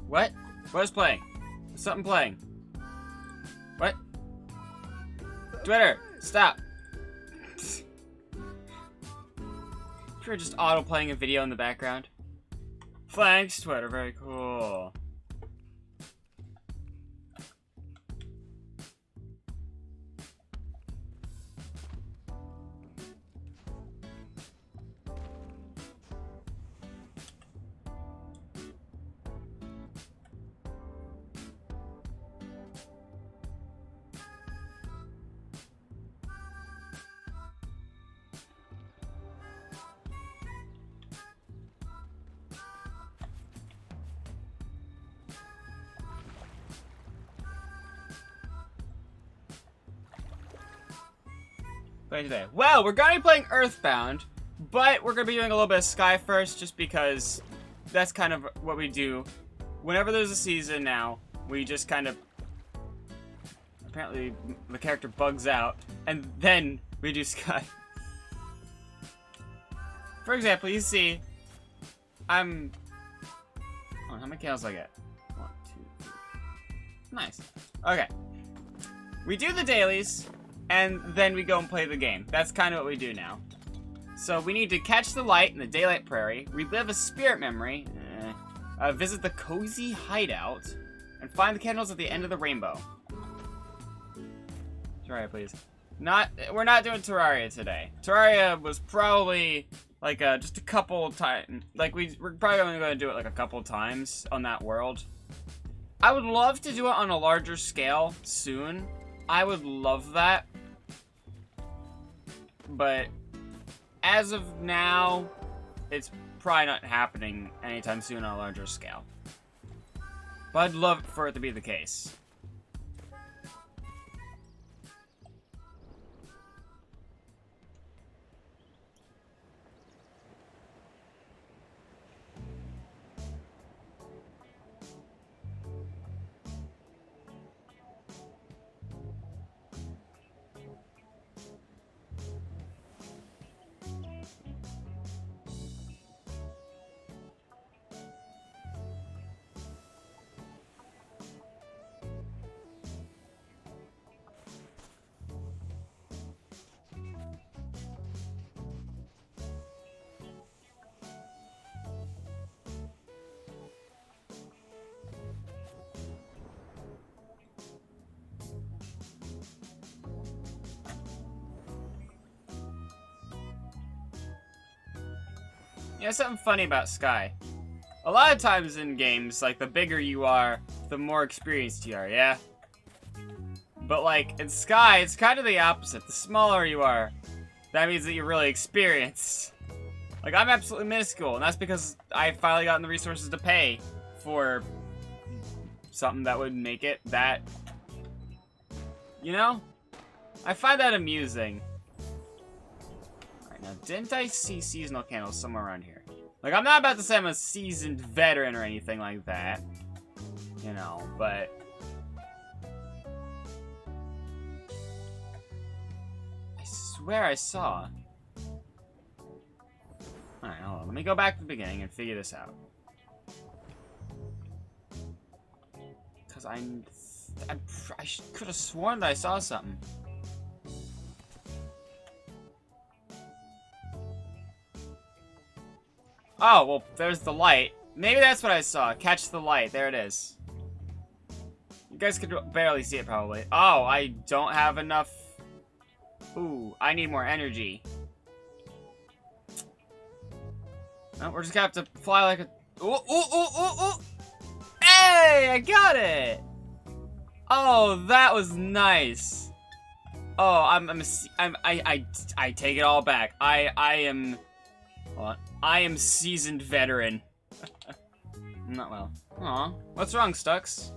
What? What is playing? There's something playing. What? Twitter, stop. You're just auto-playing a video in the background. Thanks, Twitter. Very cool. Today. Well, we're gonna be playing Earthbound, but we're gonna be doing a little bit of Sky first, just because that's kind of what we do. Whenever there's a season now, we just kind of... Apparently, the character bugs out, and then we do Sky. For example, you see, I'm... Oh, how many candles do I get? 1, 2, 3. Nice. Okay. We do the dailies, and then we go and play the game. That's kind of what we do now. So we need to catch the light in the daylight prairie, relive a spirit memory, visit the cozy hideout, and find the candles at the end of the rainbow. Terraria, please. We're not doing Terraria today. Terraria was probably like just a couple times. Like we're probably only going to do it like a couple times on that world. I would love to do it on a larger scale soon. I would love that. But as of now, it's probably not happening anytime soon on a larger scale. But I'd love for it to be the case. You know, something funny about Sky. A lot of times in games, like, the bigger you are, the more experienced you are, yeah? But, like, in Sky, it's kind of the opposite. The smaller you are, that means that you're really experienced. Like, I'm absolutely minuscule, and that's because I finally gotten the resources to pay for something that would make it that... You know? I find that amusing. Alright, now, didn't I see seasonal candles somewhere around here? Like, I'm not about to say I'm a seasoned veteran or anything like that. You know, but... I swear I saw. Alright, hold on. Let me go back to the beginning and figure this out. Because I could have sworn that I saw something. Oh, well, there's the light. Maybe that's what I saw. Catch the light. There it is. You guys could barely see it, probably. Oh, I don't have enough... Ooh, I need more energy. No, we're just gonna have to fly like a... Ooh, ooh, ooh, ooh, ooh! Hey, I got it! Oh, that was nice. Oh, I take it all back. I am... Hold on. I am seasoned veteran. Not well. Aw. What's wrong, Stux?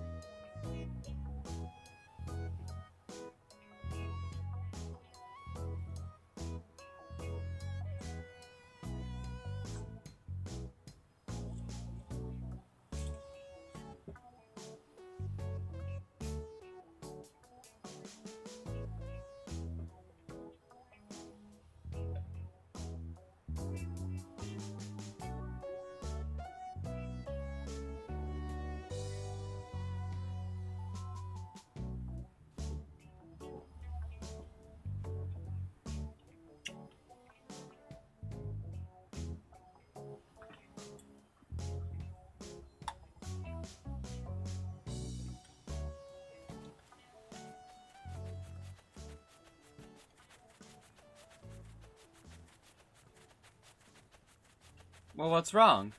Well, what's wrong?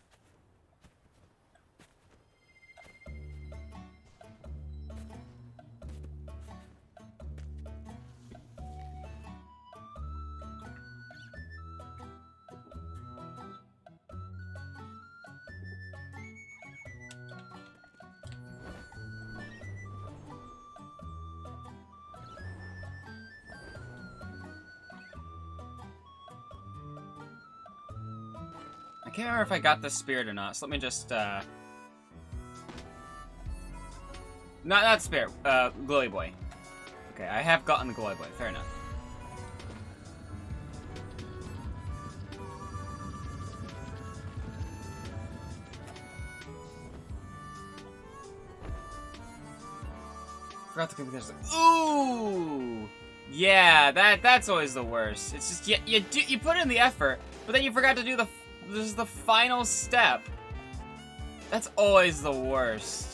I can't remember if I got the spirit or not, so let me just, Not spirit, Glowy Boy. Okay, I have gotten the Glowy Boy, fair enough. Forgot the computer's like, ooh! Yeah, that's always the worst. It's just, you put in the effort, but then you forgot to do this is the final step. That's always the worst.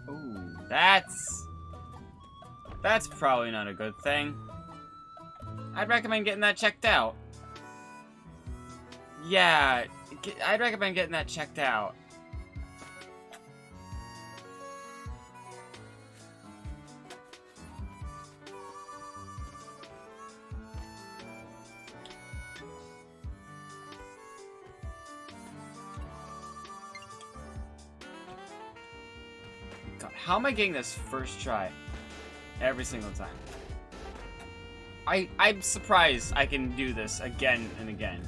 Ooh, that's probably not a good thing. I'd recommend getting that checked out. Yeah, I'd recommend getting that checked out. God, how am I getting this first try every single time? I'm surprised I can do this again and again.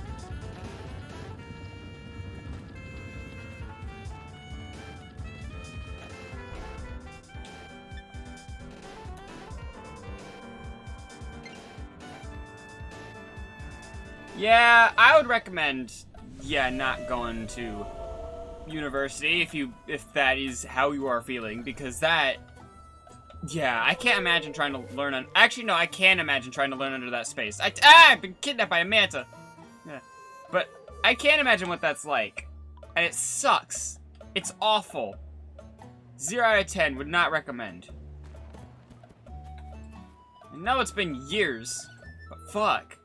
Yeah, I would recommend, yeah, not going to university if that is how you are feeling, because that, yeah, I can't imagine trying to learn on, actually no, I can imagine trying to learn under that space. I've been kidnapped by a manta. Yeah. But I can't imagine what that's like. And it sucks. It's awful. 0 out of 10, would not recommend. I know it's been years, but fuck.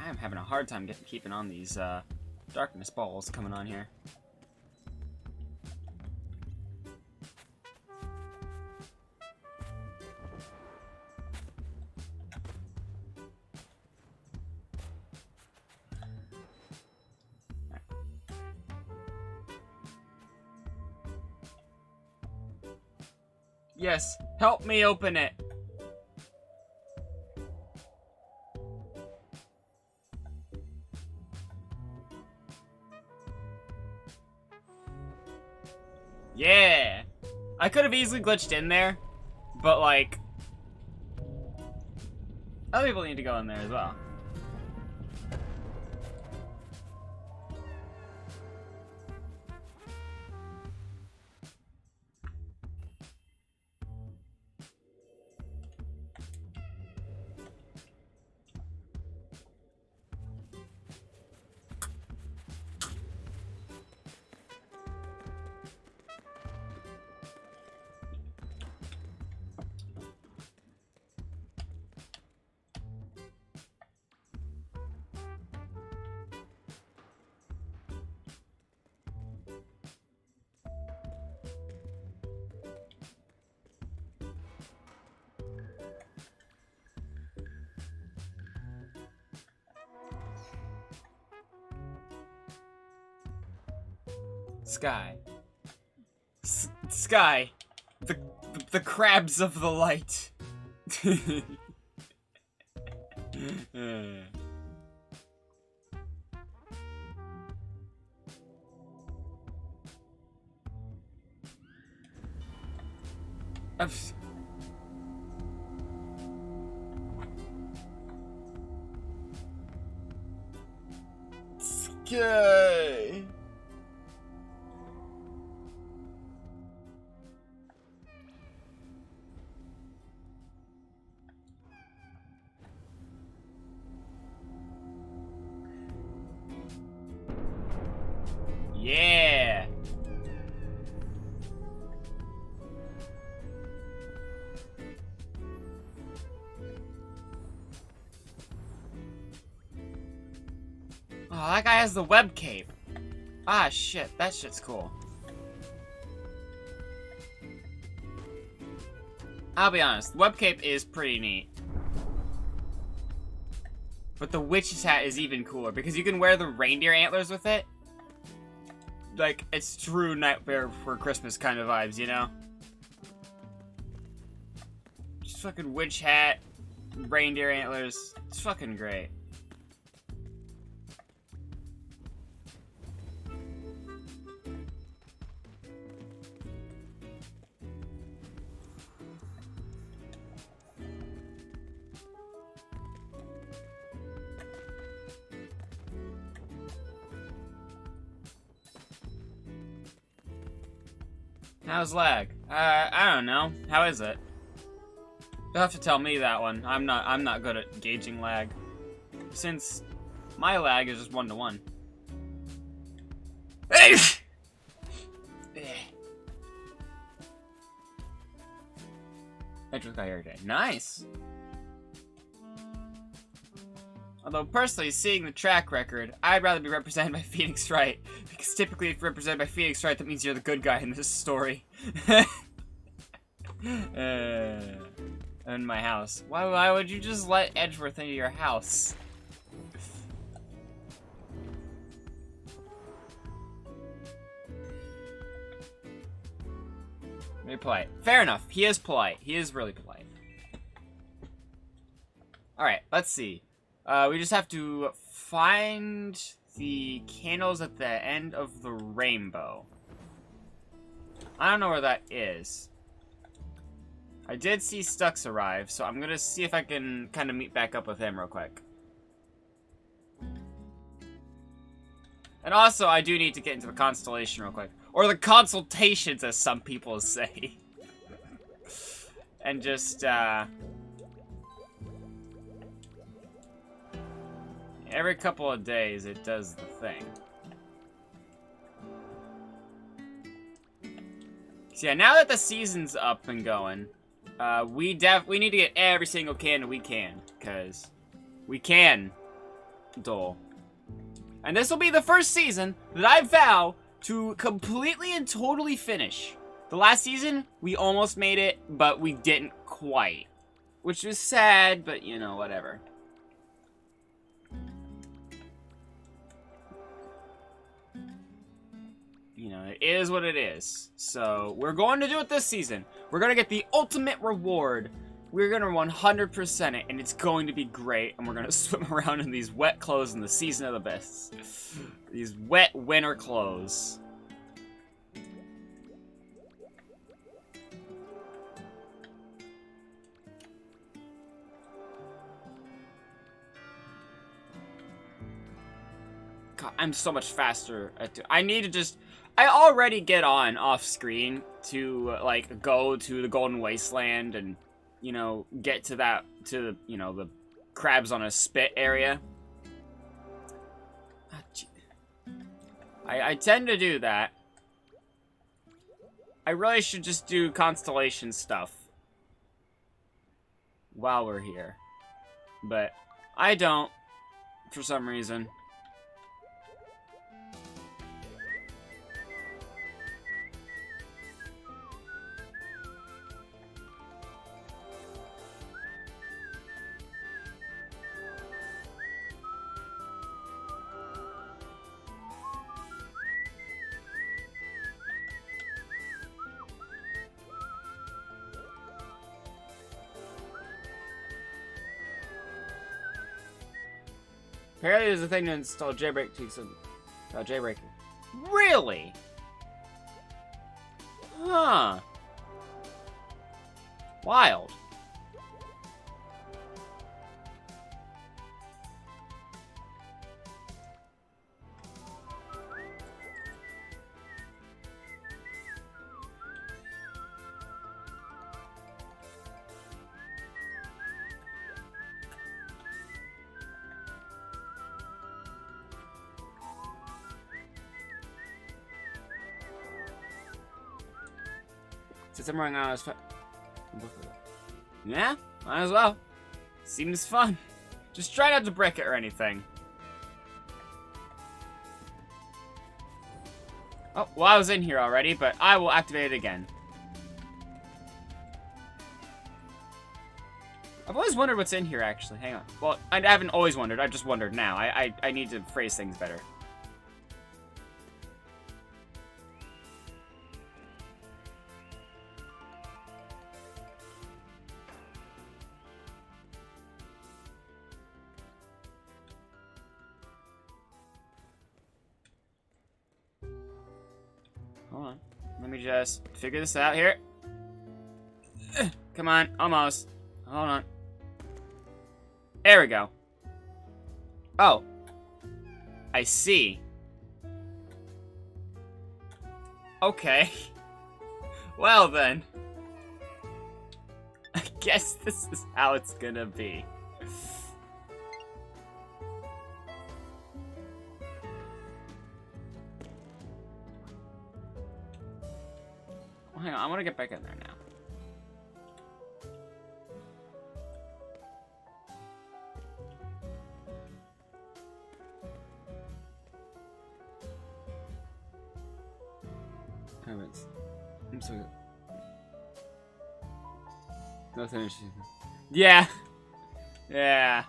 I'm having a hard time keeping on these darkness balls coming on here. Yes, help me open it. Yeah! I could have easily glitched in there, but like, other people need to go in there as well. Sky. Sky. The crabs of the light. Sky. Yeah. Oh, that guy has the web cape. Ah, shit. That shit's cool. I'll be honest. The web cape is pretty neat. But the witch's hat is even cooler because you can wear the reindeer antlers with it. Like, it's true Nightmare for Christmas kind of vibes, you know? Just fucking witch hat, reindeer antlers. It's fucking great. How's lag? I don't know. How is it? You'll have to tell me that one. I'm not good at gauging lag. Since my lag is just 1-to-1. I just got irritated. Nice! Although, personally, seeing the track record, I'd rather be represented by Phoenix Wright. Because typically, if you're represented by Phoenix Wright, that means you're the good guy in this story. In my house. Why would you just let Edgeworth into your house? Very polite. Fair enough. He is polite. He is really polite. Alright, let's see. We just have to find the candles at the end of the rainbow. I don't know where that is. I did see Stux arrive, so I'm gonna see if I can kind of meet back up with him real quick. And also, I do need to get into the constellation real quick. Or the consultations, as some people say. And just, every couple of days, it does the thing. So yeah, now that the season's up and going, we need to get every single candle we can, because we can, Dole. And this will be the first season that I vow to completely and totally finish. The last season, we almost made it, but we didn't quite. Which was sad, but you know, whatever. You know, it is what it is. So, we're going to do it this season. We're going to get the ultimate reward. We're going to 100% it, and it's going to be great. And we're going to swim around in these wet clothes in the season of the best. These wet winter clothes. God, I'm so much faster at I need to just... I already get on off screen to, like, go to the Golden Wasteland and, you know, get to that, to, you know, the crabs on a spit area. I tend to do that. I really should just do constellation stuff while we're here. But I don't, for some reason. Apparently there's a thing to install jailbreak tweaks about jailbreaking. Really? Huh. Wild. Since I'm running out of time. Yeah, might as well. Seems fun. Just try not to break it or anything. Oh, well, I was in here already, but I will activate it again. I've always wondered what's in here, actually. Hang on. Well, I haven't always wondered. I've just wondered now. I need to phrase things better. Hold on. Let me just figure this out here. Come on. Almost. Hold on. There we go. Oh. I see. Okay. Well then. I guess this is how it's gonna be. Hang on, I want to get back in there now. Comments. I'm so good. Nothing interesting. Yeah. Yeah.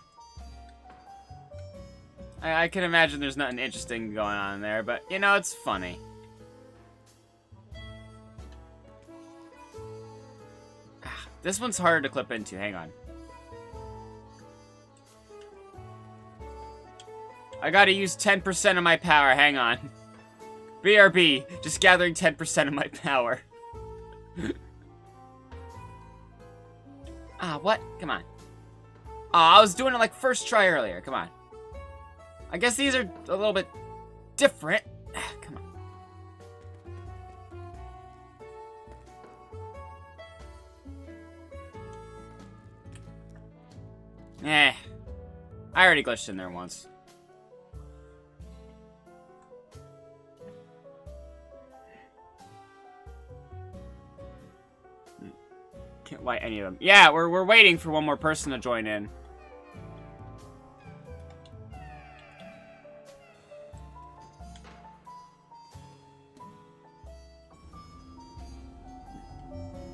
I can imagine there's nothing interesting going on there, but you know, it's funny. This one's harder to clip into. Hang on. I gotta use 10% of my power. Hang on. BRB. Just gathering 10% of my power. Ah, what? Come on. I was doing it like first try earlier. Come on. I guess these are a little bit different. Come on. Eh. I already glitched in there once. Can't light any of them. Yeah, we're waiting for one more person to join in.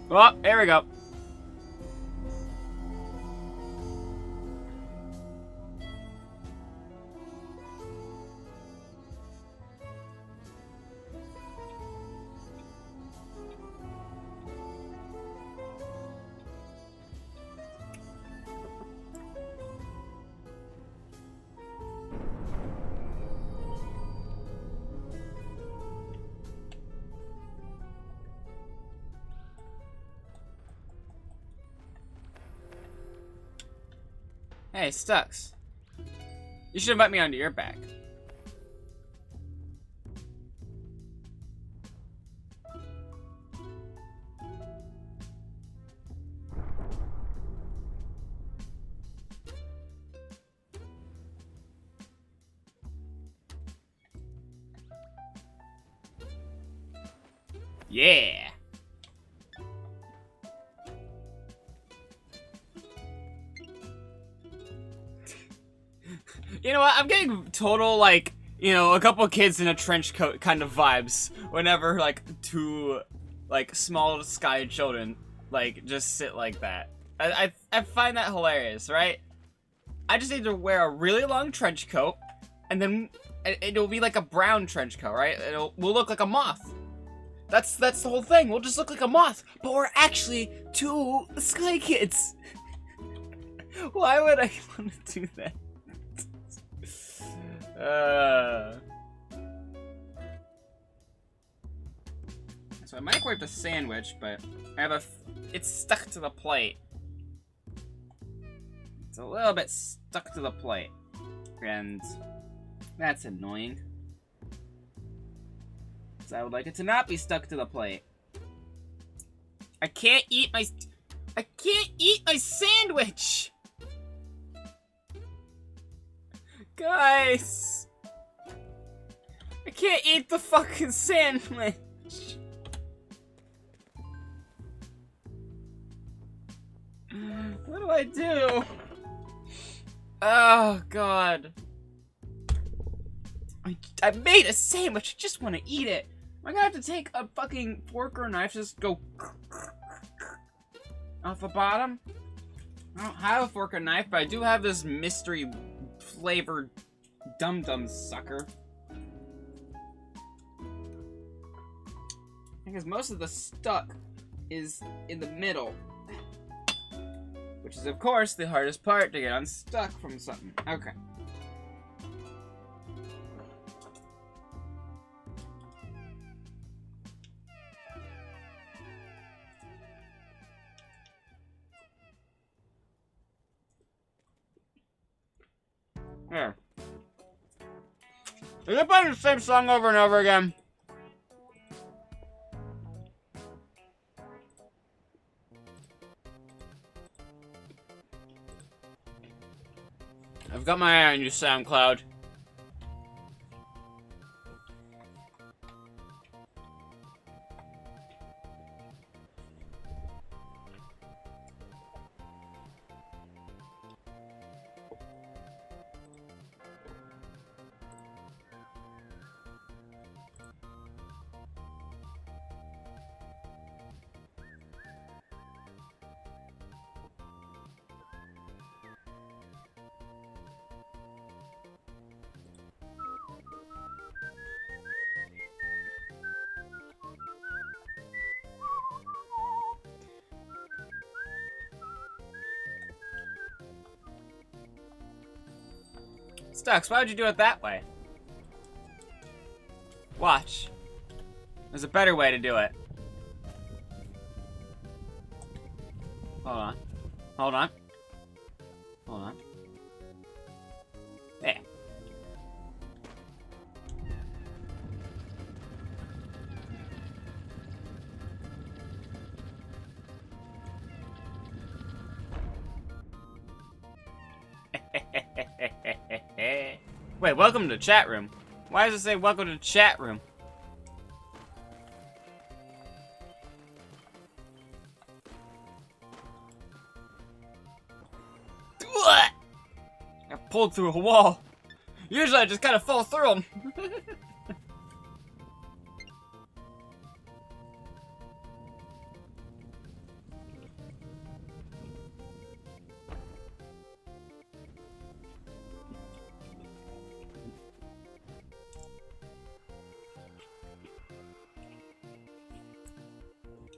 Well, there we go. Hey, Stux. You should invite me onto your back. Yeah. You know what? I'm getting total, like, you know, a couple kids in a trench coat kind of vibes whenever, like, two, like, small sky children, like, just sit like that. I find that hilarious, right? I just need to wear a really long trench coat, and then it'll be like a brown trench coat, right? We'll look like a moth. That's the whole thing. We'll just look like a moth, but we're actually two sky kids. Why would I want to do that? So I microwave the sandwich, but I have it's stuck to the plate. It's a little bit stuck to the plate. And that's annoying. So I would like it to not be stuck to the plate. I can't eat my sandwich! Guys! I can't eat the fucking sandwich! What do I do? Oh, God. I made a sandwich, I just want to eat it. Am I gonna have to take a fucking fork or knife, just go off the bottom? I don't have a fork or knife, but I do have this mystery flavored dum-dum sucker. Because most of the stuck is in the middle. Which is, of course, the hardest part to get unstuck from something. Okay. There. Is it playing the same song over and over again? I've got my eye on you, SoundCloud. Stux, why would you do it that way? Watch. There's a better way to do it. Hold on. Hold on. Hold on. There. Wait, welcome to the chat room. Why does it say welcome to the chat room? I pulled through a wall. Usually I just kind of fall through them.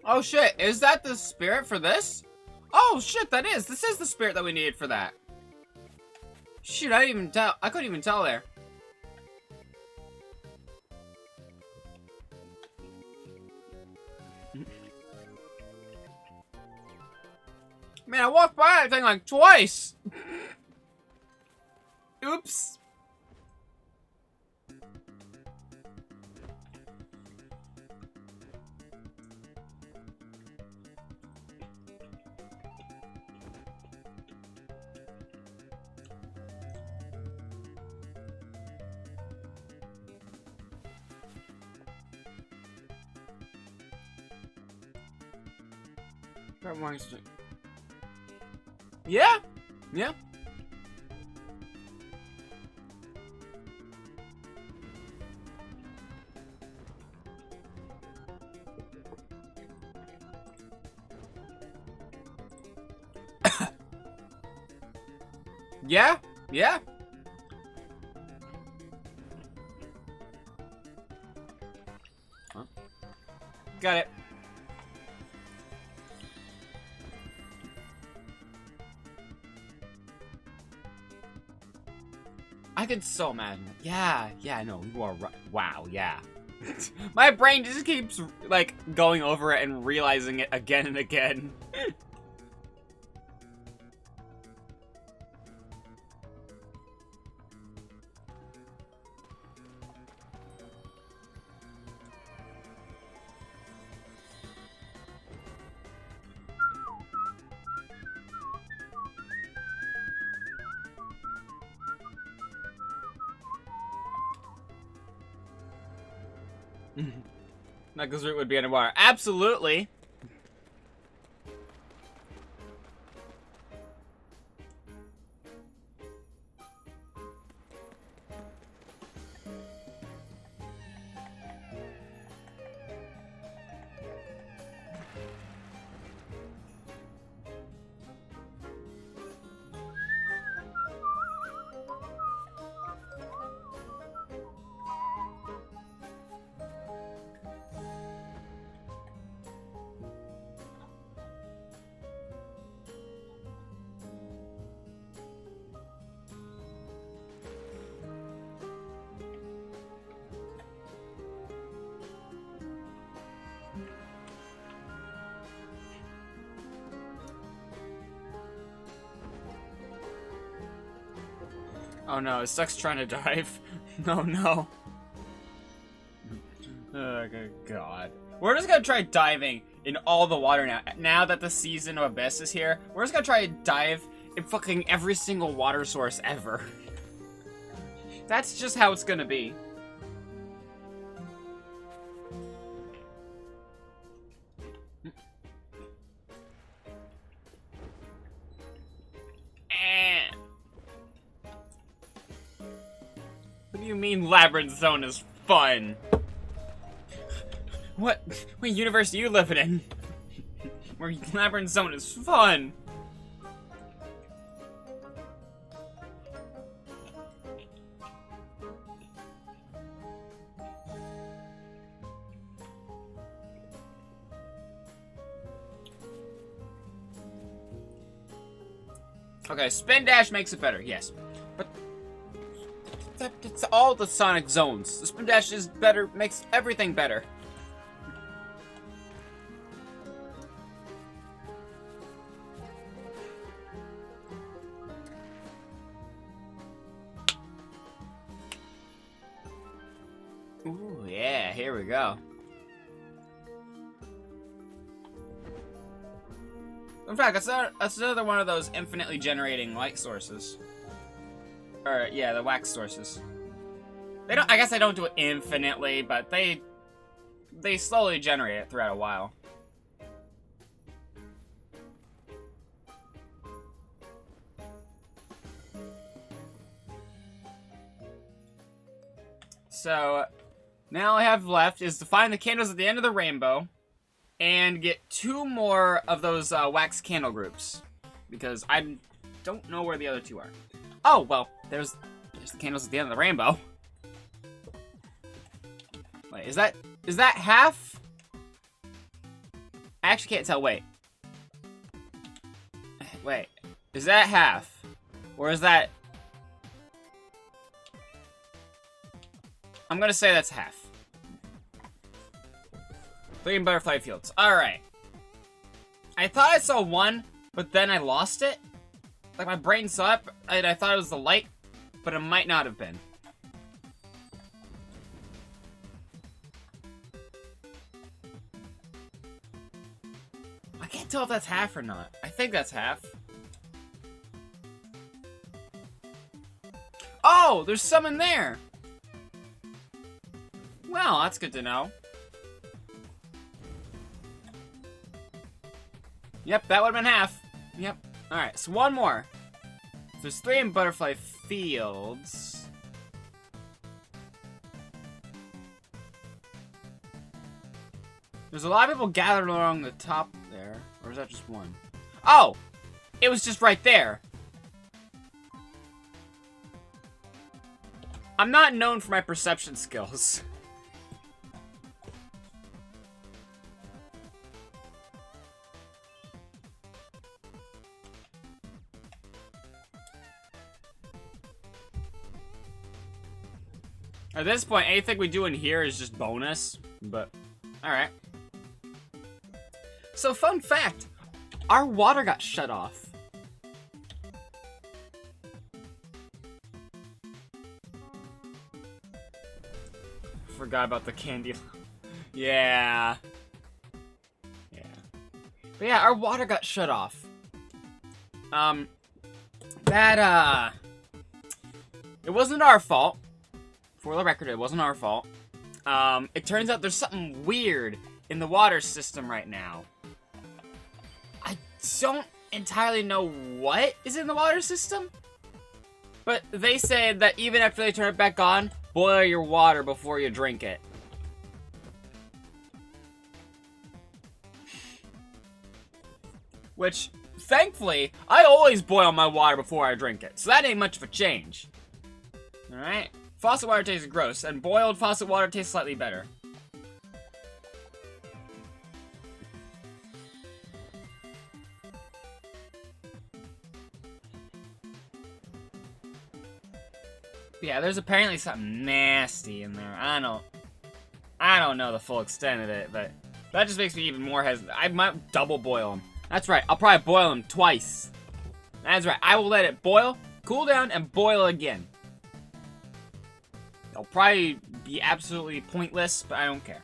Oh shit, is that the spirit for this? Oh shit, that is. This is the spirit that we needed for that. Shoot, I didn't even tell. I couldn't even tell there. Man, I walked by that thing like twice. Oops. Yeah? Yeah. Yeah? Yeah? Huh? Got it. I could so imagine. Yeah, yeah, no, you are right. Wow, yeah. My brain just keeps, like, going over it and realizing it again and again. Knuckles' root would be underwater. Absolutely. Oh no, it sucks trying to dive. Oh no. Oh god. We're just gonna try diving in all the water now. Now that the season of Abyss is here, we're just gonna try to dive in fucking every single water source ever. That's just how it's gonna be. What do you mean Labyrinth Zone is fun? What universe are you living in? Where Labyrinth Zone is fun? Okay, spin dash makes it better, yes. But it's all the Sonic zones. The spin dash is better, makes everything better. Ooh, yeah, here we go. In fact, that's another one of those infinitely generating light sources. Or, yeah, the wax sources. They don't, I guess they don't do it infinitely, but they slowly generate it throughout a while. So, now all I have left is to find the candles at the end of the rainbow and get 2 more of those wax candle groups, because I don't know where the other 2 are. Oh, well, there's the candles at the end of the rainbow. Wait, is that half? I actually can't tell, wait. Wait, is that half? Or is that... I'm gonna say that's half. 3 butterfly fields. Alright. I thought I saw 1, but then I lost it. Like, my brain saw it, and I thought it was the light, but it might not have been. I can't tell if that's half or not. I think that's half. Oh, there's some in there! Well, that's good to know. Yep, that would have been half. Yep. Alright, so 1 more. There's 3 in butterfly fields. There's a lot of people gathered along the top there. Or is that just 1? Oh! It was just right there. I'm not known for my perception skills. At this point, anything we do in here is just bonus, but alright. So, fun fact, our water got shut off. Forgot about the candy. Yeah. Yeah. But yeah, our water got shut off. It wasn't our fault. For the record, it wasn't our fault. It turns out there's something weird in the water system right now. I don't entirely know what is in the water system, but they say that even after they turn it back on, boil your water before you drink it. Which, thankfully, I always boil my water before I drink it, so that ain't much of a change. Alright? Faucet water tastes gross, and boiled faucet water tastes slightly better. Yeah, there's apparently something nasty in there. I don't know the full extent of it, but that just makes me even more hesitant. I might double boil them. That's right, I'll probably boil them twice. That's right, I will let it boil, cool down, and boil again. They'll probably be absolutely pointless, but I don't care.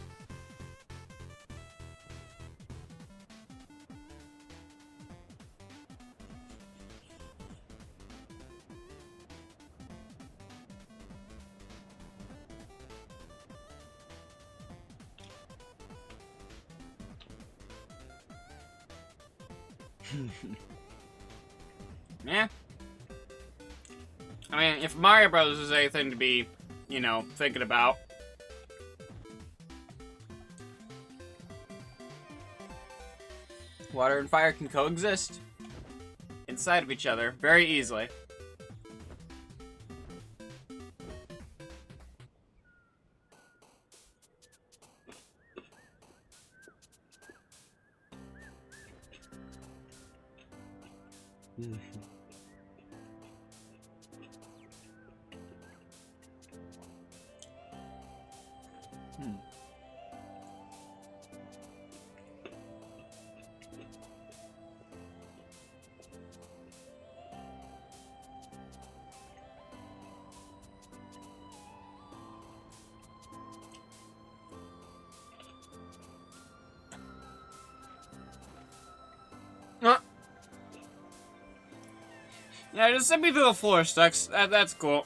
Yeah. I mean, if Mario Bros. Is anything to be, you know, thinking about. Water and fire can coexist inside of each other very easily. Yeah, just send me to the floor, Stux. That's cool.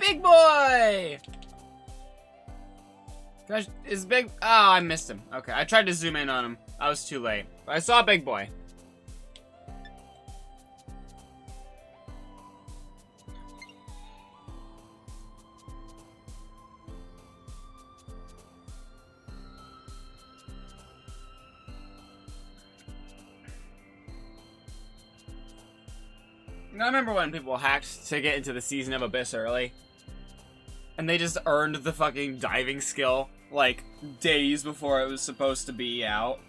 Big boy! Gosh, is big... Oh, I missed him. Okay, I tried to zoom in on him. I was too late. But I saw Big Boy. You know, I remember when people hacked to get into the Season of Abyss early. And they just earned the fucking diving skill, like, days before it was supposed to be out.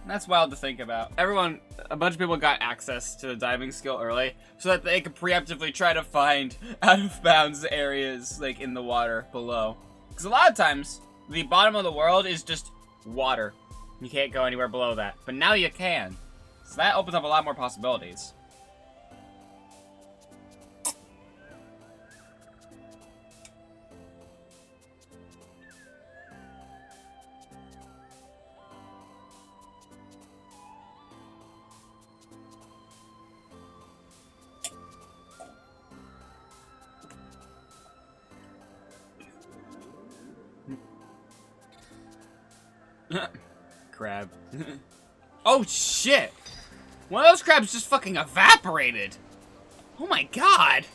That's wild to think about. A bunch of people got access to the diving skill early, so that they could preemptively try to find out-of-bounds areas, like, in the water below. Because a lot of times, the bottom of the world is just water. You can't go anywhere below that. But now you can. So that opens up a lot more possibilities. Crab. Oh shit! One of those crabs just fucking evaporated! Oh my god!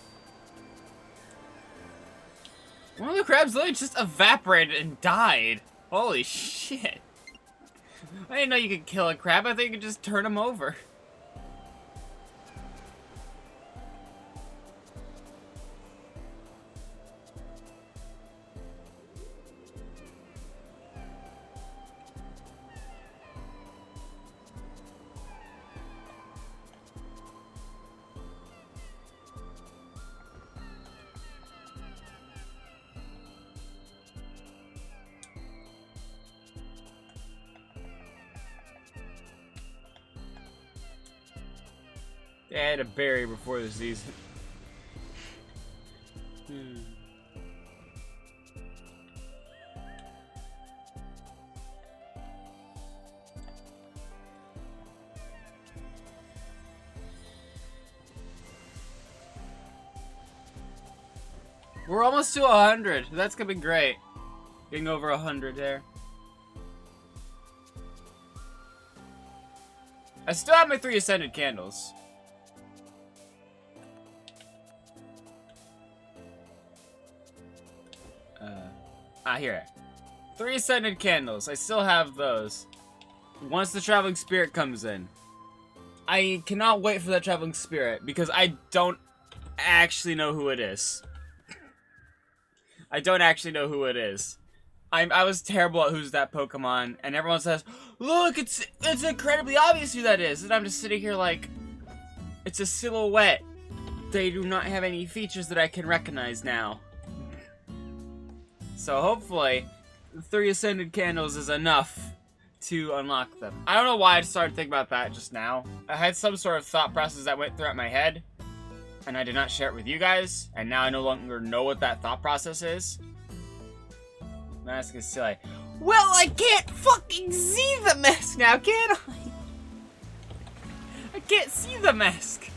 One of the crabs literally just evaporated and died. Holy shit. I didn't know you could kill a crab, I think you could just turn him over. They had a berry before the season. We're almost to 100. That's gonna be great. Getting over 100 there. I still have my 3 ascended candles. Here. 3 ascended candles. I still have those. Once the traveling spirit comes in. I cannot wait for that traveling spirit because I don't actually know who it is. I don't actually know who it is. I was terrible at who's that Pokemon, and everyone says, look, it's incredibly obvious who that is. And I'm just sitting here like, it's a silhouette. They do not have any features that I can recognize now. So hopefully, 3 ascended candles is enough to unlock them. I don't know why I started thinking about that just now. I had some sort of thought process that went throughout my head, and I did not share it with you guys, and now I no longer know what that thought process is. Mask is silly. Well, I can't fucking see the mask now, can I? I can't see the mask.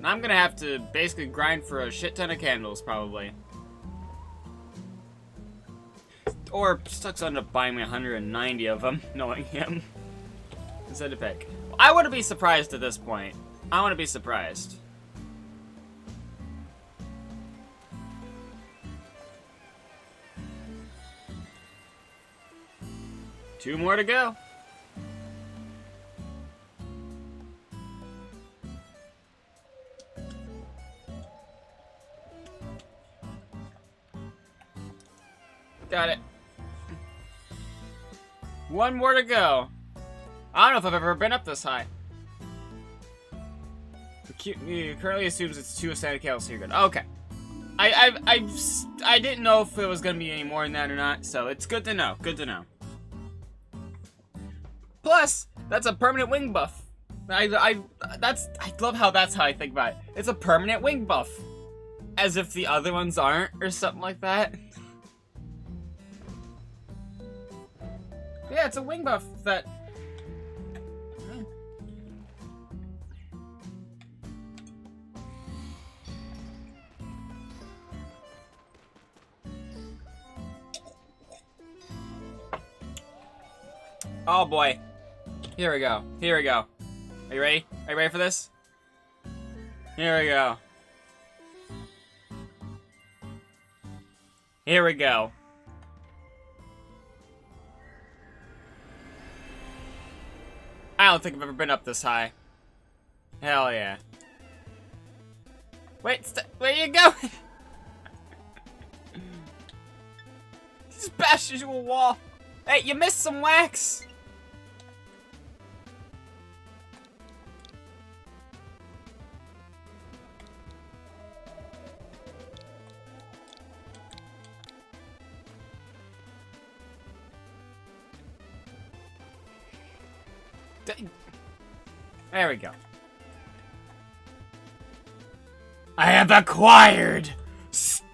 I'm gonna have to basically grind for a shit ton of candles, probably. Or Stuck's end up buying me 190 of them, knowing him. Instead of pick. I wouldn't be surprised at this point. I want to be surprised. Two more to go. Got it. One more to go. I don't know if I've ever been up this high. It currently assumes it's 2 ascended candles, so you're good. Okay. I didn't know if it was gonna be any more than that or not, so it's good to know. Good to know. Plus, that's a permanent wing buff. I love how that's how I think about it. It's a permanent wing buff. As if the other ones aren't, or something like that. Yeah, it's a wing buff that... Oh boy. Here we go. Here we go. Are you ready? Are you ready for this? Here we go. Here we go. I don't think I've ever been up this high. Hell yeah. Wait, where you going? Just bashed into a wall. Hey, you missed some wax. There we go. I have acquired stamps.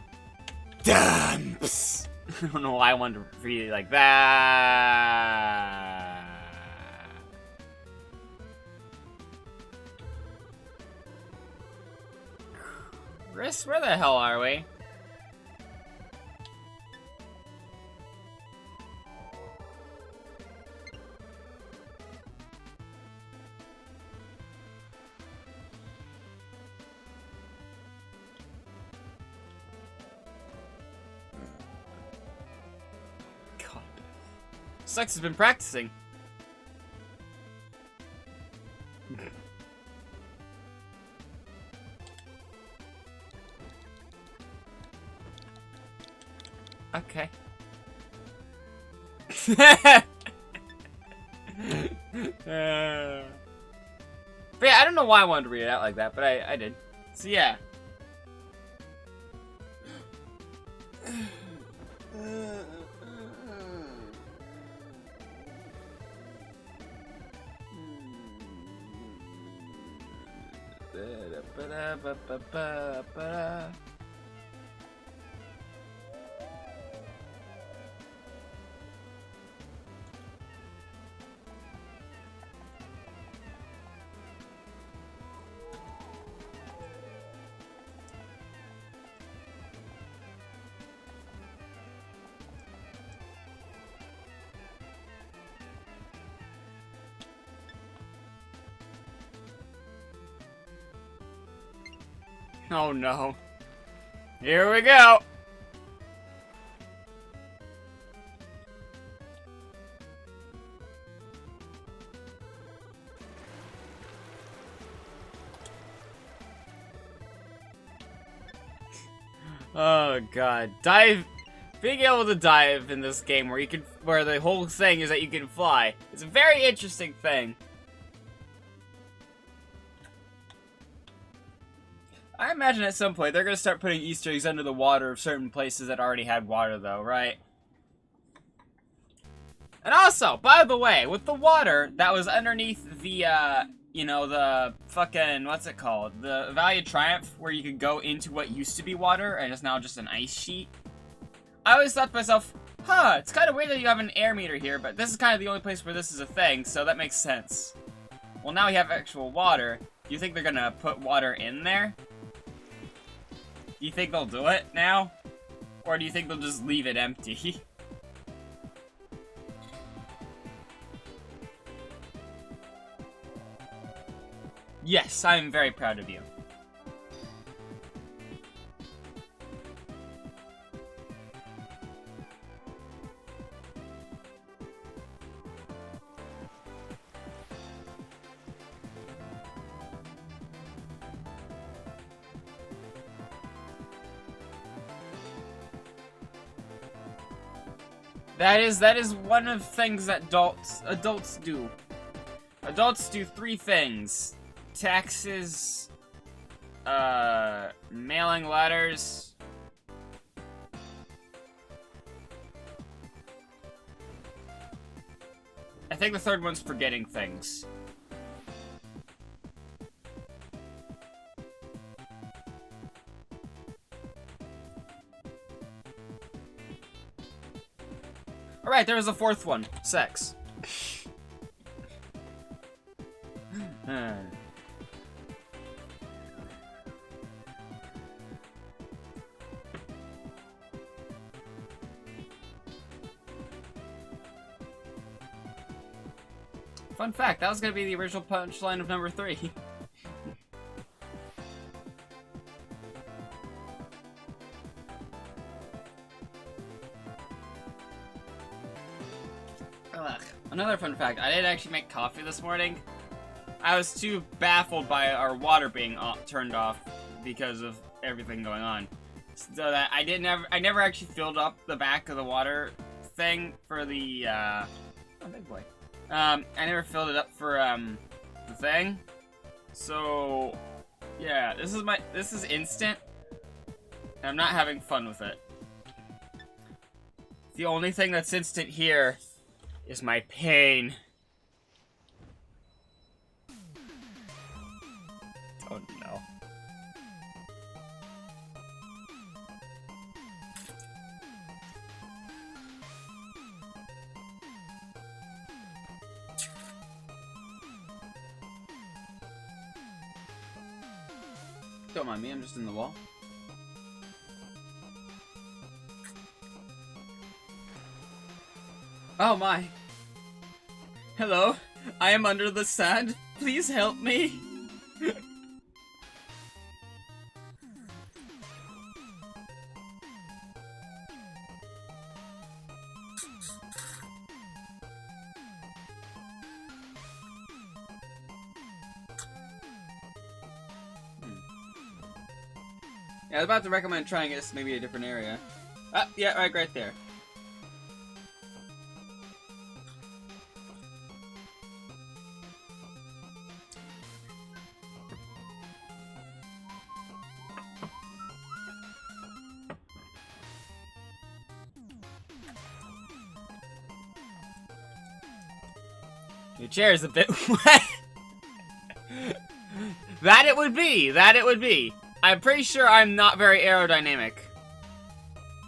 I don't know why I wanted to read it like that. Chris, where the hell are we? Sucks has been practicing. Okay. But yeah, I don't know why I wanted to read it out like that, but I did. So yeah. Oh no. Here we go. Oh god. Being able to dive in this game where the whole thing is that you can fly. It's a very interesting thing. I imagine at some point they're going to start putting Easter eggs under the water of certain places that already had water, though, right? And also, by the way, with the water that was underneath the, you know, the fucking, what's it called? The Valley of Triumph, where you could go into what used to be water, and it's now just an ice sheet. I always thought to myself, huh, it's kind of weird that you have an air meter here, but this is kind of the only place where this is a thing, so that makes sense. Well, now we have actual water. Do you think they're going to put water in there? Do you think they'll do it now? Or do you think they'll just leave it empty? Yes, I am very proud of you. That is one of the things that adults do. Adults do 3 things. Taxes, mailing letters. I think the third one's forgetting things. Alright, there was a 4th one. Sex. Fun fact, that was gonna be the original punchline of number 3. Ugh. Another fun fact, I didn't actually make coffee this morning. I was too baffled by our water being turned off because of everything going on. So that I never actually filled up the back of the water thing for the, oh, big boy. I never filled it up for, the thing. So, yeah, this is instant. And I'm not having fun with it. The only thing that's instant here is my pain. Oh no. Don't mind me, I'm just in the wall. Oh my. Hello, I am under the sand. Please help me. Yeah, I was about to recommend trying this maybe a different area. Ah, yeah, right there. Your chair is a bit wet. That it would be. That it would be. I'm pretty sure I'm not very aerodynamic.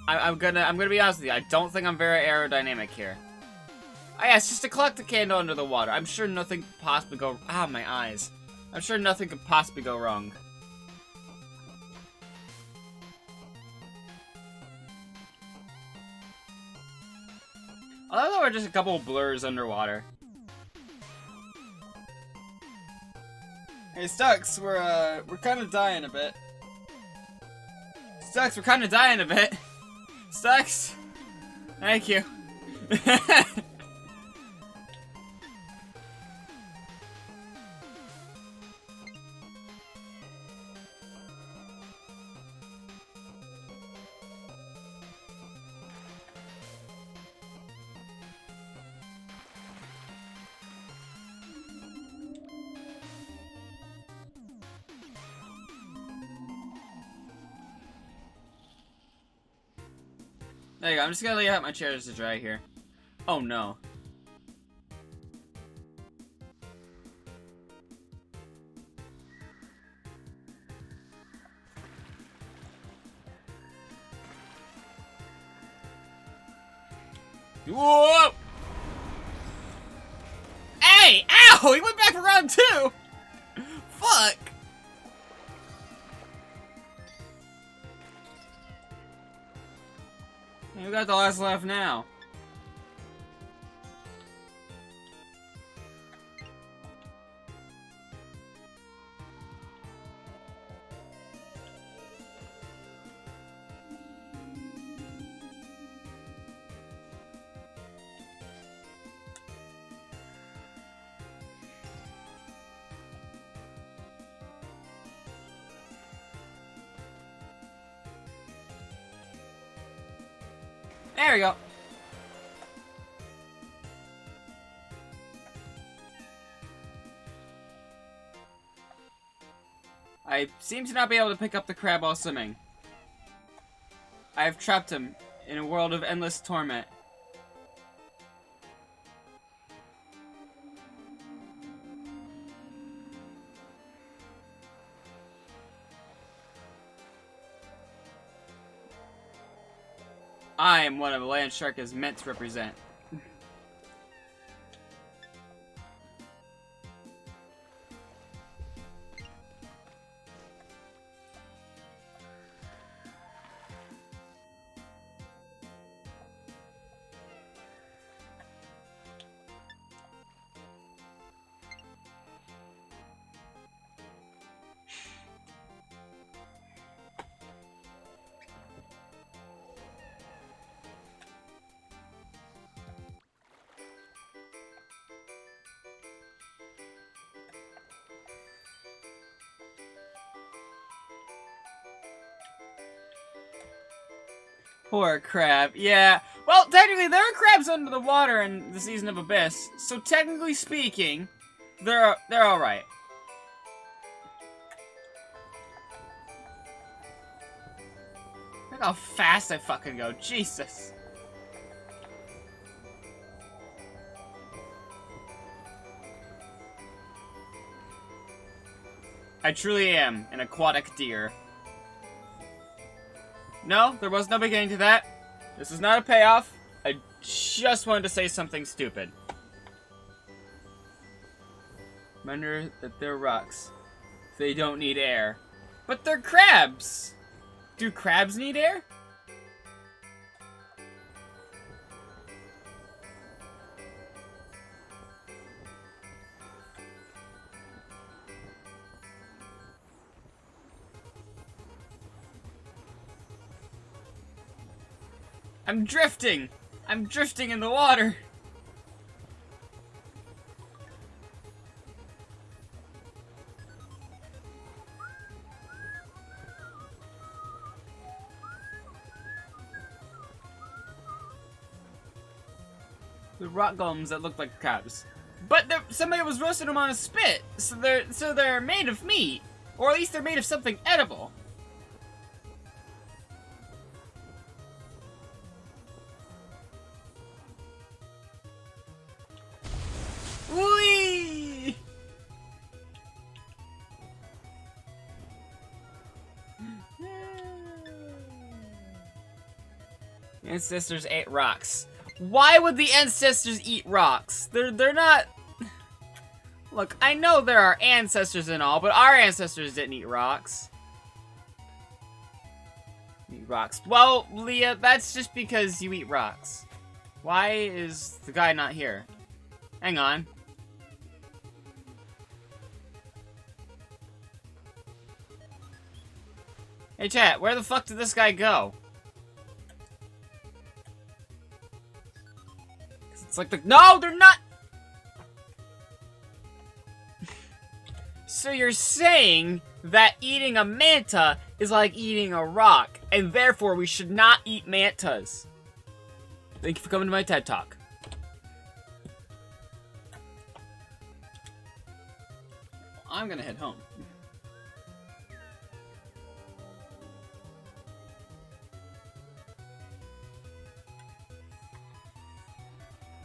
I'm gonna be honest with you. I don't think I'm very aerodynamic here. Oh yeah, it's just to collect the candle under the water. I'm sure nothing could possibly go... Ah, my eyes. I'm sure nothing could possibly go wrong. Although we're just a couple of blurs underwater. Hey, Stux, we're kind of dying a bit. Stux, we're kind of dying a bit. Stux, thank you. There you go. I'm just gonna lay out my chairs to dry here. Oh no. Whoa! Hey! Ow! He went back for round 2! Fuck! Hey, we got the last left now. There we go. I seem to not be able to pick up the crab while swimming. I have trapped him in a world of endless torment. I am what a land shark is meant to represent. Poor crab. Yeah. Well, technically, there are crabs under the water in the season of Abyss, so technically speaking, they're all right. Look how fast I fucking go. Jesus. I truly am an aquatic deer. No, there was no beginning to that. This is not a payoff. I just wanted to say something stupid. Remember that they're rocks. They don't need air. But they're crabs! Do crabs need air? I'm drifting! I'm drifting in the water! The rock golems that look like crabs. But somebody was roasting them on a spit, so they're made of meat. Or at least they're made of something edible. Whee! Ancestors ate rocks. Why would the ancestors eat rocks? They're not... Look, I know there are ancestors and all, but our ancestors didn't eat rocks. Eat rocks. Well, Leah, that's just because you eat rocks. Why is the guy not here? Hang on. Hey chat, where the fuck did this guy go? It's like the— No, they're not! So you're saying that eating a manta is like eating a rock, and therefore we should not eat mantas. Thank you for coming to my TED Talk. I'm gonna head home.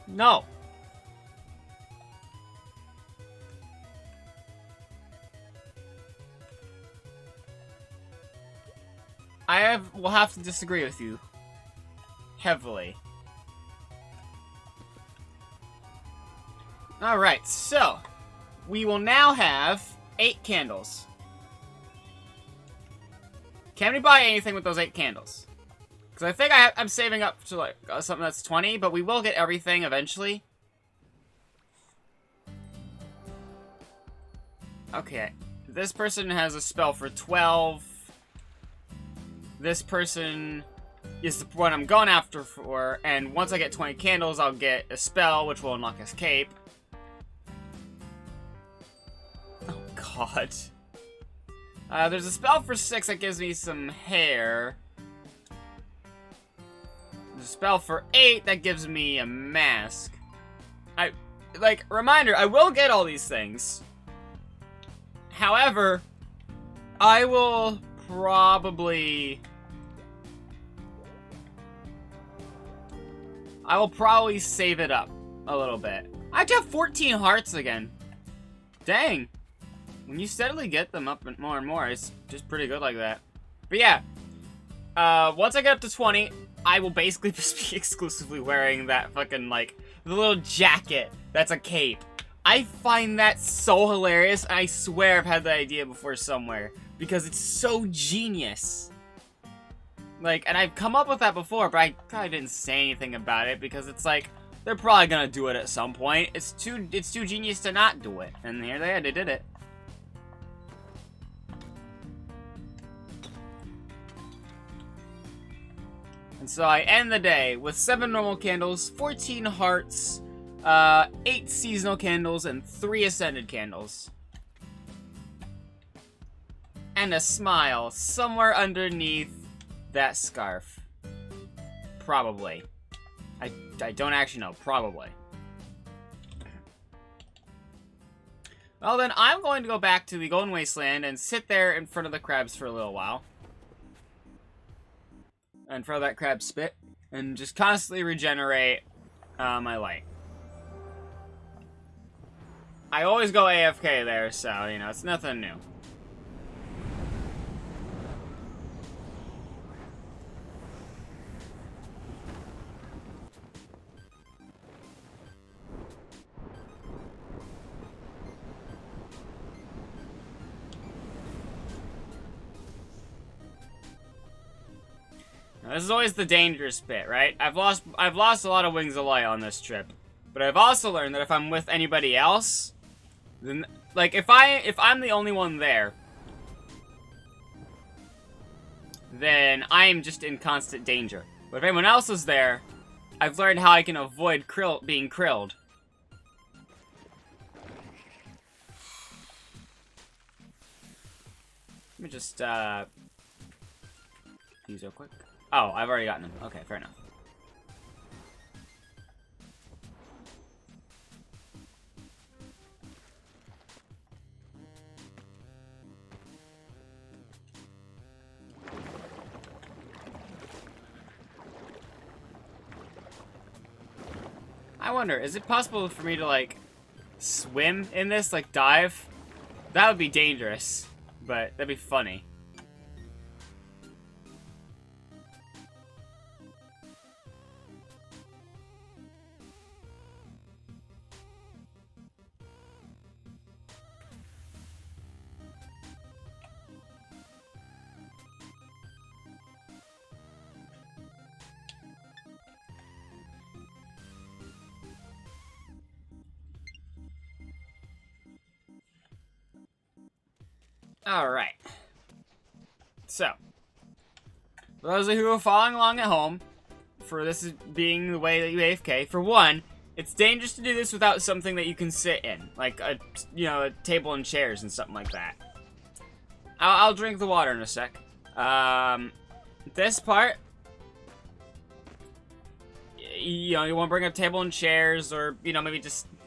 No. Will have to disagree with you. Heavily. Alright, so. We will now have 8 candles. Can we buy anything with those 8 candles? Because I think I'm saving up to like something that's 20, but we will get everything eventually. Okay. This person has a spell for 12. This person is the one I'm going after for, and once I get 20 candles, I'll get a spell, which will unlock his cape. Oh, God. There's a spell for 6 that gives me some hair. There's a spell for 8 that gives me a mask. Reminder, I will get all these things. However, I will probably save it up a little bit. I have 14 hearts again. Dang. When you steadily get them up more and more, it's just pretty good like that. But yeah, once I get up to 20, I will basically just be exclusively wearing that fucking, like, the little jacket that's a cape. I find that so hilarious, and I swear I've had the idea before somewhere, because it's so genius. Like, and I've come up with that before, but I probably didn't say anything about it, because it's like, they're probably gonna do it at some point. It's too genius to not do it. And here they did it. And so I end the day with 7 normal candles, 14 hearts, 8 seasonal candles, and 3 ascended candles. And a smile somewhere underneath that scarf. Probably. I don't actually know. Probably. Well then, I'm going to go back to the Golden Wasteland and sit there in front of the crabs for a little while. In front of that crab spit. And just constantly regenerate my light. I always go AFK there, so, you know, it's nothing new. Now, this is always the dangerous bit, right? I've lost a lot of wings of light on this trip. But I've also learned that if I'm with anybody else, then, like, if I'm the only one there, then I'm just in constant danger. But if anyone else is there, I've learned how I can avoid being krilled. Let me just, these real quick. Oh, I've already gotten them. Okay, fair enough. I wonder, is it possible for me to, like, swim in this, like, dive? That would be dangerous, but that'd be funny. Alright. So, for those of you who are following along at home, for this is being the way that you AFK, for one, it's dangerous to do this without something that you can sit in. Like, a table and chairs and something like that. I'll drink the water in a sec. This part, you want to bring a table and chairs, or,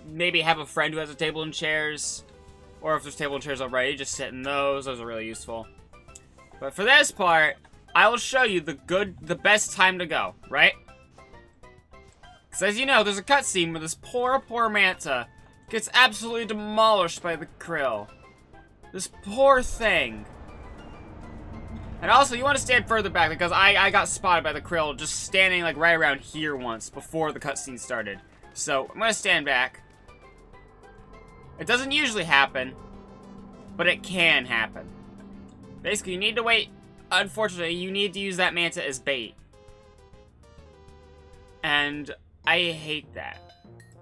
maybe have a friend who has a table and chairs. Or if there's table and chairs already, just sit in those. Those are really useful. But for this part, I will show you the best time to go, right? Because as you know, there's a cutscene where this poor manta gets absolutely demolished by the krill. This poor thing. And also, you want to stand further back, because I got spotted by the krill just standing, like, right around here once before the cutscene started. So, I'm going to stand back. It doesn't usually happen, but it can happen. Basically, you need to wait. Unfortunately, you need to use that manta as bait. And I hate that.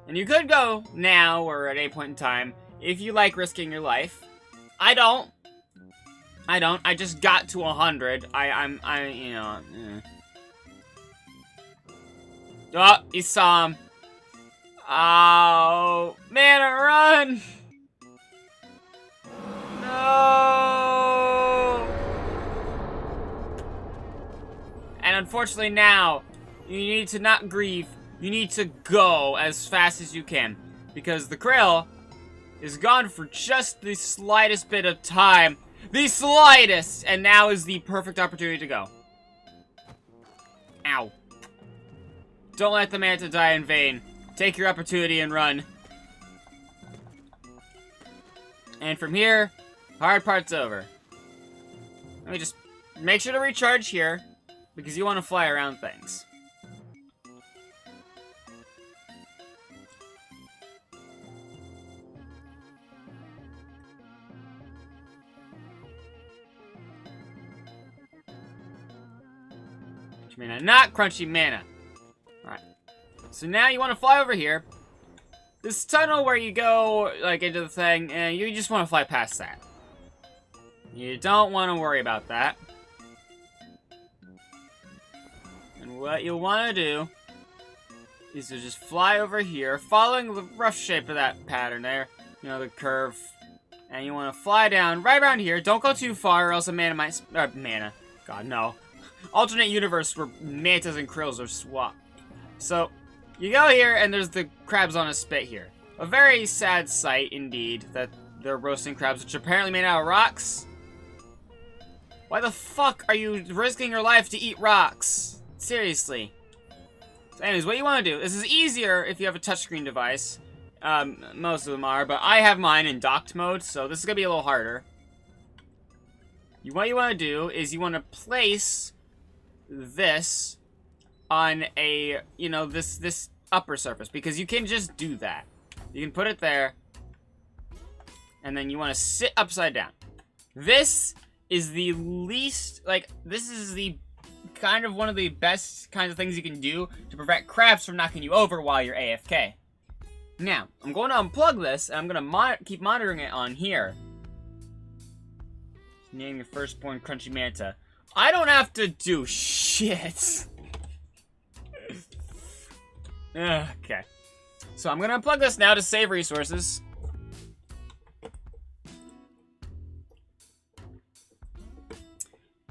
And you could go now, or at any point in time, if you like risking your life. I don't. I just got to 100. Oh, he saw him. Oh, man, run! No! And unfortunately now, you need to not grieve. You need to go as fast as you can. Because the krill is gone for just the slightest bit of time. The slightest! And now is the perfect opportunity to go. Ow. Don't let the manta die in vain. Take your opportunity and run. And from here, hard part's over. Let me just make sure to recharge here, because you want to fly around things. Crunchy mana, not crunchy mana. Alright. So now you want to fly over here. This tunnel where you go, like, into the thing, and you just want to fly past that. You don't want to worry about that. And what you'll want to do is to just fly over here, following the rough shape of that pattern there. The curve. And you want to fly down right around here. Don't go too far, or else a mana might... mana. God, no. Alternate universe where mantas and krills are swapped. So, you go here, and there's the crabs on a spit here. A very sad sight, indeed, that they're roasting crabs, which are apparently made out of rocks. Why the fuck are you risking your life to eat rocks? Seriously. So anyways, what you want to do, this is easier if you have a touchscreen device. Most of them are, but I have mine in docked mode, so this is going to be a little harder. What you want to do is you want to place this on a, this upper surface, because you can just do that. You can put it there, and then you want to sit upside down. This is the least, this is the kind of one of the best kinds of things you can do to prevent crabs from knocking you over while you're AFK. Now, I'm going to unplug this, and I'm going to keep monitoring it on here. Name your firstborn crunchy manta. I don't have to do shit. Okay. So I'm going to unplug this now to save resources.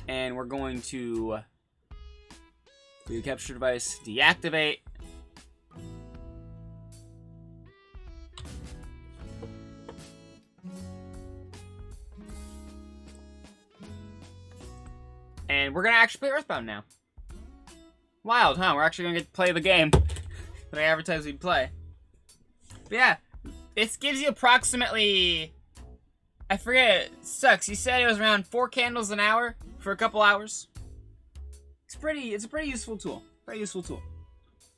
And we're going to do the capture device, deactivate. And we're going to actually play Earthbound now. Wild, huh? We're actually going to get to play the game that I advertised we'd play. But yeah, this gives you approximately... I forget, it sucks. You said it was around 4 candles an hour for a couple hours. It's a pretty useful tool. Very useful tool.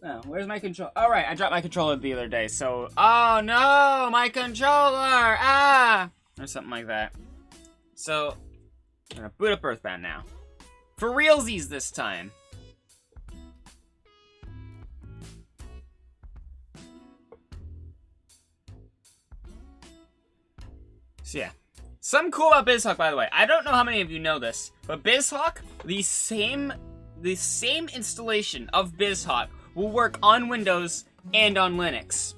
Oh, where's my control? Oh, right, I dropped my controller the other day, so... Oh, no! My controller! Ah! Or something like that. So, I'm gonna boot up Earthbound now. For realsies this time. So yeah, Something cool about BizHawk, by the way. I don't know how many of you know this, but BizHawk, the same installation of BizHawk will work on Windows and on Linux.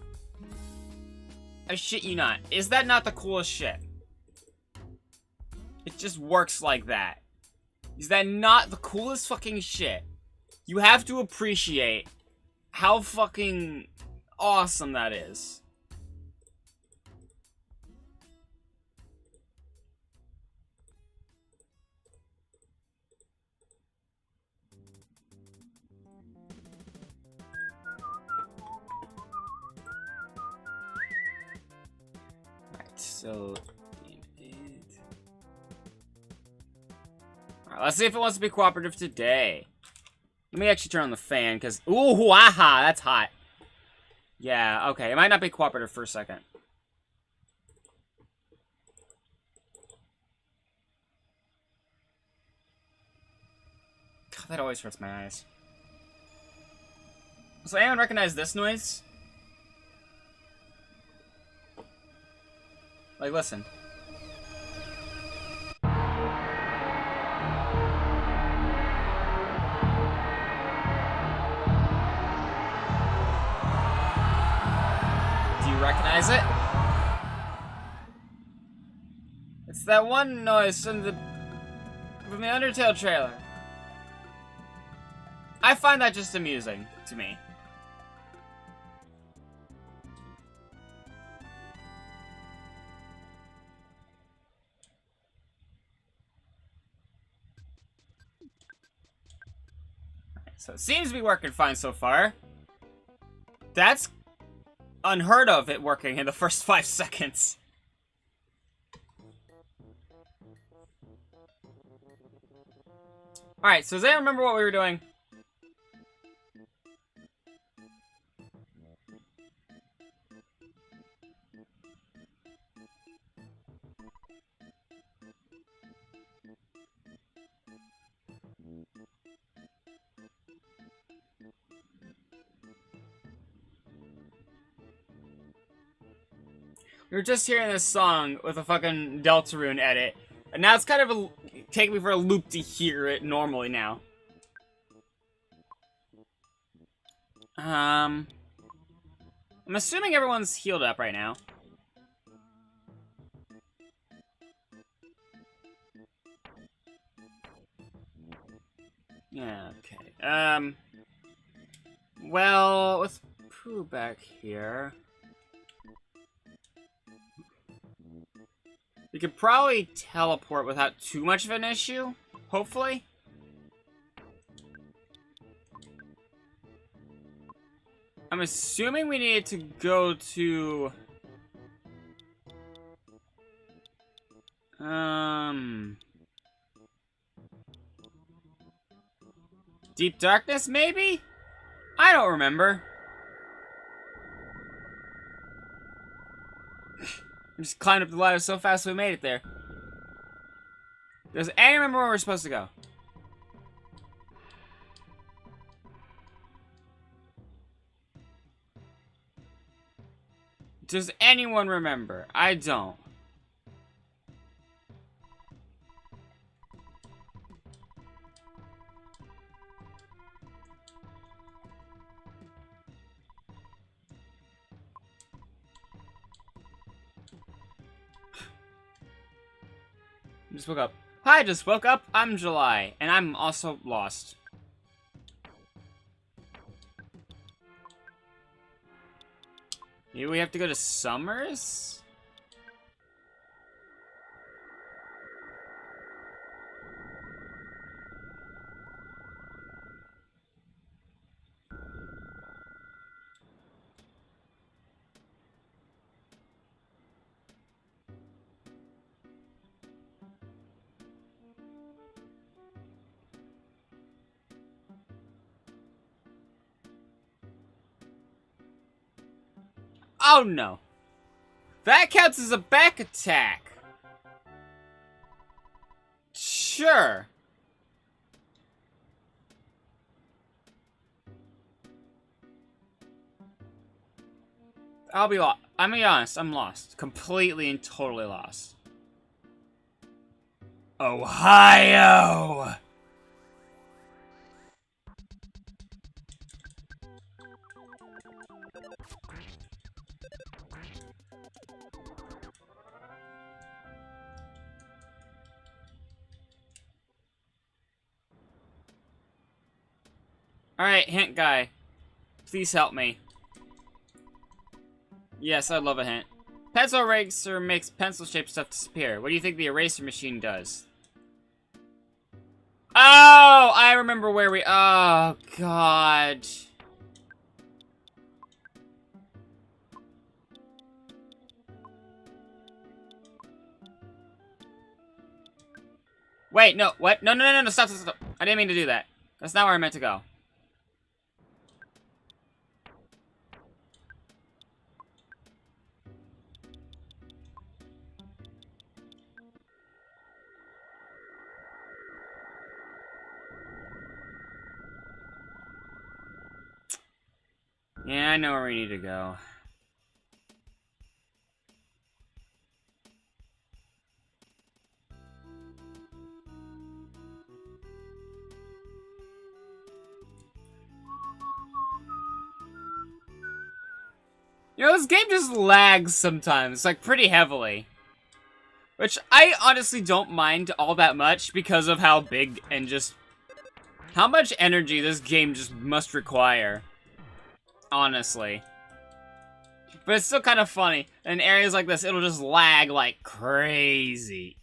I shit you not. Is that not the coolest shit? It just works like that. Is that not the coolest fucking shit? You have to appreciate how fucking awesome that is. So, alright, let's see if it wants to be cooperative today. Let me actually turn on the fan, because... Ooh, aha, that's hot. Yeah, okay, it might not be cooperative for a second. God, that always hurts my eyes. So anyone recognize this noise? Like, listen. Do you recognize it? It's that one noise from the Undertale trailer. I find that just amusing to me. So it seems to be working fine so far. That's unheard of, it working in the first 5 seconds. Alright, so does anyone remember what we were doing? We were just hearing this song with a fucking Deltarune edit, and now it's kind of taking me for a loop to hear it normally now. I'm assuming everyone's healed up right now. Yeah, okay. Well, with Pooh back here... We could probably teleport without too much of an issue, hopefully. I'm assuming we needed to go to... Deep Darkness, maybe? I don't remember. We just climbed up the ladder so fast we made it there. Does anyone remember where we're supposed to go? Does anyone remember? I don't. Just woke up. Hi, just woke up. I'm July, and I'm also lost. Maybe we have to go to Summers? Oh no. That counts as a back attack. Sure. I'm gonna be honest, I'm lost. Completely and totally lost. Ohio! Alright, hint guy. Please help me. Yes, I'd love a hint. Pencil eraser makes pencil-shaped stuff disappear. What do you think the eraser machine does? Oh! I remember where we... Oh, God. Wait, no, what? No, no, no, no, stop, stop, stop. I didn't mean to do that. That's not where I meant to go. Yeah, I know where we need to go. You know, this game just lags sometimes, like, pretty heavily. Which I honestly don't mind all that much because of how big and just... how much energy this game just must require. Honestly. But it's still kind of funny. In areas like this, it'll just lag like crazy.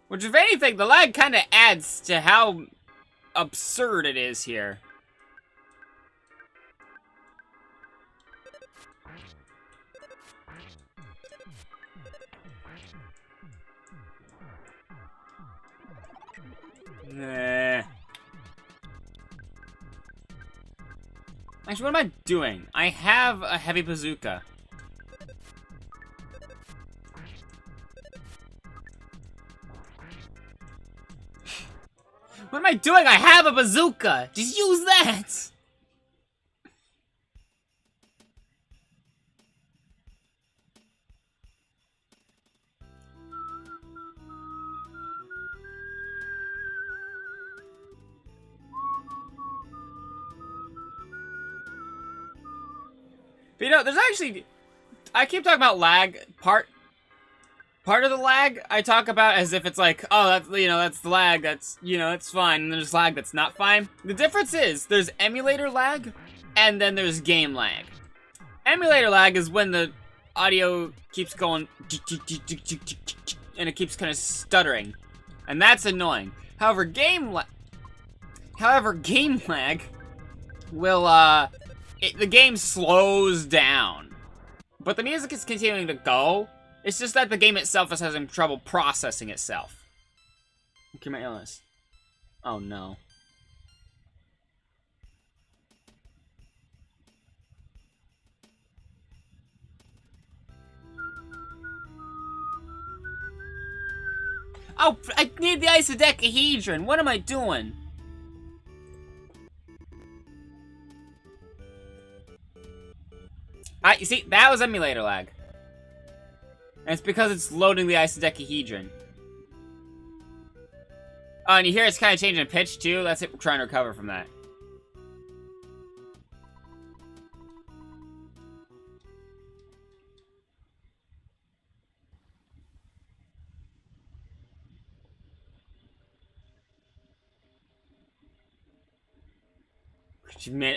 Which, if anything, the lag kind of adds to how absurd it is here. Actually, what am I doing? I have a heavy bazooka. What am I doing? I have a bazooka! Just use that! But you know, there's actually... I keep talking about lag. Part of the lag I talk about as if it's like, oh, that's, you know, that's the lag, that's, you know, it's fine, and there's lag that's not fine. The difference is, there's emulator lag, and then there's game lag. Emulator lag is when the audio keeps going, and it keeps kind of stuttering, and that's annoying. However, game lag will, the game slows down. But the music is continuing to go. It's just that the game itself is having trouble processing itself. Okay, my illness. Oh no. Oh, I need the isodecahedron. What am I doing? You see, that was emulator lag. And it's because it's loading the isodecahedron. Oh, and you hear it's kind of changing pitch, too? That's it, we're trying to recover from that.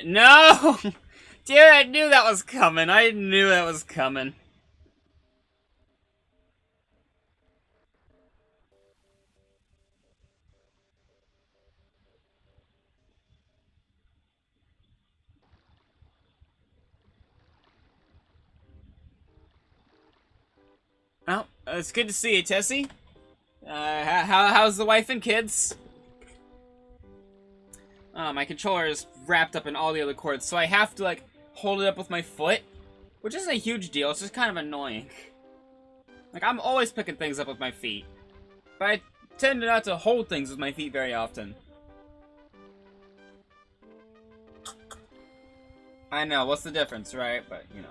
No! Dude, I knew that was coming. I knew that was coming. Well, it's good to see you, Tessie. How's the wife and kids? My controller is wrapped up in all the other cords, so I have to, like, hold it up with my foot. Which isn't a huge deal, it's just kind of annoying. Like, I'm always picking things up with my feet. But I tend not to hold things with my feet very often. I know, what's the difference, right? But, you know.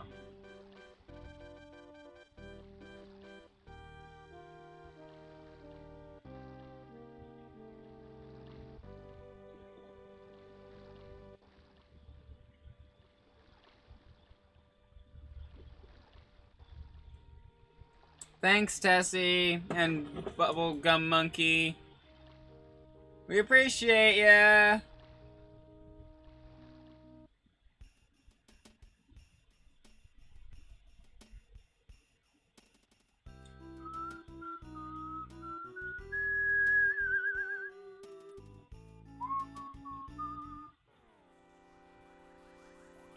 Thanks, Tessie and Bubblegum Monkey. We appreciate ya.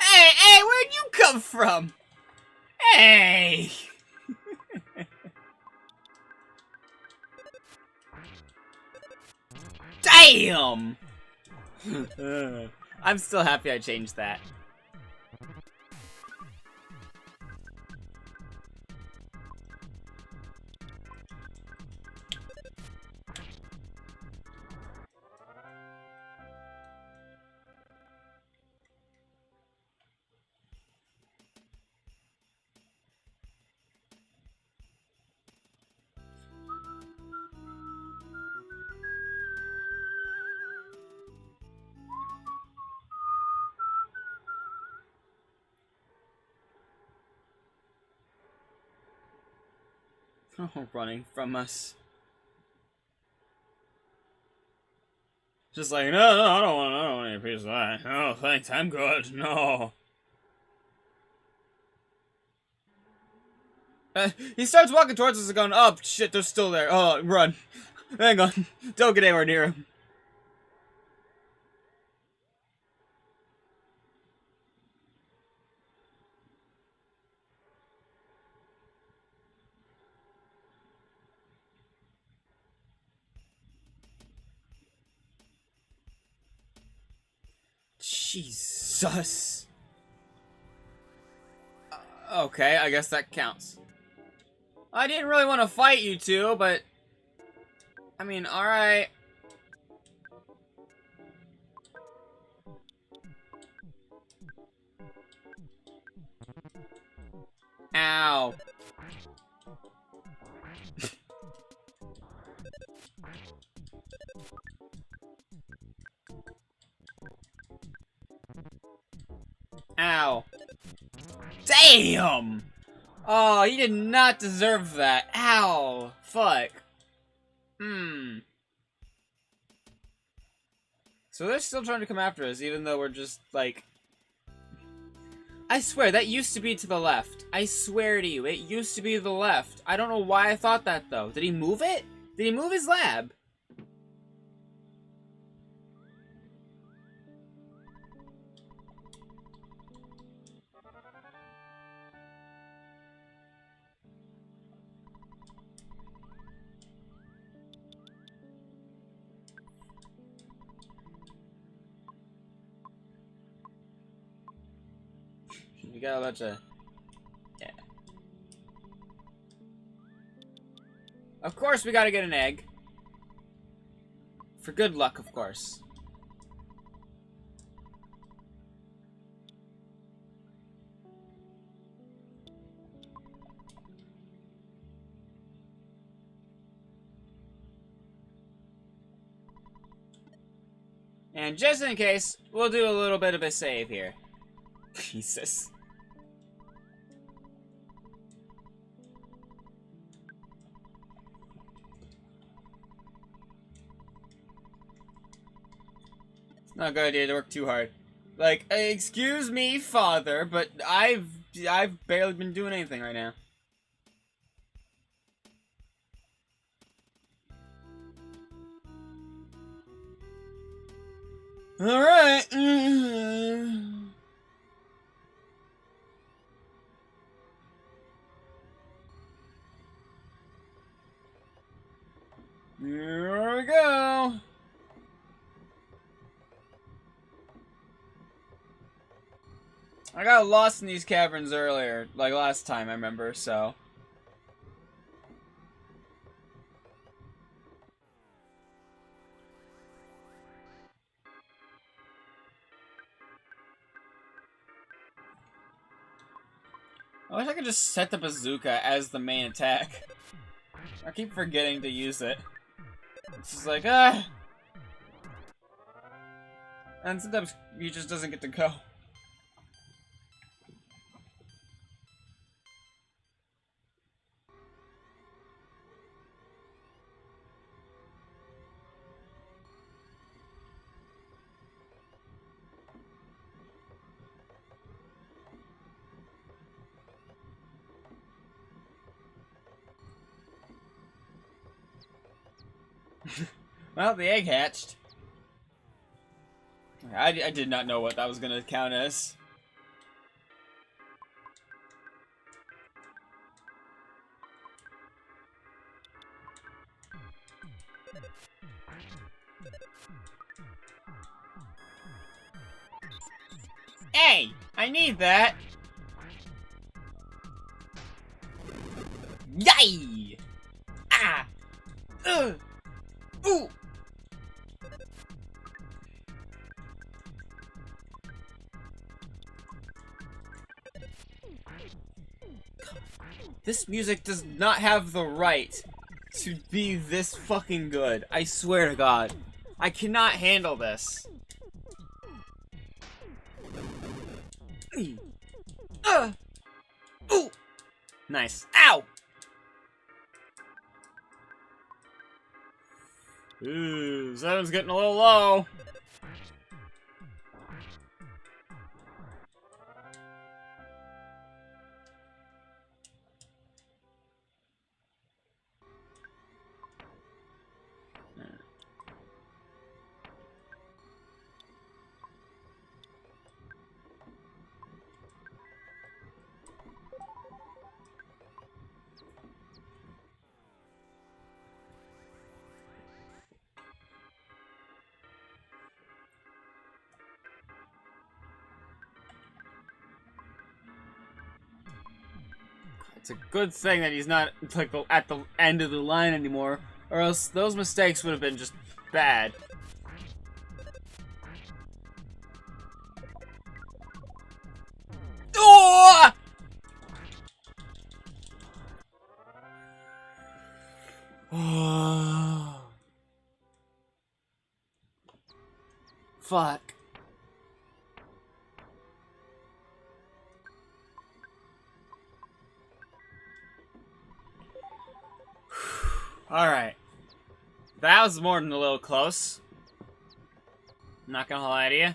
Hey, where'd you come from? Hey! Damn! I'm still happy I changed that. Oh, running from us. Just like, no, I don't want any piece of that. No, thanks, I'm good. No. He starts walking towards us and going, oh, shit, they're still there. Oh, run. Hang on. Don't get anywhere near him. Jesus. Okay, I guess that counts. I didn't really want to fight you two, but... I mean, alright. Ow. Ow. Damn! Oh, he did not deserve that. Ow. Fuck. So they're still trying to come after us, even though we're just, like... I swear, that used to be to the left. I swear to you, it used to be to the left. I don't know why I thought that, though. Did he move it? Did he move his lab? We got a bunch of... Yeah. Of course we gotta get an egg. For good luck, of course. And just in case, we'll do a little bit of a save here. Jesus. It's not a good idea to work too hard. Like, excuse me, father, but I've barely been doing anything right now. Alright. Here we go. I got lost in these caverns earlier, like last time I remember, so... I wish I could just set the bazooka as the main attack. I keep forgetting to use it. It's just like, ah! And sometimes he just doesn't get to go. Well, the egg hatched. I did not know what that was gonna count as. Hey! I need that! Yay! Ah! Ooh! This music does not have the right to be this fucking good. I swear to God. I cannot handle this. Ooh! Nice. Ow! Ooh, 7's getting a little low. It's a good thing that he's not like at the end of the line anymore, or else those mistakes would have been just bad. Oh! Fuck. Alright. That was more than a little close. Not gonna lie to you.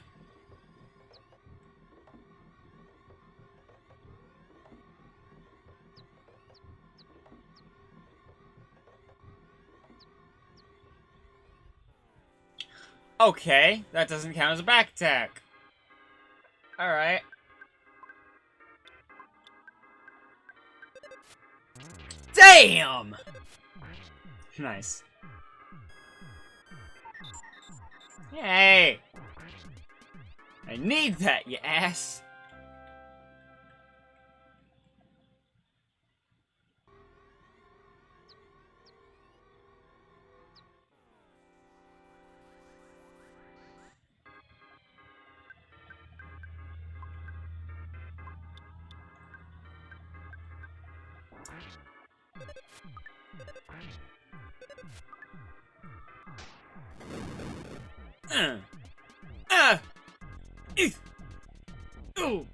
Okay, that doesn't count as a back attack. Alright. Damn! Nice. Hey! I need that, you ass! Ooh.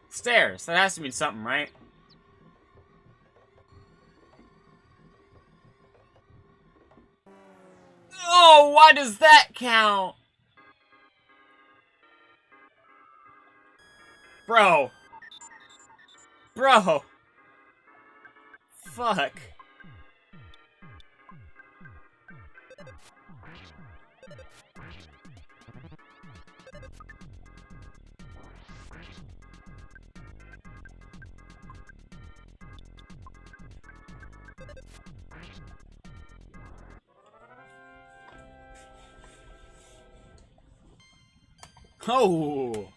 Stairs. That has to mean something, right? Oh, why does that count? Bro. Bro. Fuck. Oh!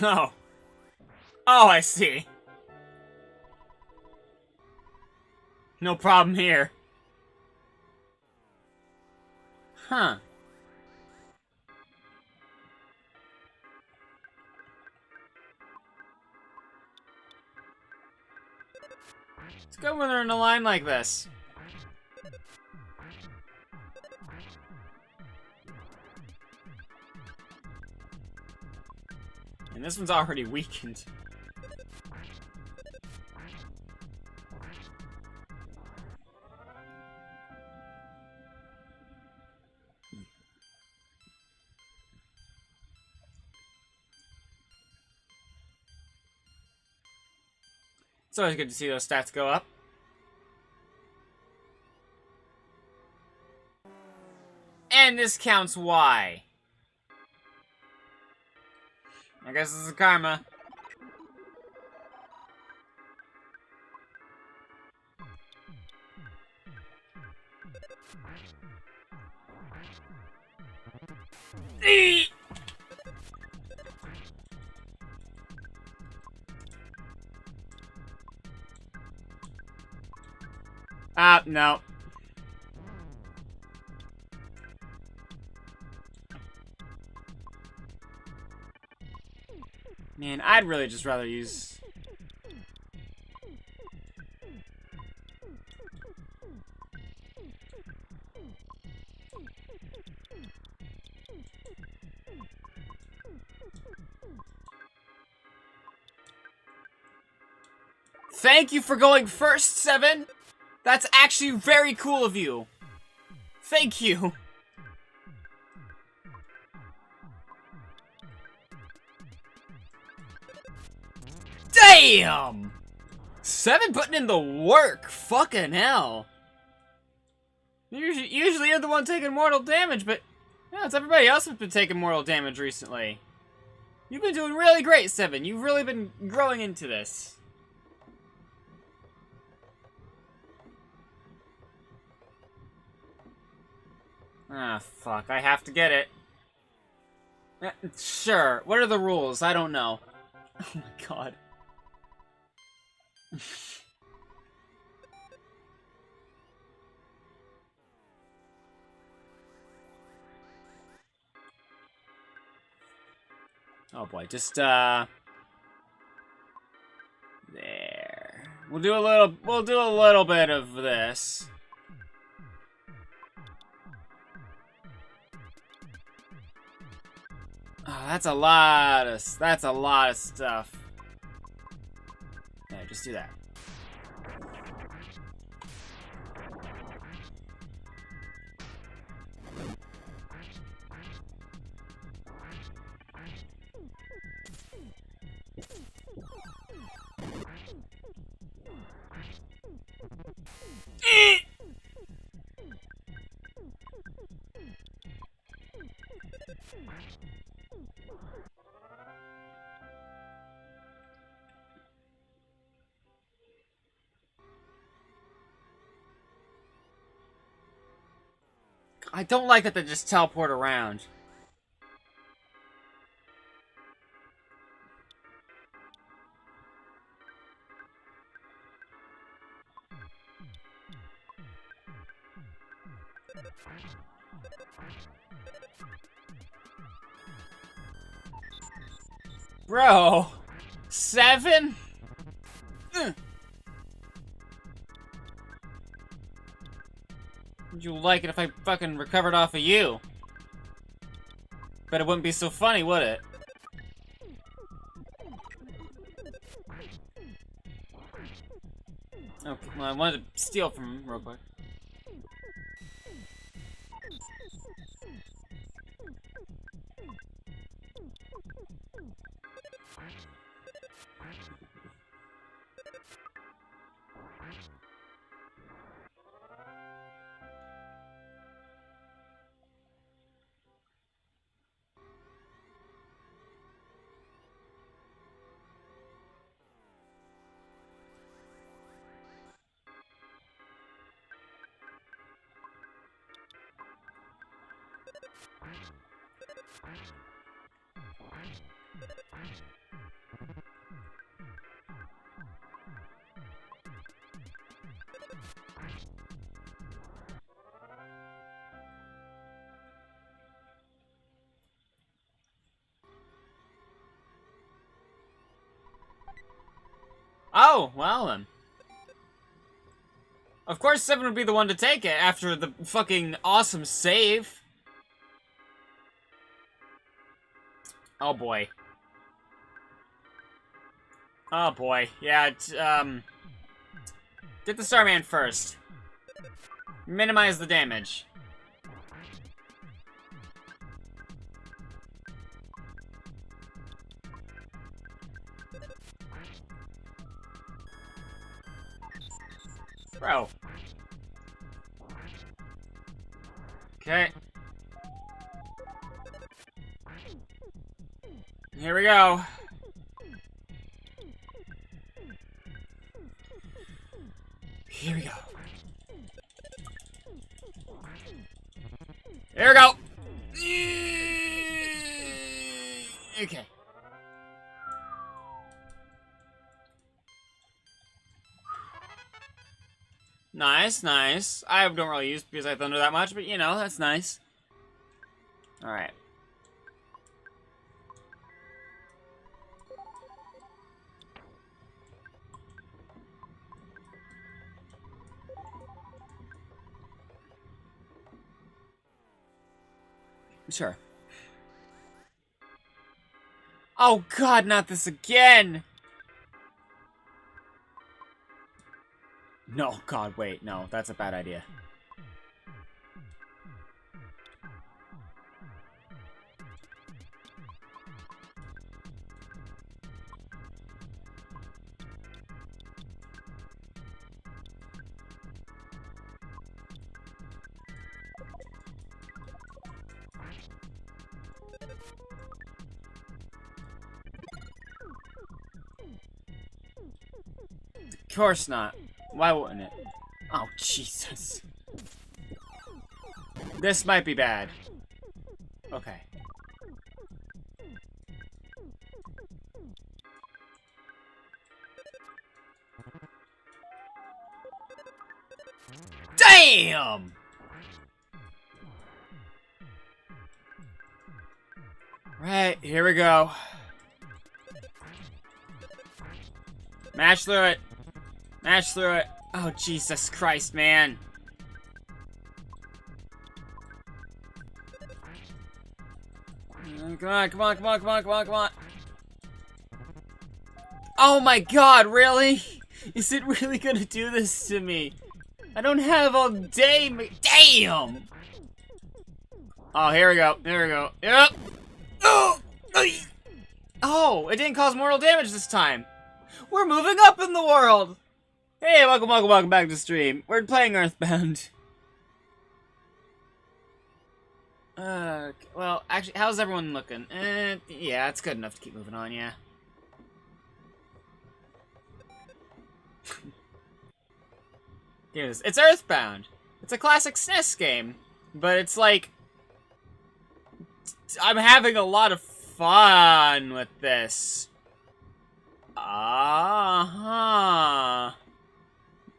Oh. Oh, I see. No problem here. Huh. It's good when they're in a line like this. And this one's already weakened. It's always good to see those stats go up. And this counts Y. I guess this is karma. Eee! No. Man, I'd really just rather use... Thank you for going first, 7! That's actually very cool of you. Thank you. Damn! 7 putting in the work. Fucking hell. Usually you're the one taking mortal damage, but yeah, it's everybody else who's been taking mortal damage recently. You've been doing really great, 7. You've really been growing into this. Ah, fuck. I have to get it. Sure. What are the rules? I don't know. Oh my god. Oh boy, just there. We'll do a little bit of this. Oh, that's a lot of stuff. Yeah, just do that. I don't like that they just teleport around. Bro, 7? Would you like it if I fucking recovered off of you? But it wouldn't be so funny, would it? Okay, well, I wanted to steal from him real quick. Oh, well then. Of course 7 would be the one to take it after the fucking awesome save. Oh boy. Oh boy. Yeah, get the Starman first. Minimize the damage. Bro. Okay. Here we go. Here we go. Here we go. Okay. Nice, nice. I don't really use PSI Thunder that much, but you know, that's nice. Alright. Sure. Oh god, not this again! No, god, wait, no, that's a bad idea. Of course not. Why wouldn't it? Oh, Jesus. This might be bad. Okay. Damn! Right, here we go. Mash through it. Mash through it. Oh, Jesus Christ, man. Come on, come on, come on, come on, come on, come on. Oh my god, really? Is it really gonna do this to me? I don't have all day. Damn! Oh, here we go. Here we go. Yep. Oh, it didn't cause mortal damage this time. We're moving up in the world. Hey, welcome, welcome, welcome back to the stream. We're playing Earthbound. Well, actually, how's everyone looking? Yeah, it's good enough to keep moving on, yeah. It's Earthbound. It's a classic SNES game, but it's like I'm having a lot of fun with this.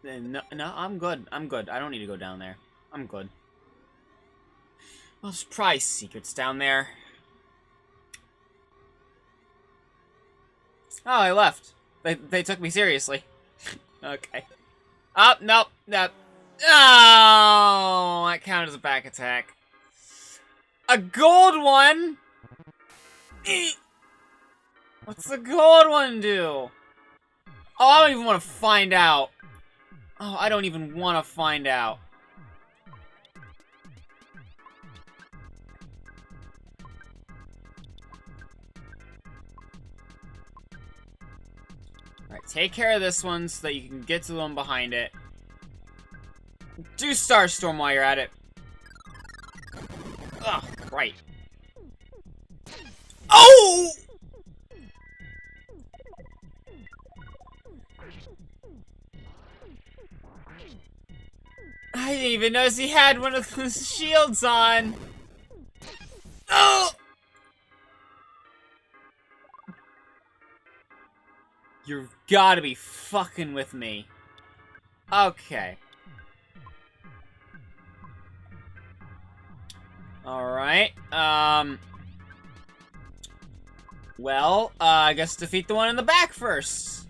No, I'm good. I'm good. I don't need to go down there. I'm good. Well, there's probably secrets down there. Oh, I left. They took me seriously. Okay. Oh, nope, nope. Oh, that counted as a back attack. A gold one? What's the gold one do? Oh, I don't even want to find out. Oh, I don't even want to find out. Alright, take care of this one so that you can get to the one behind it. Do Starstorm while you're at it. Ugh, right. Oh! I didn't even notice he had one of those shields on. Oh! You've gotta be fucking with me. Okay. Alright, well, I guess defeat the one in the back first.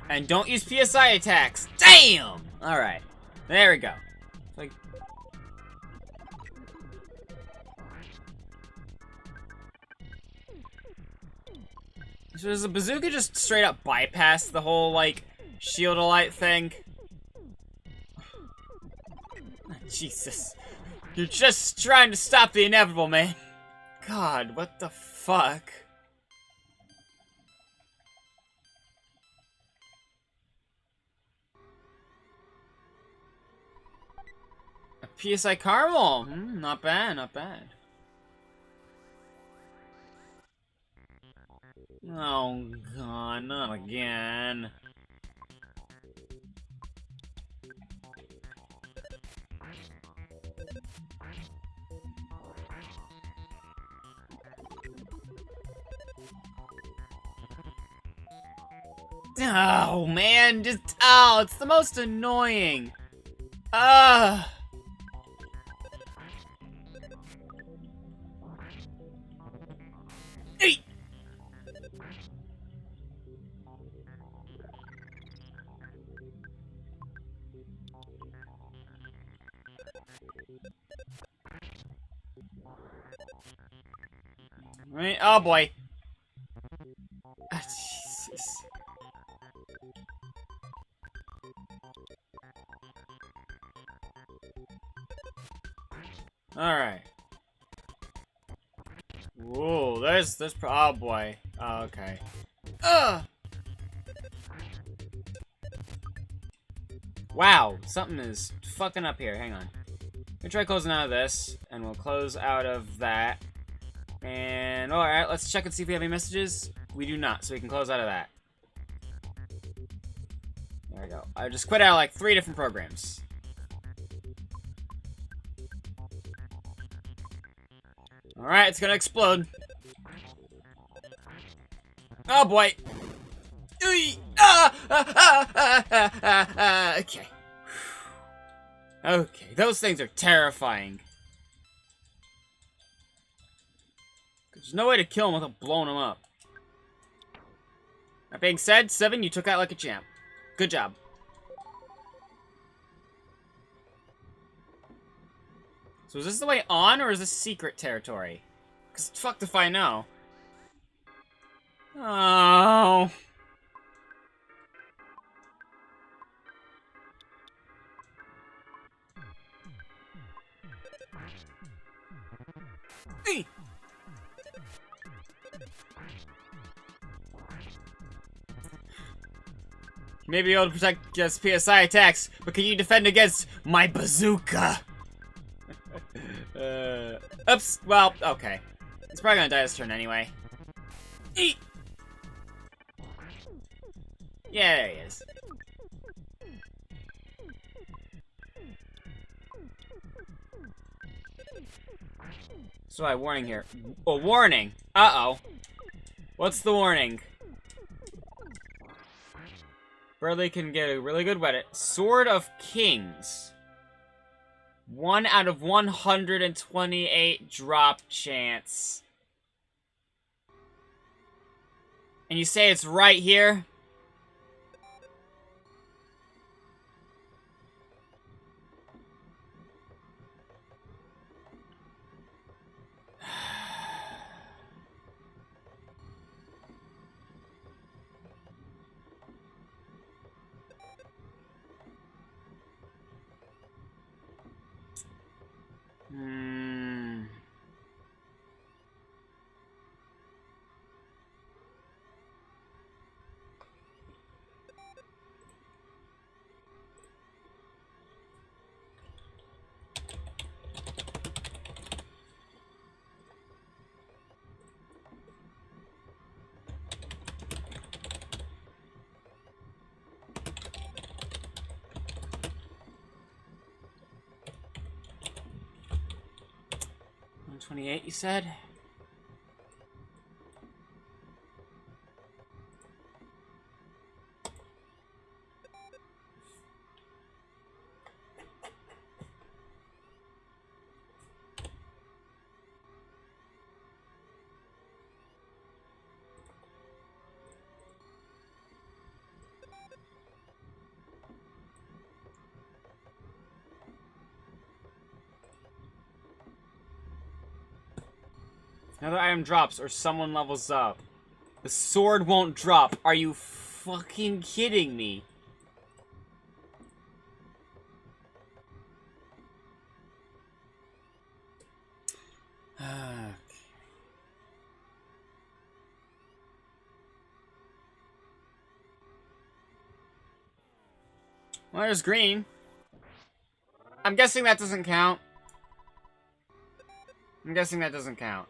And don't use PSI attacks. Damn! Alright. There we go. Like... So does the bazooka just straight up bypass the whole, like, shield of light thing? Jesus. You're just trying to stop the inevitable, man. God, what the fuck? A PSI caramel. Not bad, not bad. Oh god, not again. Oh man, it's the most annoying. Hey. Right, oh boy. Jesus. Alright. Whoa, oh boy. Oh, okay. Wow, something is fucking up here. Hang on. We'll try closing out of this, and we'll close out of that. And, alright, let's check and see if we have any messages. We do not, so we can close out of that. There we go. I just quit out like 3 different programs. Alright, it's gonna explode. Oh boy. Okay. Okay, those things are terrifying. There's no way to kill them without blowing them up. That being said, 7, you took out like a champ. Good job. So is this the way on, or is this secret territory? Because fuck if I know. Oh. Hey. You may be able to protect against PSI attacks, but can you defend against my bazooka? Oops. Well, okay. It's probably gonna die this turn anyway. Eat. Yeah, there he is. So I warning here. A warning. Uh-oh. What's the warning? Burley can get a really good weapon. Sword of Kings. 1 out of 128 drop chance. And you say it's right here? Hmm. $128, you said? Another item drops or someone levels up. The sword won't drop. Are you fucking kidding me? Well, there's green. I'm guessing that doesn't count. I'm guessing that doesn't count.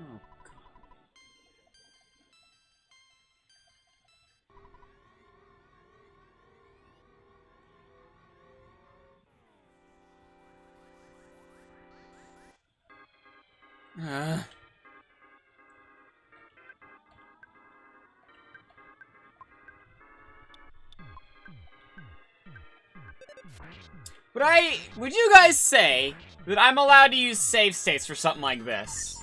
Oh, God. Would you guys say that I'm allowed to use save states for something like this?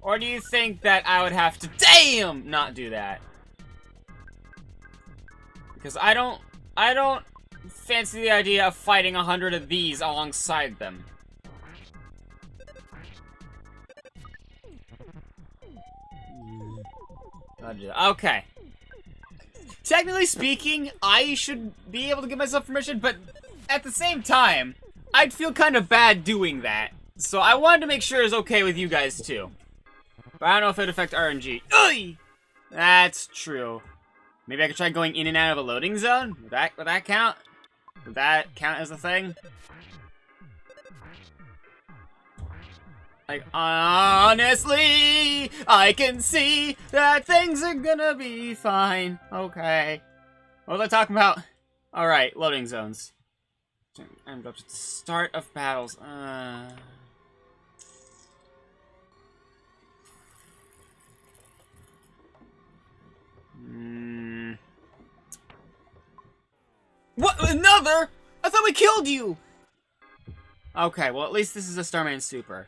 Or do you think that I would have to, damn, not do that? Because I don't fancy the idea of fighting 100 of these alongside them. Okay. Technically speaking, I should be able to give myself permission, but at the same time, I'd feel kind of bad doing that. So I wanted to make sure it's okay with you guys too. But I don't know if it'd affect RNG. Oy! That's true. Maybe I could try going in and out of a loading zone? Would that count? Would that count as a thing? Like, honestly, I can see that things are gonna be fine. Okay. What was I talking about? Alright, loading zones. I'm up to the start of battles. What? Another? I thought we killed you! Okay, well at least this is a Starman Super.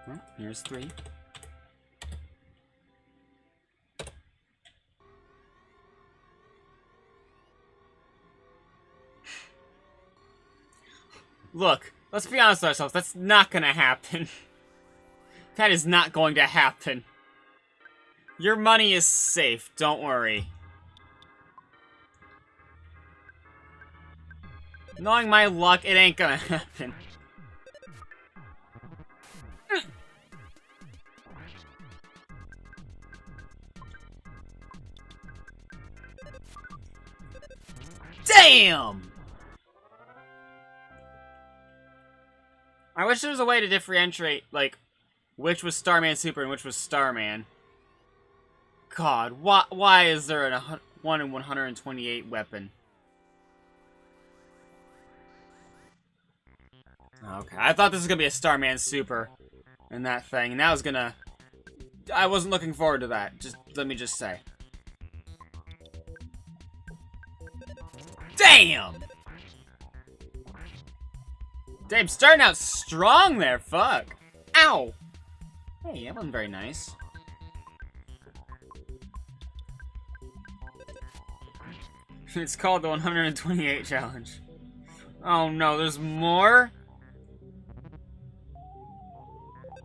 Well, here's 3. Look, let's be honest with ourselves, that's not gonna happen. That is not going to happen. Your money is safe, don't worry. Knowing my luck, it ain't gonna happen. Damn! I wish there was a way to differentiate, like, which was Starman Super and which was Starman. God, why is there a 1 in 128 weapon? Okay, I thought this was gonna be a Starman Super and that thing, and that was gonna... I wasn't looking forward to that, let me just say. Damn! Damn, starting out strong there, fuck. Ow! Hey, that wasn't very nice. It's called the 128 challenge. Oh no, there's more?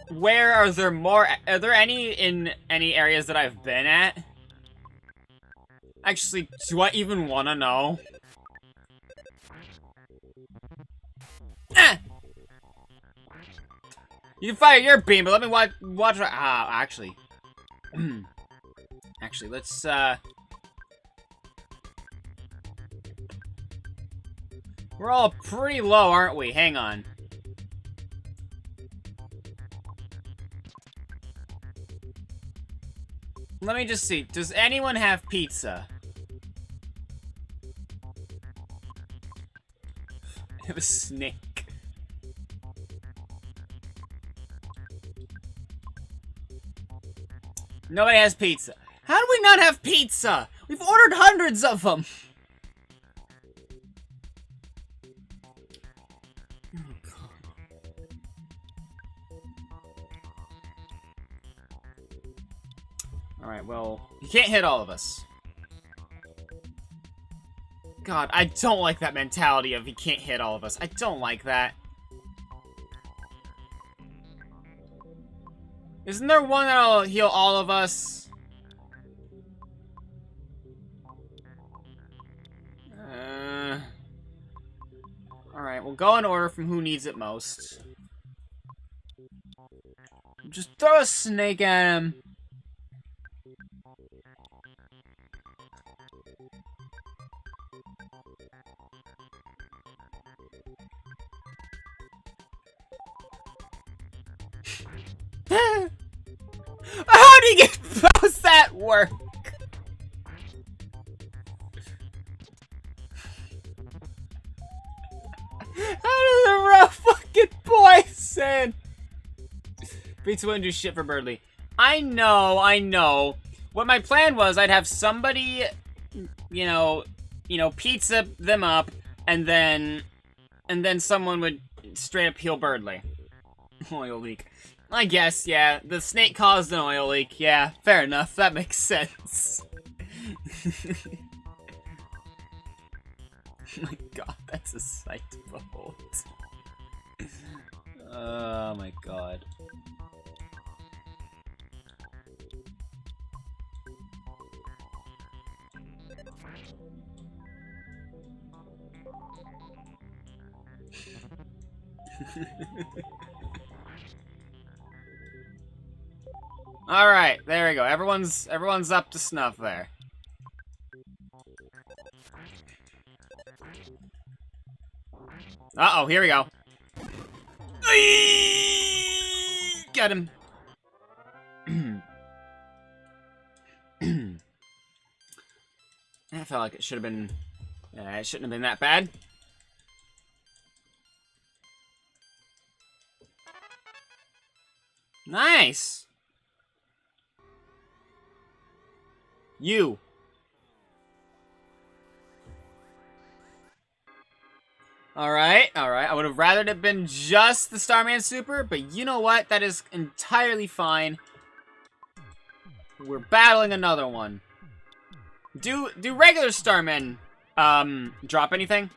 Where are there more? Are there any in any areas that I've been at? Actually, do I even want to know? Ah! You can fire your beam, but let me watch. Actually. Actually, let's, we're all pretty low, aren't we? Hang on. Let me just see. Does anyone have pizza? I have a snake. Nobody has pizza. How do we not have pizza? We've ordered hundreds of them! Alright, well, you can't hit all of us. God, I don't like that mentality of he can't hit all of us. I don't like that. Isn't there one that'll heal all of us? Alright, we'll go in order from who needs it most. Just throw a snake at him. How do you get how's that work? How does the rough fucking poison? Pizza wouldn't do shit for Birdly. I know. What my plan was, I'd have somebody, you know, pizza them up, and then someone would straight up heal Birdly. Oil leak. I guess, yeah. The snake caused an oil leak. Yeah, fair enough. That makes sense. Oh my god, that's a sight to behold. Oh my god. Alright, there we go. Everyone's up to snuff there. Uh-oh, here we go. Get him. I felt like it should have been... it shouldn't have been that bad. Nice! You. Alright. I would have rathered it been just the Starman Super, but you know what? That is entirely fine. We're battling another one. Do regular Starmen, drop anything?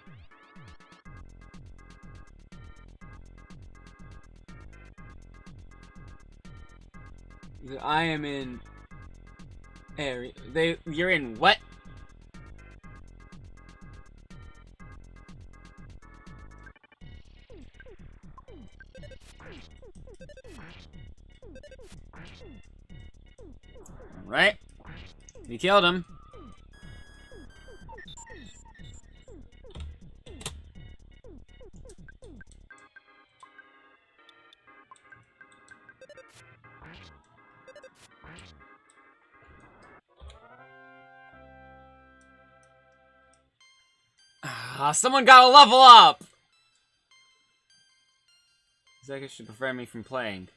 I am in... area. You're in what? Right. You killed him. Someone gotta level up! Zeka should prevent me from playing.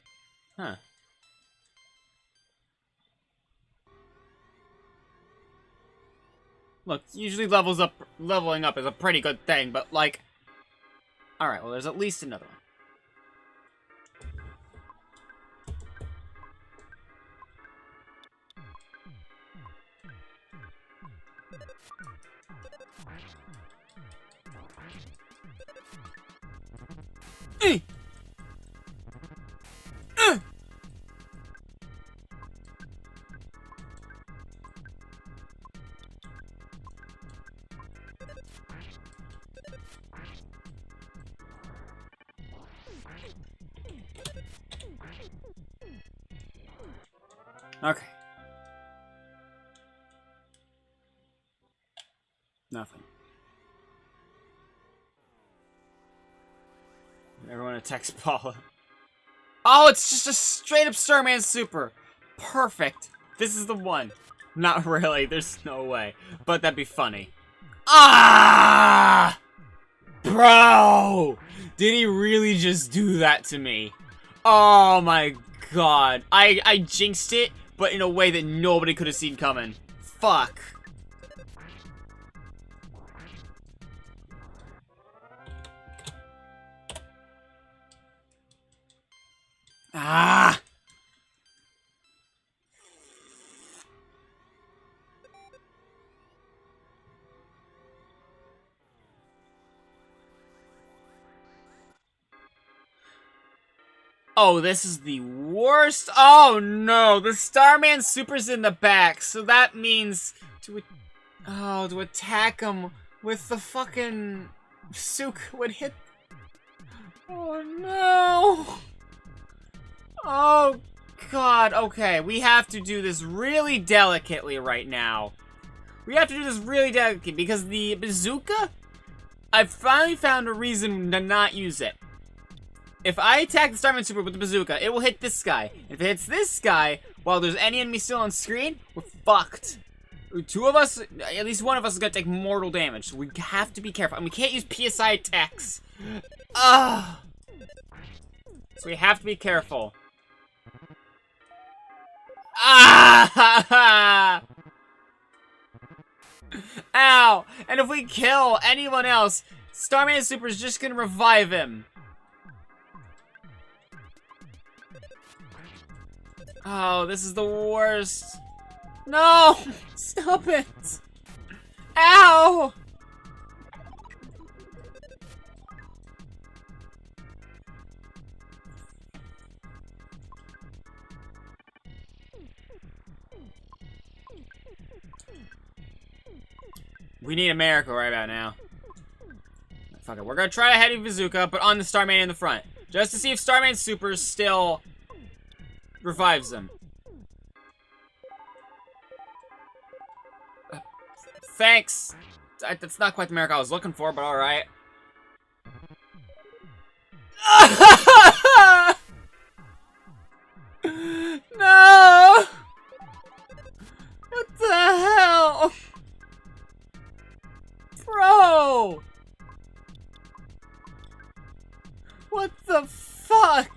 Huh. Look, usually leveling up is a pretty good thing, but like... Alright, well there's at least another one. Okay. Nothing. Everyone attacks Paula. Oh, it's just a straight up Starman Super. Perfect. This is the one. Not really. There's no way. But that'd be funny. Ah! Bro! Did he really just do that to me? Oh my god. I jinxed it, but in a way that nobody could have seen coming. Fuck. Ah! Oh, this is the worst. Oh no, the Starman Super's in the back, so that means to attack him with the fucking Suk would hit. Oh no. Oh god, okay, we have to do this really delicately right now. We have to do this really delicately because the bazooka, I've finally found a reason to not use it. If I attack the Starman Super with the bazooka, it will hit this guy. If it hits this guy, while there's any enemy still on screen, we're fucked. Two of us, at least one of us is gonna take mortal damage. So we have to be careful. And we can't use PSI attacks. Ugh. So we have to be careful. Ah! Ow! And if we kill anyone else, Starman Super is just gonna revive him. Oh, this is the worst. No! Stop it! Ow! We need a miracle right about now. Fuck it, we're gonna try a heavy bazooka, but on the Starman in the front. Just to see if Starman Super still revives him. Thanks! That's not quite the miracle I was looking for, but alright. No! What the hell? Bro! What the fuck?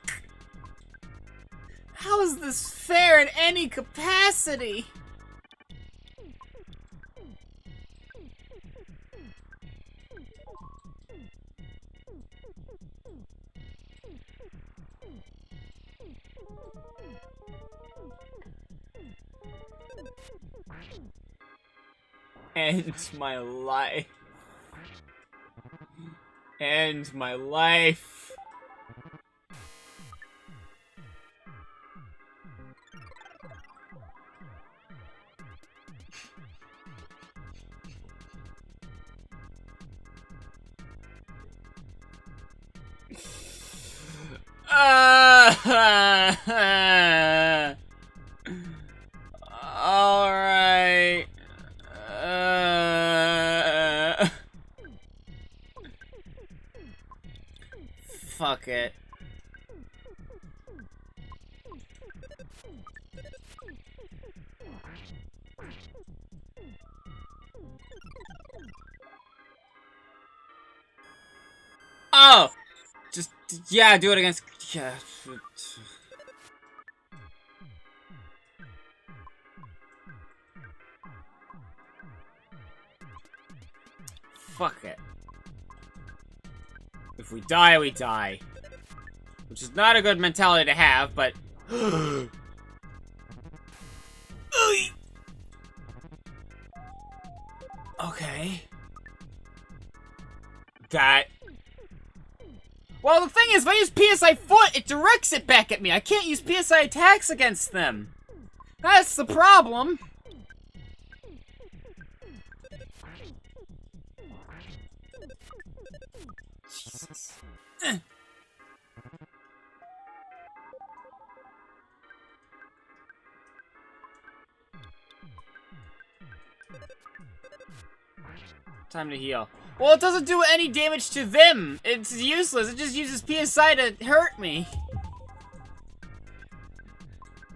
How is this fair in any capacity? End my life. End my life. All right. Fuck it. Oh! Just, yeah, do it against, yeah. Fuck it. If we die, we die. Which is not a good mentality to have, but... Okay. That... Well, the thing is, if I use PSI Foot, it directs it back at me. I can't use PSI attacks against them. That's the problem. Jesus. Time to heal. Well, it doesn't do any damage to them. It's useless. It just uses PSI to hurt me.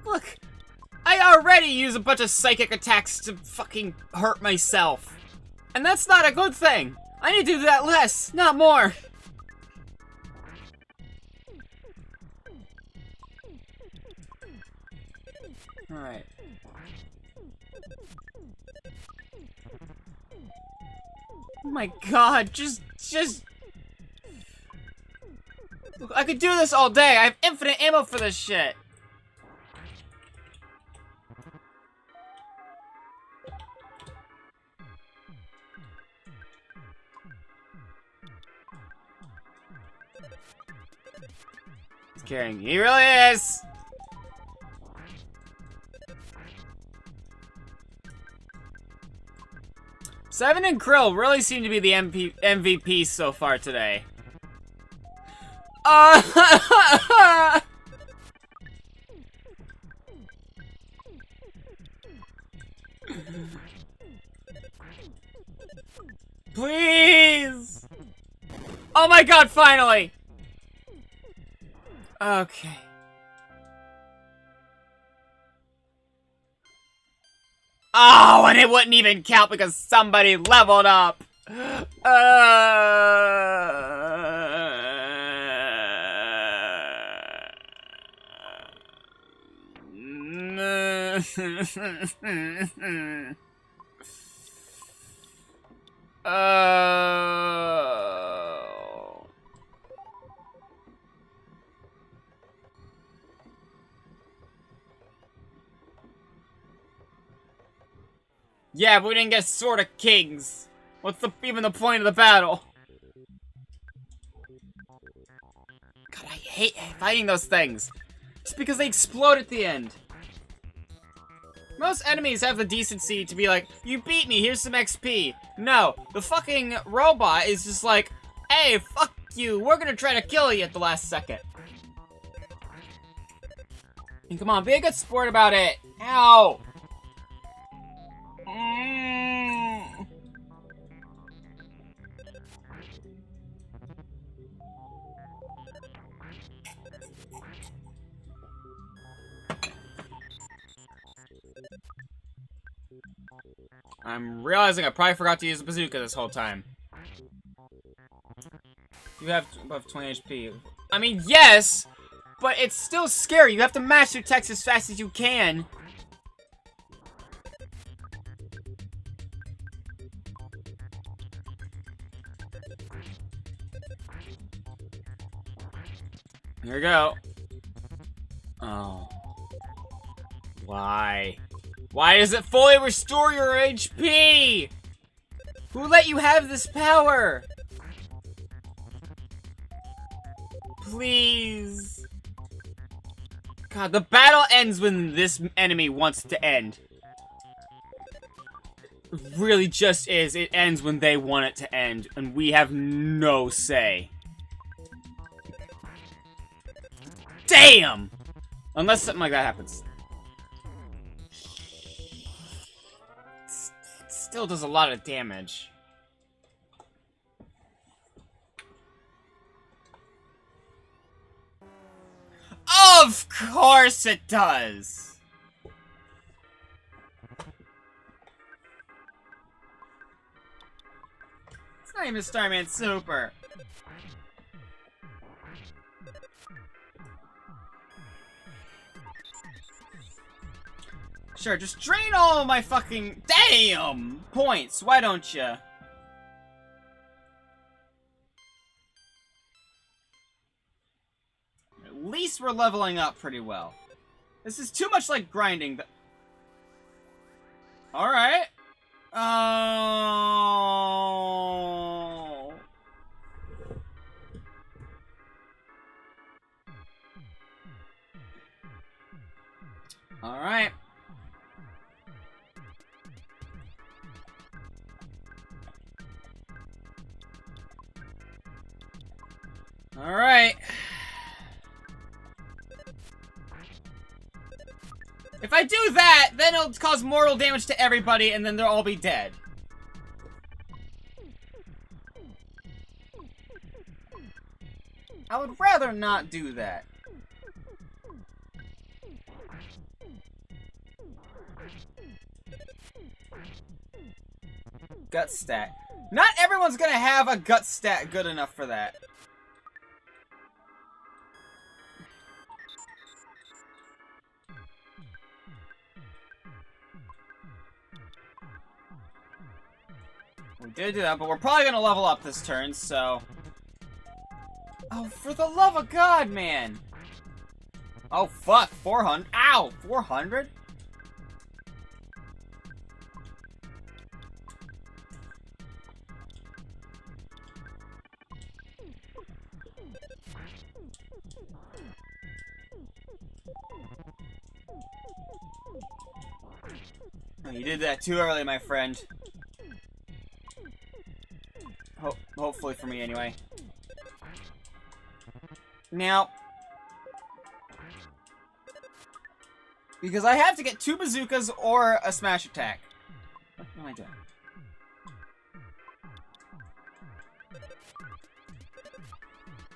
Look, I already use a bunch of psychic attacks to fucking hurt myself. And that's not a good thing. I need to do that less, not more. Alright. Oh my god, just... I could do this all day. I have infinite ammo for this shit. He's carrying. He really is. Seven and Krill really seem to be the MVPs so far today. Please! Oh my god, finally! Okay. Oh, and it wouldn't even count because somebody leveled up! Oh. Yeah, but we didn't get Sword of Kings. What's even the point of the battle? God, I hate fighting those things. Just because they explode at the end. Most enemies have the decency to be like, you beat me, here's some XP. No, the fucking robot is just like, hey, fuck you, we're gonna try to kill you at the last second. And come on, be a good sport about it. Ow. I'm realizing I probably forgot to use the bazooka this whole time. You have above 20 HP. I mean, yes, but it's still scary. You have to mash your text as fast as you can. Here we go. Oh. Why? Why does it fully restore your HP? Who let you have this power? Please. God, the battle ends when this enemy wants to end. It really just is. It ends when they want it to end, and we have no say. Damn! Unless something like that happens. Still does a lot of damage. Of course it does! It's not even Starman Super. Sure, just drain all of my fucking damn points, why don't you? At least we're leveling up pretty well. This is too much like grinding. Alright. Oh. Alright. Alright. If I do that, then it'll cause mortal damage to everybody, and then they'll all be dead. I would rather not do that. Gut stat. Not everyone's gonna have a gut stat good enough for that. We did do that, but we're probably gonna level up this turn, so... Oh, for the love of God, man! Oh, fuck, 400. Ow, 400? Oh, you did that too early, my friend. Hopefully for me, anyway. Now, because I have to get 2 bazookas or a smash attack. What am I doing?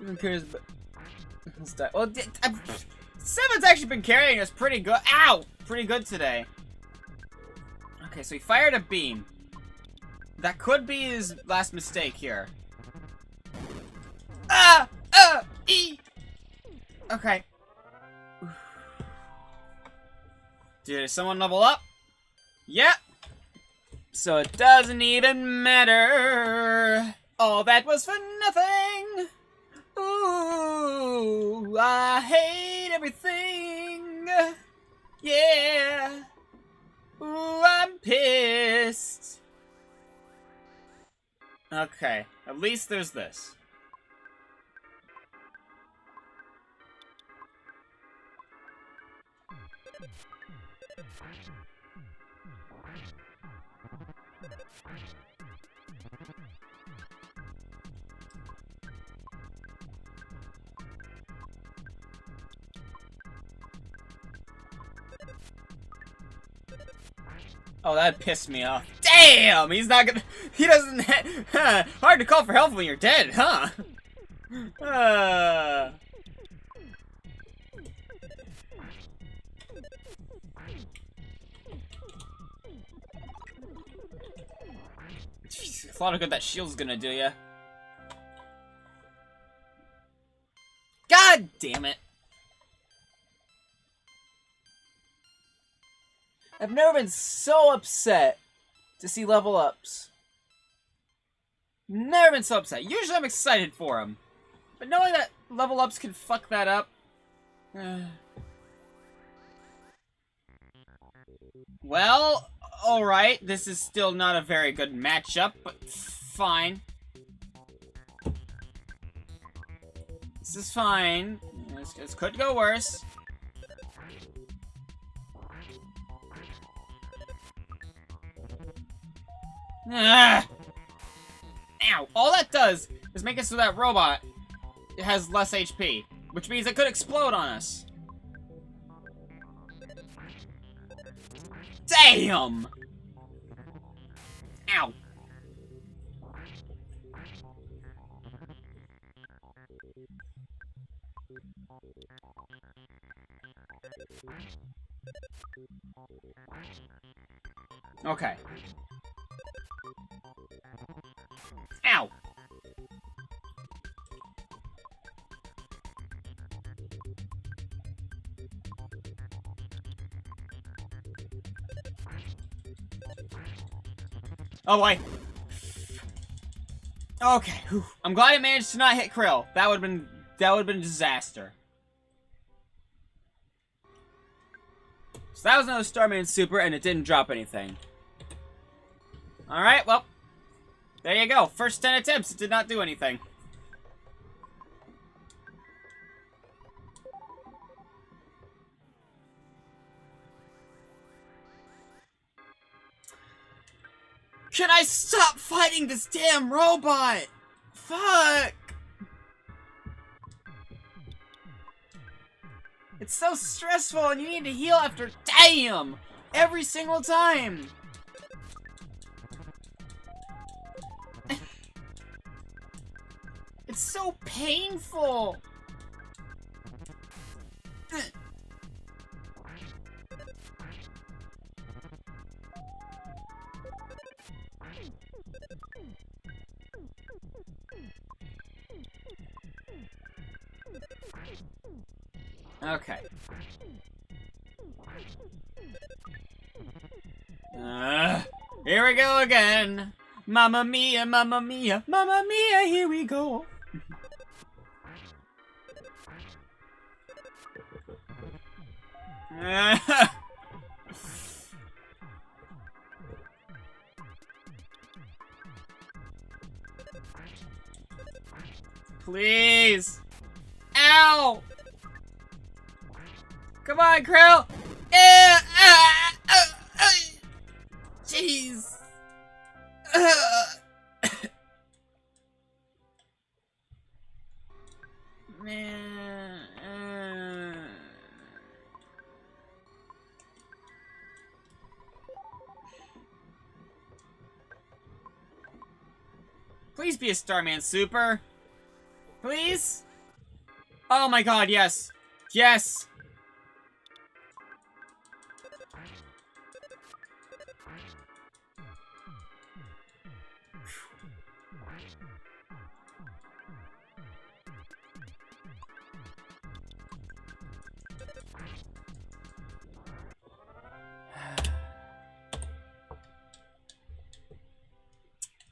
Even cares, but well, 7's actually been carrying us pretty good. Ow! Pretty good today. Okay, so he fired a beam. That could be his last mistake here. Okay. Did someone level up? Yep. So it doesn't even matter. All that was for nothing. Ooh, I hate everything. Yeah. Ooh, I'm pissed. Okay, at least there's this. Oh, that pissed me off. Damn! He's not gonna... He doesn't... Hard to call for help when you're dead, huh? Jeez, a lot of good that shield's gonna do ya. God damn it! I've never been so upset to see level ups. Never been so upset. Usually I'm excited for them. But knowing that level ups can fuck that up... Well, alright. This is still not a very good matchup, but fine. This is fine. This could go worse. Ow! All that does is make it so that robot has less HP, which means it could explode on us. Damn! Ow! Okay. Ow! Oh boy. Okay. Whew. I'm glad I managed to not hit Krill. That would have been a disaster. So that was another Starman Super, and it didn't drop anything. Alright, well. There you go. First 10 attempts, it did not do anything. Can I stop fighting this damn robot? Fuck! It's so stressful and you need to heal after... Damn! Every single time! It's so painful! Okay. Here we go again. Mamma mia, mamma mia, mamma mia, here we go. Please. Ow. Come on, Krill. Jeez. Man. Please be a Starman Super. Please? Oh my god, yes. Yes.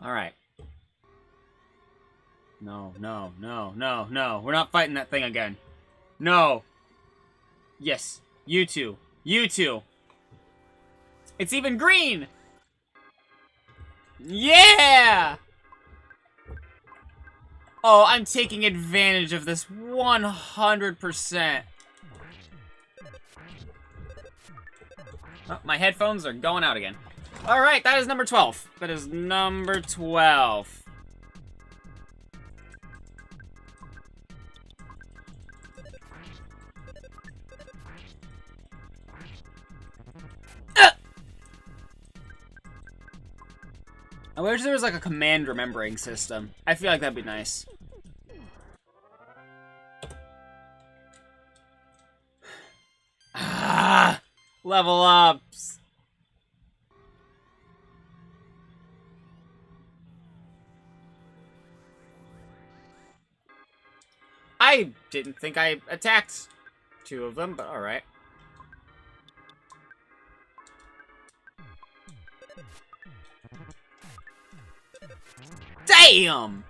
All right. No, no, no, no, no. We're not fighting that thing again. No. Yes. You two. You two. It's even green! Yeah! Oh, I'm taking advantage of this 100%. Oh, my headphones are going out again. Alright, that is number 12. That is number 12. I wish there was like a command remembering system. I feel like that'd be nice. Ah, level ups. I didn't think I attacked 2 of them, but alright. Damn!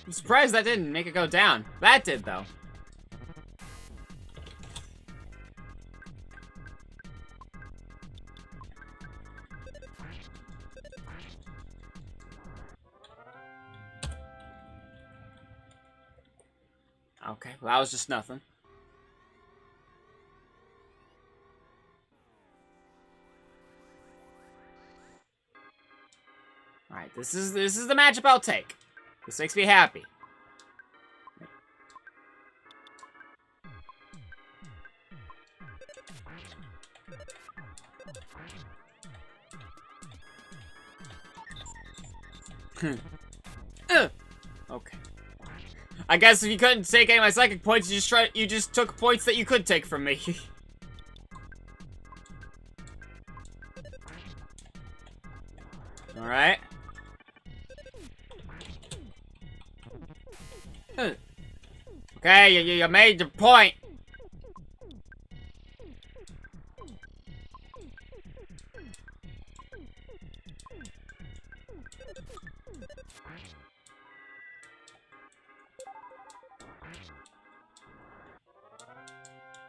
I'm surprised that didn't make it go down. That did, though. Okay, well, that was just nothing. Alright, this is the matchup I'll take. This makes me happy. Okay. I guess if you couldn't take any of my psychic points, you just took points that you could take from me. Alright. Okay, you made your point.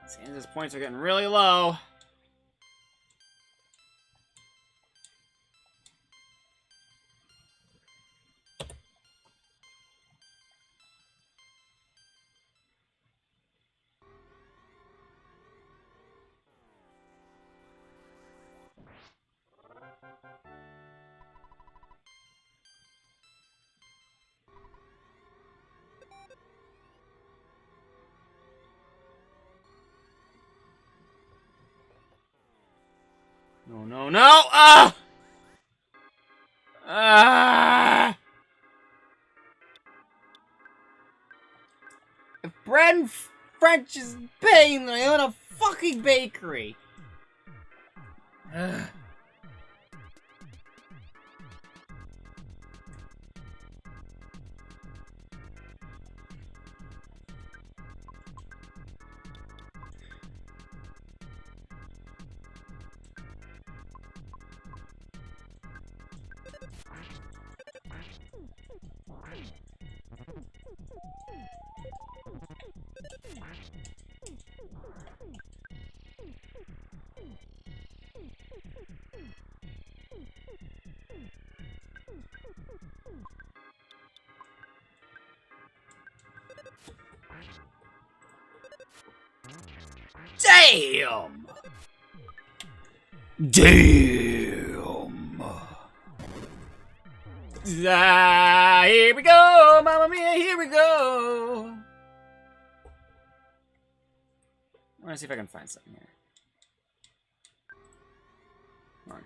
Sansa's points are getting really low. No, no, no! Ah! Ah! If bread and French is pain, then I own a fucking bakery. Ugh. Damn! Damn! Ah, here we go! Mamma mia, here we go! I want to see if I can find something here. Come on.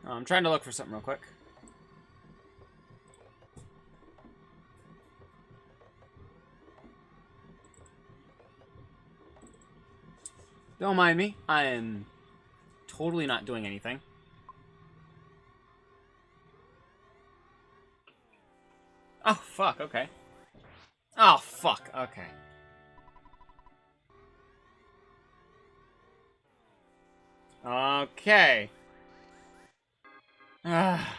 Oh, I'm trying to look for something real quick. Don't mind me. I am totally not doing anything. Oh, fuck, okay. Oh, fuck, okay. Okay. Ah.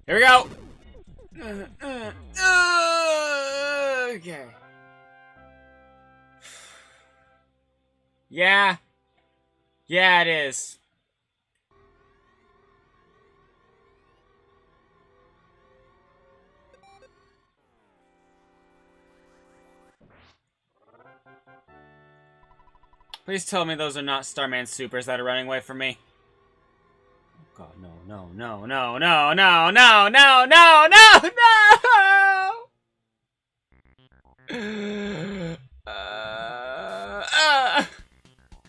Here we go! Okay. Yeah. Yeah, it is. Please tell me those are not Starman Supers that are running away from me. Oh god, no, no, no, no, no, no, no, no, no, no, no!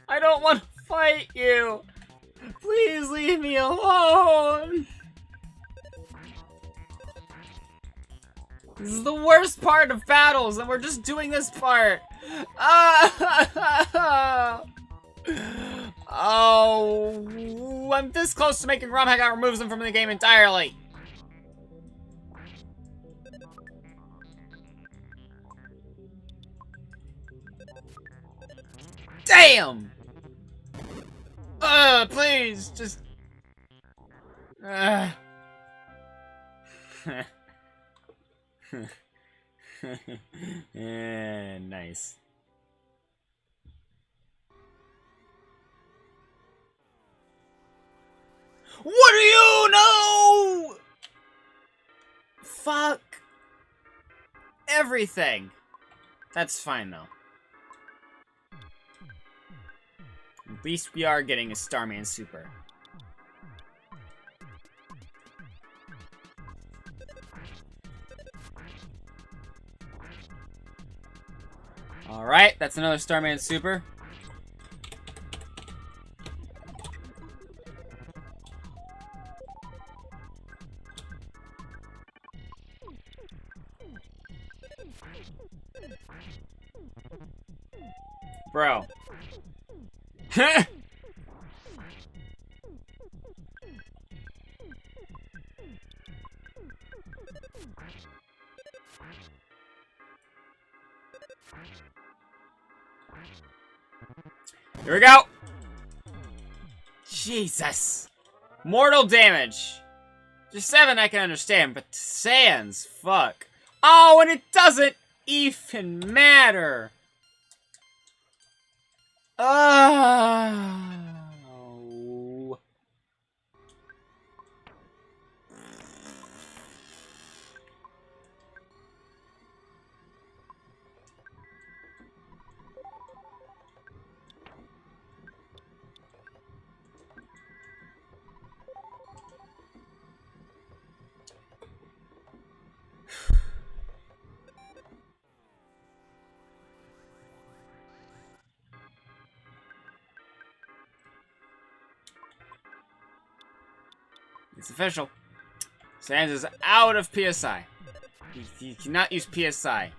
I don't want to fight you. Please leave me alone. This is the worst part of battles, and we're just doing this part. Oh, I'm this close to making Rom Hagout removes them from the game entirely. Damn! Please, just... Nice. What do you know? Fuck. Everything. That's fine, though. At least we are getting a Starman Super. Alright, that's another Starman Super. Bro. Here we go. Jesus. Mortal damage. Just 7 I can understand, but Sans, fuck. Oh, and it doesn't even matter. Oh. It's official. Sans is out of PSI. You cannot use PSI.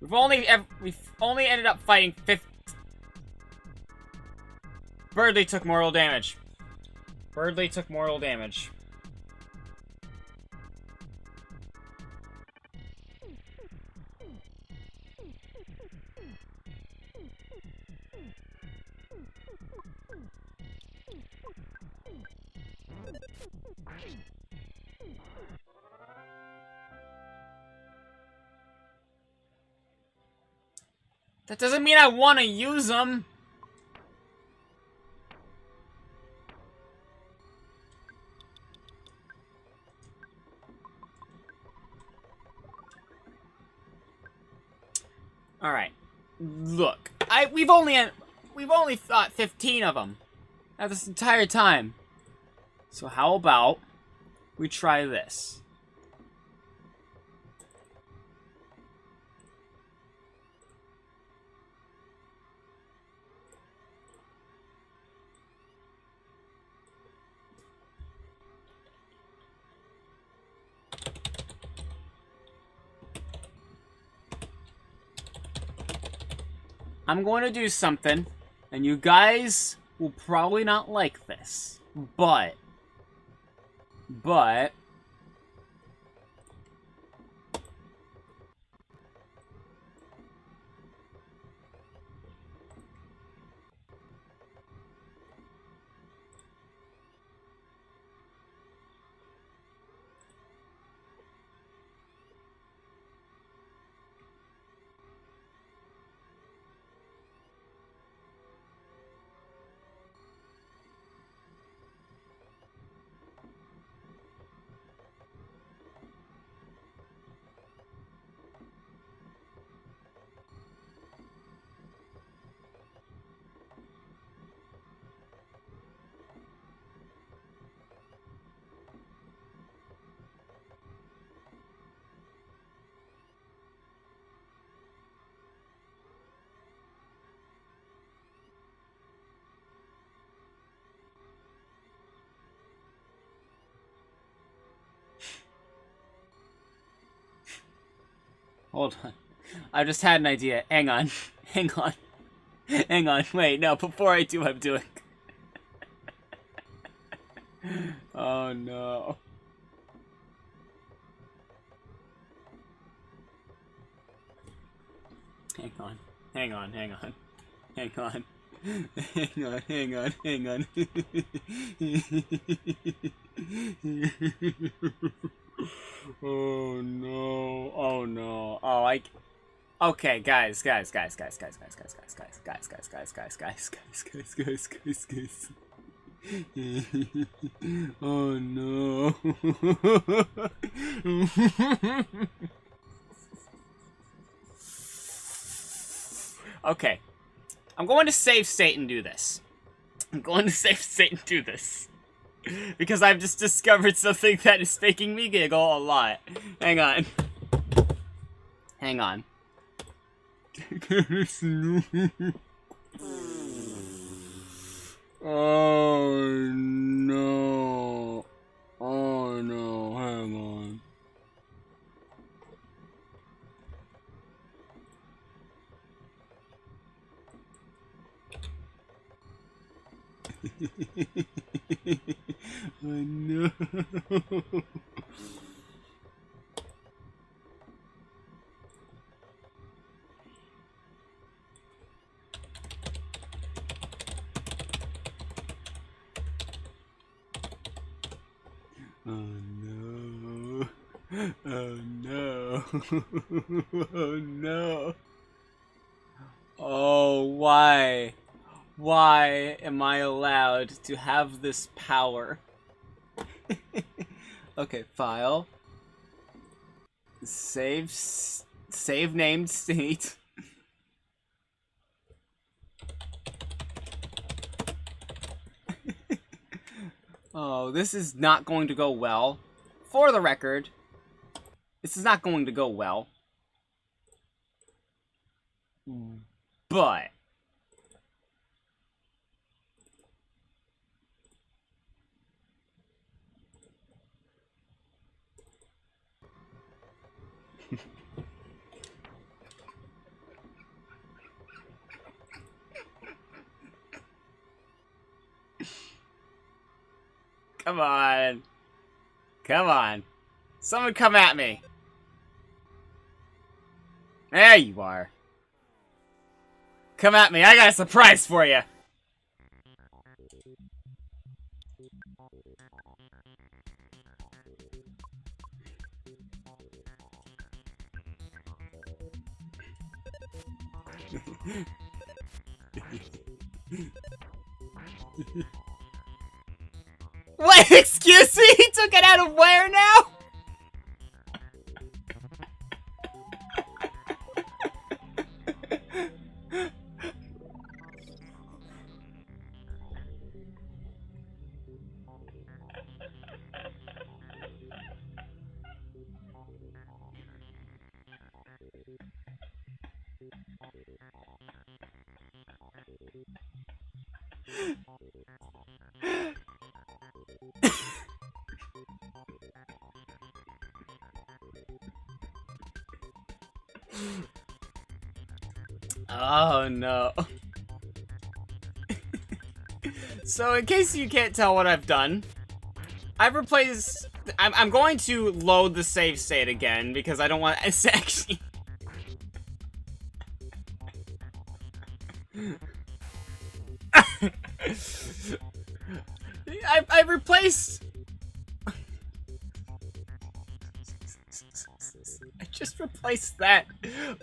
We've only ended up fighting 50. Birdly took mortal damage. Birdly took mortal damage. That doesn't mean I want to use them. All right, look, we've only fought 15 of them at this entire time. So how about we try this? I'm going to do something, and you guys will probably not like this, but... Hold on. I just had an idea. Hang on. Hang on. Hang on. Wait, no, before I do what I'm doing. Oh, no. Hang on. Hang on, hang on. Hang on. Hang on, hang on, hang on. Oh no, oh no, oh okay, guys. Oh no. Okay, I'm going to save state and do this. Because I've just discovered something that is making me giggle a lot. Hang on. Hang on. Oh no. Oh no, hang on. Oh no. Oh no. Oh no. Oh no. Oh, why? Why am I allowed to have this power? Okay, file. Save named state. Oh, this is not going to go well. For the record, this is not going to go well. But come on. Come on. Someone come at me. There you are. Come at me. I got a surprise for you. Wait, excuse me? He took it out of where now? Oh no. So in case you can't tell what I've done, I've replaced... I'm going to load the save state again because I don't want to actually... I've replaced... I just replaced that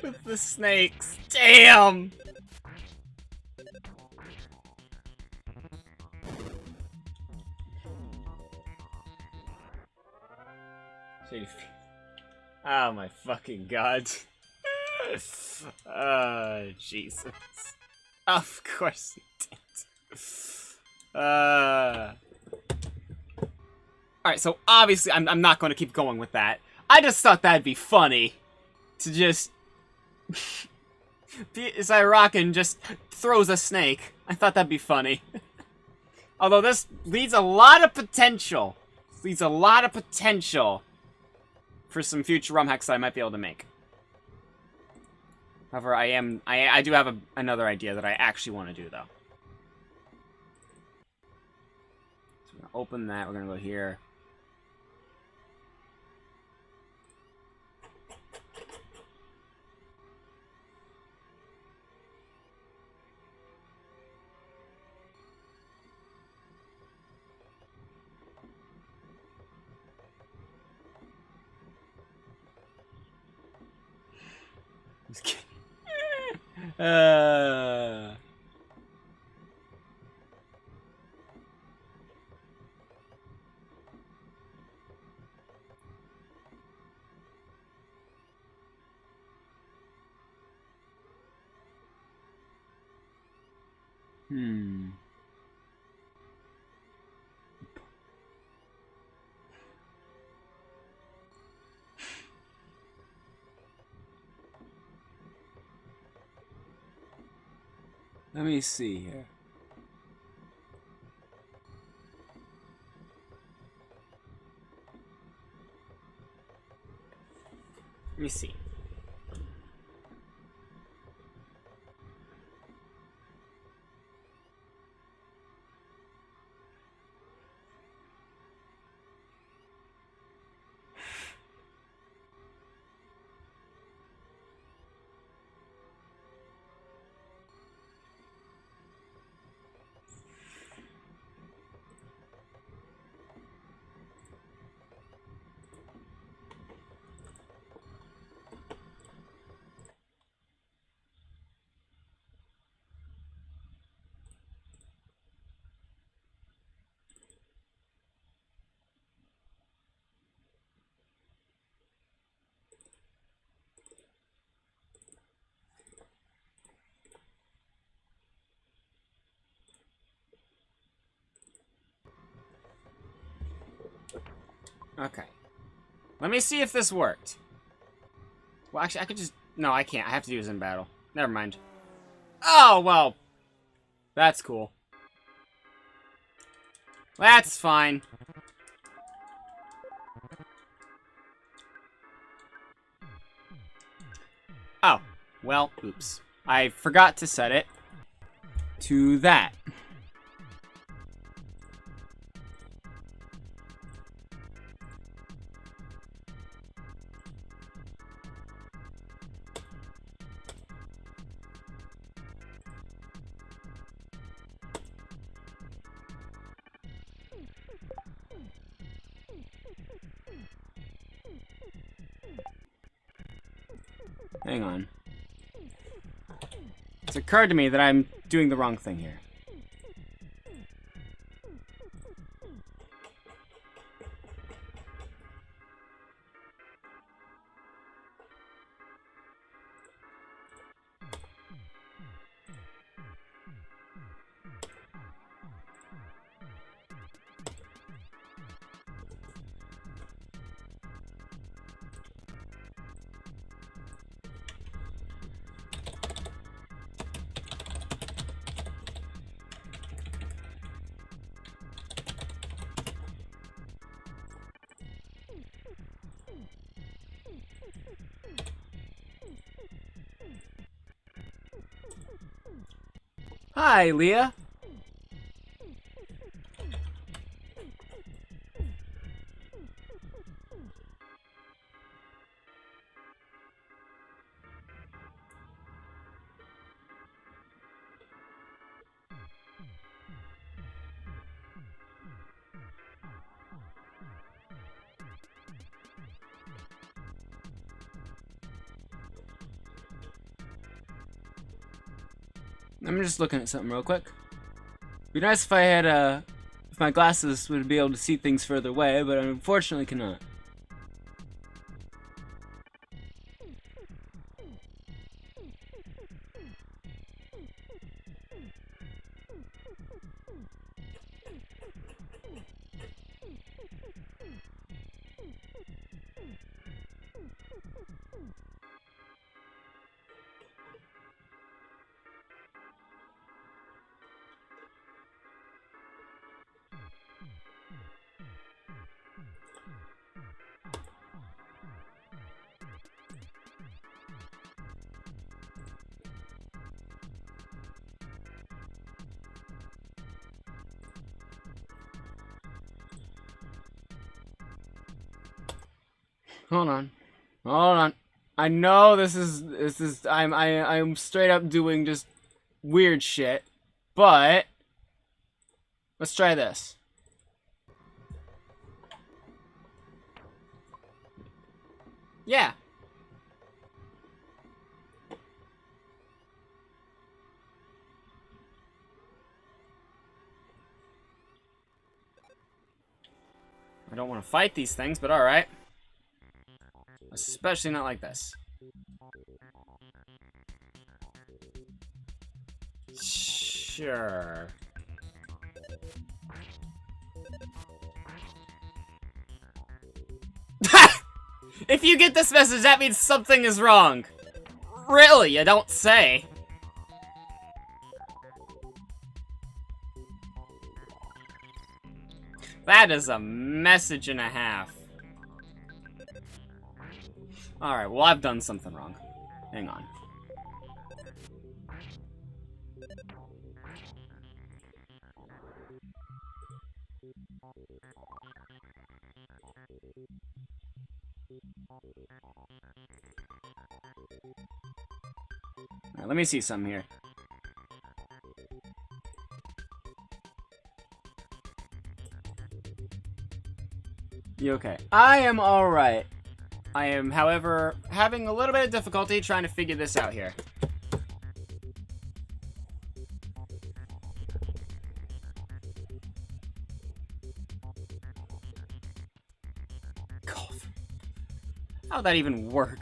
with the snakes. Damn! Oh my fucking god. Jesus. Of course he did. Alright, so obviously I'm not going to keep going with that. I just thought that'd be funny. To just... Zyrocken just throws a snake. I thought that'd be funny. Although this leads a lot of potential. Leads a lot of potential for some future ROM hacks that I might be able to make. However, I do have another idea that I actually want to do, though. So we're gonna open that, we're gonna go here. Just kidding. Let me see here. Let me see. Okay. Let me see if this worked. Well, actually, I could just... No, I can't. I have to use it in battle. Never mind. Oh, well. That's cool. That's fine. Oh, well, oops. I forgot to set it to that. Hang on. It's occurred to me that I'm doing the wrong thing here. Hi, Leah. I'm just looking at something real quick. Be nice if I had if my glasses would be able to see things further away, but I unfortunately cannot. Hold on. Hold on. I know this is I'm straight up doing just weird shit, but let's try this. Yeah. I don't want to fight these things, but alright. Especially not like this. Sure. If you get this message, that means something is wrong. Really, you don't say. That is a message and a half. Alright, well, I've done something wrong. Hang on. Alright, let me see something here. You okay? I am alright. I am, however, having a little bit of difficulty trying to figure this out here. God. How'd that even work?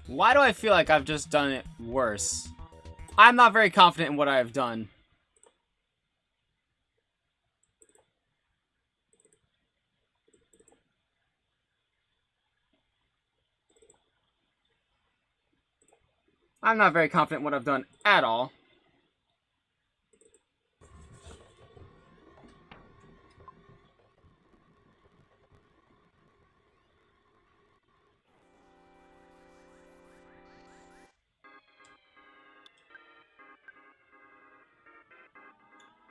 Why do I feel like I've just done it worse? I'm not very confident in what I have done. I'm not very confident in what I've done at all.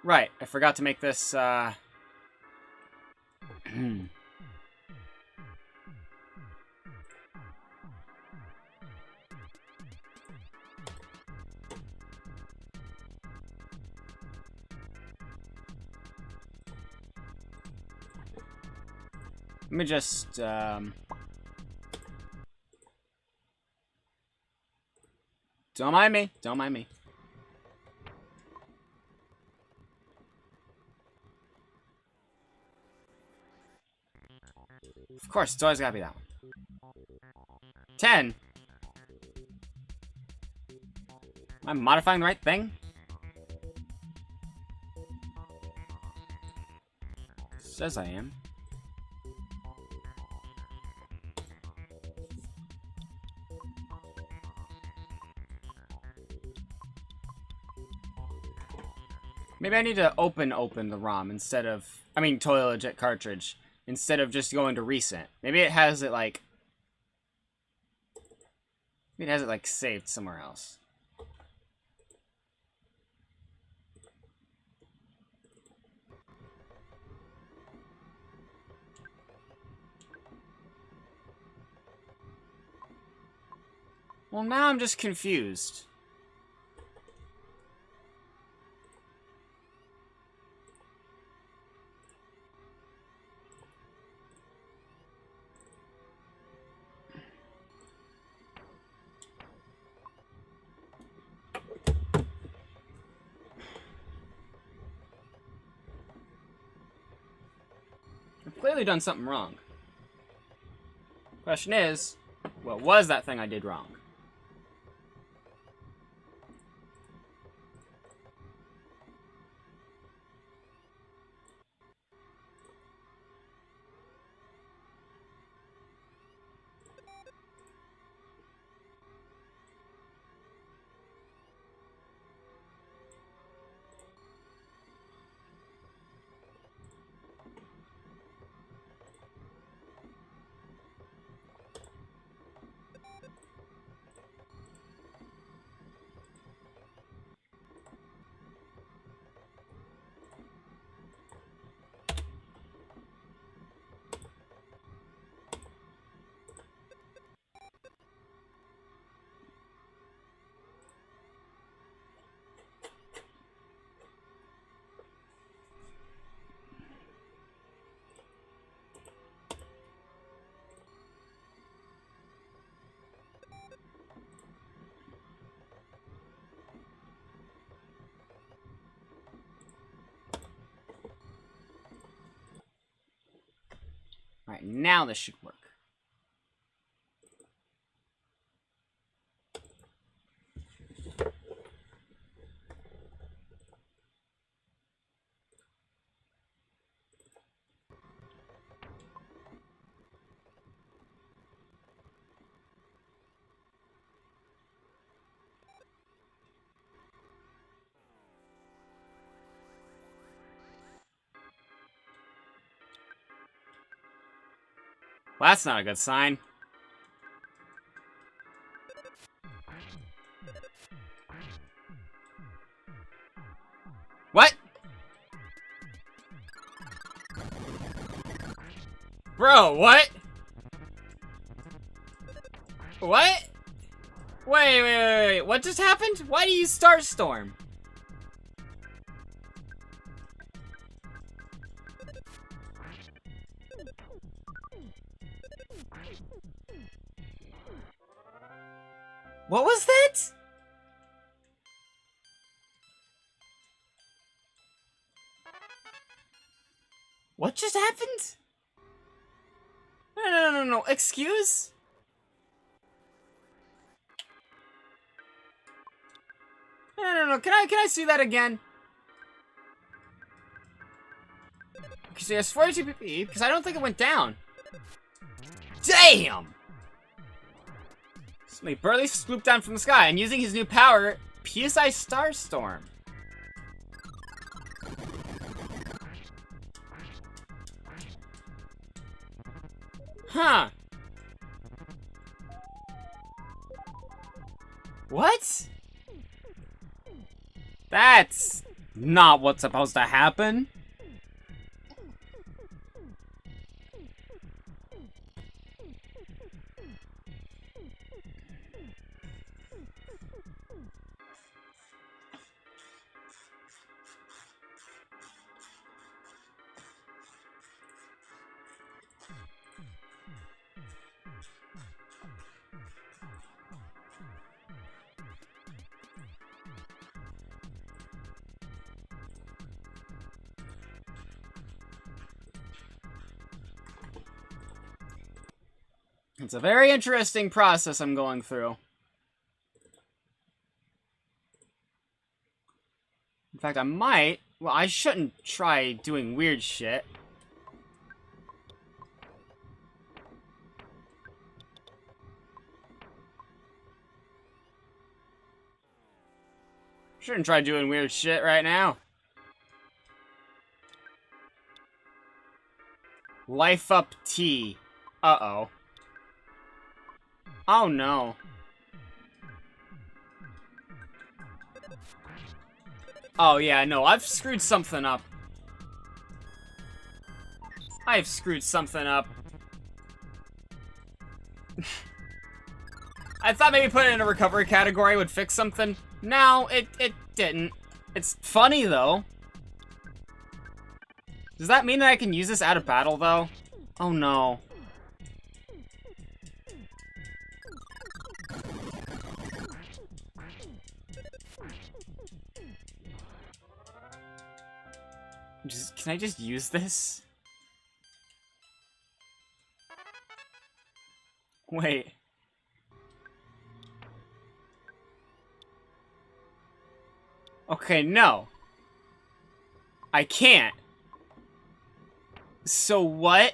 Right, I forgot to make this, Let me just, Don't mind me. Don't mind me. Of course, it's always gotta be that one. 10? Am I modifying the right thing? Says I am. Maybe I need to open the ROM instead of... I mean, totally legit cartridge. Instead of just going to recent. Maybe it has it, like... Maybe it has it, like, saved somewhere else. Well, now I'm just confused. I've clearly done something wrong. Question is, what was that thing I did wrong? Alright, now this should work. Well, that's not a good sign. What? Bro, what? What? Wait. What just happened? Why do you use Starstorm? What was that? What just happened? No. Excuse? No. Can I see that again? Okay, so yes, 42 PP, because I don't think it went down. Damn! Somebody barely swooped down from the sky and using his new power, PSI Starstorm. Huh. What? That's not what's supposed to happen. It's a very interesting process I'm going through. In fact, I might... Well, I shouldn't try doing weird shit. Shouldn't try doing weird shit right now. Life up T. Uh-oh. Oh no. Oh yeah, no, I've screwed something up. I've screwed something up. I thought maybe putting it in a recovery category would fix something. No, it didn't. It's funny though. Does that mean that I can use this out of battle though? Oh no. Can I just use this? Wait. Okay, no. I can't. So what?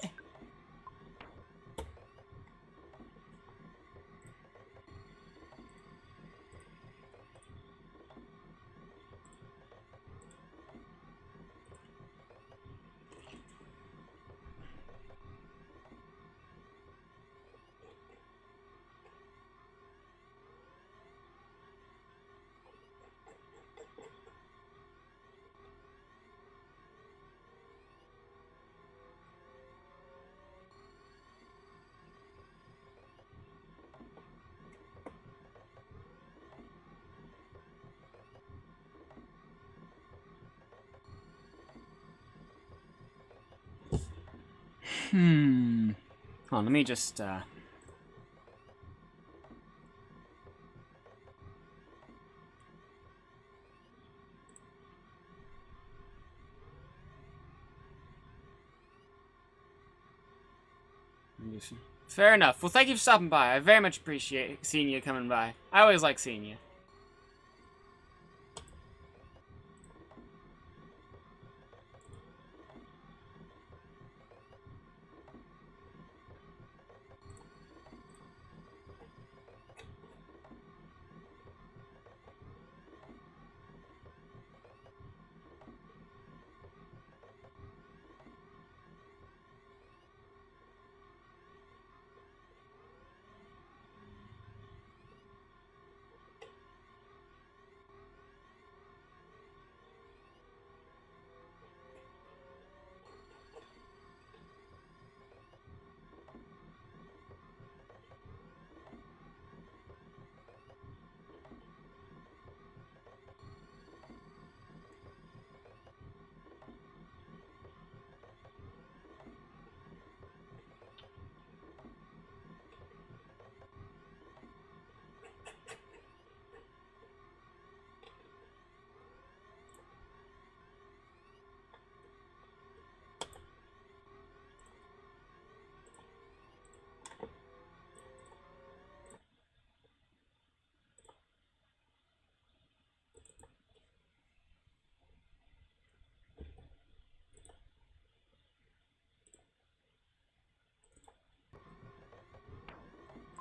Hold on, let me just, Fair enough. Well, thank you for stopping by. I very much appreciate seeing you coming by. I always like seeing you.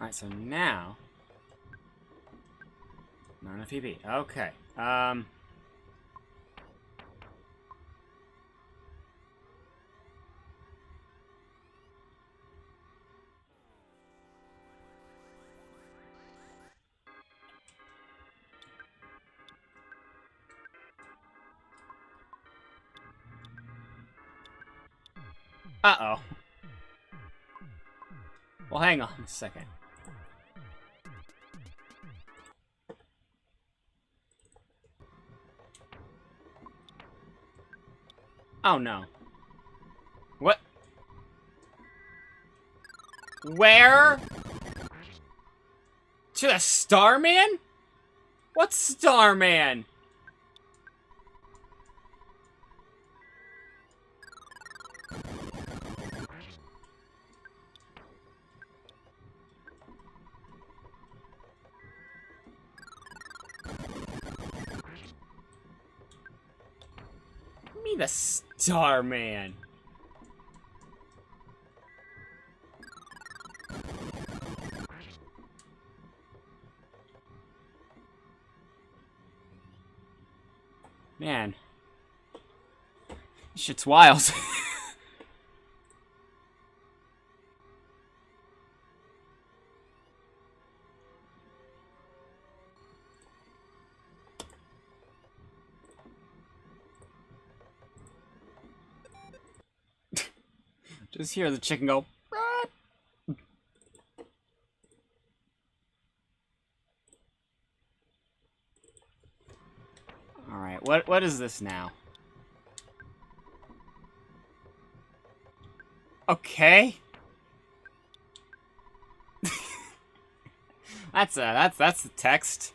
Alright, so now... Not enough EP. Okay. Uh-oh. Well, hang on a second. Oh, no. What? Where? To the Starman? What's Starman? Me the Starman. Man. This shit's wild. Just hear the chicken go. Alright, what is this now? Okay. that's the text.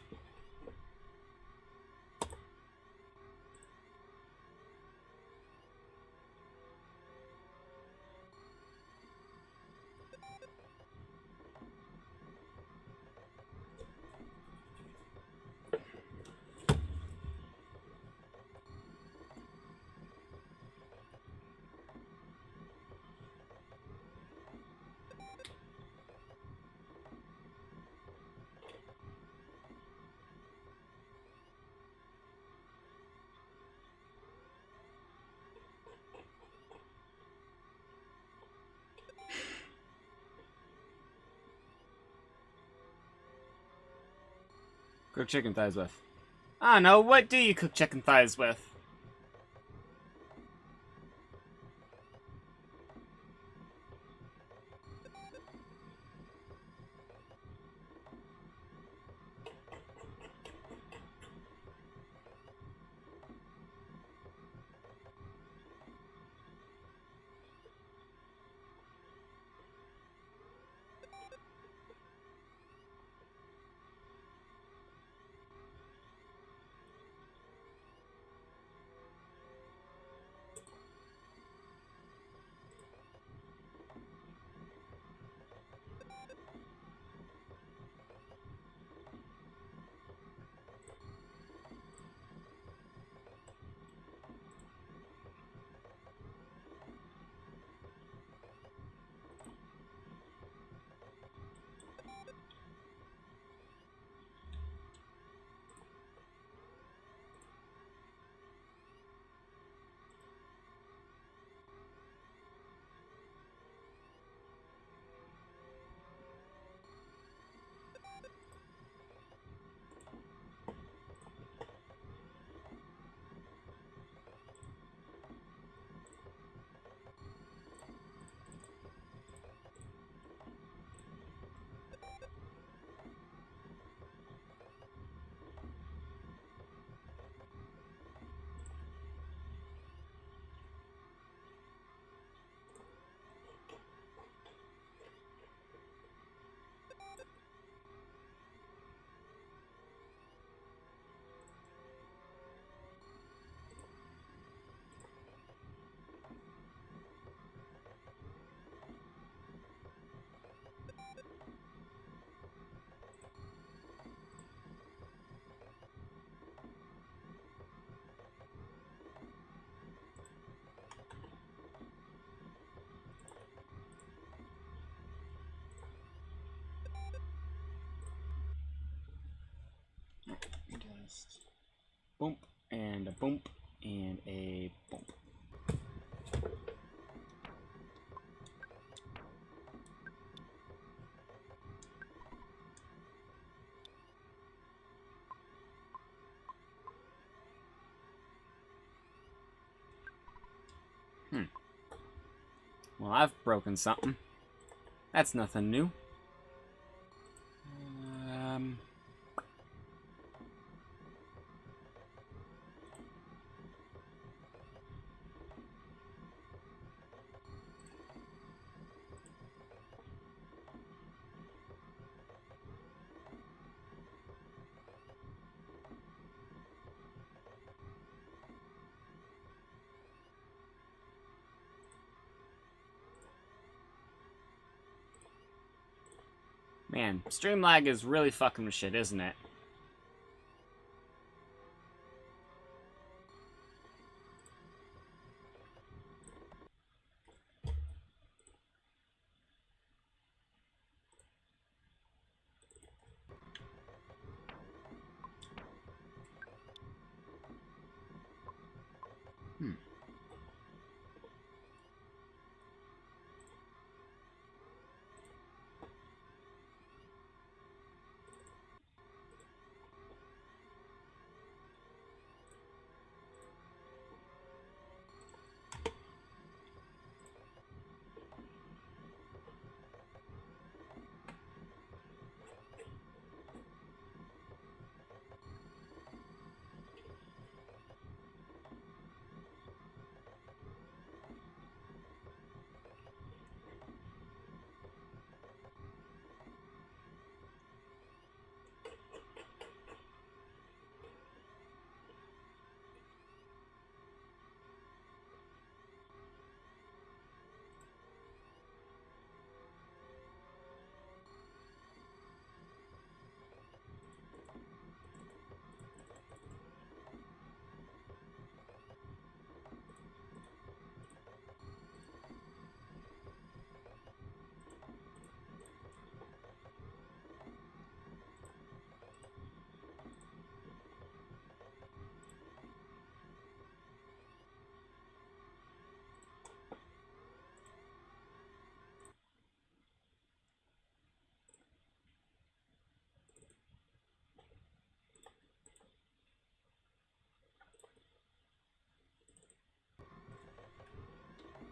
Cook chicken thighs with. I don't know, what do you cook chicken thighs with? Just boom, and a boom, and a boom. Well, I've broken something. That's nothing new. Man, stream lag is really fucking with shit, isn't it?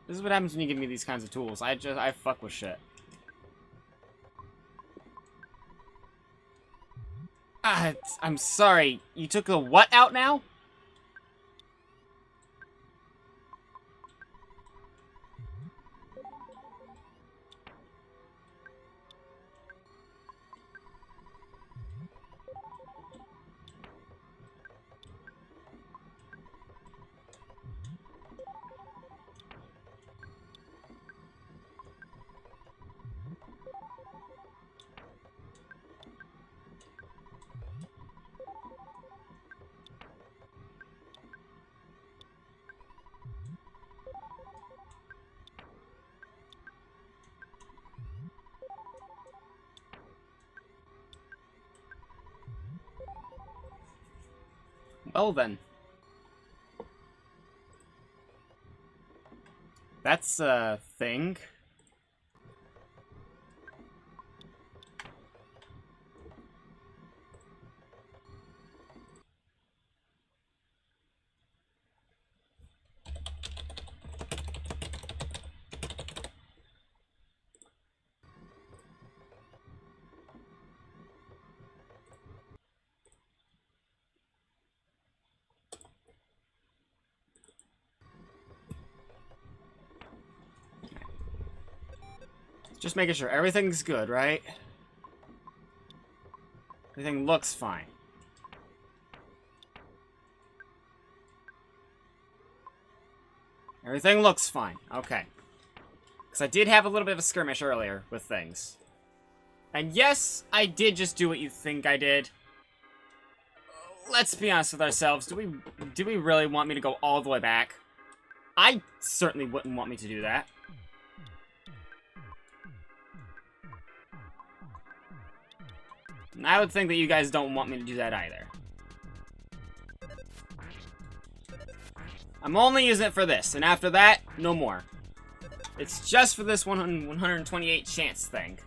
This is what happens when you give me these kinds of tools. I fuck with shit. I'm sorry. You took the what out now? Well then. That's a thing. Just making sure everything's good, right? Everything looks fine. Everything looks fine. Okay. Because I did have a little bit of a skirmish earlier with things. And yes, I did just do what you think I did. Let's be honest with ourselves. Do we really want me to go all the way back? I certainly wouldn't want me to do that. And I would think that you guys don't want me to do that either. I'm only using it for this, and after that, no more. It's just for this 128 chance thing.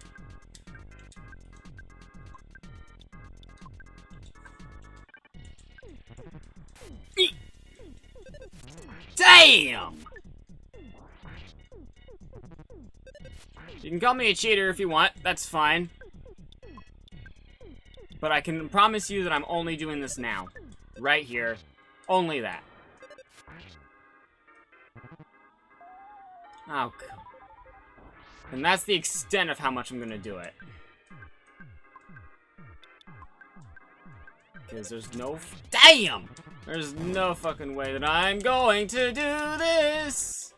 Damn! You can call me a cheater if you want, that's fine. But I can promise you that I'm only doing this now. Right here. Only that. Oh, and that's the extent of how much I'm gonna do it. Because there's no... Damn! There's no fucking way that I'm going to do this!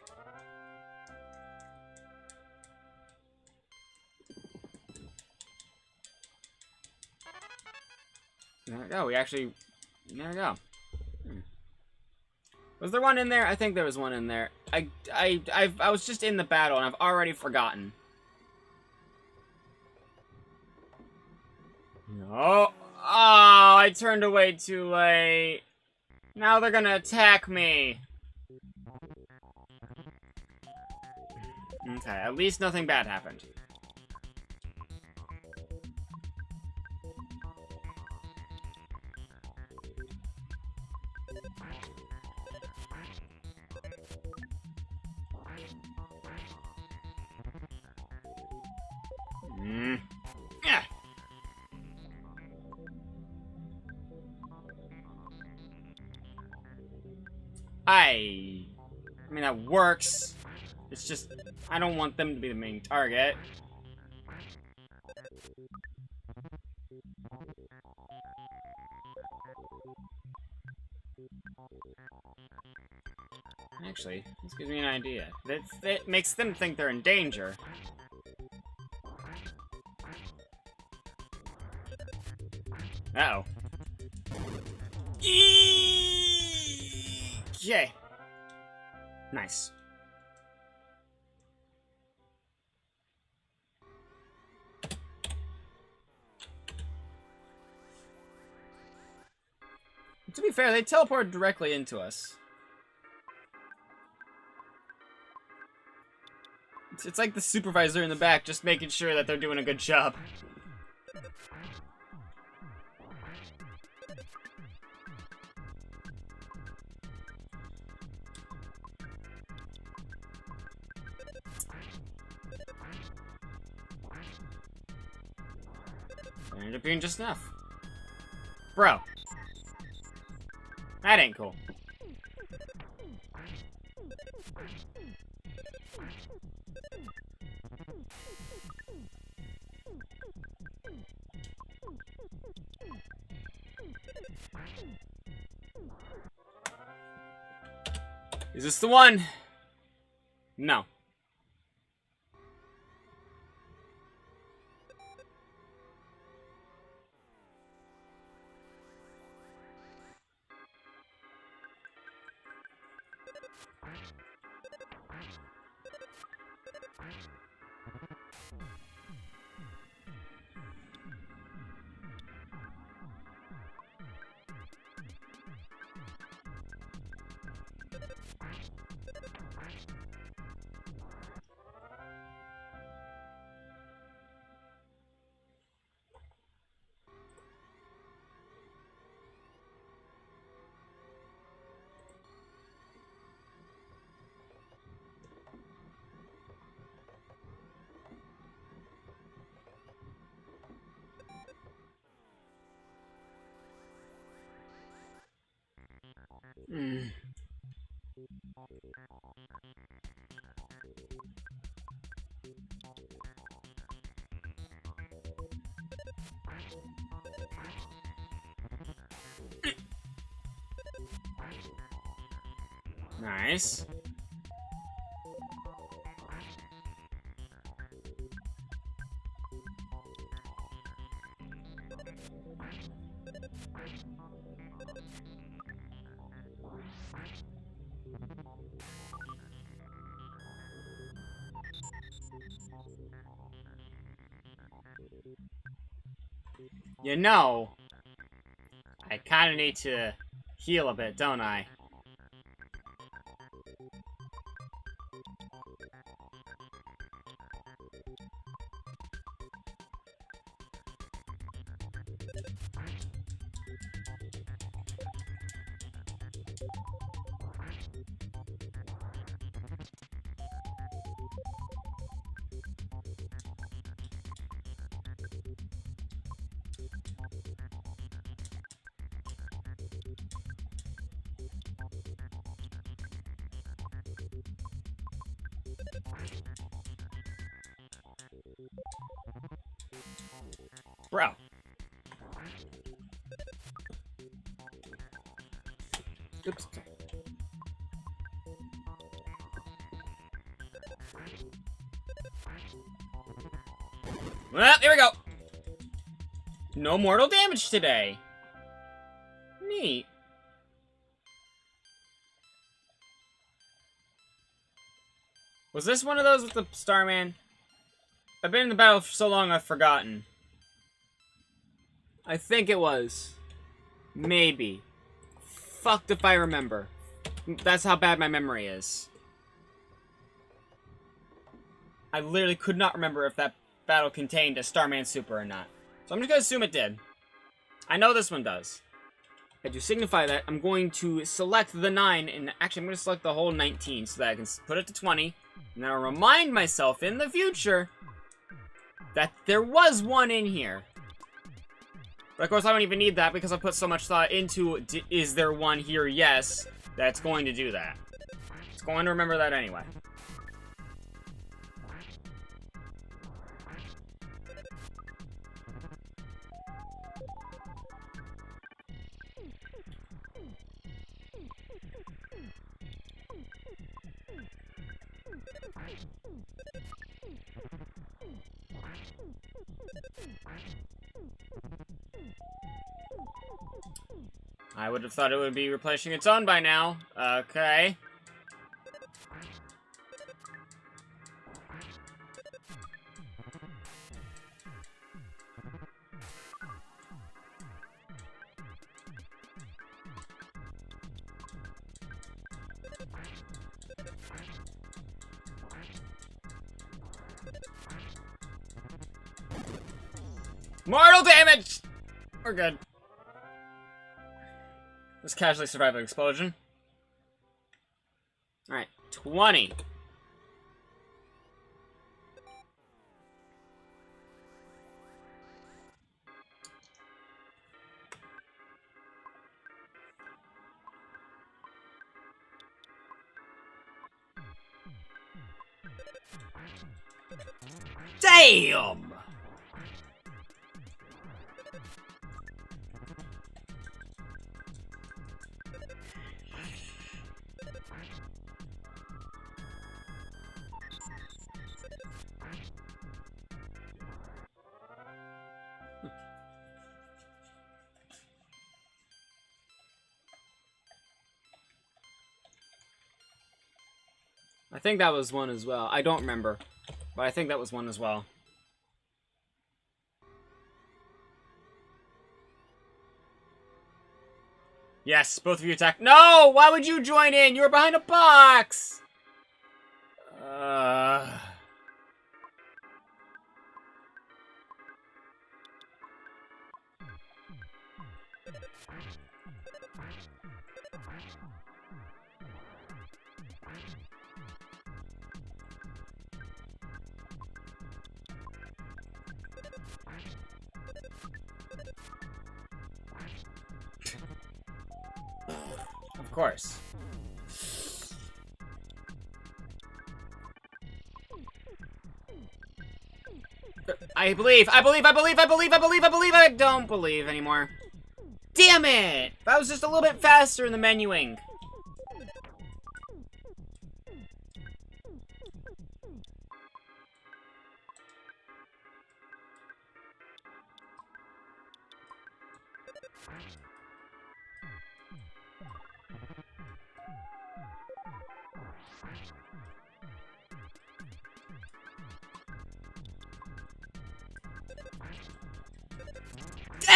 There we go, we actually... There we go. Was there one in there? I think there was one in there. I was just in the battle and I've already forgotten. No. Oh, I turned away too late. Now they're gonna attack me. Okay, at least nothing bad happened. Yeah. I mean, that works. It's just, I don't want them to be the main target. Actually, this gives me an idea. That makes them think they're in danger. Uh-oh. Okay. Nice. To be fair, they teleport directly into us. It's like the supervisor in the back, just making sure that they're doing a good job. There ended up being just enough. Bro. That ain't cool. Is this the one? No. Nice. You know, I kind of need to heal a bit, don't I? Bro. Oops. Well, here we go. No mortal damage today. Neat. Was this one of those with the Starman? I've been in the battle for so long I've forgotten. I think it was. Maybe. Fucked if I remember. That's how bad my memory is. I literally could not remember if that battle contained a Starman Super or not. So I'm just gonna assume it did. I know this one does. And to signify that, I'm going to select the 9, and actually I'm going to select the whole 19 so that I can put it to 20. And then I'll remind myself in the future that there was one in here. But of course I don't even need that because I put so much thought into, is there one here? Yes, that's going to do that. It's going to remember that anyway. I would have thought it would be replacing its own by now. Okay. Mortal damage! We're good. Just casually survived an explosion. Alright, 20. Damn! I think that was one as well. I don't remember, but I think that was one as well. Yes, both of you attack. No! Why would you join in? You were behind a box! Of course. I don't believe anymore. Damn it! That was just a little bit faster in the menuing.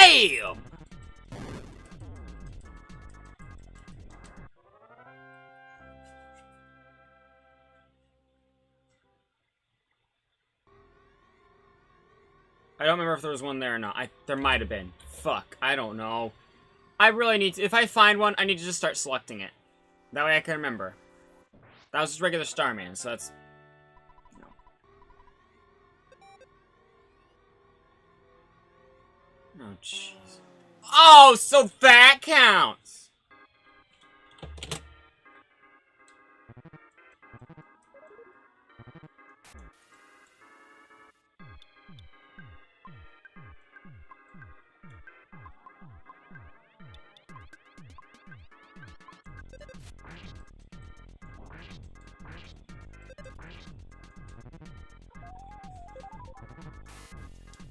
Damn! I don't remember if there was one there or not. There might have been. Fuck, I don't know. I really need to... If I find one, I need to just start selecting it. That way I can remember. That was just regular Starman, so that's... No. Oh, jeez. Oh, so that counts!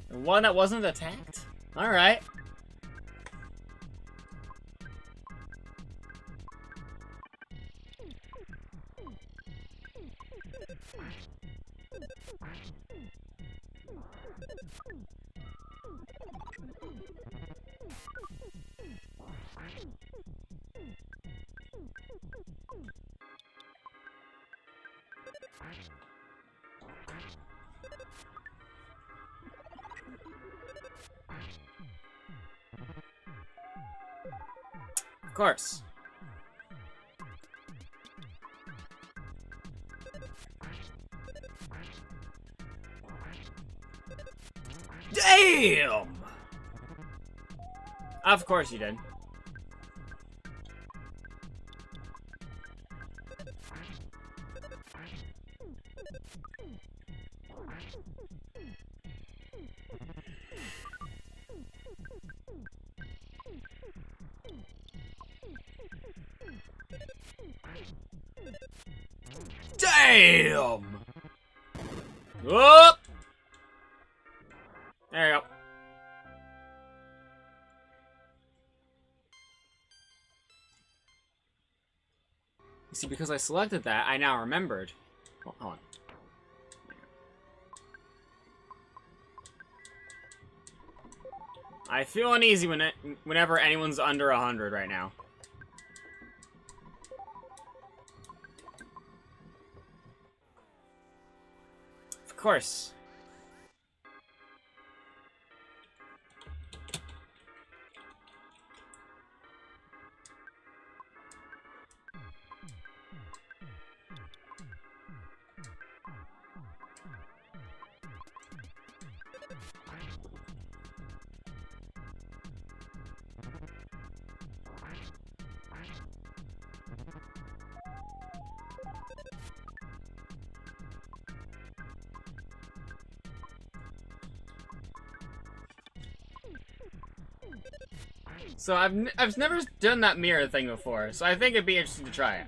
The one that wasn't attacked? Alright. Of course. Damn! Of course you did. Damn! Whoop! There you go. See, because I selected that, I now remembered. Oh, hold on. I feel uneasy whenever anyone's under 100 right now. Of course. So I've never done that mirror thing before, so I think it'd be interesting to try it.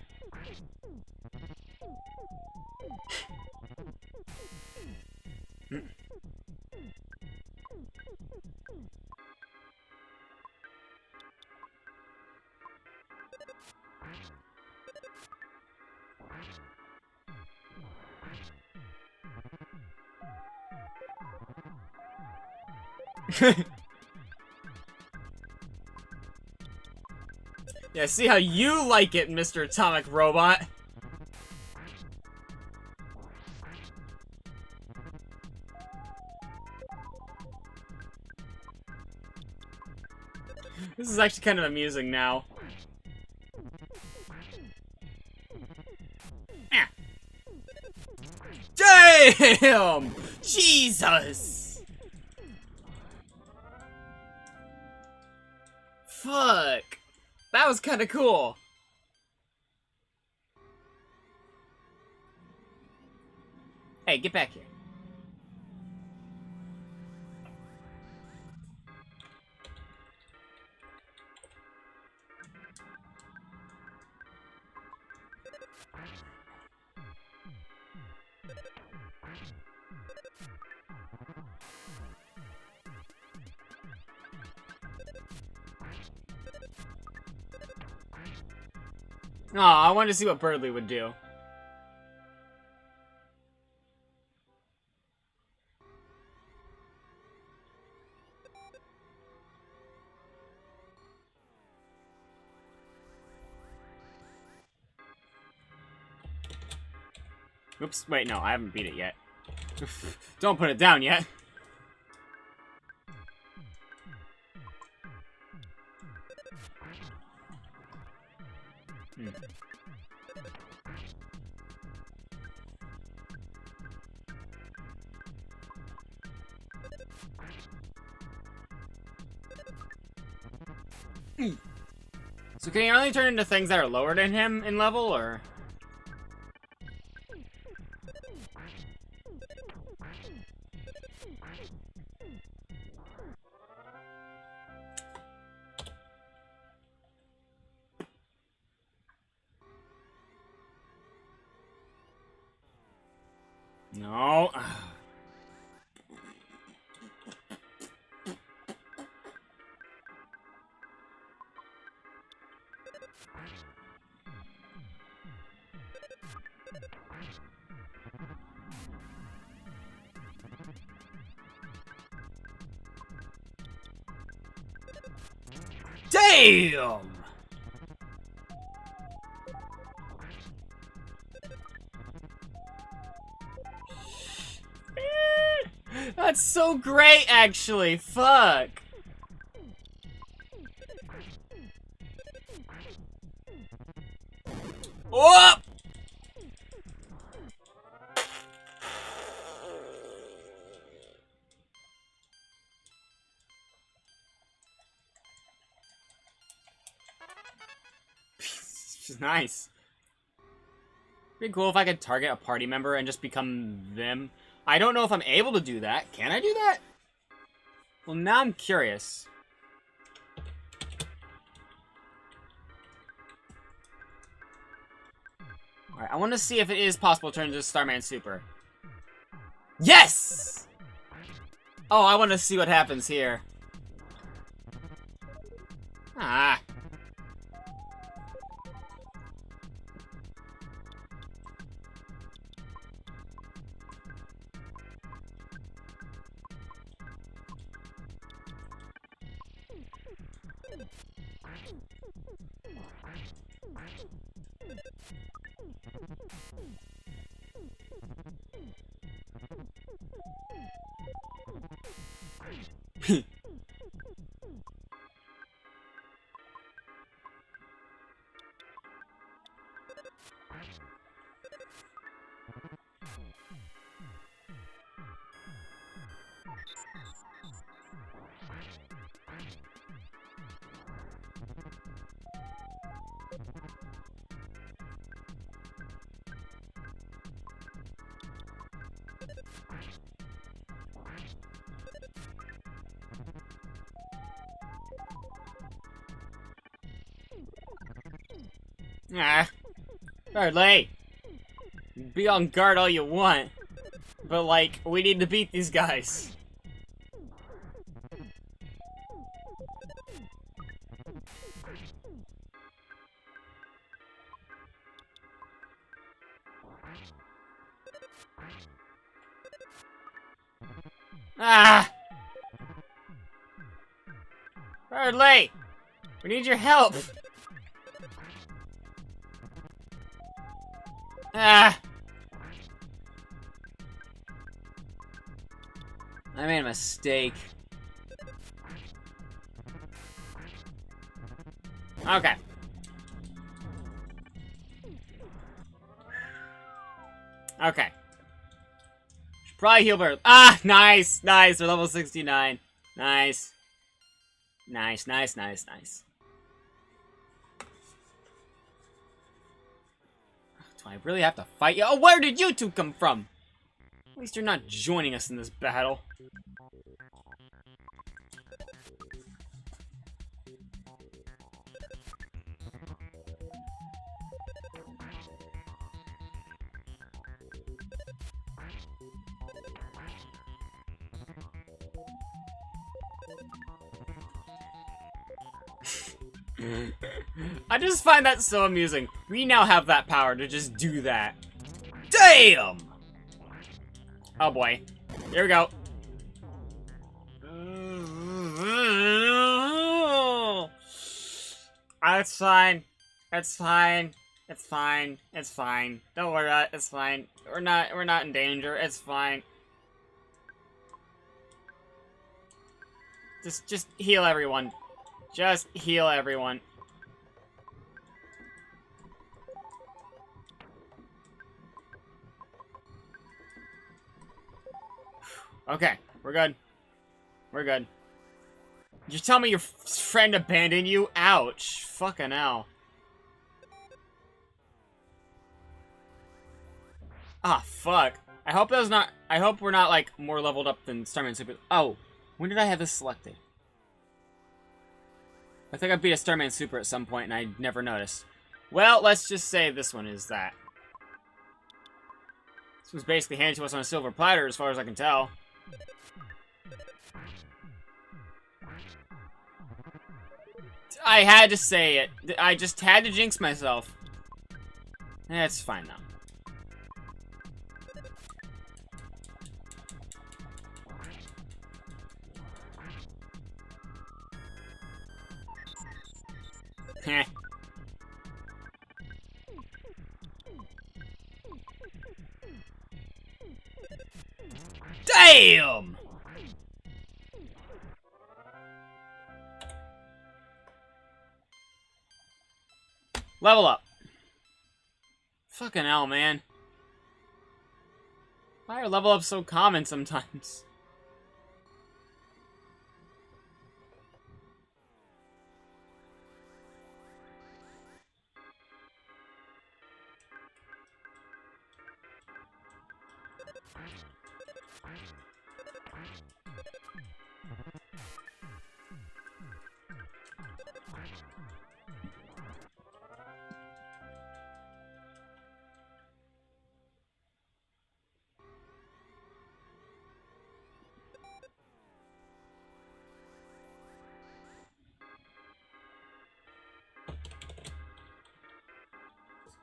Yeah, see how you like it, Mr. Atomic Robot. This is actually kind of amusing now. Ah. Damn! Jesus! Fuck. That was kind of cool. Hey, get back here. Aw, I wanted to see what Birdly would do. Oops, wait, no, I haven't beat it yet. Don't put it down yet. So can he only turn into things that are lower than him in level, or? No. Damn! That's so great, actually. Fuck. Oh! Nice. Be cool if I could target a party member and just become them. I don't know if I'm able to do that. Can I do that? Well, now I'm curious. Alright, I want to see if it is possible to turn into Starman Super. Yes! Oh, I want to see what happens here. Ah. Ah. Hardly. Be on guard all you want. But, like, we need to beat these guys. Ah! Hardly! We need your help! Ah! I made a mistake. Okay. Okay. Should probably heal bird. Ah! Nice! Nice! We're level 69. Nice. Nice, nice, nice, nice. Do I really have to fight you? Oh, where did you two come from? At least you're not joining us in this battle. I just find that so amusing. We now have that power to just do that. Damn! Oh boy. Here we go. That's fine. That's fine. It's fine. It's fine. Don't worry about it. It's fine. We're not in danger. It's fine. Just heal everyone. Just heal everyone. Okay, we're good. We're good. You tell me your friend abandoned you? Ouch. Fucking hell. Ah, fuck. I hope that was not... I hope we're not, like, more leveled up than Starman Super... Oh, when did I have this selected? I think I beat a Starman Super at some point and I never noticed. Well, let's just say this one is that. This was basically handed to us on a silver platter as far as I can tell. I had to say it. I just had to jinx myself. It's fine now. Heh. Damn! Level up. Fucking hell, man. Why are level ups so common sometimes?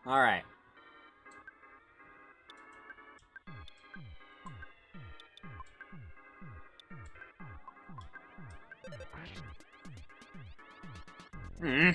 Alright. Hmm.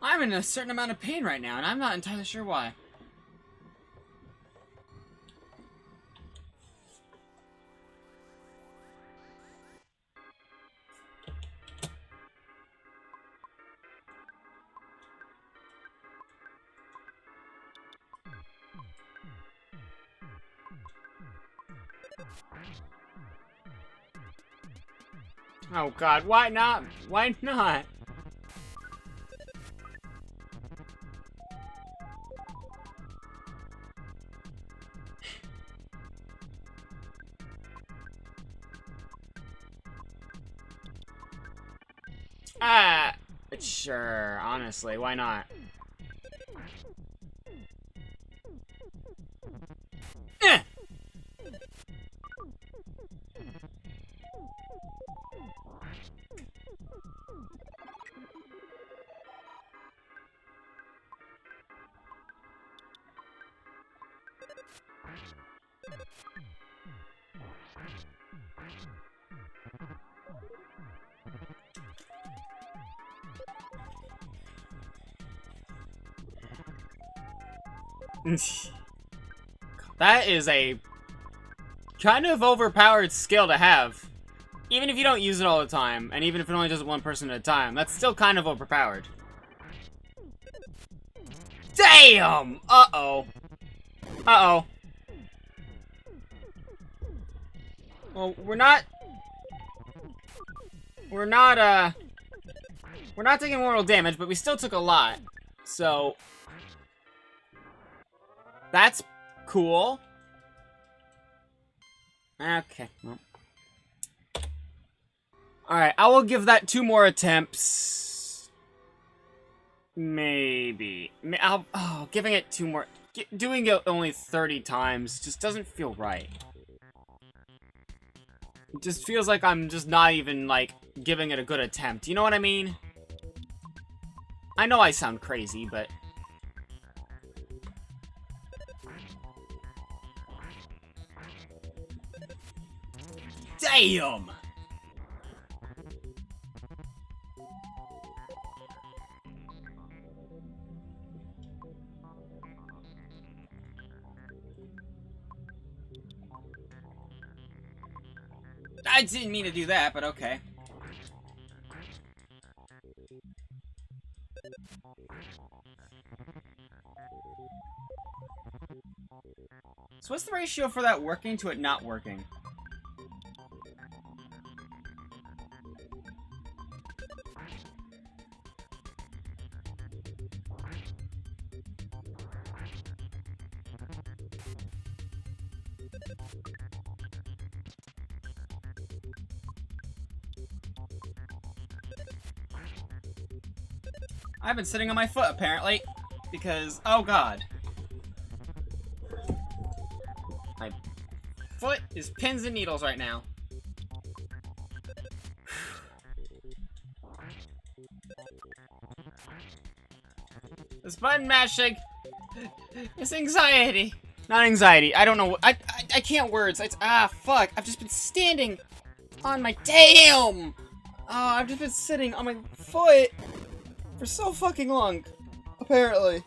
I'm in a certain amount of pain right now, and I'm not entirely sure why. Oh god, why not? Why not? Sure, honestly, why not? Eh! That is a kind of overpowered skill to have. Even if you don't use it all the time, and even if it only does it one person at a time, that's still kind of overpowered. Damn! Uh-oh. Uh-oh. Well, we're not taking mortal damage, but we still took a lot. So... That's cool. Okay. Well. Alright, I will give that 2 more attempts. Maybe. Giving it 2 more... Doing it only 30 times just doesn't feel right. It just feels like I'm just not even, like, giving it a good attempt. You know what I mean? I know I sound crazy, but... Damn! I didn't mean to do that, but okay. So what's the ratio for that working to it not working? I've been sitting on my foot, apparently, because, oh god. My foot is pins and needles right now. This button mashing, it's anxiety. Not anxiety, I don't know, I can't words, fuck, I've just been standing on my, damn! I've just been sitting on my foot for so fucking long, apparently.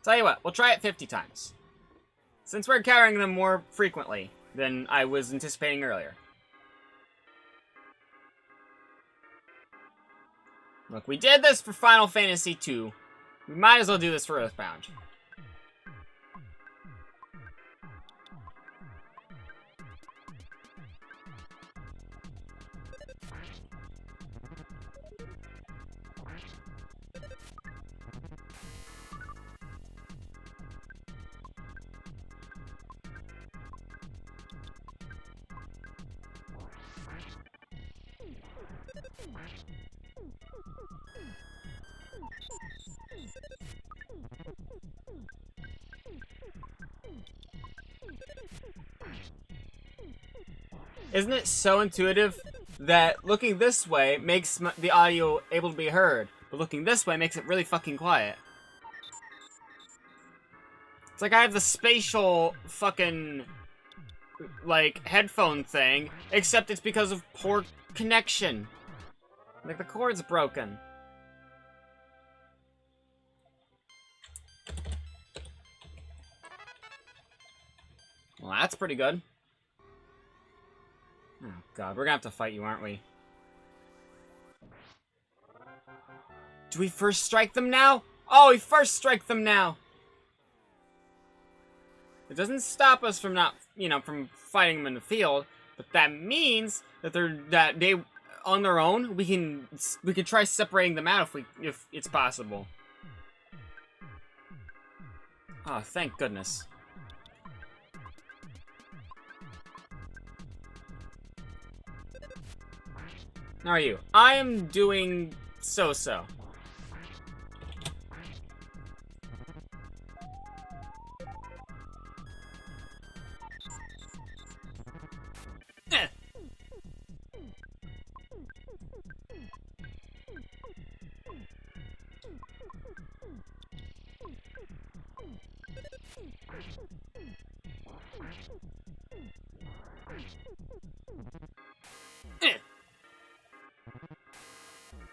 Tell you what, we'll try it 50 times. Since we're carrying them more frequently than I was anticipating earlier. Look, we did this for Final Fantasy II. We might as well do this for Earthbound. Isn't it so intuitive that looking this way makes the audio able to be heard, but looking this way makes it really fucking quiet? It's like I have the spatial fucking, like, headphone thing, except it's because of poor connection. Like, the cord's broken. Well, that's pretty good. Oh, God, we're gonna have to fight you, aren't we? Do we first strike them now? Oh, we first strike them now! It doesn't stop us from not, you know, from fighting them in the field, but that means that they, on their own, we can try separating them out if it's possible. Oh, thank goodness. How are you? I am doing so-so.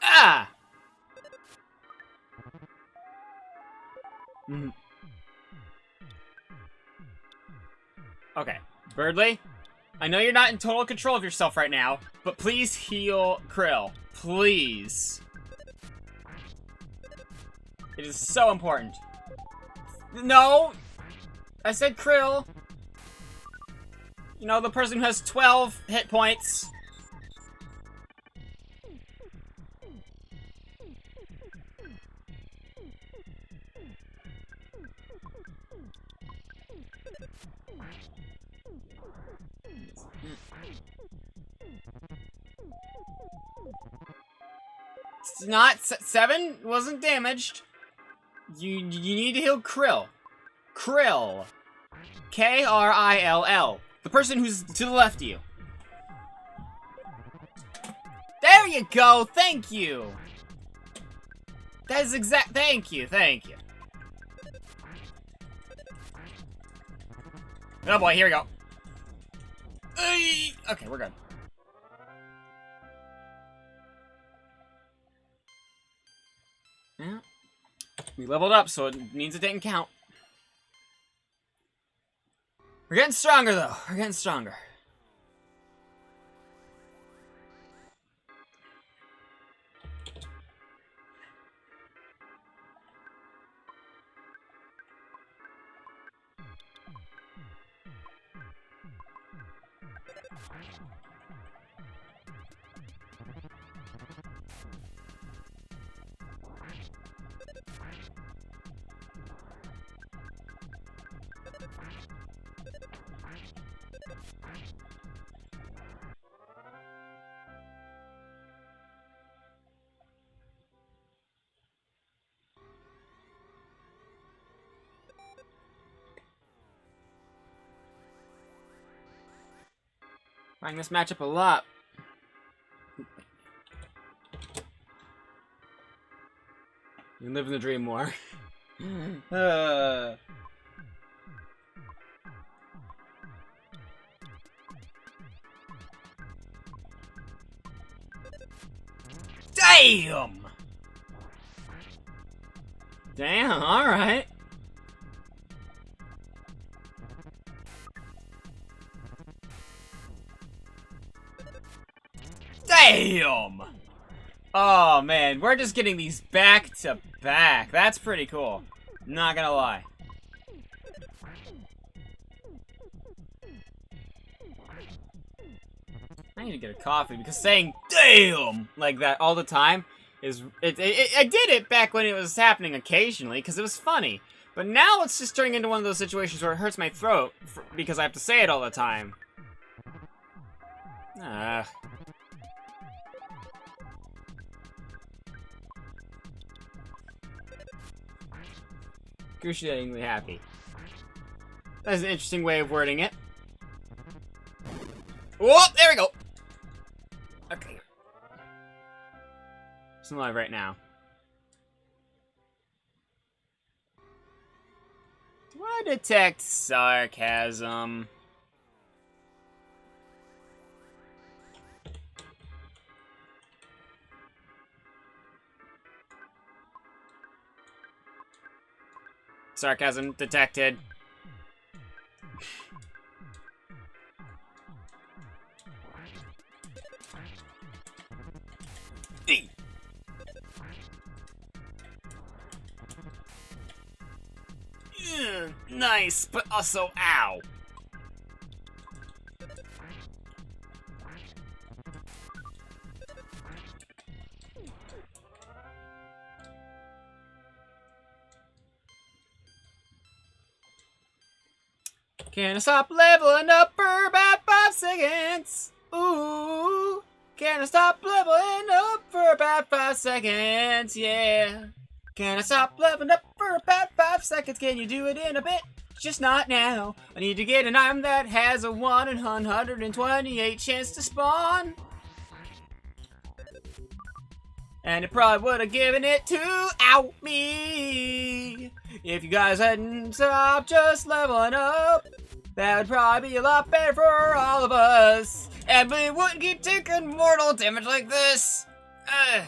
Ah! Okay, Birdly, I know you're not in total control of yourself right now, but please heal Krill. Please. It is so important. No! I said Krill. You know, the person who has 12 hit points. It's not 7 wasn't damaged. You need to heal Krill. Krill. Krill. The person who's to the left of you. There you go. Thank you. That is exact. Thank you. Thank you. Oh boy, here we go. Okay, we're good. Yeah. We leveled up, so it means it didn't count. We're getting stronger, though. We're getting stronger. Liking this matchup a lot. You live in the dream more. Damn! Damn, alright. Damn! Oh man, we're just getting these back to back. That's pretty cool. Not gonna lie. I need to get a coffee because saying damn like that all the time is I did it back when it was happening occasionally because it was funny. But now it's just turning into one of those situations where it hurts my throat because I have to say it all the time. Excruciatingly happy. That's an interesting way of wording it. Whoop! There we go! Okay. It's alive right now. Do I detect sarcasm? Sarcasm detected. Nice, but also ow. Can I stop leveling up for about 5 seconds? Ooh. Can I stop leveling up for about 5 seconds? Yeah. Can I stop leveling up for about 5 seconds? Can you do it in a bit? Just not now. I need to get an item that has a 1 in 128 chance to spawn. And it probably would have given it to me. If you guys hadn't stopped just leveling up, that would probably be a lot better for all of us. And we wouldn't keep taking mortal damage like this. Ugh.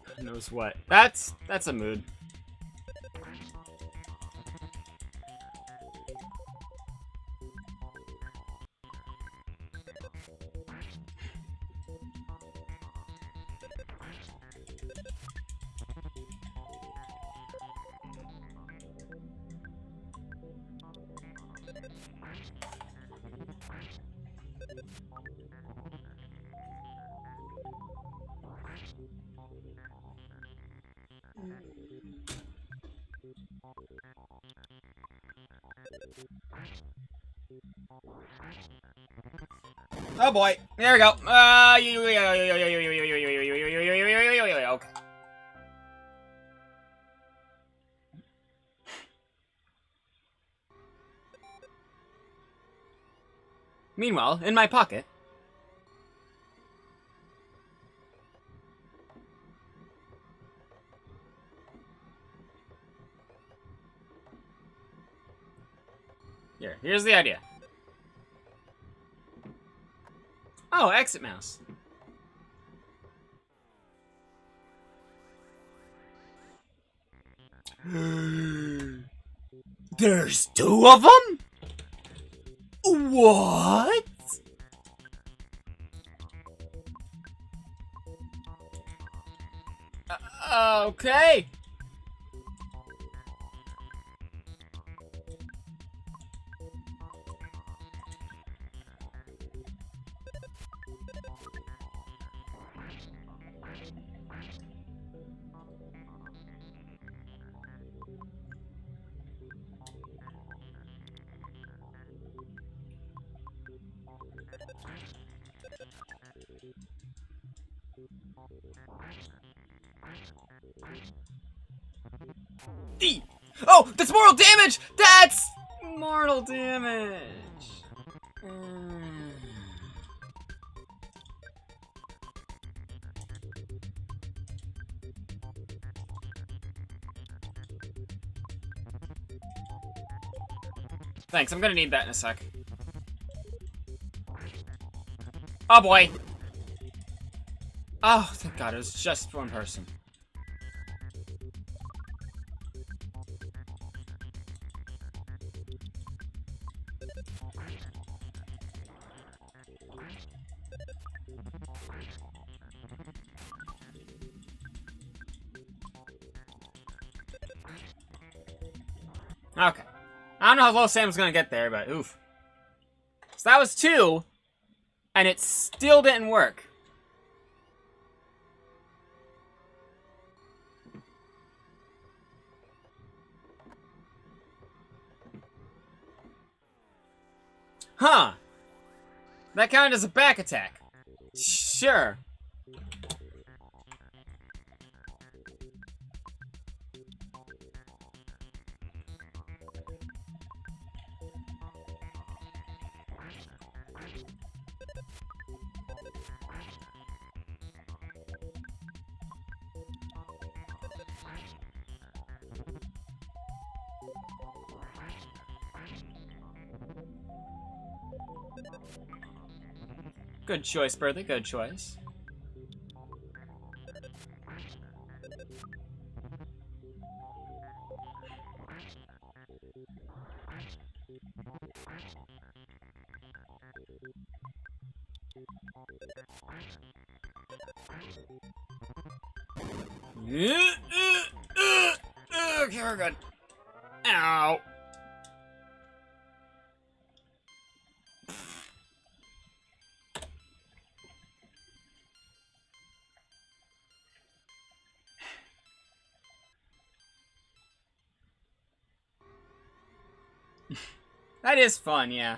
God knows what. That's a mood. Oh boy, there we go. Okay. Meanwhile, in my pocket. Here's the idea. Oh, exit mouse. There's two of them? What? Okay. Oh, that's mortal damage! That's mortal damage! Thanks, I'm gonna need that in a sec. Oh boy! Oh, thank God, it was just one person. Okay. I don't know how low Sam's gonna get there, but oof. So that was 2, and it still didn't work. Huh. That counted as a back attack. Sure. Good choice, Bertha. Good choice. Okay, we're good. Ow. That is fun, yeah.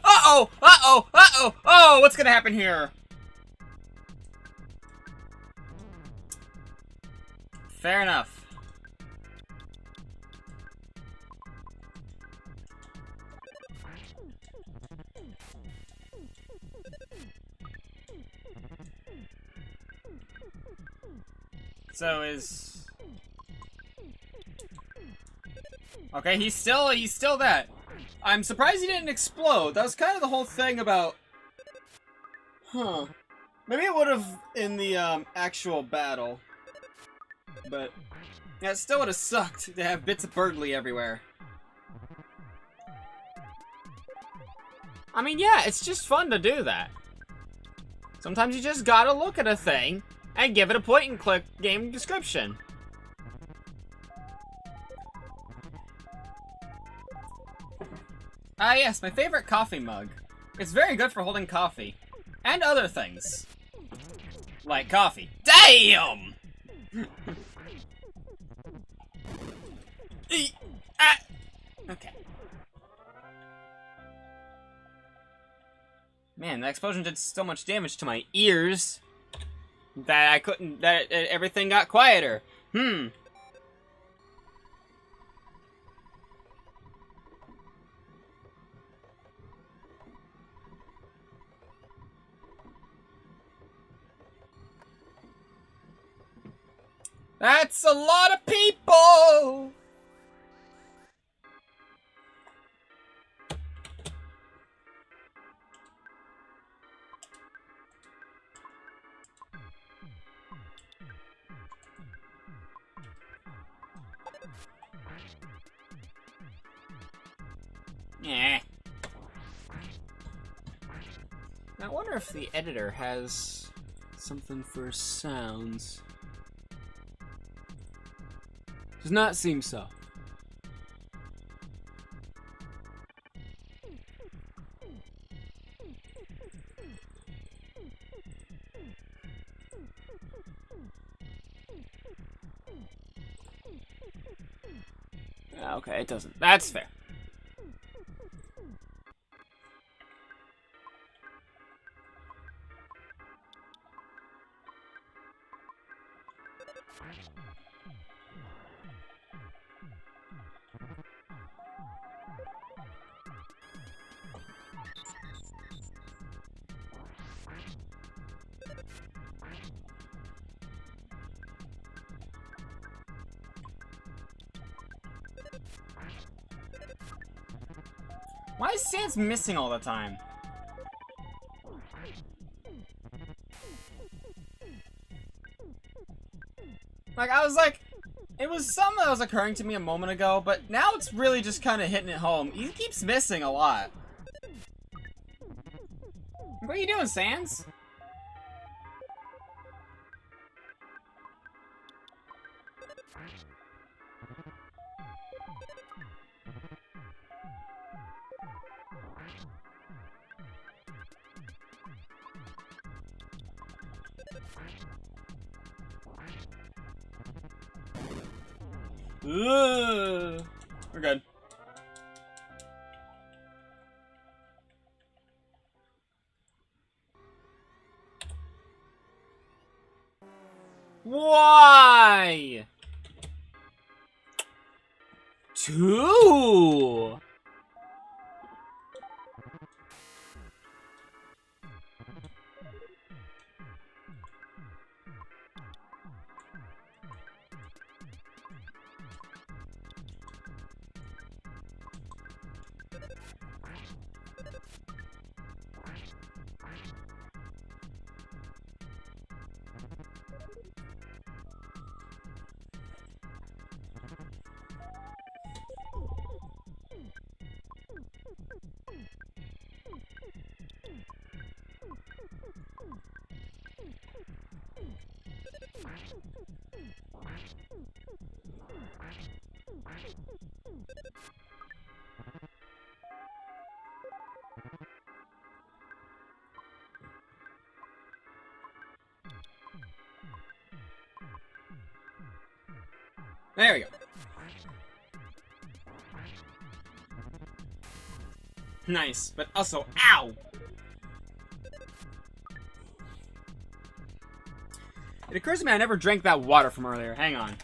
Uh-oh! Uh-oh! Uh-oh! Oh, what's gonna happen here? Fair enough. So is... Okay, he's still that. I'm surprised he didn't explode. That was kind of the whole thing about... Huh. Maybe it would have in the, actual battle. But... yeah, it still would have sucked to have bits of Burgley everywhere. I mean, yeah, it's just fun to do that. Sometimes you just gotta look at a thing and give it a point-and-click game description. Ah, yes, my favorite coffee mug. It's very good for holding coffee. And other things. Like coffee. Damn! Okay. Man, that explosion did so much damage to my ears that I couldn't, that everything got quieter. That's a lot of people! Yeah. I wonder if the editor has something for sounds. Does not seem so. Okay, it doesn't. That's fair. Why is Sans missing all the time? Like, I was like, it was something that was occurring to me a moment ago, but now it's really just kind of hitting it home. He keeps missing a lot. What are you doing, Sans? Ugh. We're good. Why? 2? There we go. Nice, but also, ow! It occurs to me I never drank that water from earlier. Hang on.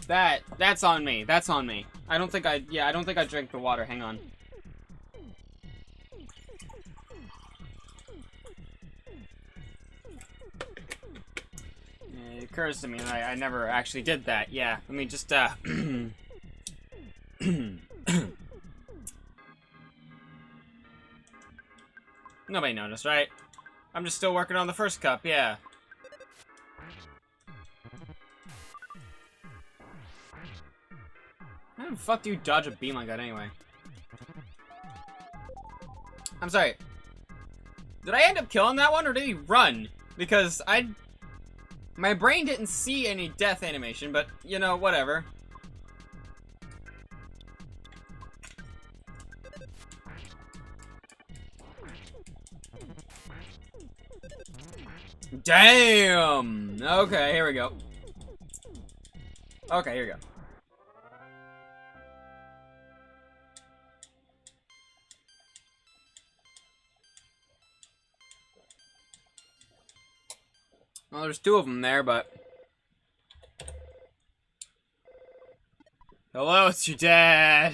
That's on me. That's on me. I don't think I drank the water. Hang on. It occurs to me that I never actually did that. Yeah, let me just, Nobody noticed, right? I'm just still working on the first cup, yeah. How the fuck do you dodge a beam like that anyway? I'm sorry. Did I end up killing that one, or did he run? Because my brain didn't see any death animation, but, you know, whatever. Damn! Okay, here we go. Okay, here we go. Well, there's two of them there, but... Hello, it's your dad.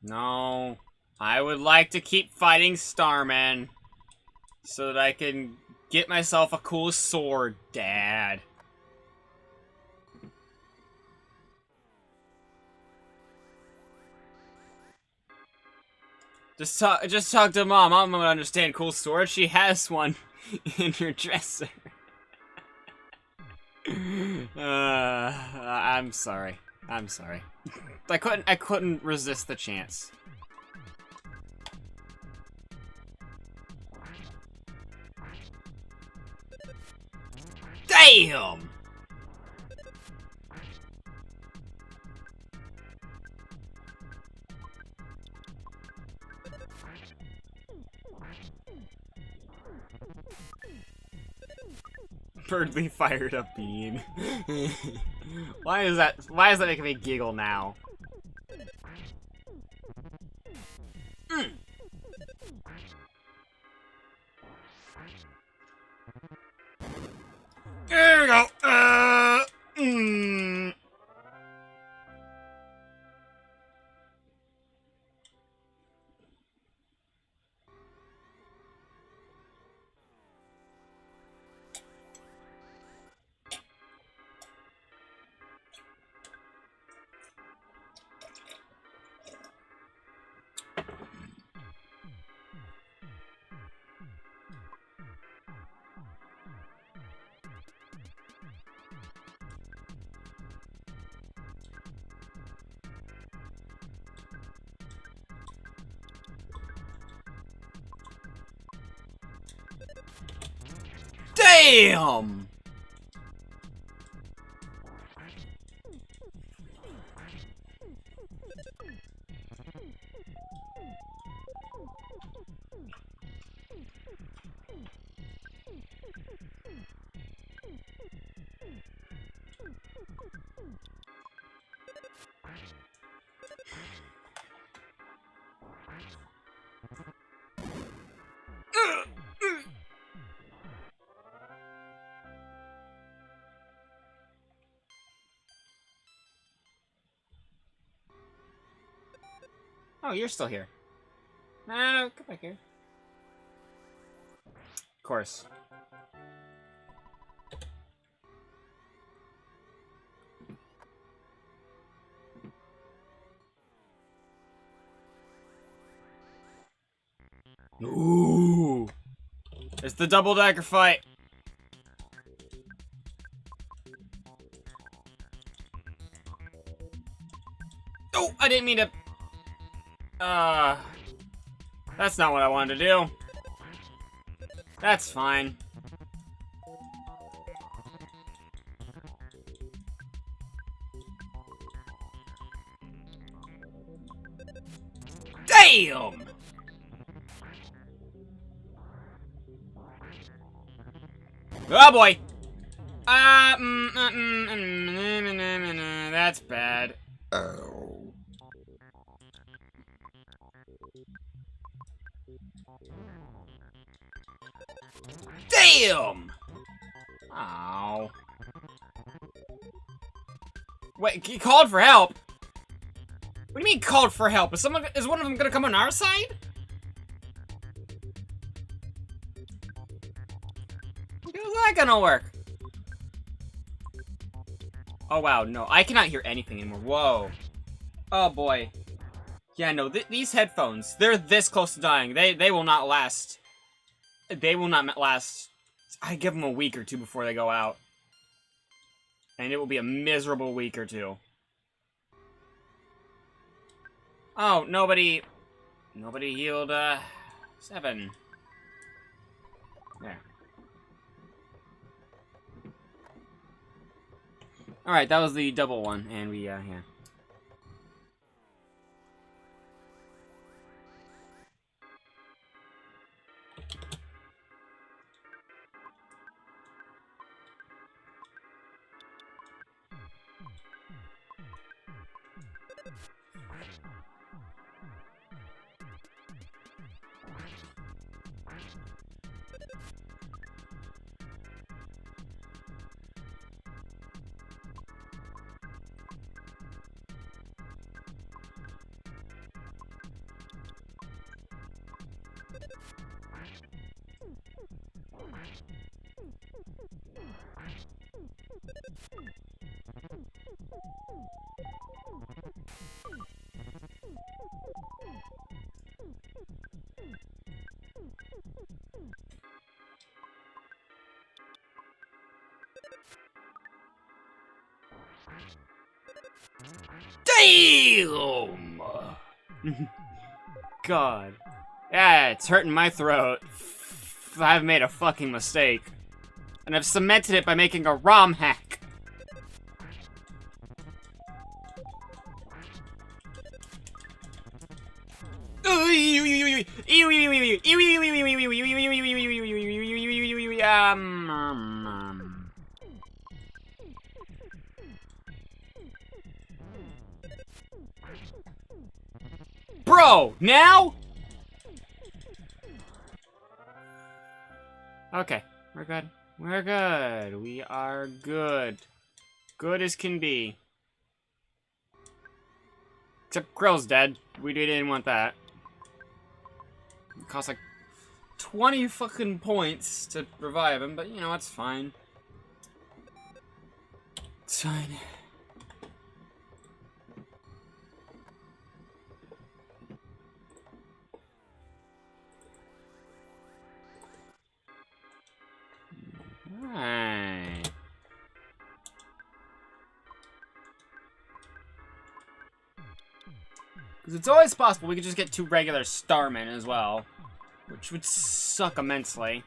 No. I would like to keep fighting Starman. So that I can get myself a cool sword, Dad. Just talk to Mom. Mom would understand cool sword. She has one in her dresser. I'm sorry. I'm sorry. I couldn't resist the chance. Damn! Birdly fired a beam. Why is that making me giggle now? There we go. Damn! Oh, you're still here. No, come back here. Of course. Ooh. It's the double dagger fight. Oh, I didn't mean to. That's not what I wanted to do. That's fine. Damn! Oh boy! That's bad. Oh. Damn! Ow. Wait, he called for help? What do you mean called for help? Is one of them gonna come on our side? How's that gonna work? Oh wow, no, I cannot hear anything anymore. Whoa. Oh boy. Yeah, no, these headphones, they're this close to dying. They will not last. They will not last. I give them a week or two before they go out. And it will be a miserable week or two. Oh, nobody healed, 7. There. Alright, that was the double one, and we, yeah. Damn! God. Yeah, it's hurting my throat. I've made a fucking mistake. And I've cemented it by making a ROM hack. Bro, now? Okay, we're good. We're good. We are good. Good as can be. Except Krill's dead. We didn't want that. It costs like 20 fucking points to revive him, but you know, it's fine. It's fine. Alright. Because it's always possible we could just get 2 regular Starmen as well. Which would suck immensely.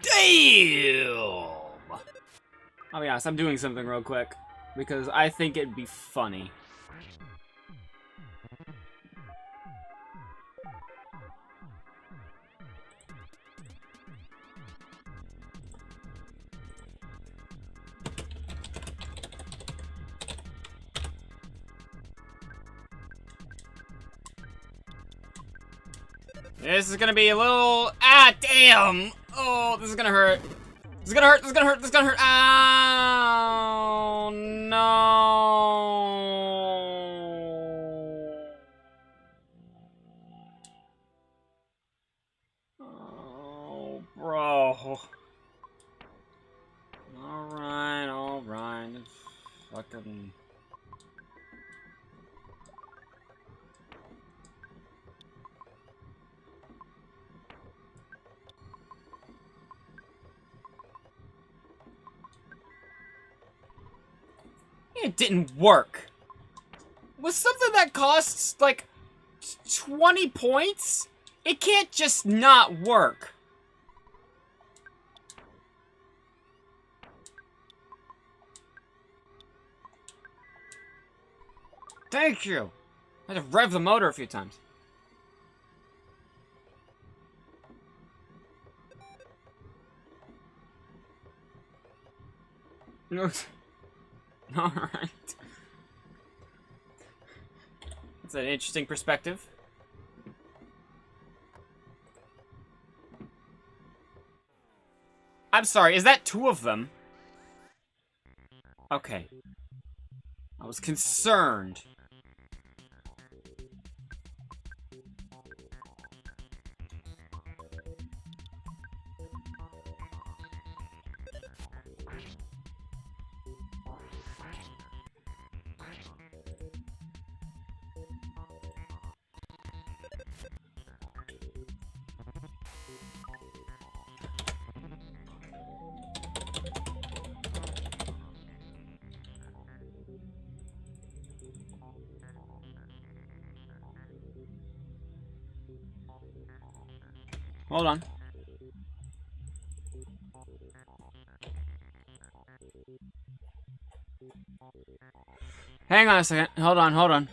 Damn! I'll be honest, I'm doing something real quick. Because I think it'd be funny. This is gonna be a little... Ah, damn! Oh, this is gonna hurt. This is gonna hurt, this is gonna hurt, this is gonna hurt. Oh, no. Oh, bro. Alright. Fucking... It didn't work. With something that costs, like, 20 points? It can't just not work. Thank you. I had to rev the motor a few times. Alright. That's an interesting perspective. I'm sorry, is that 2 of them? Okay. I was concerned. Hold on. Hang on a second. Hold on, hold on.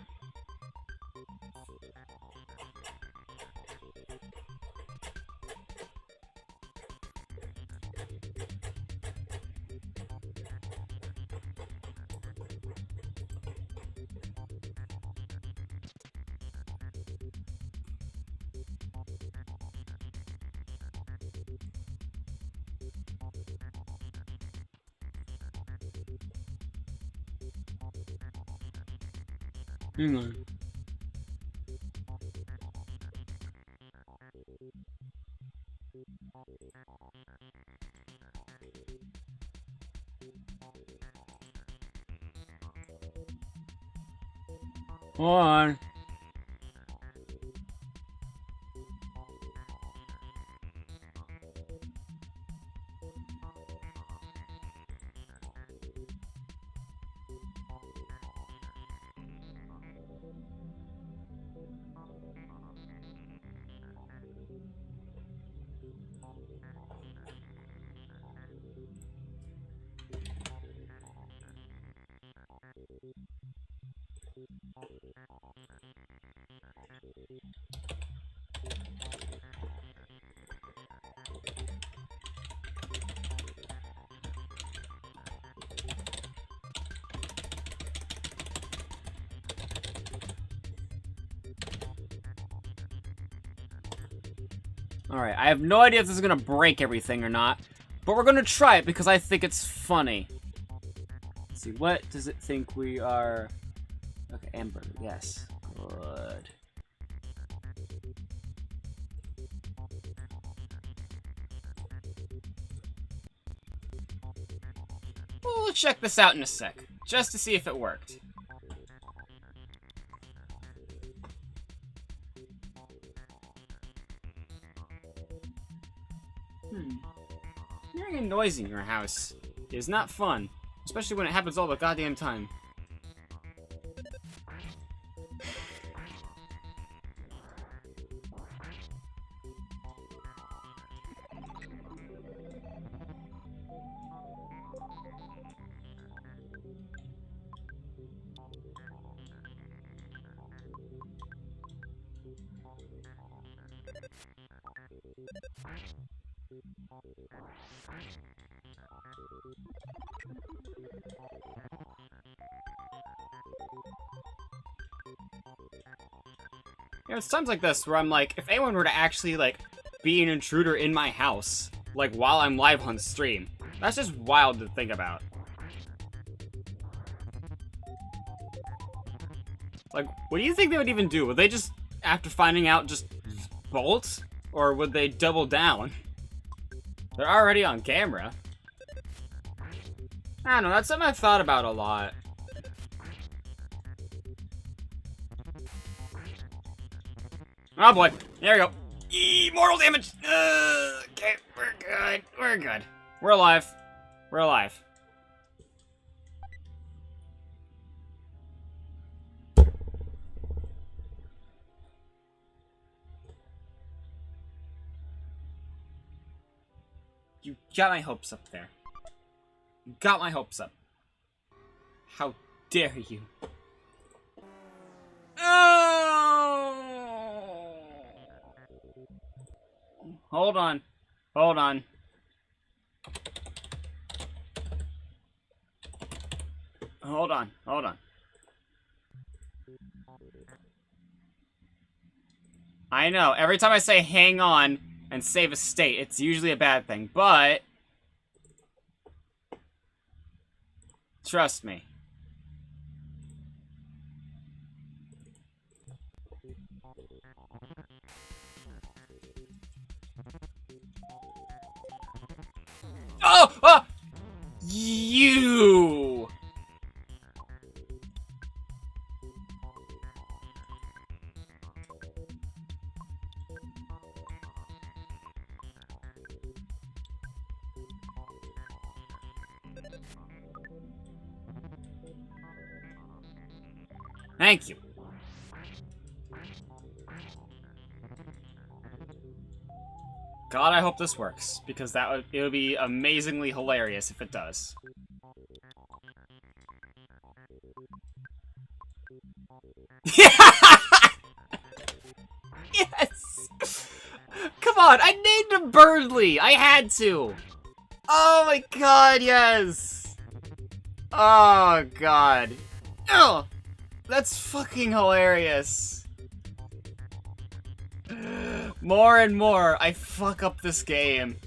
Hang on. Hold on. Alright, I have no idea if this is gonna break everything or not, but we're gonna try it because I think it's funny. Let's see, what does it think we are? Okay, Amber, yes. Good. We'll check this out in a sec, just to see if it worked. Hearing a noise in your house is not fun, especially when it happens all the goddamn time. You know, it's times like this where I'm like, if anyone were to actually, like, be an intruder in my house, like, while I'm live on stream, that's just wild to think about. Like, what do you think they would even do? Would they just, after finding out, just bolt? Or would they double down? They're already on camera. I don't know, that's something I've thought about a lot. Oh boy, there we go. Mortal damage! Okay, we're good, we're good. We're alive. We're alive. Got my hopes up there. Got my hopes up. How dare you? Oh! Hold on. Hold on. Hold on. Hold on. I know. Every time I say hang on and save a state, it's usually a bad thing, but trust me. Oh! Oh! You! Thank you. God, I hope this works, because it would be amazingly hilarious if it does. Yes! Come on, I named him Birdly! I had to! Oh my god, yes! Oh god. Oh! That's fucking hilarious. More and more, I fuck up this game.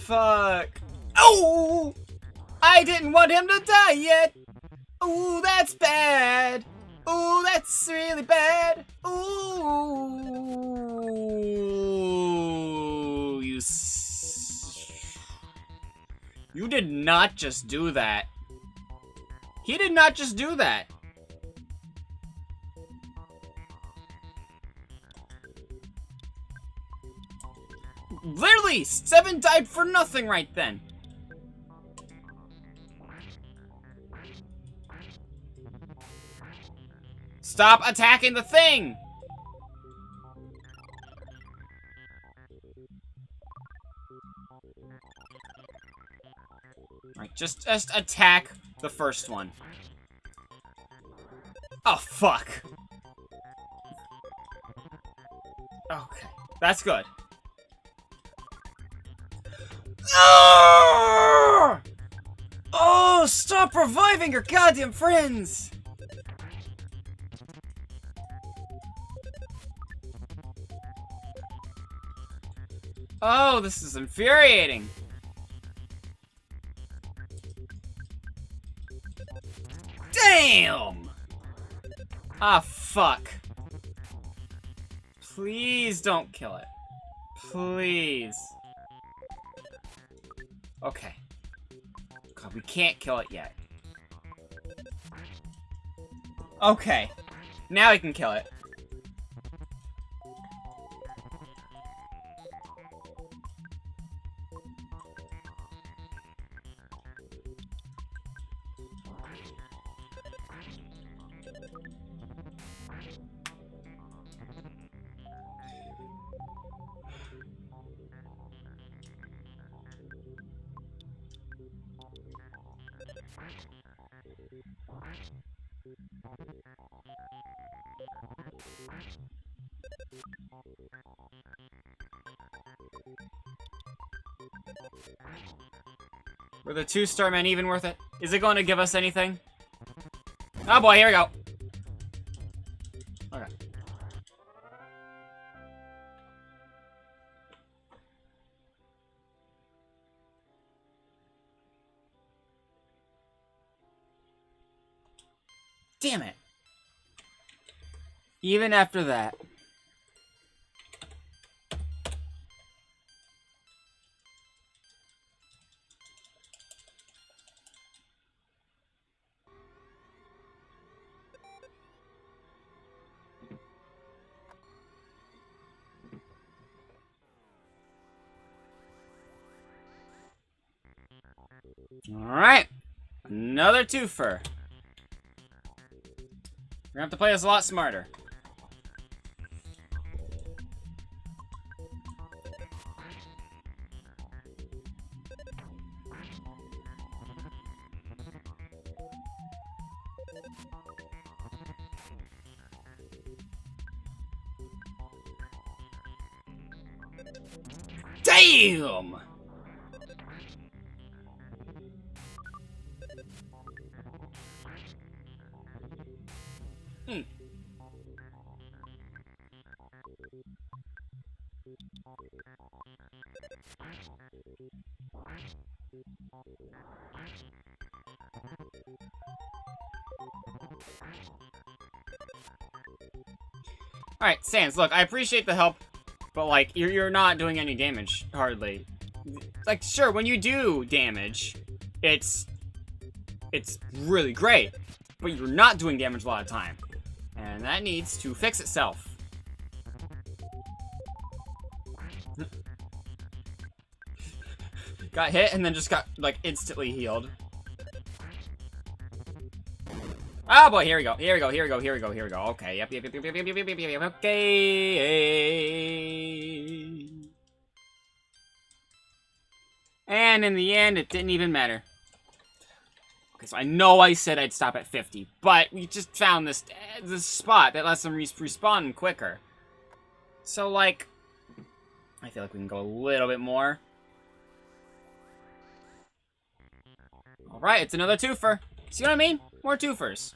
Fuck. Oh! I didn't want him to die yet! Ooh, that's bad! Ooh, that's really bad! Ooh, you did not just do that. He did not just do that. Literally, 7 died for nothing right then. Stop attacking the thing! Alright, just attack the first one. Oh, fuck. Okay, that's good. Oh, stop reviving your goddamn friends! Oh, this is infuriating. Damn! Ah, fuck. Please don't kill it. Please. Okay. God, we can't kill it yet. Okay. Now we can kill it. Were the 2-star men even worth it? Is it going to give us anything? Oh boy, here we go. Okay. Damn it. Even after that. Alright. Another twofer. gonna have to play this a lot smarter. Damn! Alright, Sans, look, I appreciate the help, but, like, you're not doing any damage, hardly. Like, sure, when you do damage, it's really great, but you're not doing damage a lot of time. And that needs to fix itself. Got hit and then just got, like, instantly healed. Oh boy, here we go. Here we go. Here we go. Here we go. Here we go. Okay. Yep. Okay. And in the end, it didn't even matter. Okay, so I know I said I'd stop at 50, but we just found this spot that lets them respawn quicker. So, like, I feel like we can go a little bit more. Alright, it's another twofer. See what I mean? More twofers.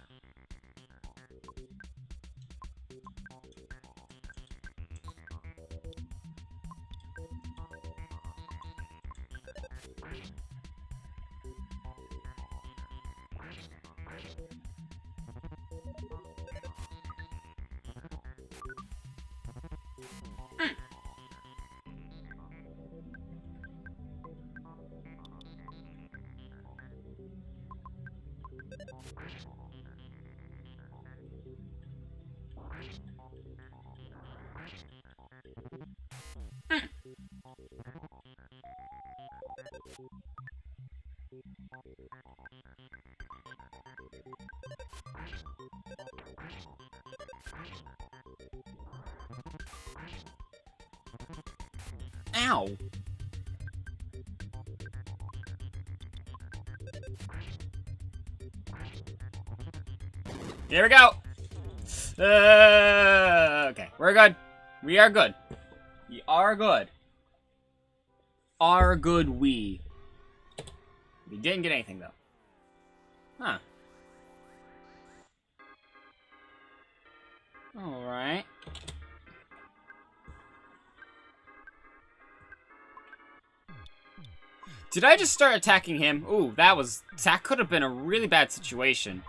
Ow. Here we go. Okay, we're good. We are good. We are good. Are good we. We didn't get anything, though. Huh. Alright. Did I just start attacking him? Ooh, that could have been a really bad situation.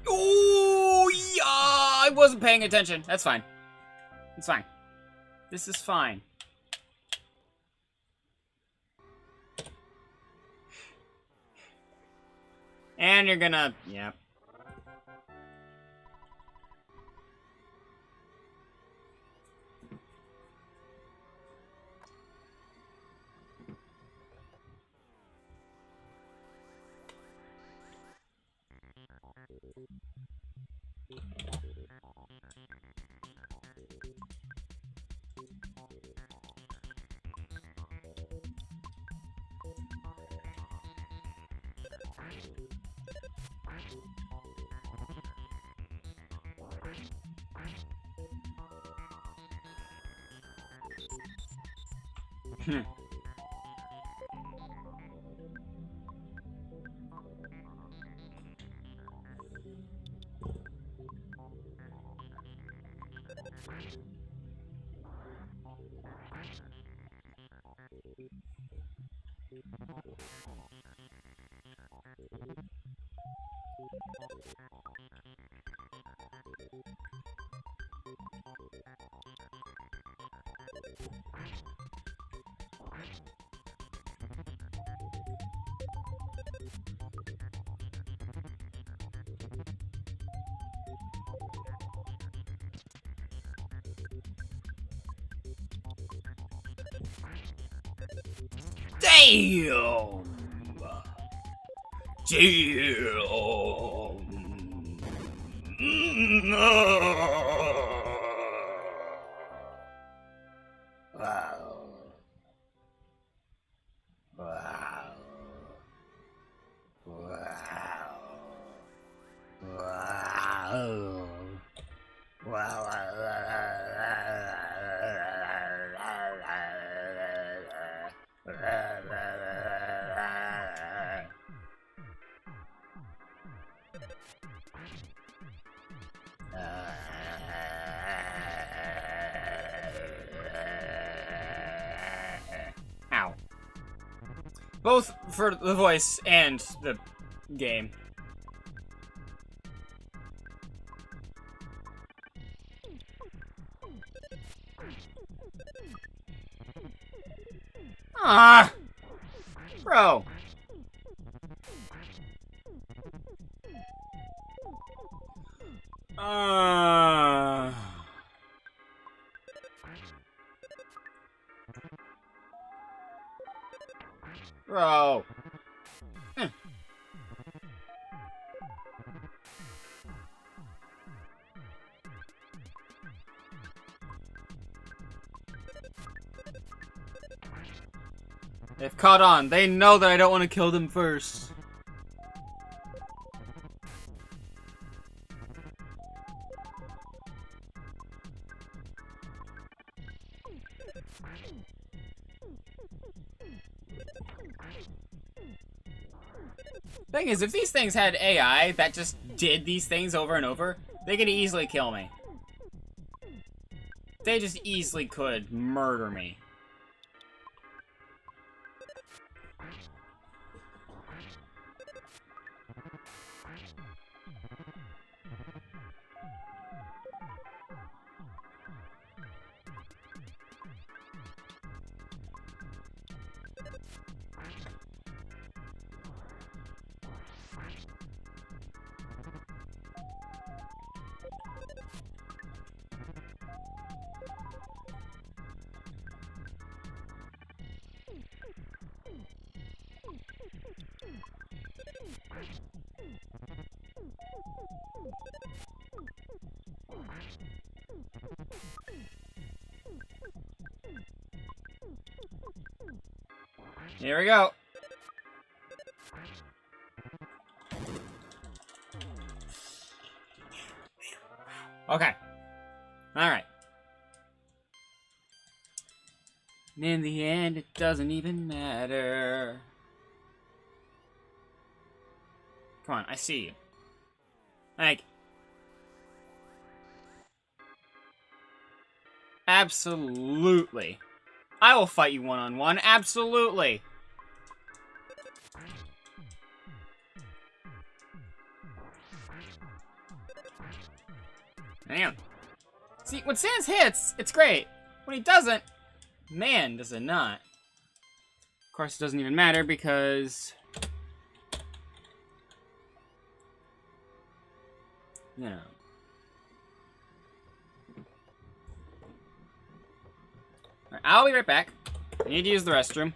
Ooh, yeah, I wasn't paying attention. That's fine. It's fine. This is fine. And you're gonna, yeah. Damn! Wow. Wow. Wow. Wow. Ow. Both for the voice and the game. Ah, bro. Bro. They've caught on. They know that I don't want to kill them first. Thing is, if these things had AI that just did these things over and over, they could easily kill me. They just easily could murder me. Here we go. Okay. Alright. And in the end, it doesn't even matter. Come on, I see you. Like, absolutely. I will fight you one-on-one, absolutely. Damn. See, when Sans hits, it's great. When he doesn't, man, does it not. Of course, it doesn't even matter because... you know. Right, I'll be right back. I need to use the restroom.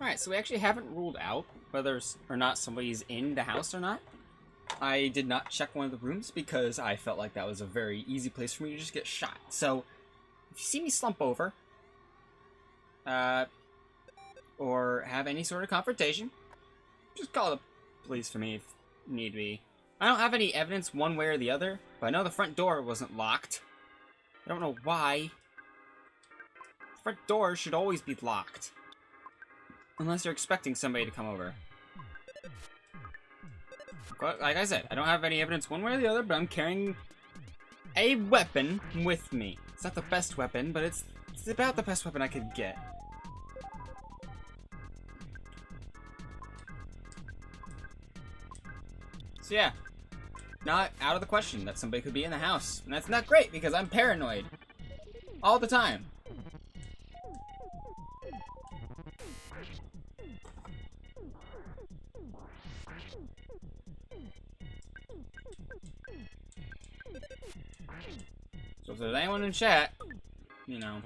Alright, so we actually haven't ruled out whether or not somebody's in the house or not. I did not check one of the rooms because I felt like that was a very easy place for me to just get shot. So, if you see me slump over, or have any sort of confrontation, just call the police for me if need be. I don't have any evidence one way or the other, but I know the front door wasn't locked. I don't know why. The front door should always be locked. Unless you're expecting somebody to come over. Like I said, I don't have any evidence one way or the other, but I'm carrying a weapon with me. It's not the best weapon, but it's about the best weapon I could get. So yeah, not out of the question that somebody could be in the house. And that's not great because I'm paranoid. All the time. So if there's anyone in chat, you know.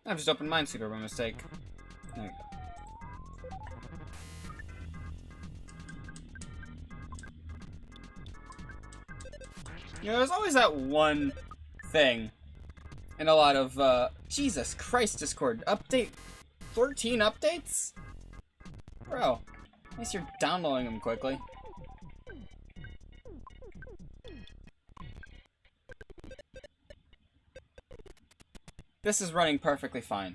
I've just opened Minesweeper by mistake. There we go. You know, there's always that one thing in a lot of, Jesus Christ, Discord. Update 13 updates? Bro, at least you're downloading them quickly. This is running perfectly fine.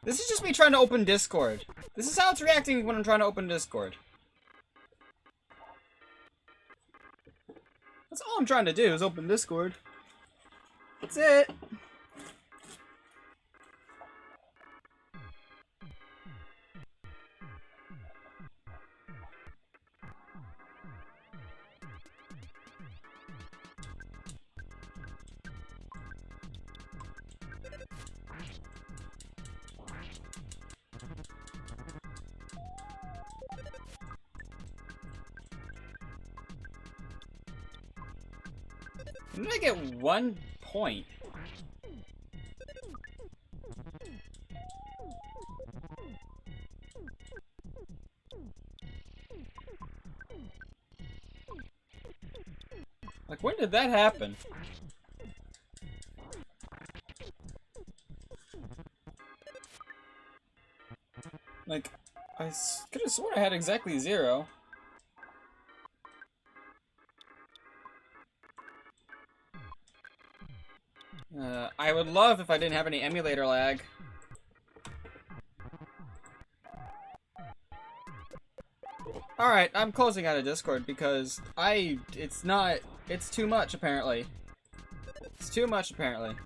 This is just me trying to open Discord. This is how it's reacting when I'm trying to open Discord. That's all I'm trying to do is open Discord. That's it. Didn't I get 1 point? Like, when did that happen? Like, I could have sworn I had exactly 0. I would love if I didn't have any emulator lag. Alright, I'm closing out of Discord because it's too much apparently. It's too much apparently.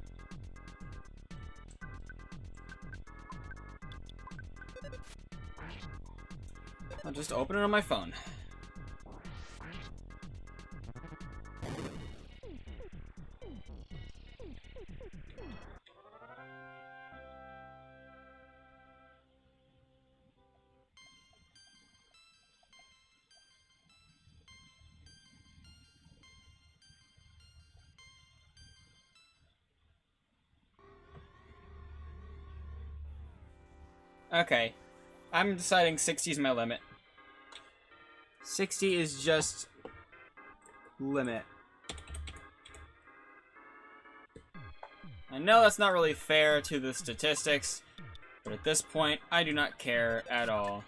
I'll just open it on my phone. Okay. I'm deciding 60 is my limit. 60 is just limit. I know that's not really fair to the statistics, but at this point, I do not care at all.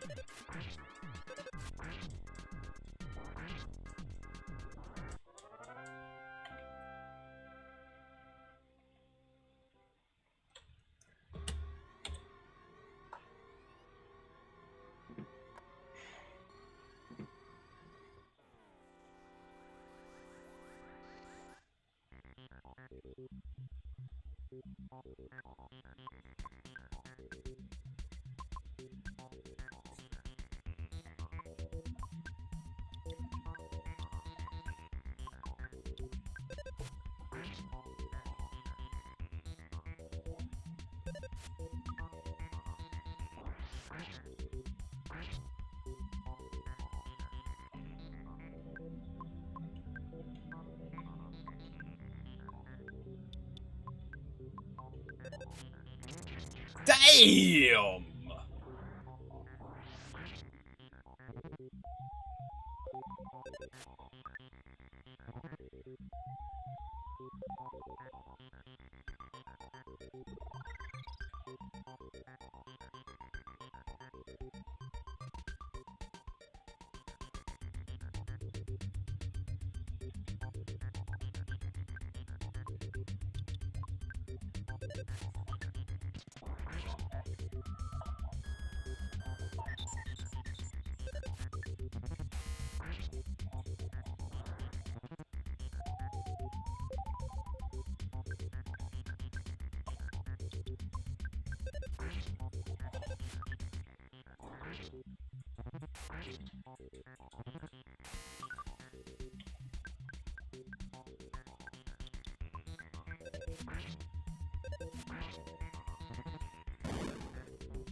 Damn!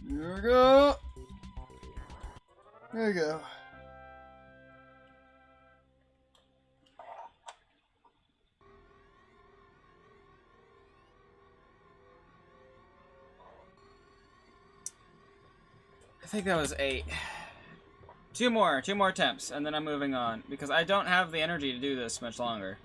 Here we go. There we go. I think that was 8. Two more attempts, and then I'm moving on, because I don't have the energy to do this much longer.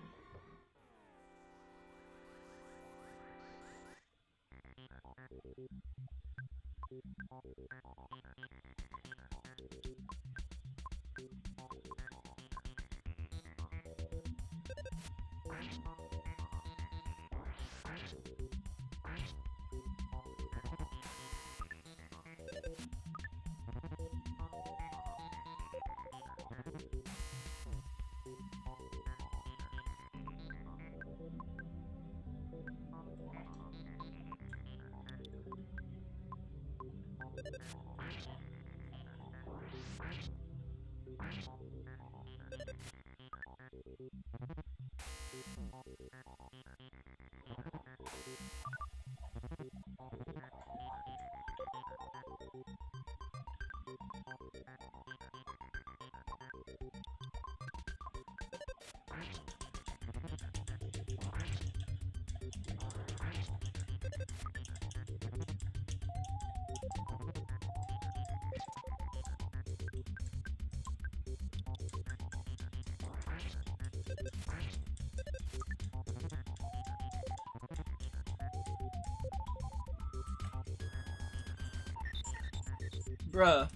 Bruh,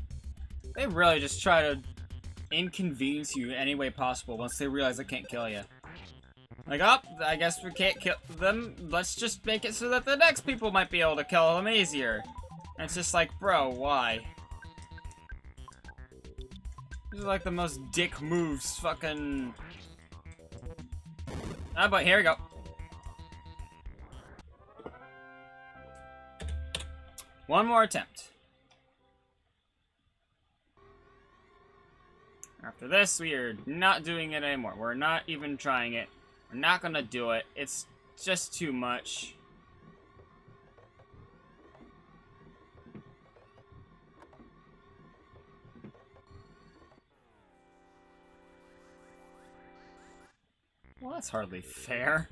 they really just try to inconvenience you any way possible once they realize they can't kill you. Like, oh, I guess we can't kill them. Let's just make it so that the next people might be able to kill them easier. And it's just like, bro, why? These are like the most dick moves, fucking... Ah, but here we go. One more attempt. After this, we are not doing it anymore. We're not even trying it. We're not gonna do it. It's just too much. Well, that's hardly fair.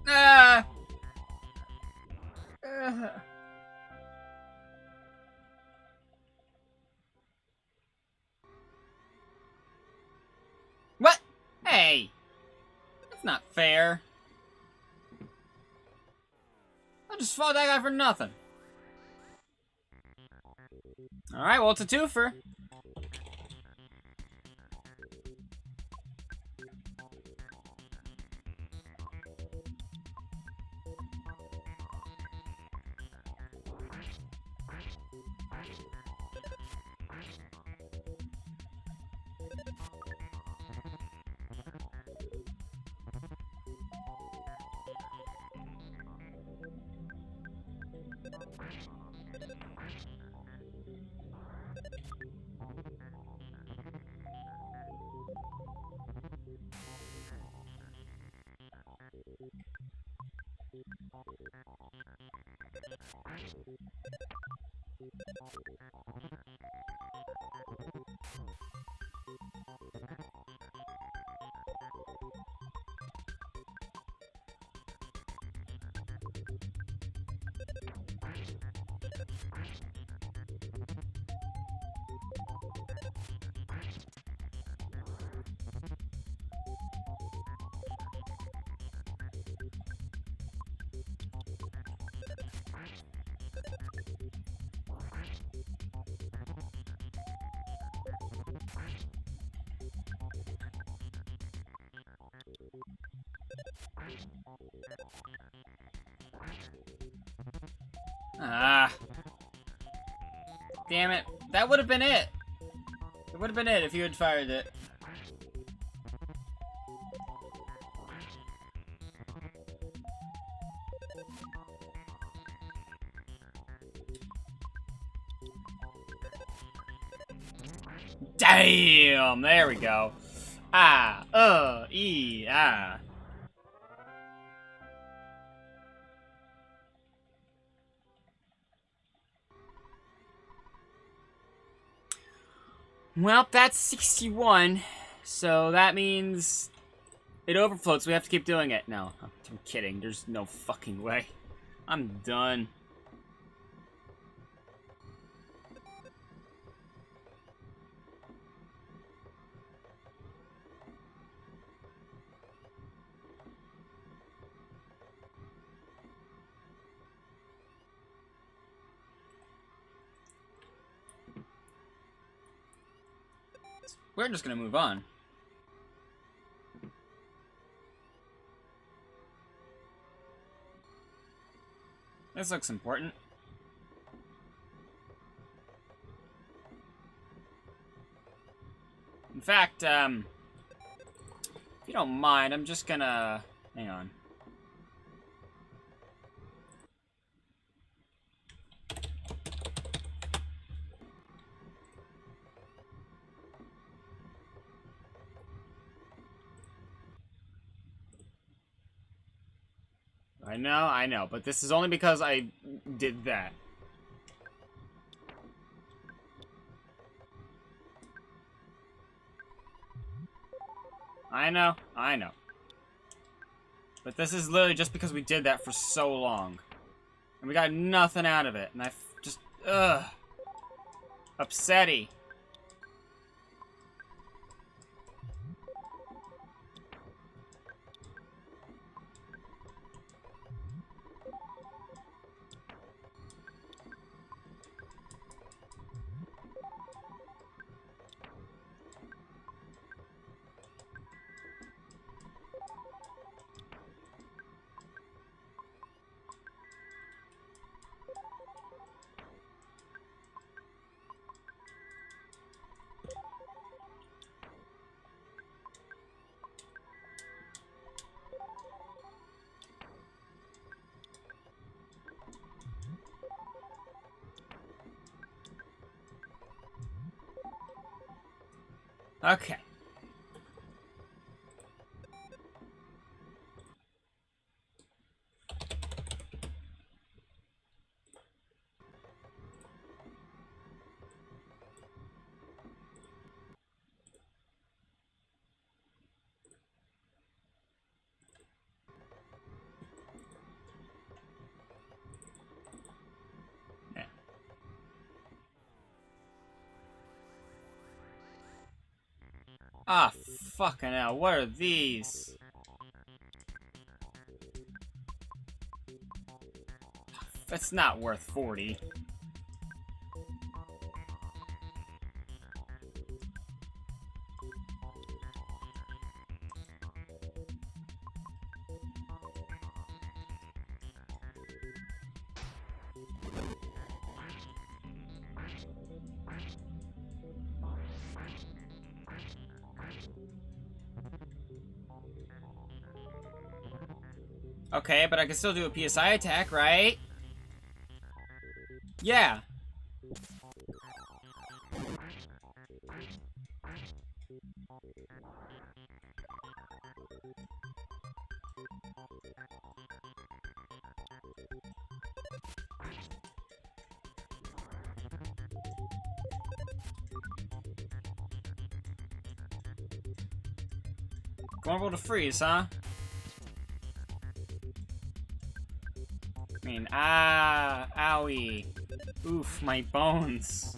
Ah! What? Hey! That's not fair. I just fought that guy for nothing. Alright, well, it's a twofer. Ah. Damn it. That would have been it. It would have been it if you had fired it. Damn! There we go. Ah. Ah. Well, that's 61. So that means it overflows. We have to keep doing it. No, I'm kidding. There's no fucking way. I'm done. We're just gonna move on. This looks important. In fact, if you don't mind, I'm just gonna... Hang on. I know, but this is only because I did that. I know. But this is literally just because we did that for so long. And we got nothing out of it. And I just, upsetty. Okay. Yeah. Ah, fucking hell. What are these? That's not worth 40. Okay, but I can still do a PSI attack, right? Yeah. Vulnerable to freeze, huh? I mean, owie. Oof, my bones.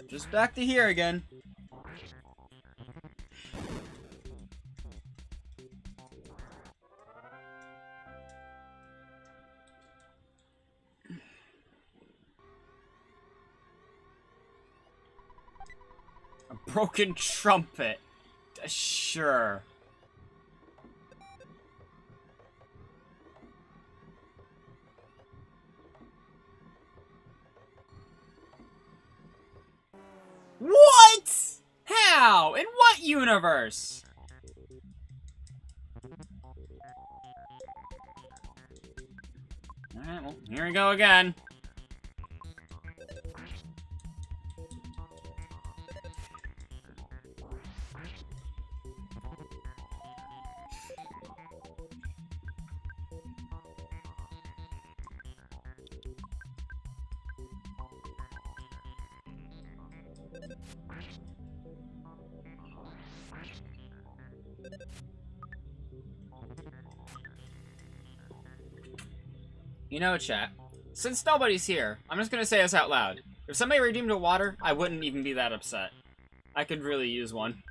Just back to here again. A broken trumpet. Sure. What? How? In what universe? Alright, well, here we go again. You know, chat, since nobody's here, I'm just gonna say this out loud. If somebody redeemed a water, I wouldn't even be that upset. I could really use one.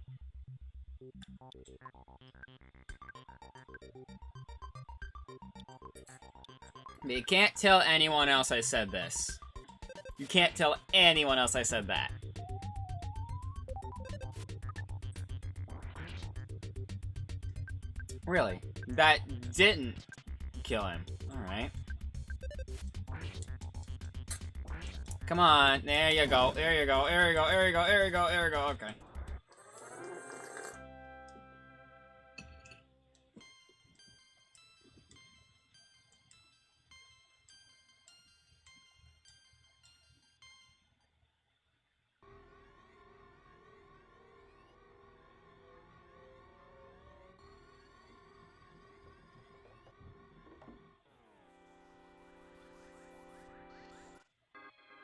But you can't tell anyone else I said this. You can't tell anyone else I said that. Really? That didn't kill him. Alright. Come on. There you go. There you go. There you go. There you go. There you go. There you go. Okay.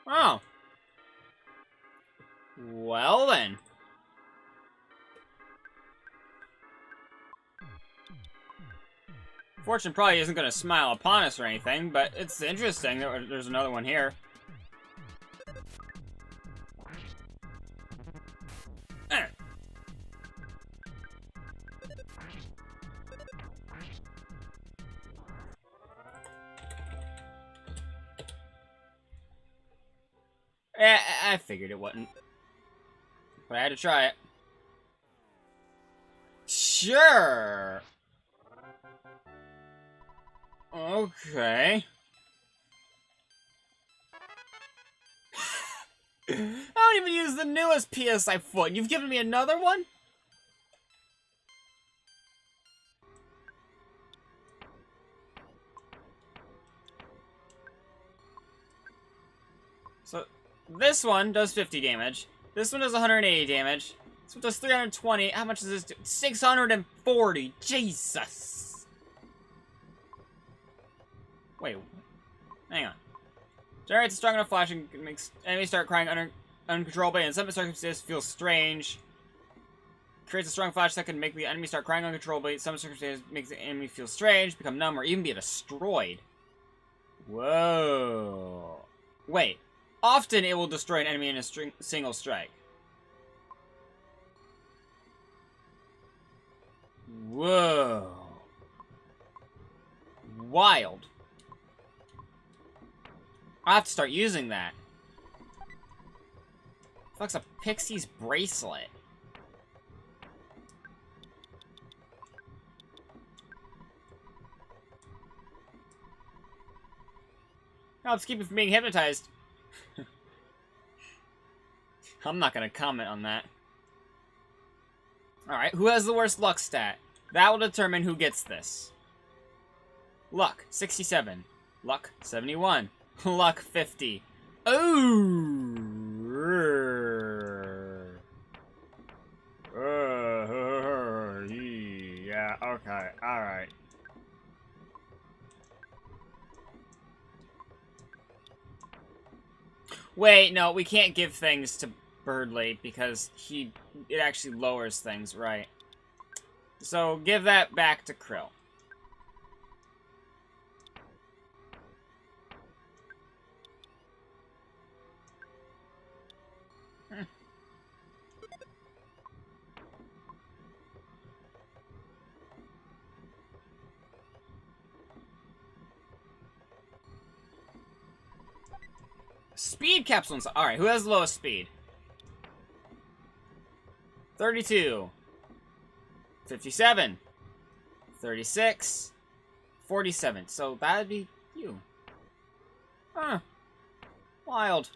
Oh. Well then. Fortune probably isn't going to smile upon us or anything, but it's interesting that there's another one here. I figured it wasn't. But I had to try it. Sure. Okay. I don't even use the newest PSI foot. You've given me another one? So, this one does 50 damage. This one does 180 damage. This one does 320. How much does this do? 640. Jesus. Wait. Hang on. Generates a strong enough flash and makes enemies start crying uncontrollably, and in some circumstances feels strange. Creates a strong flash that can make the enemy start crying uncontrollably. In some circumstances makes the enemy feel strange, become numb, or even be destroyed. Whoa. Wait. Often it will destroy an enemy in a single strike. Whoa. Wild. I have to start using that. Fuck's a Pixie's bracelet. Helps keep you from being hypnotized. I'm not gonna comment on that. Alright, who has the worst luck stat? That will determine who gets this. Luck, 67. Luck, 71. Luck, 50. Ooh! Yeah, okay, alright. Wait, no, we can't give things to Birdley because it actually lowers things, right? So give that back to Krill. Speed capsules. Alright, who has the lowest speed? 32. 57. 36. 47. So that'd be you. Huh. Wild.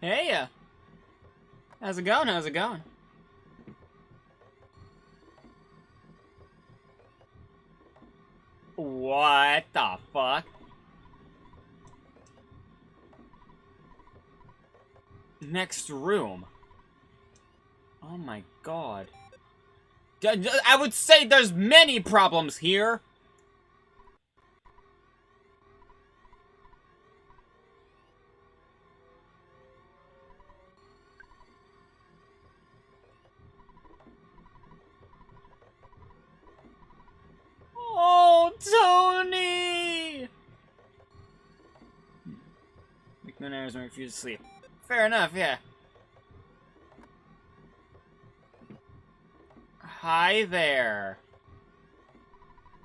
Hey, how's it going? How's it going? What the fuck? Next room. Oh my god. I would say there's many problems here. Oh, Tony! McMahon errors and refuse to sleep. Fair enough, yeah. Hi there.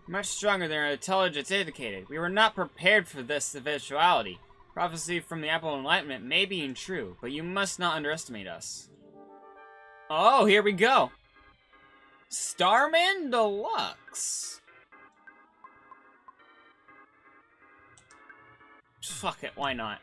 Much stronger than our intelligence indicated. We were not prepared for this eventuality. Prophecy from the Apple of Enlightenment may be untrue, but you must not underestimate us. Oh, here we go. Starman Deluxe. Fuck it, why not?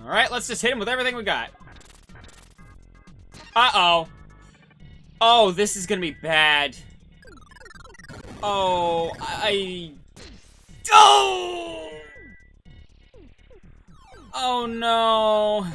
Alright, let's just hit him with everything we got. Uh-oh. Oh, this is gonna be bad. Oh, Oh! Oh no.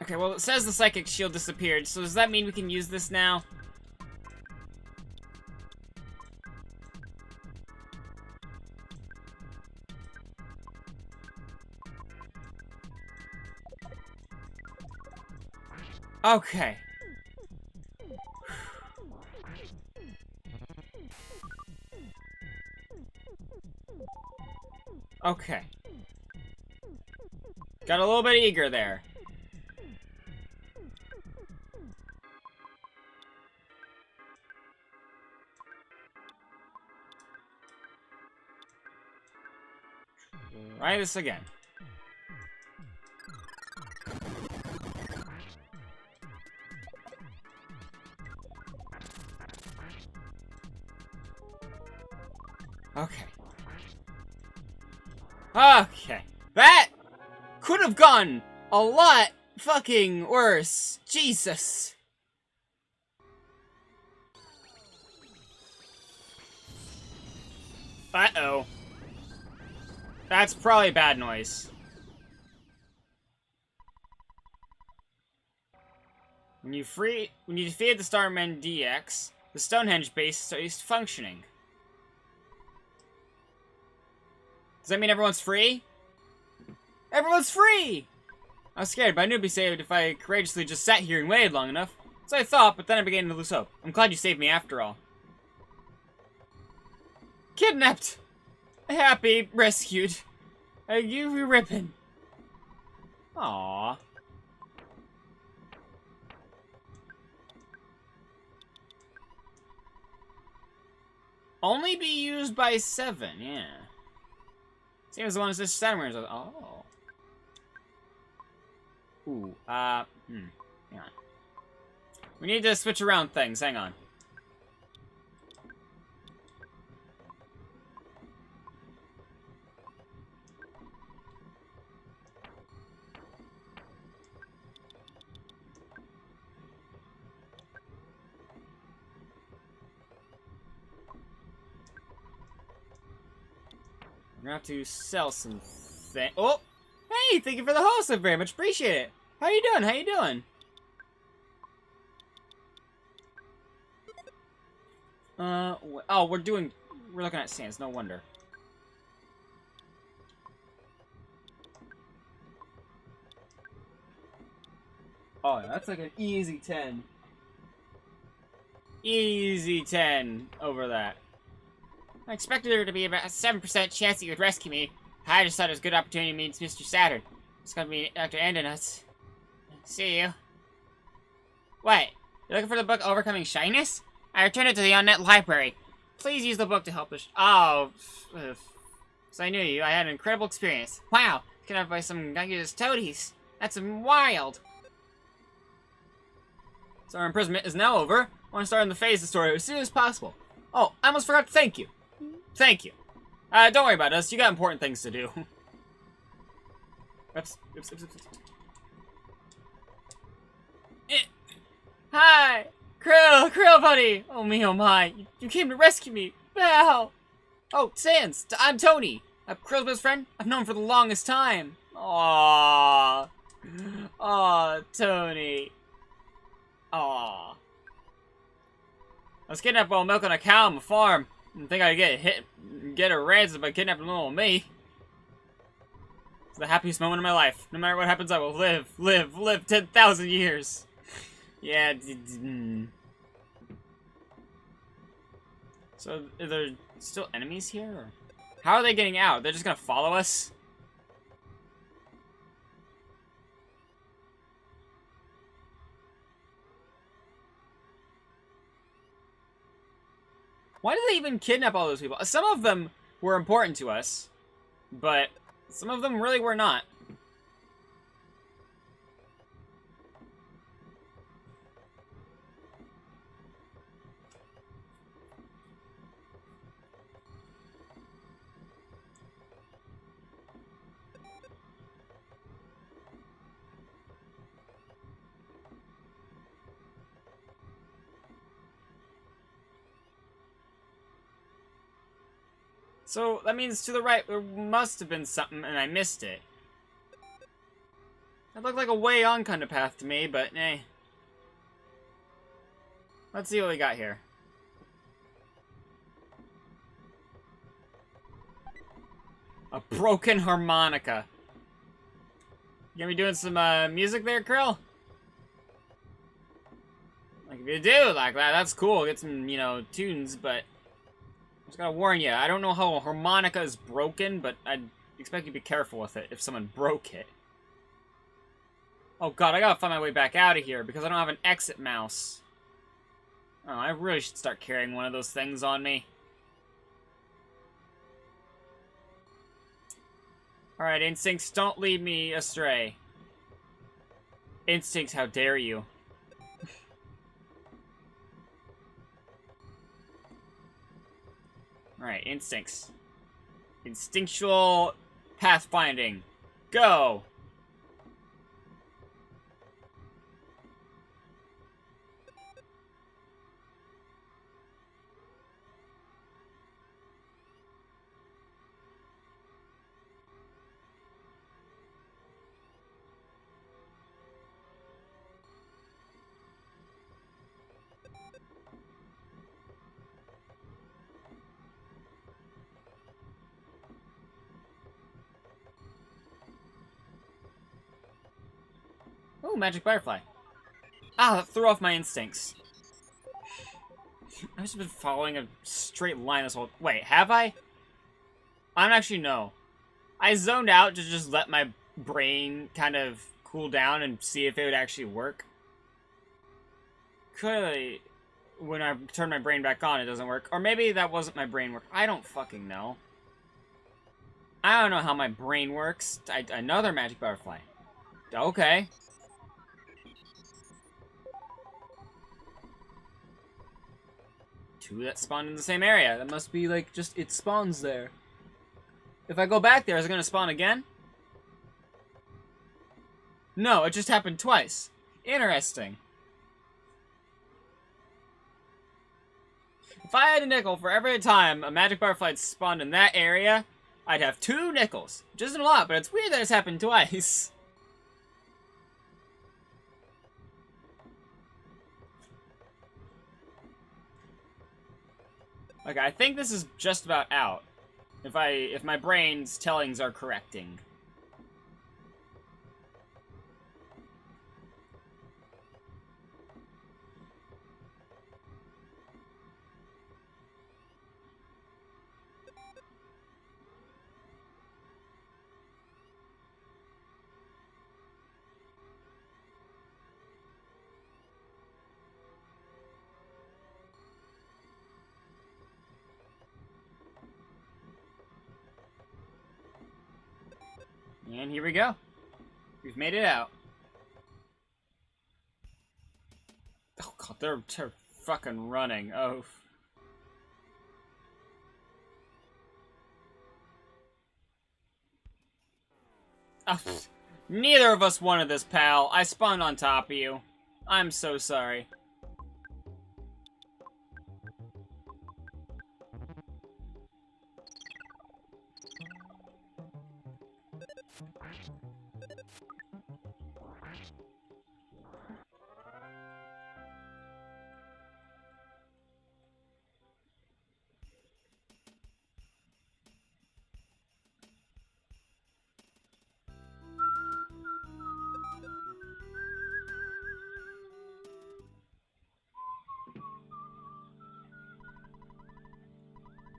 Okay, well, it says the psychic shield disappeared, so does that mean we can use this now? Okay. Okay. Got a little bit eager there. Try this again. Okay. Okay. That could have gone a lot fucking worse. Jesus. Uh-oh. That's probably bad noise. When you defeated the Starman DX, the Stonehenge base starts functioning. Does that mean everyone's free? Everyone's free! I was scared, but I knew it'd be safe if I courageously just sat here and waited long enough. So I thought, but then I began to lose hope. I'm glad you saved me after all. Kidnapped! Happy, rescued. A UV ribbon. Aww. Only be used by 7, yeah. Same as the ones this Saturn. Oh. Ooh, hang on. We need to switch around things, hang on. We're gonna have to sell some things. Oh! Hey, thank you for the host, I very much appreciate it. How you doing? How you doing? Oh, we're looking at sands, no wonder. Oh, that's like an easy 10. Easy 10 over that. I expected there to be about a 7% chance that you would rescue me. I just thought it was a good opportunity to meet Mr. Saturn. It's gonna be Dr. Andonuts. See you. What? You're looking for the book Overcoming Shyness? I returned it to the Unnet Library. Please use the book to help us. Oh. So I knew you. I had an incredible experience. Wow. Kidnapped by some Guy's toadies. That's wild. So our imprisonment is now over. I want to start in the phase of the story as soon as possible. Oh, I almost forgot to thank you. Thank you. Don't worry about us. You got important things to do. Oops. Hi! Krill buddy! Oh me, oh my. You came to rescue me. Wow! Oh, Sans, I'm Tony. I'm Krill's best friend. I've known him for the longest time. Aww. Aw, Tony. Aww. I was kidnapped while milking a cow on the farm. Didn't think I'd get a ransom by kidnapping little me. It's the happiest moment of my life. No matter what happens, I will live 10,000 years. Yeah. So, are there still enemies here? Or? How are they getting out? They're just gonna follow us? Why did they even kidnap all those people? Some of them were important to us, but some of them really were not. So, that means to the right, there must have been something, and I missed it. That looked like a way on kind of path to me, but eh. Let's see what we got here. A broken harmonica. You gonna be doing some music there, Krill? Like, if you do like that, that's cool. Get some, you know, tunes, but I just gotta warn you, I don't know how a harmonica is broken, but I'd expect you to be careful with it if someone broke it. Oh god, I gotta find my way back out of here because I don't have an exit mouse. Oh, I really should start carrying one of those things on me. Alright, instincts, don't lead me astray. Instincts, how dare you. Alright, instincts. Instinctual pathfinding. Go! Oh, magic butterfly. Ah, that threw off my instincts. I've just been following a straight line this whole... Wait, have I? I don't actually know. I zoned out to just let my brain kind of cool down and see if it would actually work. Clearly, when I turn my brain back on, it doesn't work. Or maybe that wasn't my brain work. I don't fucking know. I don't know how my brain works. Another magic butterfly. Okay. Two that spawned in the same area. That must be like just it spawns there. If I go back there, is it gonna spawn again? No, it just happened twice. Interesting. If I had a nickel for every time a magic butterfly had spawned in that area, I'd have 2 nickels. Which isn't a lot, but it's weird that it's happened twice. Okay, I think this is just about out. If my brain's tellings are correcting. And here we go. We've made it out. Oh god, they're fucking running. Oh. Oh, neither of us wanted this, pal. I spawned on top of you. I'm so sorry.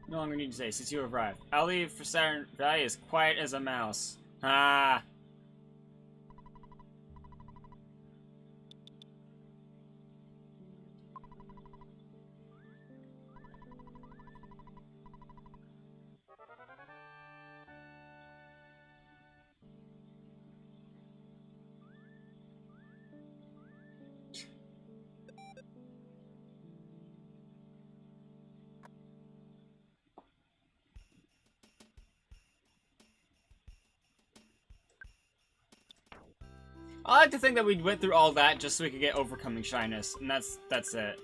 No longer need to say, since you arrived. I'll leave for Saturn Valley as quiet as a mouse. Ah. I like to think that we went through all that just so we could get overcoming shyness, and that's it.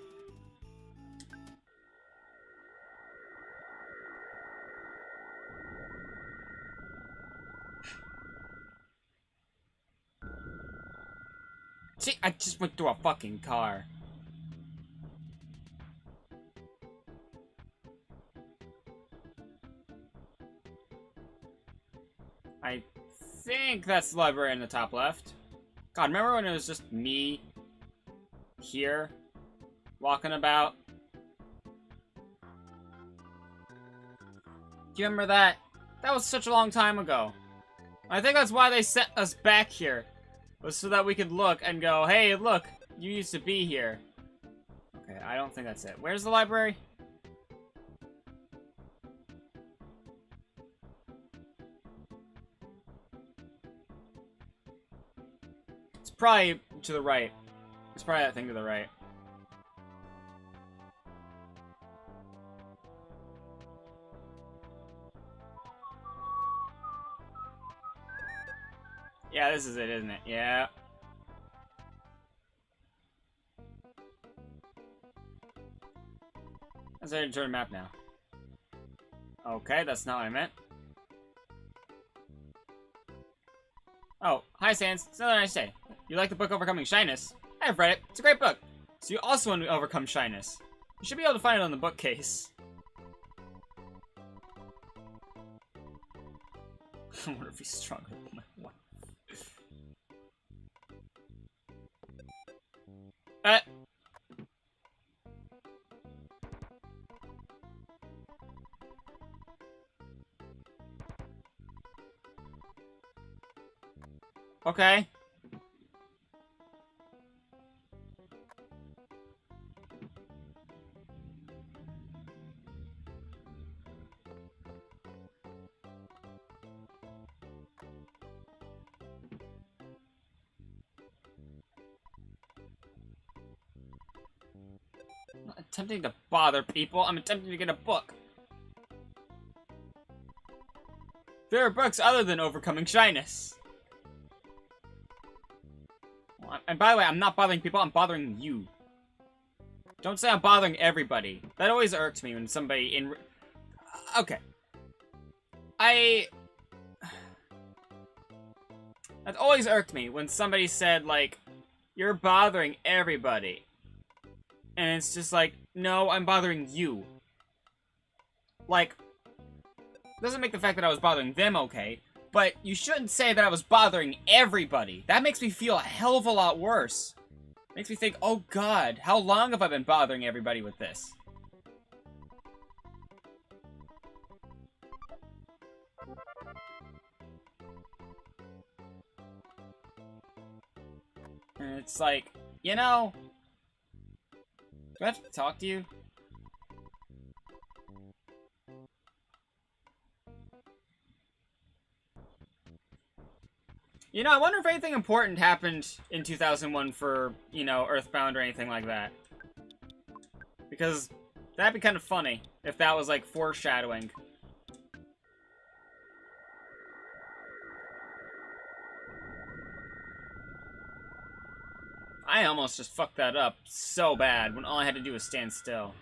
See, I just went through a fucking car. I think that's the library in the top left. God, remember when it was just me here walking about? Do you remember that? That was such a long time ago. I think that's why they set us back here. Was so that we could look and go, hey, look, you used to be here. Okay, I don't think that's it. Where's the library? It's probably to the right. It's probably that thing to the right. Yeah, this is it, isn't it? Yeah. Let's turn the map now. Okay, that's not what I meant. Oh, hi Sans. It's another nice day. You like the book Overcoming Shyness? I've read it. It's a great book. So you also want to overcome shyness. You should be able to find it on the bookcase. I wonder if he's stronger than my wife. Okay. not attempting to bother people. I'm attempting to get a book. There are books other than overcoming shyness. And by the way, I'm not bothering people, I'm bothering you. Don't say I'm bothering everybody. That always irks me when somebody in... Okay. That always irked me when somebody said, like, you're bothering everybody. And it's just like, no, I'm bothering you. Like, doesn't make the fact that I was bothering them okay, but you shouldn't say that I was bothering everybody. That makes me feel a hell of a lot worse. Makes me think, oh god, how long have I been bothering everybody with this? And it's like, you know, do I have to talk to you? You know, I wonder if anything important happened in 2001 for, you know, Earthbound or anything like that. Because that'd be kind of funny if that was, like, foreshadowing. I almost just fucked that up so bad when all I had to do was stand still.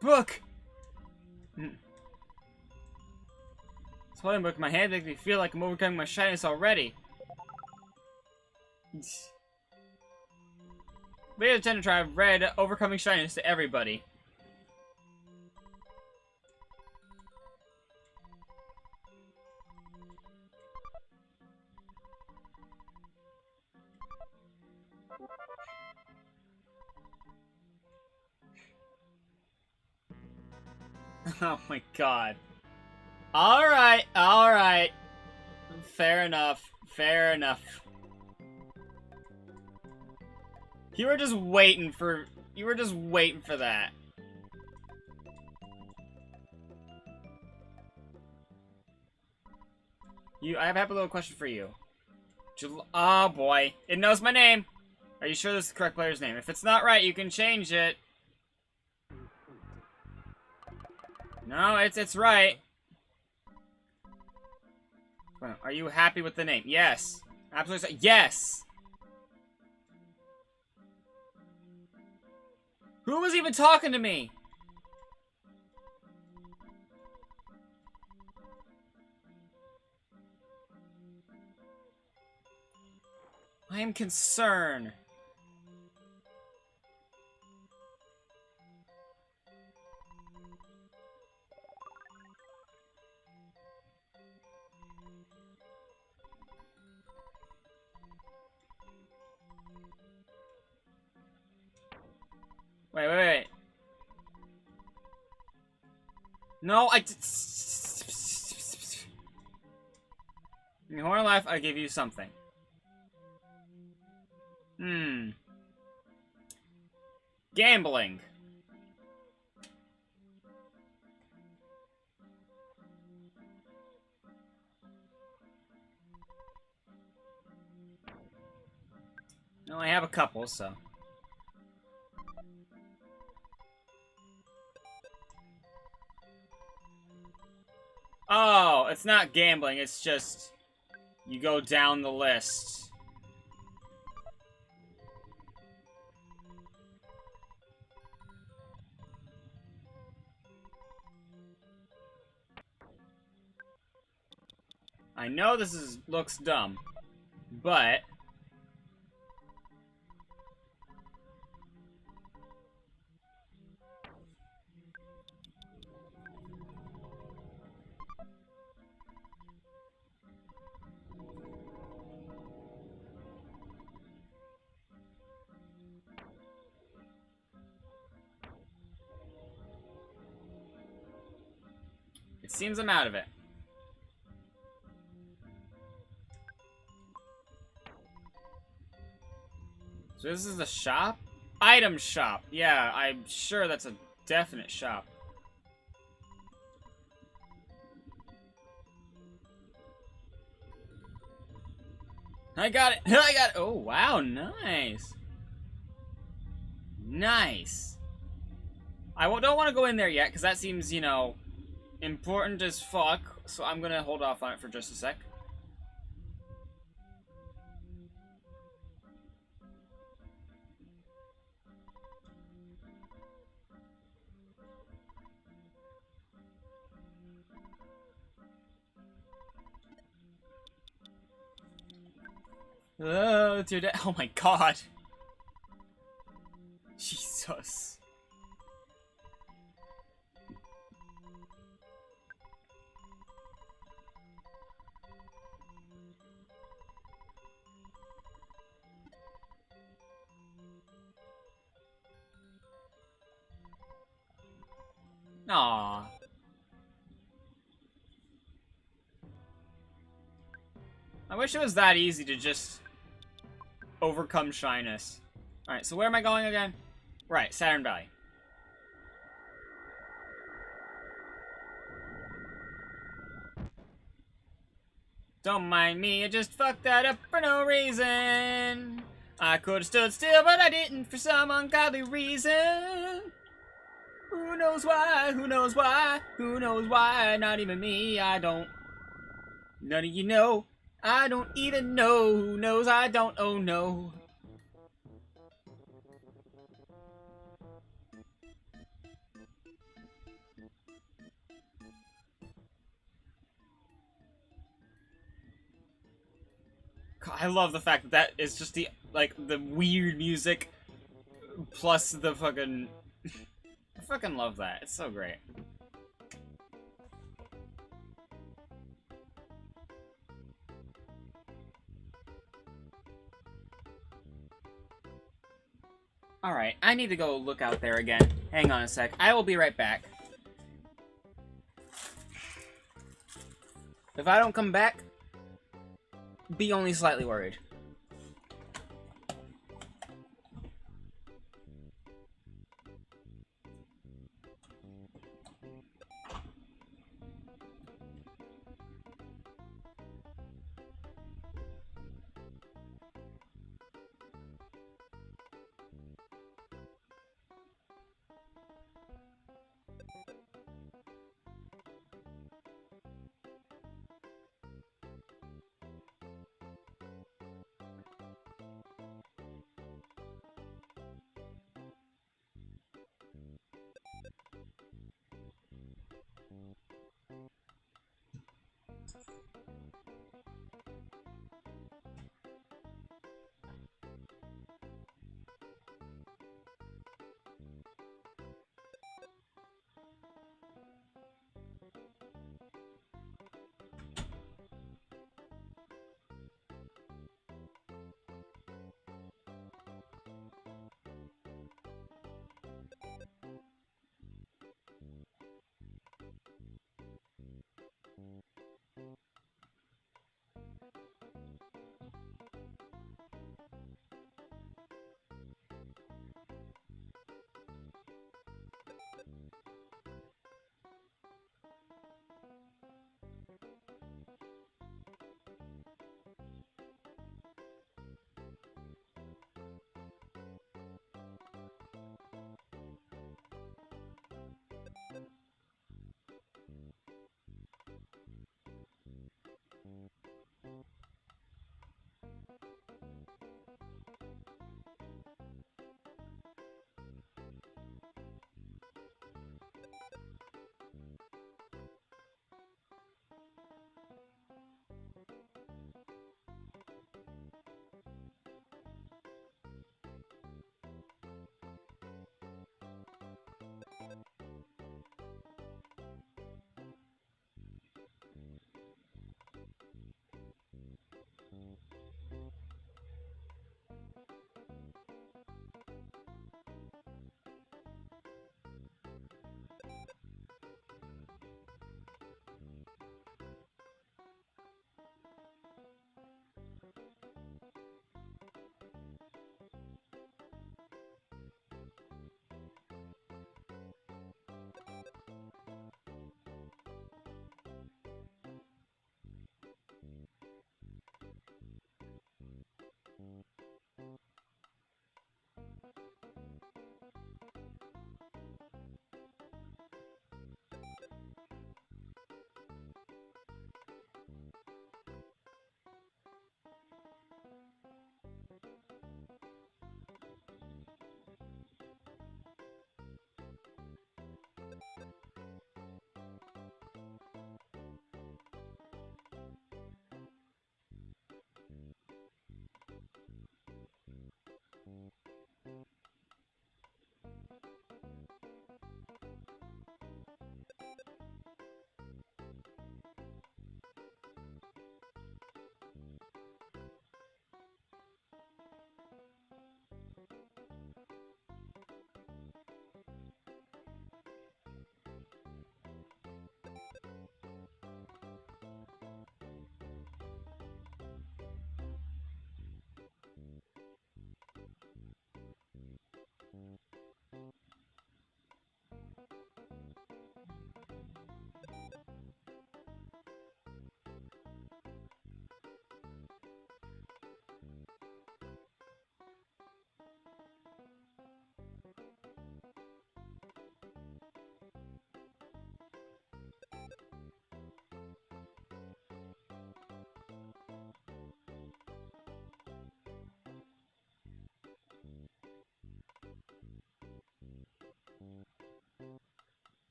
Book! This holding book in my hand makes me feel like I'm overcoming my shyness already. Later tend to try read overcoming shyness to everybody. Oh my god. Alright, alright. Fair enough. Fair enough. You were just waiting for that. I have a little question for you. Oh boy. It knows my name. Are you sure this is the correct player's name? If it's not right, you can change it. No, it's right. Are you happy with the name? Yes. Absolutely. Yes. Who was even talking to me? I am concerned. Wait. No, in your whole life, I gave you something. Gambling. No, I have a couple, so. Oh, it's not gambling, it's just you go down the list. I know this looks dumb, but it seems I'm out of it. So this is the shop? Item shop. Yeah, I'm sure that's a definite shop. I got it! I got it! Oh, wow, nice. Nice. I don't want to go in there yet, because that seems, you know, important as fuck. So I'm gonna hold off on it for just a sec. Oh, it's your dad. Oh my god. Jesus. Aww. I wish it was that easy to just overcome shyness. Alright, so where am I going again? Right, Saturn Valley. Don't mind me, I just fucked that up for no reason. I could've stood still, but I didn't for some ungodly reason. Who knows why, who knows why, who knows why, not even me, I don't. None of you know, I don't even know, who knows, I don't, oh no. God, I love the fact that that is just the, like, the weird music plus the fucking... I fucking love that, it's so great. Alright, I need to go look out there again. Hang on a sec. I will be right back. If I don't come back, be only slightly worried.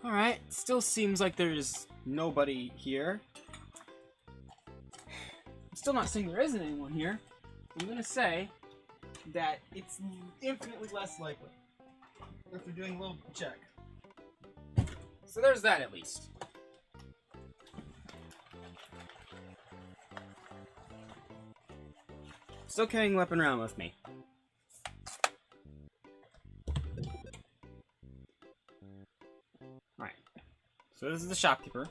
Alright, still seems like there's nobody here. I'm still not saying there isn't anyone here. I'm gonna say that it's infinitely less likely after doing a little check. So there's that at least. Still carrying a weapon around with me. Alright. So this is the shopkeeper.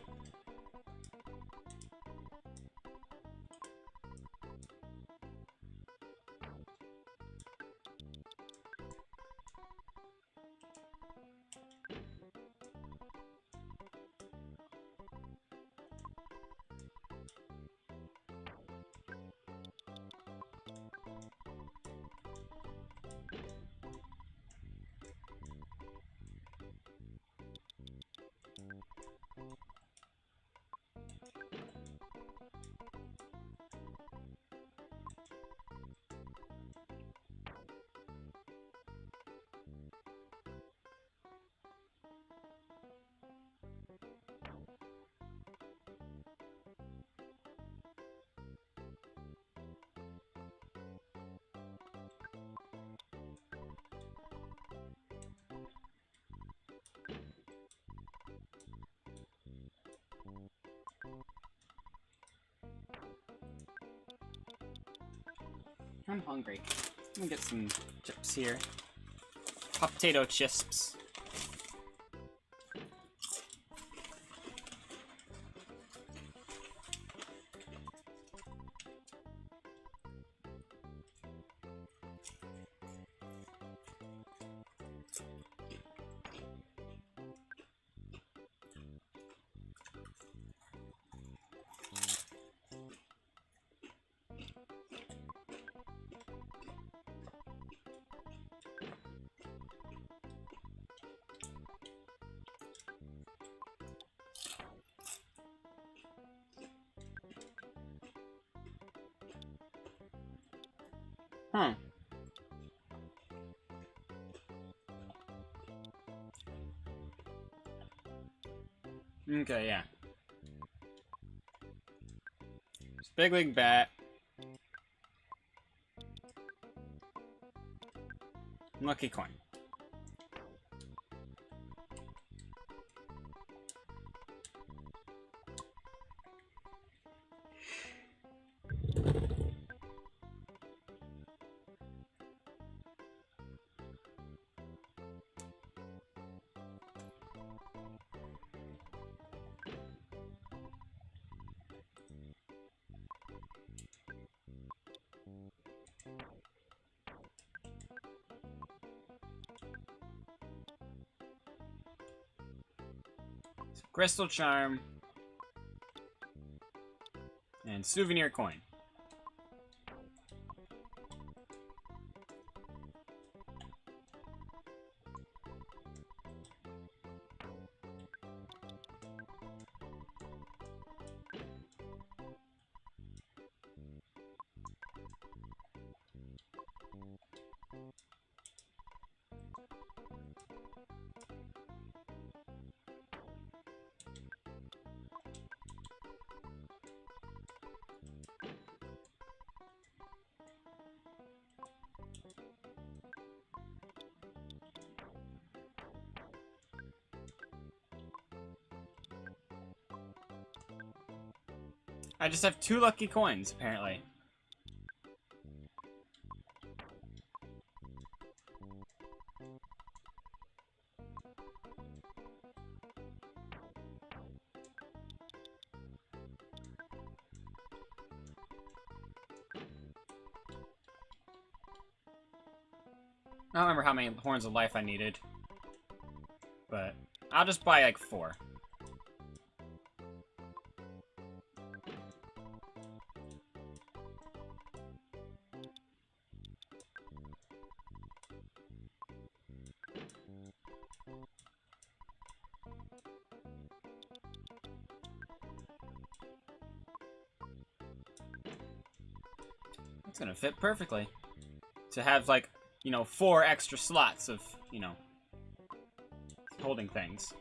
I'm hungry. Let me get some chips here. Hot potato chips. Huh. Okay, yeah. It's Big League Bat. Lucky coin. Crystal Charm. And Souvenir Coin. I just have 2 lucky coins, apparently. I don't remember how many Horns of Life I needed. But I'll just buy like 4. It's gonna fit perfectly. To have, like, you know, 4 extra slots of, you know, holding things.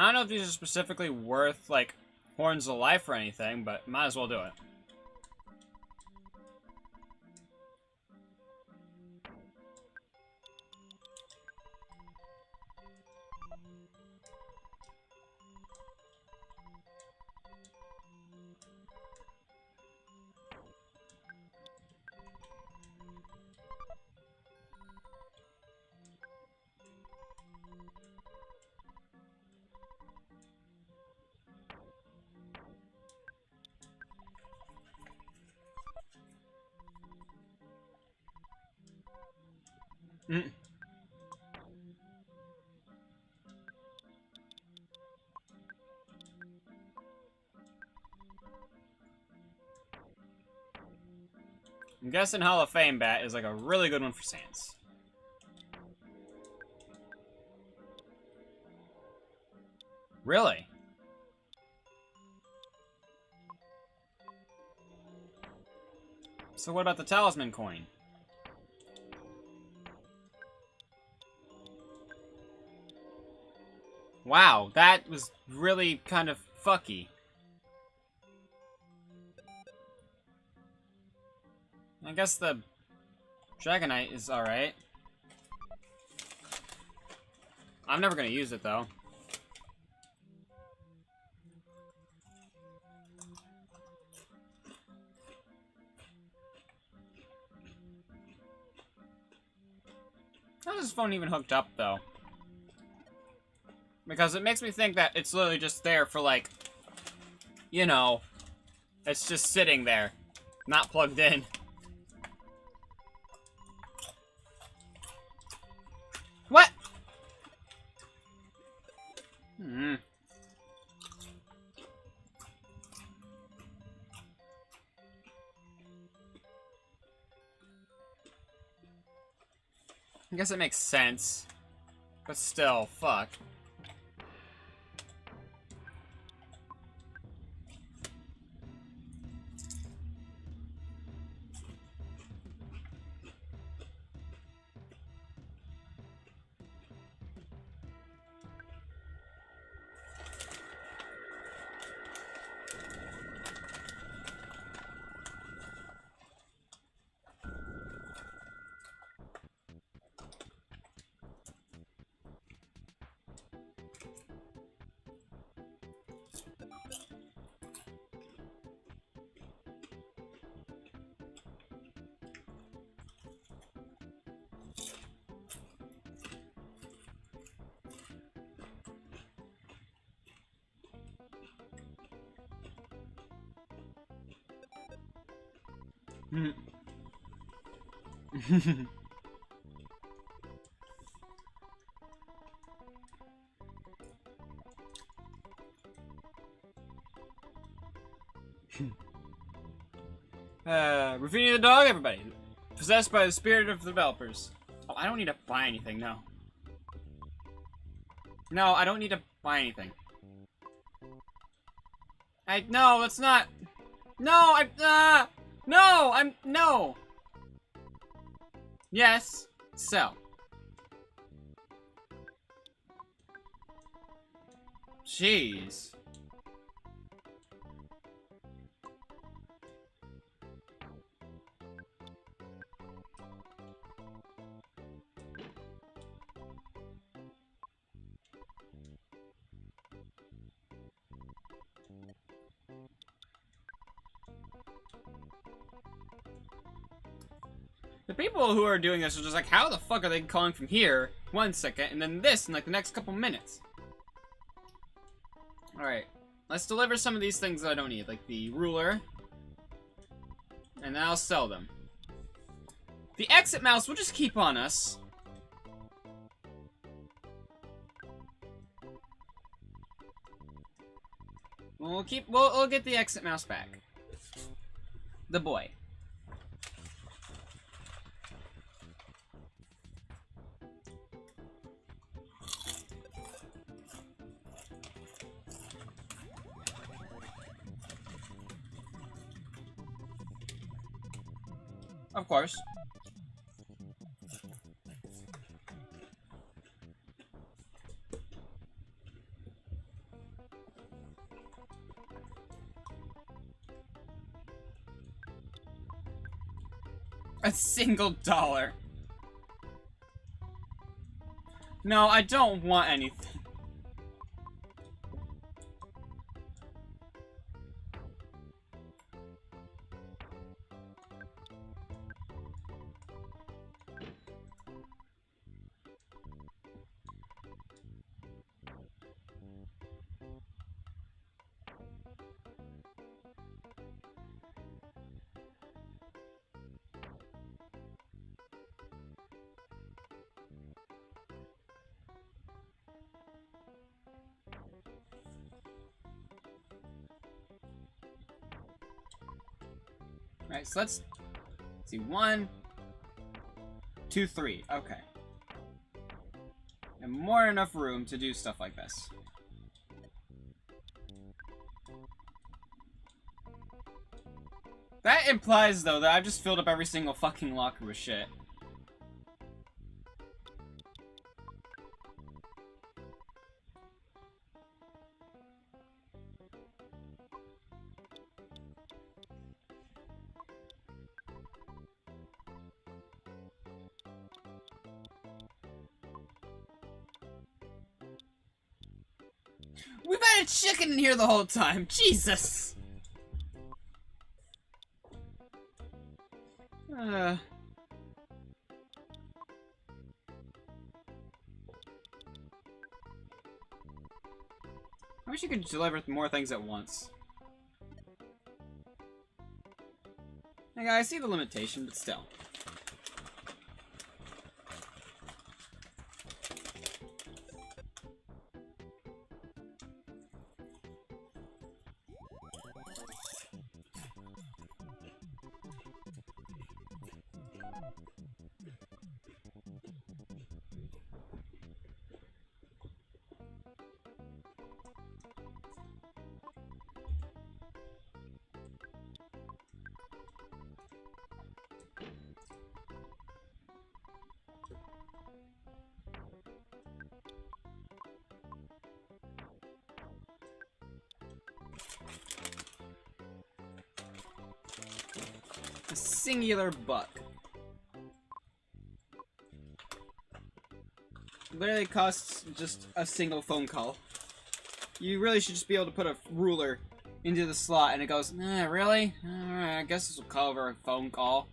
I don't know if these are specifically worth, like, Horns of Life or anything, but might as well do it. Mm. I'm guessing Hall of Fame bat is like a really good one for Sans. Really? So what about the talisman coin? Wow, that was really kind of fucky. I guess the Dragonite is alright. I'm never gonna use it, though. How is this phone even hooked up, though? Because it makes me think that it's literally just there for, like, you know, it's just sitting there, not plugged in. What? Hmm. I guess it makes sense. But still, fuck. Hmm. Ravinia the dog, everybody. Possessed by the spirit of the developers. Oh, I don't need to buy anything, no. No, I don't need to buy anything. No, that's not. No, no. Yes, sell. Jeez. The people who are doing this are just like, how the fuck are they calling from here? 1 second, and then this in like the next couple minutes. Alright, let's deliver some of these things that I don't need, like the ruler. And then I'll sell them. The exit mouse will just keep on us. We'll get the exit mouse back. The boy. Of course. A single dollar. No, I don't want anything. Alright, so let's see. 1, 2, 3. Okay. And more than enough room to do stuff like this. That implies, though, that I've just filled up every single fucking locker with shit. We've had a chicken in here the whole time. Jesus. I wish you could deliver more things at once. Hey guys, I see the limitation, but still. A singular buck. Literally costs just a single phone call. You really should just be able to put a ruler into the slot and it goes, really? Alright, I guess this will cover a phone call.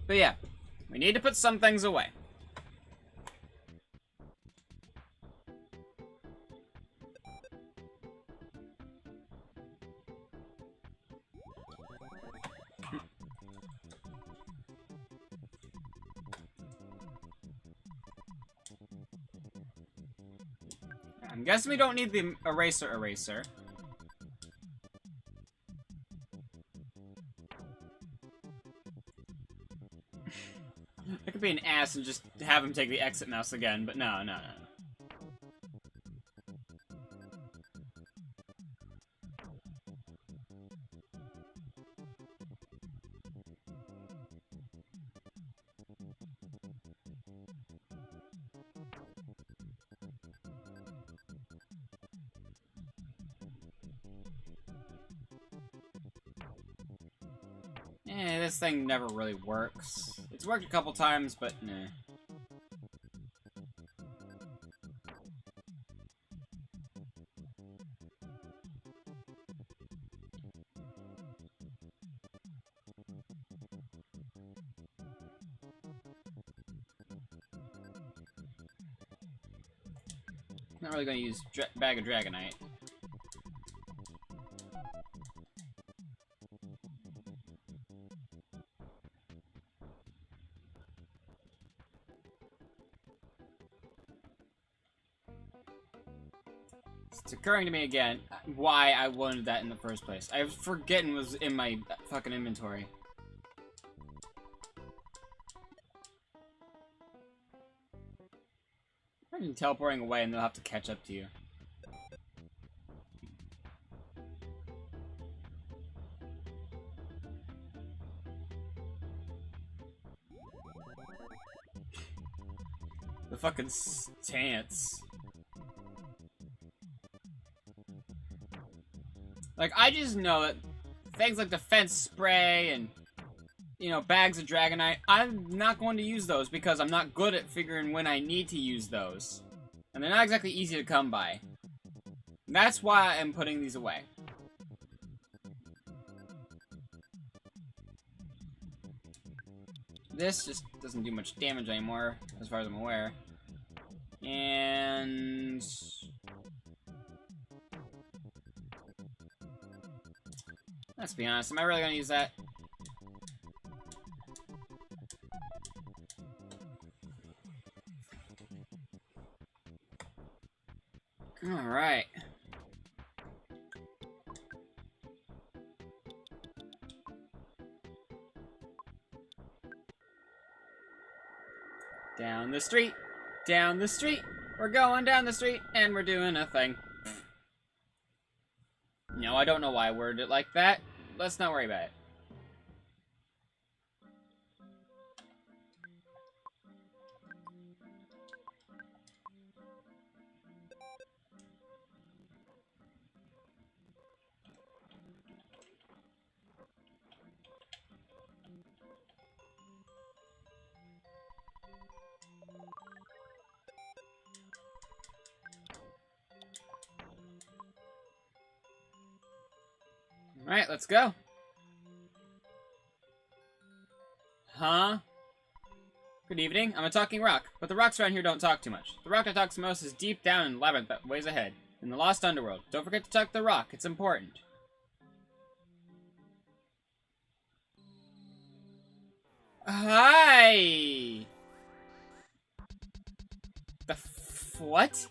But yeah, we need to put some things away. I'm guessing we don't need the eraser. I could be an ass and just have him take the exit mouse again, but no. This thing never really works. It's worked a couple times, but nah. Not really gonna use bag of Dragonite. It's occurring to me again why I wanted that in the first place. I was forgetting was in my fucking inventory. Imagine teleporting away and they'll have to catch up to you. The fucking stance. Like, I just know that things like defense spray and, you know, bags of Dragonite, I'm not going to use those because I'm not good at figuring when I need to use those. And they're not exactly easy to come by. And that's why I'm putting these away. This just doesn't do much damage anymore, as far as I'm aware. And... let's be honest, am I really gonna use that? Alright. Down the street, down the street. We're going down the street, and we're doing a thing. No, I don't know why I worded it like that. Let's not worry about it. Alright, let's go. Huh? Good evening. I'm a talking rock, but the rocks around here don't talk too much. The rock that talks most is deep down in the labyrinth that ways ahead, in the lost underworld. Don't forget to talk to the rock. It's important. Hi! What?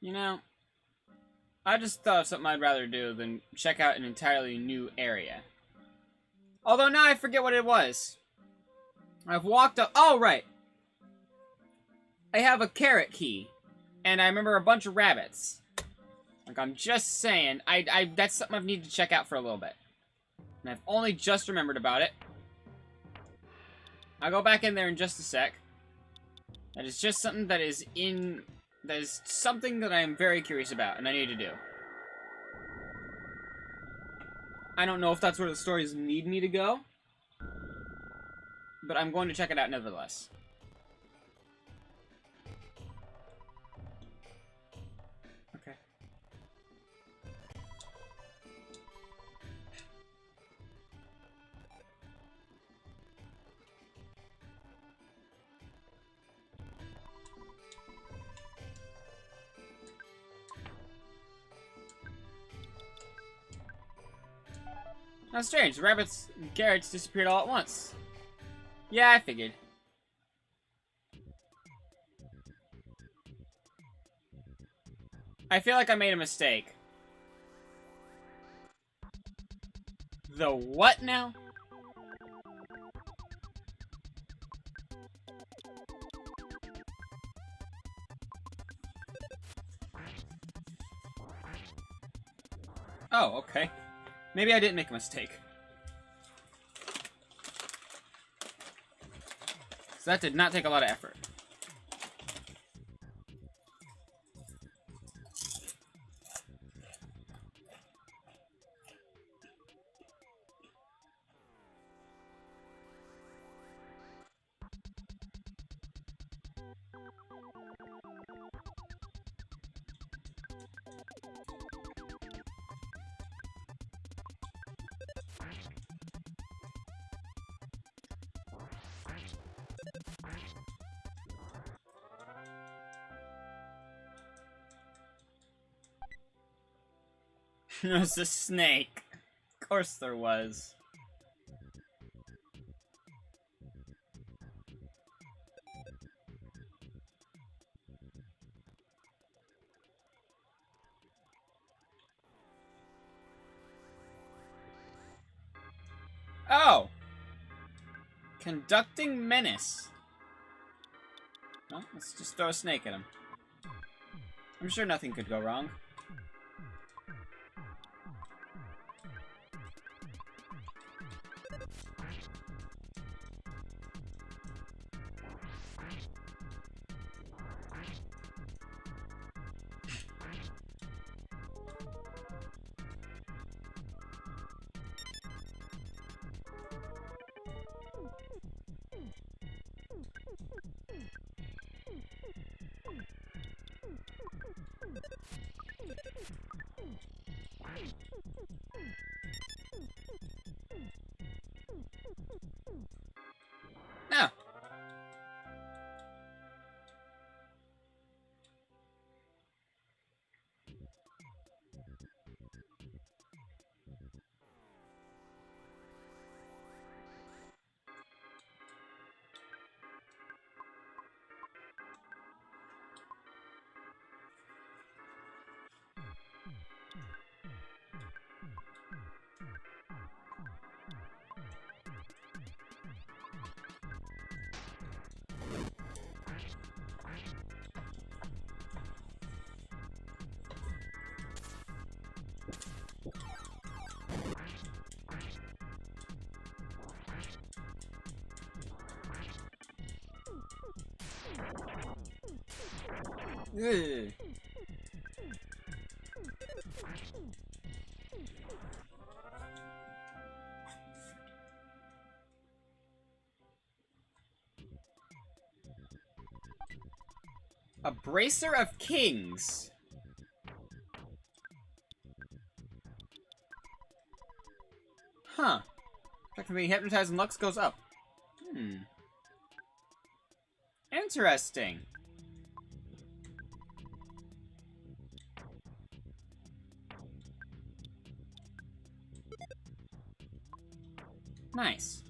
You know, I just thought of something I'd rather do than check out an entirely new area. Although now I forget what it was. I've walked up. Oh, right. I have a carrot key. And I remember a bunch of rabbits. Like, I'm just saying, that's something I've needed to check out for a little bit. And I've only just remembered about it. I'll go back in there in just a sec. That is just something that is something that I am very curious about, and I need to do. I don't know if that's where the stories need me to go, but I'm going to check it out nevertheless. Okay. How strange, the rabbits and carrots disappeared all at once. Yeah, I figured. I feel like I made a mistake. The what now? Oh, okay. Maybe I didn't make a mistake. So that did not take a lot of effort. There's a snake. Of course there was. Oh! Conducting menace. Well, let's just throw a snake at him. I'm sure nothing could go wrong. No. Ugh. A bracer of kings. Huh. After being hypnotized and Lux goes up. Interesting. Nice.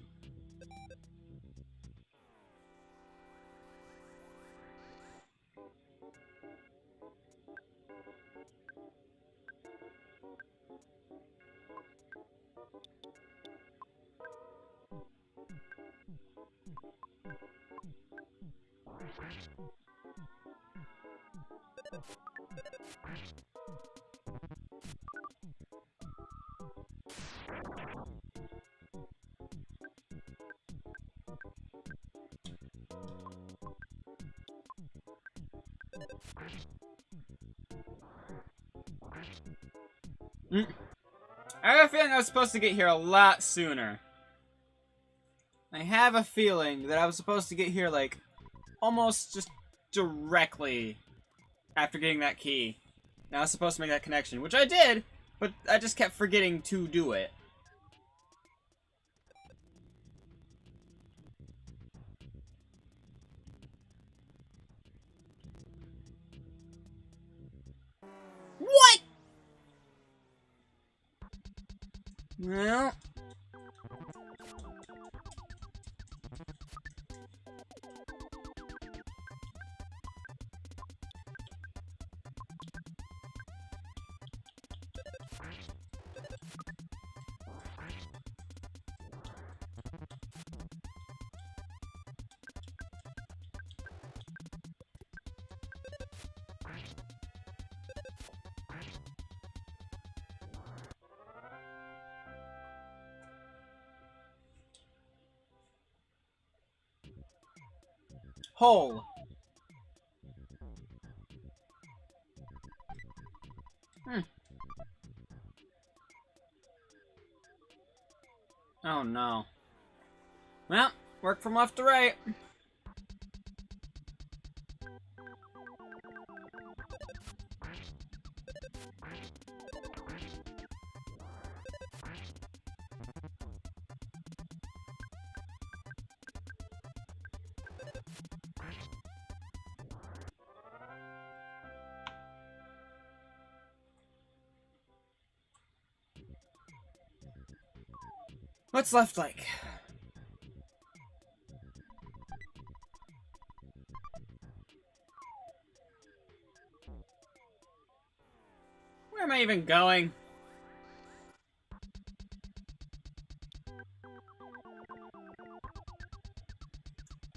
I have a feeling I was supposed to get here a lot sooner. I have a feeling that I was supposed to get here, like, almost just directly after getting that key. And I was supposed to make that connection, which I did, but I just kept forgetting to do it. What? Well... Hole. Oh no. Well, work from left to right. What's left like? Where am I even going?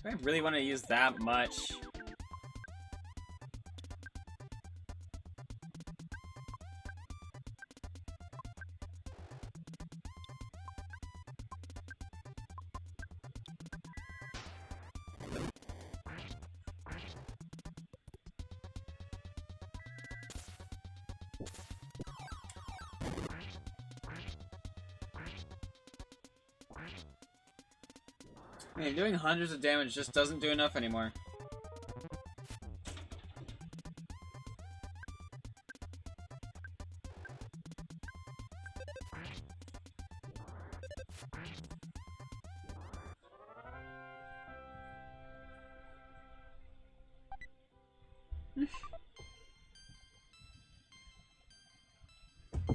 Do I really want to use that much? Man, doing hundreds of damage just doesn't do enough anymore.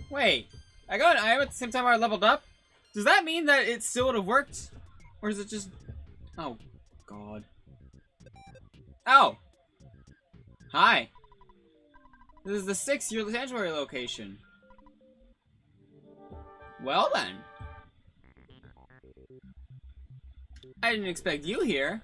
Wait, I got an item at the same time I leveled up? Does that mean that it still would have worked? Or is it just... Oh, God. Oh! Hi. This is the 6th sanctuary location. Well then. I didn't expect you here.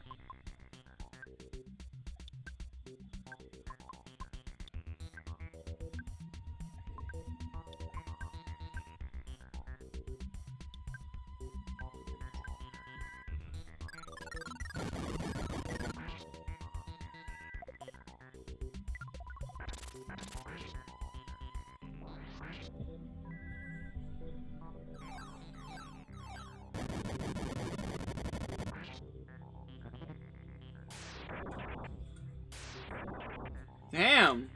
Damn.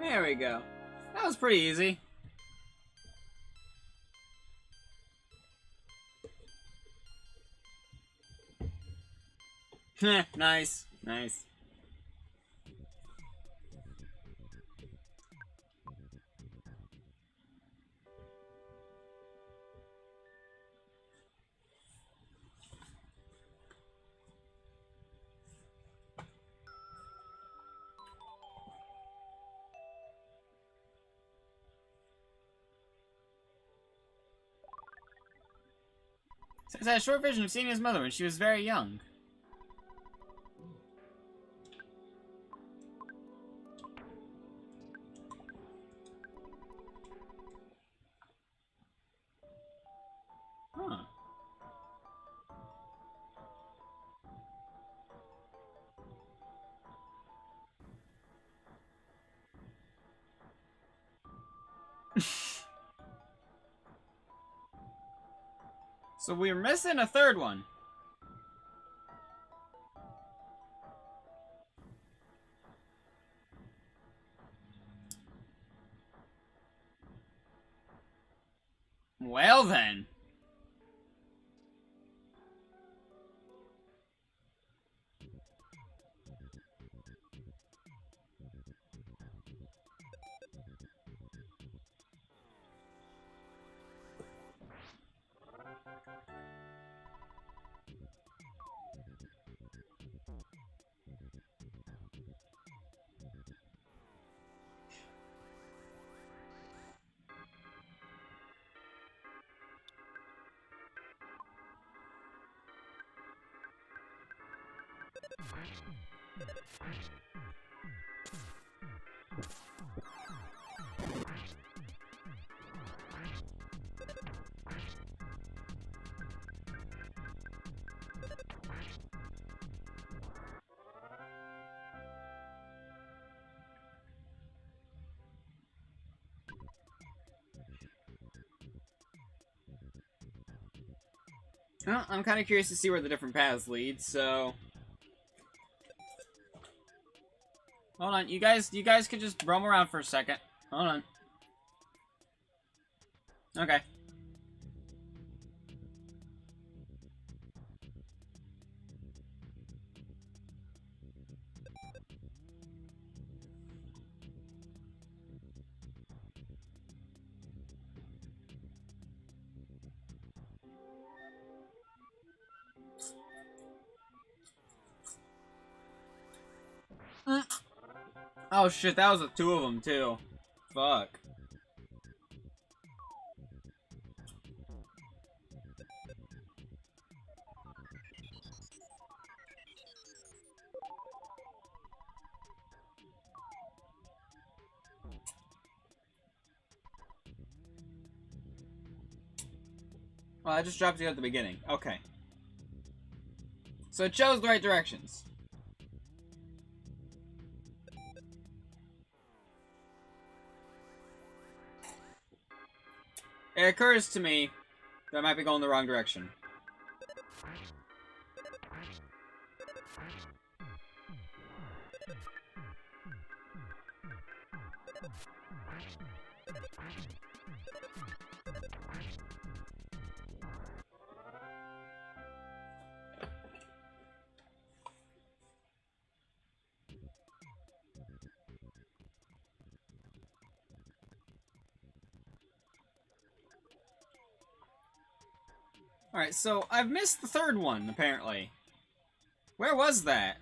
There we go. That was pretty easy. Nice, nice. Says I had a short vision of seeing his mother when she was very young. Huh. So we're missing a third one. Well then. Well, I'm kind of curious to see where the different paths lead, so... Hold on, you guys could just roam around for a second. Hold on. Okay. Oh shit, that was the two of them too. Fuck. Well, I just dropped you at the beginning. Okay. So it chose the right directions. It occurs to me that I might be going the wrong direction. Alright, so I've missed the third one, apparently. Where was that?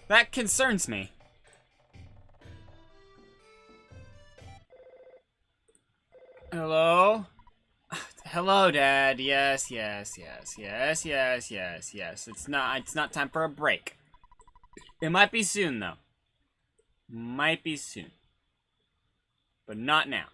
That concerns me. Hello? Hello, Dad. Yes. It's not time for a break. It might be soon, though. Might be soon. But not now.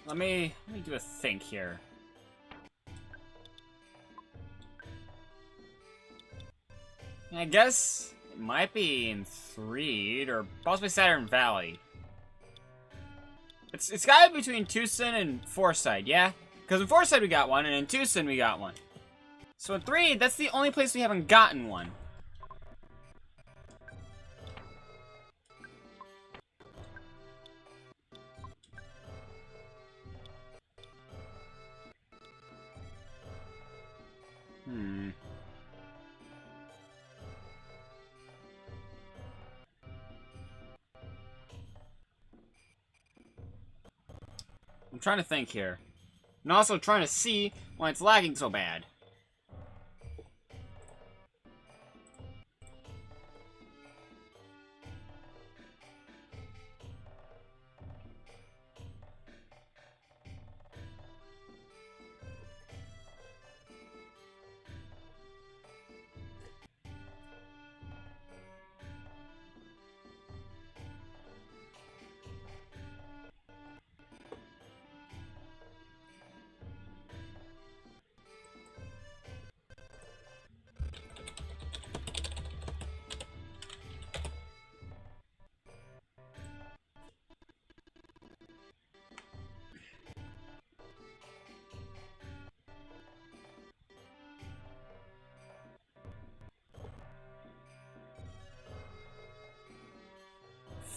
Let me do a think here. I guess it might be in Threed or possibly Saturn Valley. It's gotta be between Tucson and Forsyth, yeah? Because in Forsyth we got one, and in Tucson we got one. So in Threed, that's the only place we haven't gotten one. I'm trying to think here. And also trying to see why it's lagging so bad.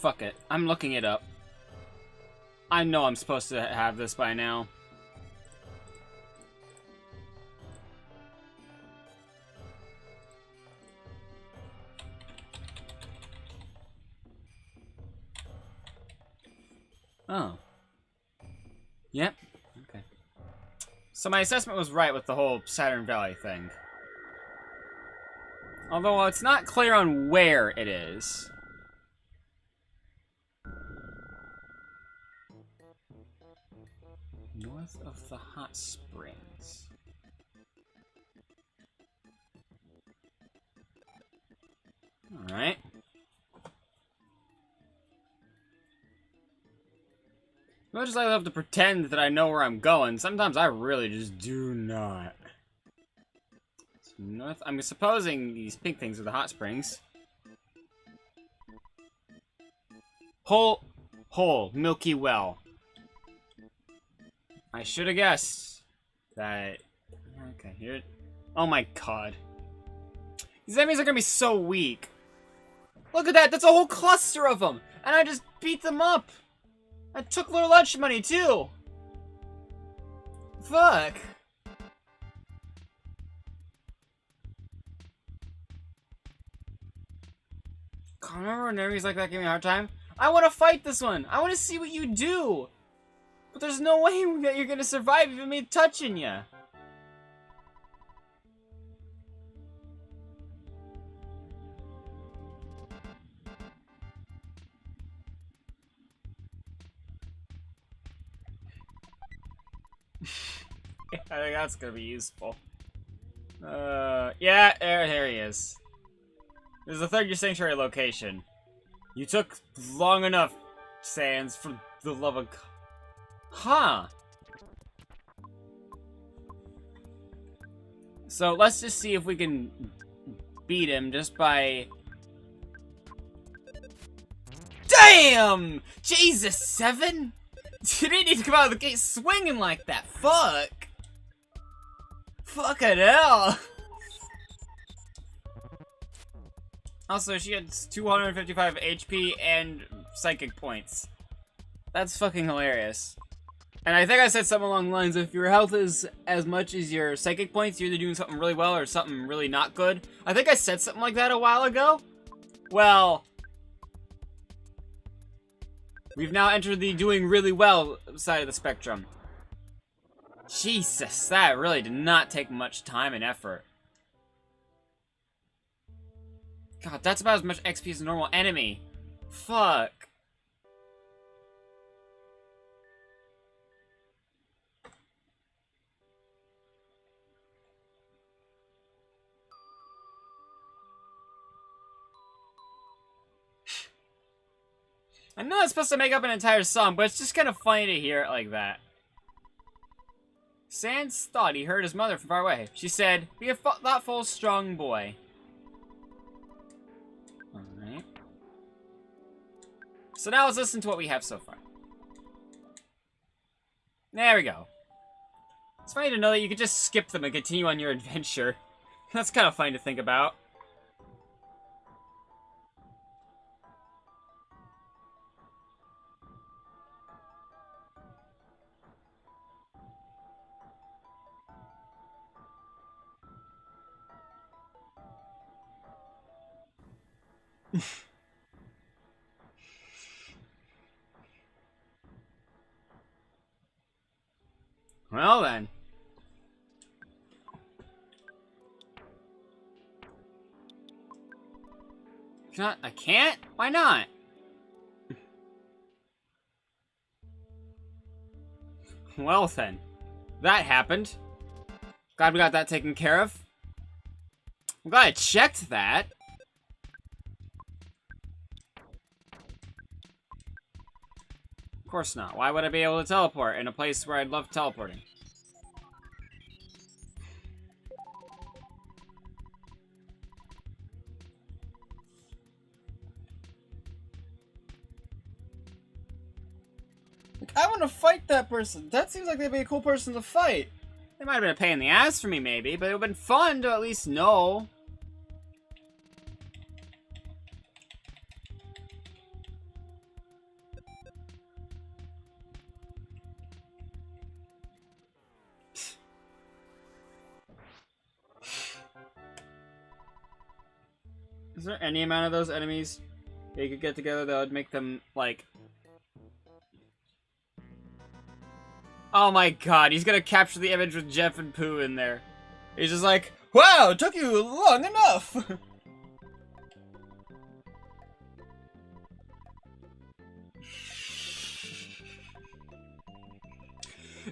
Fuck it. I'm looking it up. I know I'm supposed to have this by now. Oh. Yep. Okay. So my assessment was right with the whole Saturn Valley thing. Although it's not clear on where it is. North of the hot springs. Alright. Much as I love to pretend that I know where I'm going, sometimes I really just do not. So north, I'm supposing these pink things are the hot springs. Hole, milky well. I should have guessed that. Okay, here. Oh my god. These enemies are gonna be so weak. Look at that, that's a whole cluster of them! And I just beat them up! I took their lunch money too! Fuck! God, remember when enemies like that give me a hard time? I want to fight this one! I want to see what you do! But there's no way that you're gonna survive even me touching you! I think that's gonna be useful. Yeah, there he is. This is the third sanctuary location. You took long enough, Sans, for the love of God. Huh. So let's just see if we can beat him just by... Damn! Jesus, 7? You didn't need to come out of the gate swinging like that. Fuck. Fucking hell. Also, she had 255 HP and psychic points. That's fucking hilarious. And I think I said something along the lines of, if your health is as much as your psychic points, you're either doing something really well or something really not good. I think I said something like that a while ago. Well, we've now entered the doing really well side of the spectrum. Jesus, that really did not take much time and effort. God, that's about as much XP as a normal enemy. Fuck. I know it's supposed to make up an entire song, but it's just kind of funny to hear it like that. Sans thought he heard his mother from far away. She said, "Be a thoughtful, strong boy." Alright. So now let's listen to what we have so far. There we go. It's funny to know that you could just skip them and continue on your adventure. That's kind of fun to think about. Well then. I can't? Why not? Well then. That happened. Glad we got that taken care of. I'm glad I checked that. Of course not. Why would I be able to teleport in a place where I'd love teleporting? Like, I want to fight that person. That seems like they'd be a cool person to fight. They might have been a pain in the ass for me, maybe, but it would have been fun to at least know. Is there any amount of those enemies they could get together that would make them, like... Oh my god, he's gonna capture the image with Jeff and Pooh in there. He's just like, wow, it took you long enough!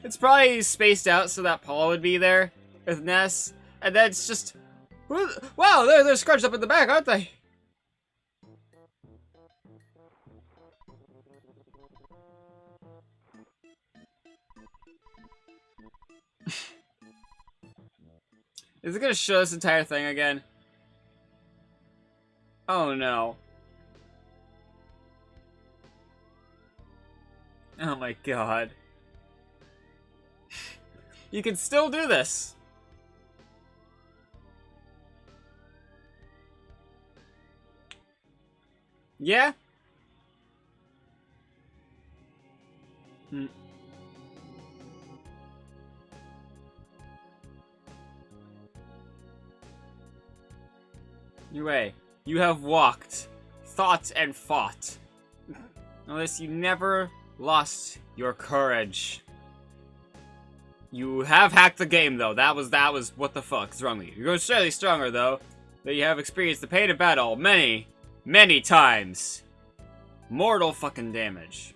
It's probably spaced out so that Paula would be there with Ness. And then it's just... Wow, they're scrunched up in the back, aren't they? Is it gonna show this entire thing again? Oh no. Oh my god. You can still do this. Yeah? Hmm. Anyway, you have walked, thought, and fought. Unless you never lost your courage. You have hacked the game, though. That was what the fuck is wrong with you. You're going slightly stronger, though. That you have experienced the pain of battle many, many times. Mortal fucking damage.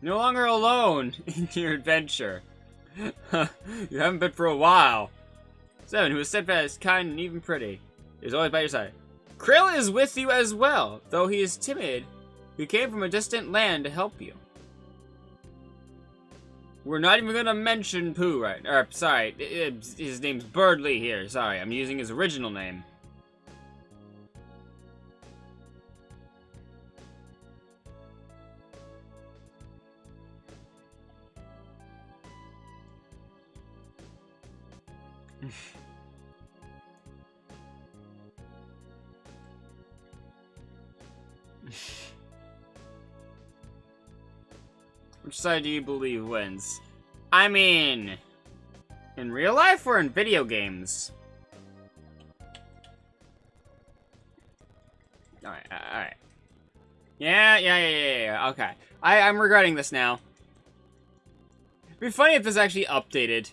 No longer alone in your adventure. You haven't been for a while. 7, who is steadfast, kind, and even pretty, is always by your side. Krill is with you as well, though he is timid. He came from a distant land to help you. We're not even gonna mention Pooh, right? Or, sorry, his name's Birdly here. Sorry, I'm using his original name. Which side do you believe wins? I mean, in real life or in video games? Alright. Yeah, okay. I'm regretting this now. It'd be funny if this actually updated,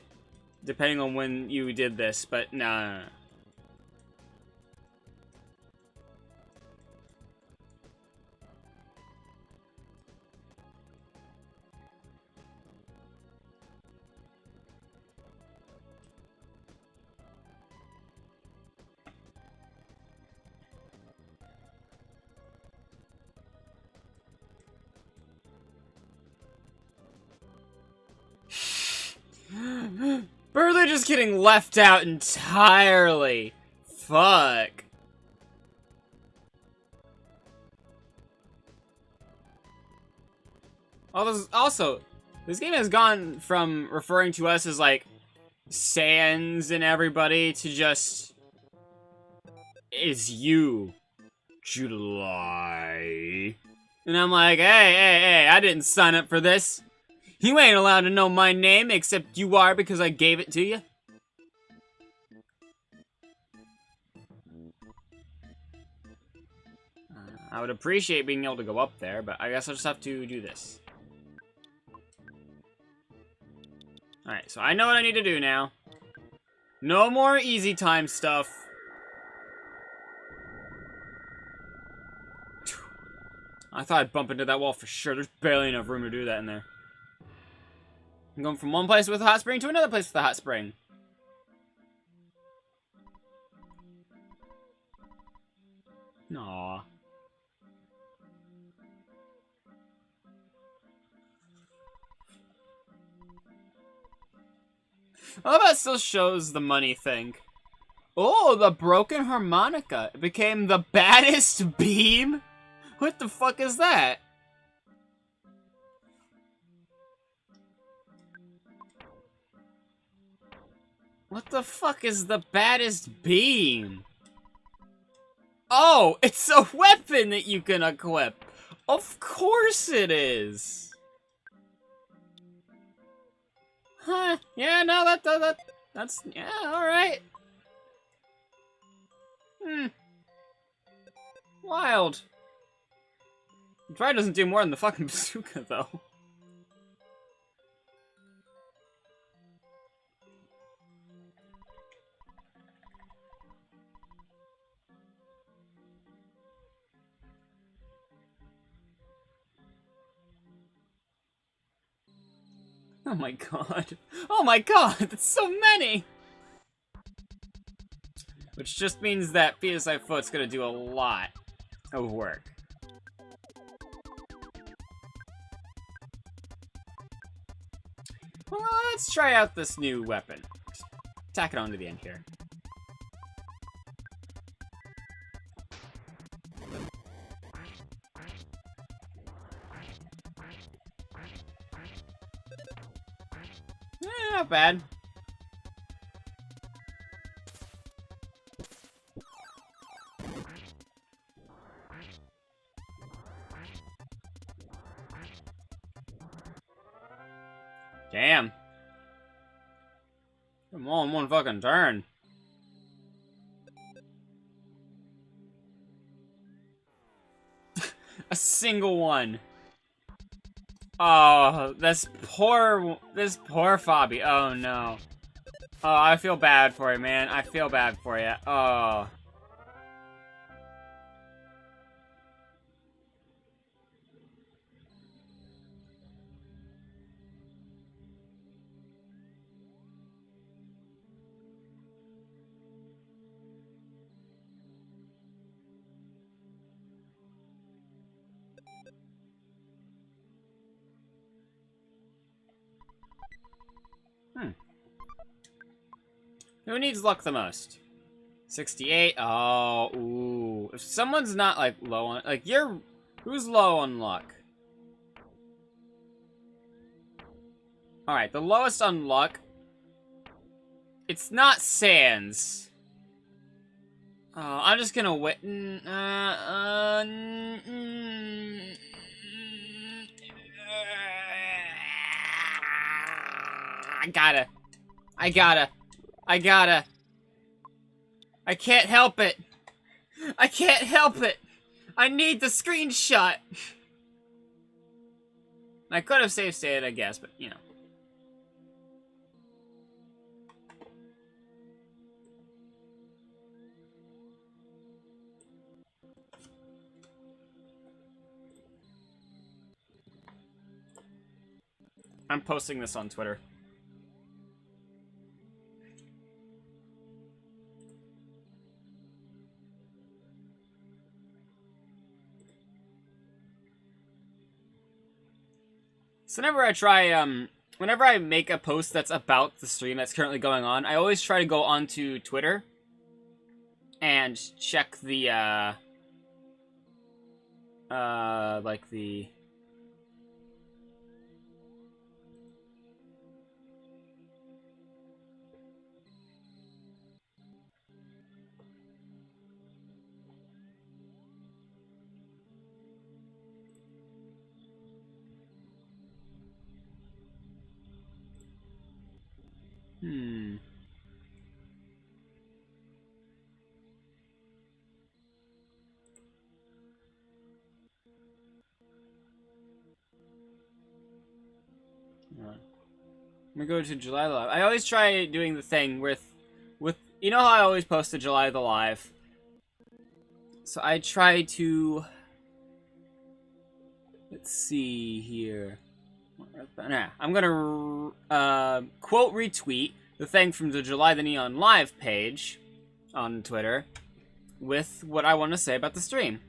depending on when you did this, but no. Burley just getting left out entirely. Fuck. Also, this game has gone from referring to us as, like, Sans and everybody to just... It's you, July. And I'm like, hey, I didn't sign up for this. You ain't allowed to know my name, except you are because I gave it to you. I would appreciate being able to go up there, but I guess I'll just have to do this. Alright, so I know what I need to do now. No more easy time stuff. I thought I'd bump into that wall for sure. There's barely enough room to do that in there. I'm going from one place with a hot spring to another place with a hot spring. Aww. I love how it still shows the money thing. Oh, the broken harmonica. It became the baddest beam? What the fuck is that? What the fuck is the baddest beam? Oh, it's a weapon that you can equip. Of course it is. Huh, yeah, no, that's, yeah, alright. Wild. It probably doesn't do more than the fucking bazooka, though. Oh my god. Oh my god, that's so many! Which just means that PSI Foot's gonna do a lot of work. Well, let's try out this new weapon. Just tack it on to the end here. Not bad. Damn. Come on, one fucking turn. A single one. Oh, this poor Fabi. Oh no. Oh, I feel bad for you, man. I feel bad for you. Oh. Who needs luck the most? 68? Oh, ooh. If someone's not, like, low on... Like, you're... Who's low on luck? Alright, the lowest on luck... It's not Sans. Oh, I'm just gonna wait... I gotta. I can't help it. I can't help it. I need the screenshot. I could have save stated, I guess, but, you know. I'm posting this on Twitter. So whenever I make a post that's about the stream that's currently going on, I always try to go onto Twitter and check the, like the... I'm gonna go to July the Live. I always try doing the thing with, you know how I always post the July the Live? So I try to, let's see here. Nah, I'm gonna, quote retweet the thing from the July the Neon Live page on Twitter with what I want to say about the stream.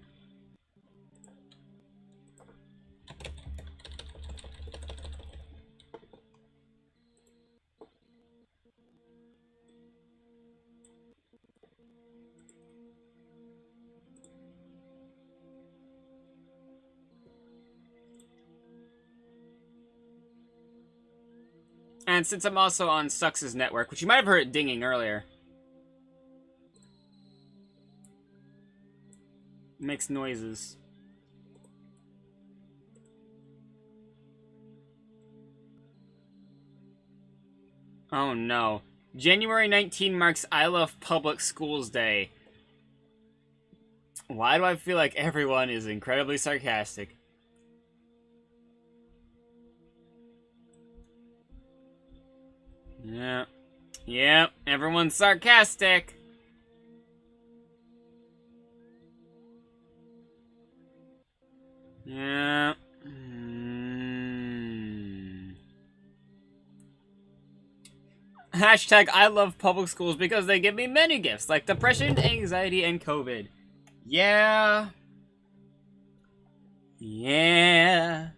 And since I'm also on Sucks' network, which you might have heard it dinging earlier. It makes noises. Oh no. January 19 marks I Love Public Schools Day. Why do I feel like everyone is incredibly sarcastic? Yeah. Yep, everyone's sarcastic. Yeah. hashtag I love public schools because they give me many gifts, like depression, anxiety, and COVID. Yeah. Yeah.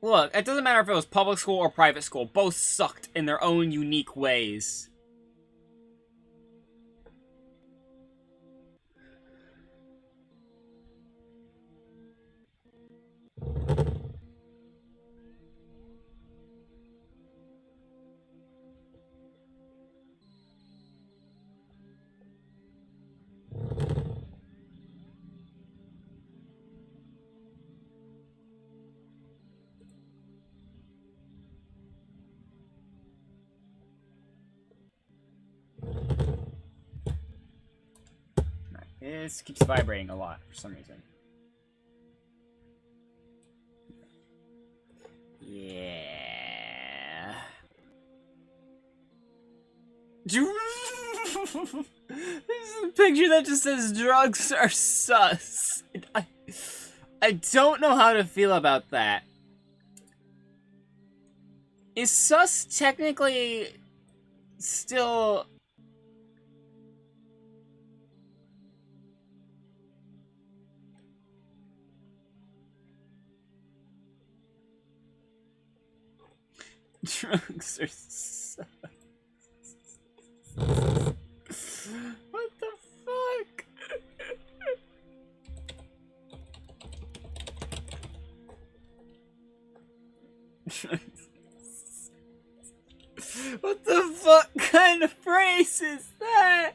Look, it doesn't matter if it was public school or private school. Both sucked in their own unique ways. This keeps vibrating a lot for some reason. Yeah. This is a picture that just says drugs are sus. I don't know how to feel about that. Is sus technically still... Drugs are sus. What the fuck? What the fuck kind of phrase is that?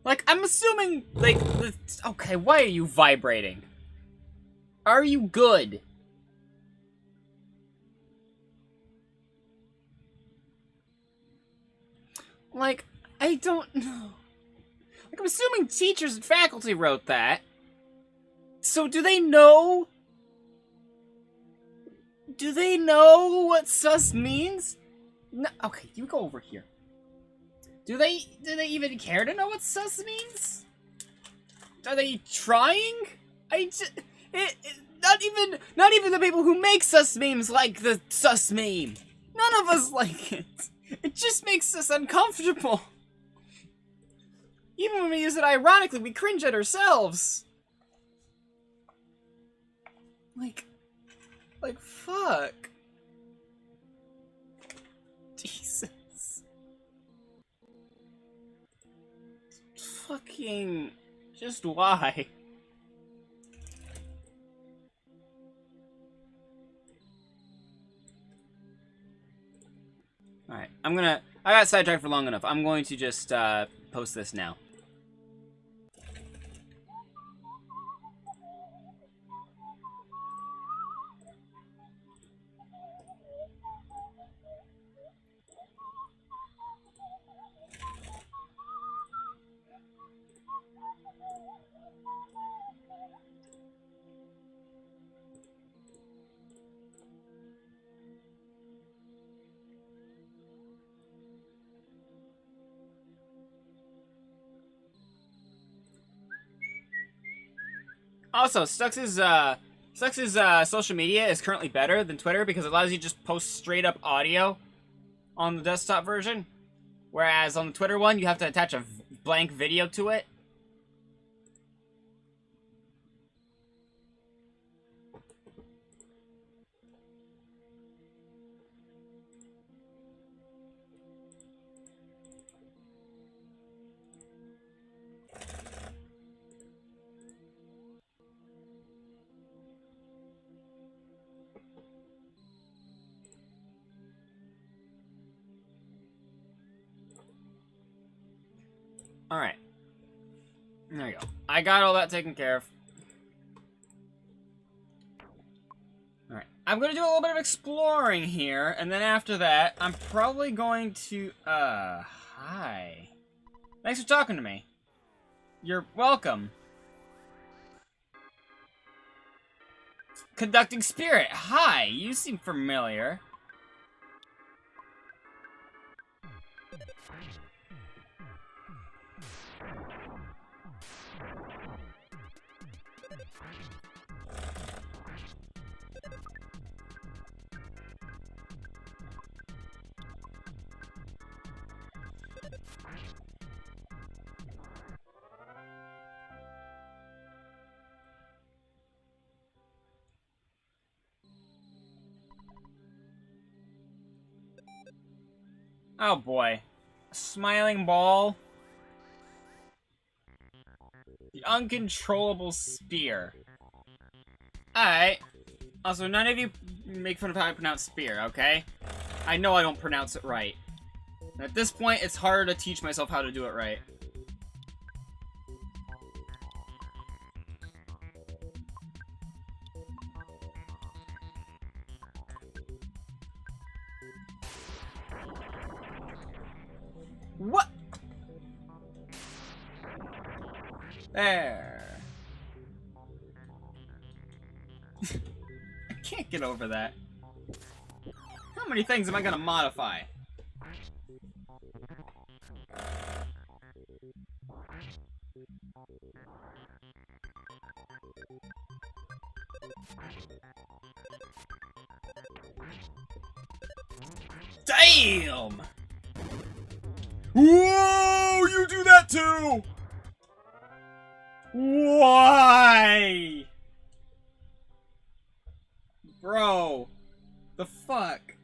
Like, I'm assuming, like, okay, why are you vibrating? Are you good? Like, I don't know. Like, I'm assuming teachers and faculty wrote that. So do they know? Do they know what sus means? No, okay, you go over here. Do they even care to know what sus means? Are they trying? Not even the people who make sus memes like the sus meme. None of us like it. It just makes us uncomfortable. Even when we use it ironically, we cringe at ourselves. Like, fuck. Jesus. Fucking... Just why? Alright, I got sidetracked for long enough. I'm going to just, post this now. Also, Stux's social media is currently better than Twitter because it allows you to just post straight up audio on the desktop version. Whereas on the Twitter one, you have to attach a blank video to it. Alright. There you go. I got all that taken care of. Alright. I'm gonna do a little bit of exploring here, and then after that, I'm probably going to, hi. Thanks for talking to me. You're welcome. Conducting Spirit. Hi, you seem familiar. Oh boy. A smiling ball. The uncontrollable spear. Alright. Also, none of you make fun of how I pronounce spear, okay? I know I don't pronounce it right. And at this point, it's harder to teach myself how to do it right. What? There. I can't get over that. How many things am I gonna modify? Damn! Whoa! You do that too! Why? Bro. The fuck?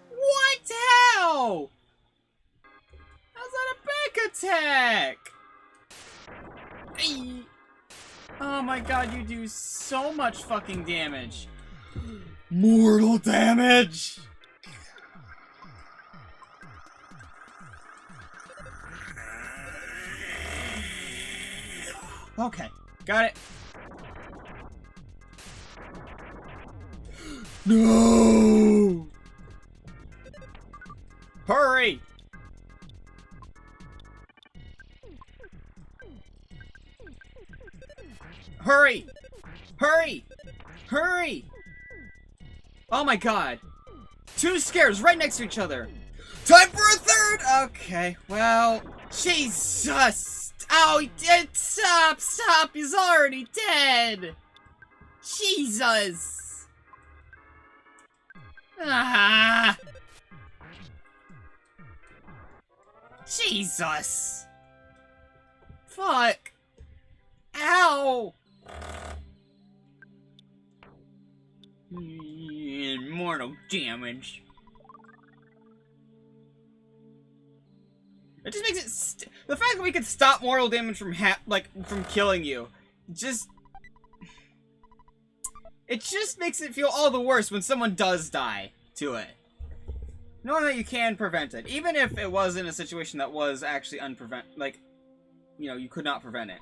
What? How? How's that a back attack? Ay. Oh my god, you do so much fucking damage. Mortal damage! Okay, got it. No! Hurry! Hurry! Hurry! Hurry! Oh my god. Two scares right next to each other. Time for a third! Okay, well... Jesus! Oh, he did! Stop! Stop! He's already dead! Jesus! Ah! Jesus! Fuck! Ow! Mortal damage. It just makes it the fact that we could stop mortal damage from from killing you, it just makes it feel all the worse when someone does die to it. Knowing that you can prevent it, even if it was in a situation that was actually you could not prevent it.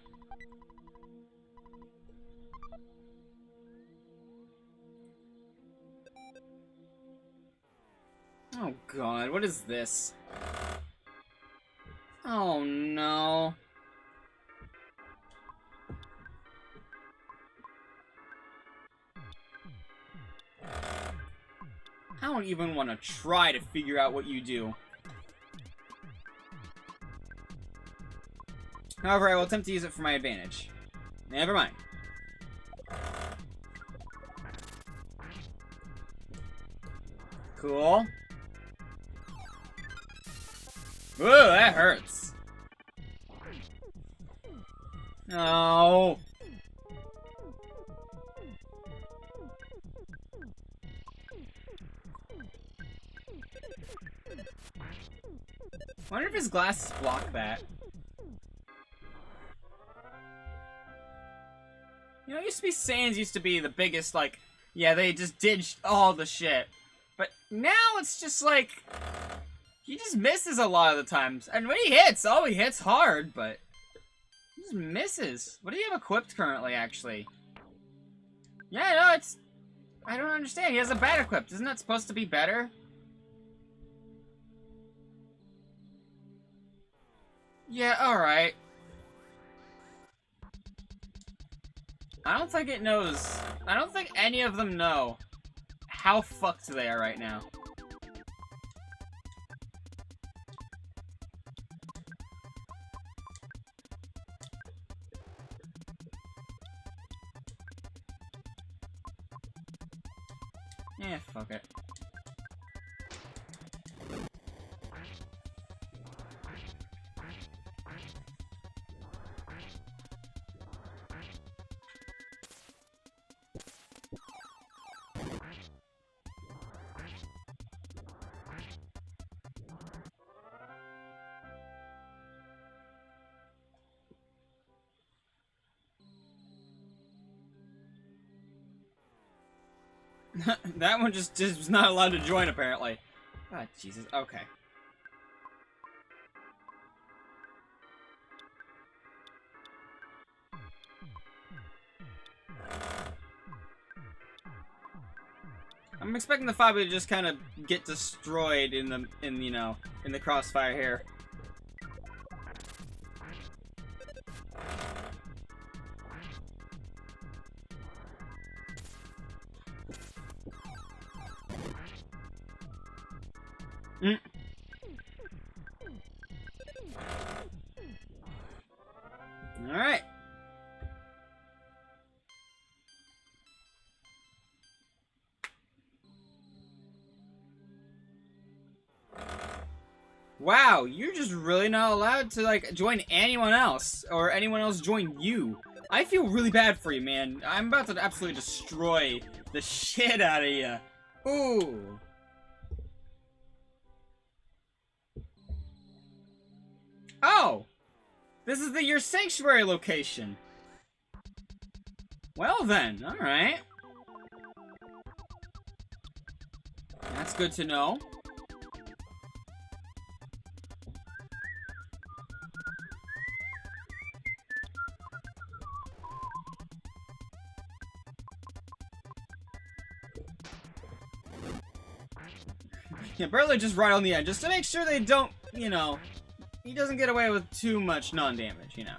Oh god, what is this? Oh no. I don't even want to try to figure out what you do. However, I will attempt to use it for my advantage. Never mind. Cool. Ooh, that hurts. No. Wonder if his glasses block that. You know, it used to be Sans used to be the biggest, yeah, they just did all the shit. But now it's just he just misses a lot of the times. And when he hits, he hits hard, but he just misses. What do you have equipped currently, actually? Yeah, no, I don't understand. He has a bat equipped. Isn't that supposed to be better? Yeah, alright. I don't think it knows. I don't think any of them know how fucked they are right now. Yeah, fuck it. That one just was not allowed to join, apparently. God, Jesus. Okay. I'm expecting the Fabu to just kind of get destroyed in the crossfire here. Mm. All right. Wow, you're just really not allowed to, like, join anyone else, or anyone else join you. I feel really bad for you, man. I'm about to absolutely destroy the shit out of you. Ooh. Oh! This is your sanctuary location. Well then, alright. That's good to know. Yeah, barely just right on the edge, just to make sure they don't, you know, he doesn't get away with too much non-damage, you know.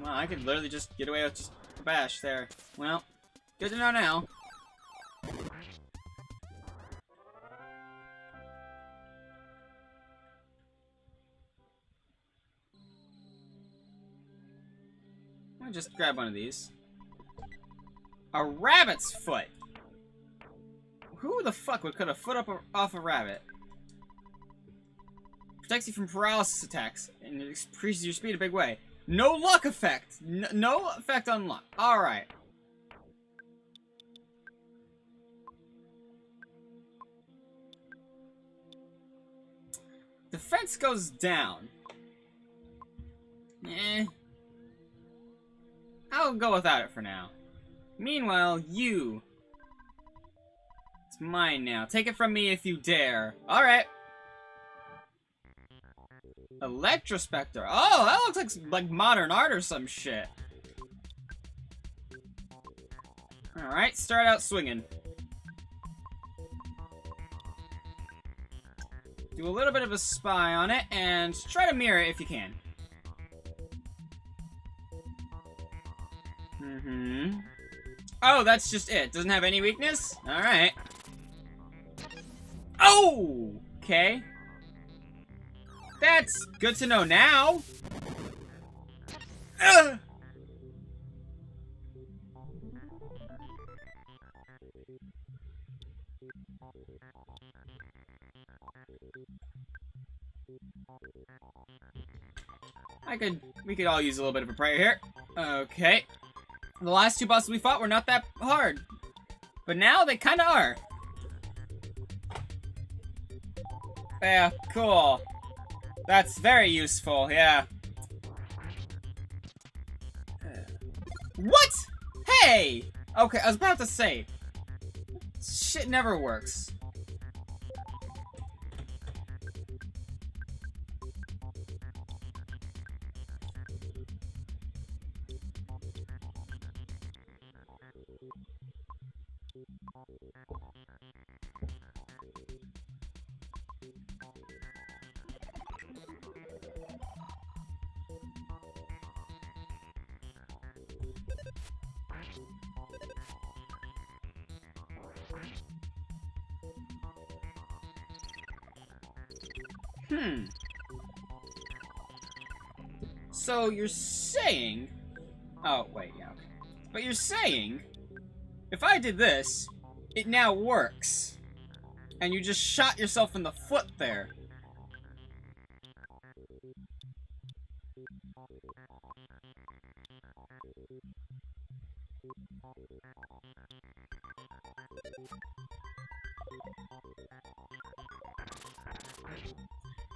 Well, I could literally just get away with just a bash there. Well, good to know now. I'll just grab one of these. A rabbit's foot! Who the fuck would cut a foot off a rabbit? Protects you from paralysis attacks and increases your speed a big way. No luck effect! No effect on luck. Alright. Defense goes down. Eh. I'll go without it for now. Meanwhile, you. It's mine now. Take it from me if you dare. Alright. Electrospector. Oh, that looks like modern art or some shit. Alright, start out swinging. Do a little bit of a spy on it, and try to mirror it if you can. Mm-hmm. Oh, that's just it. Doesn't have any weakness? Alright. Oh! Okay. That's good to know now. Ugh! We could all use a little bit of a prayer here. Okay. The last two bosses we fought were not that hard. But now they kinda are. Yeah, cool. That's very useful, yeah. What? Hey! Okay, I was about to say. Shit never works. So you're saying... Oh, wait, yeah, okay. But you're saying, if I did this, it now works. And you just shot yourself in the foot there.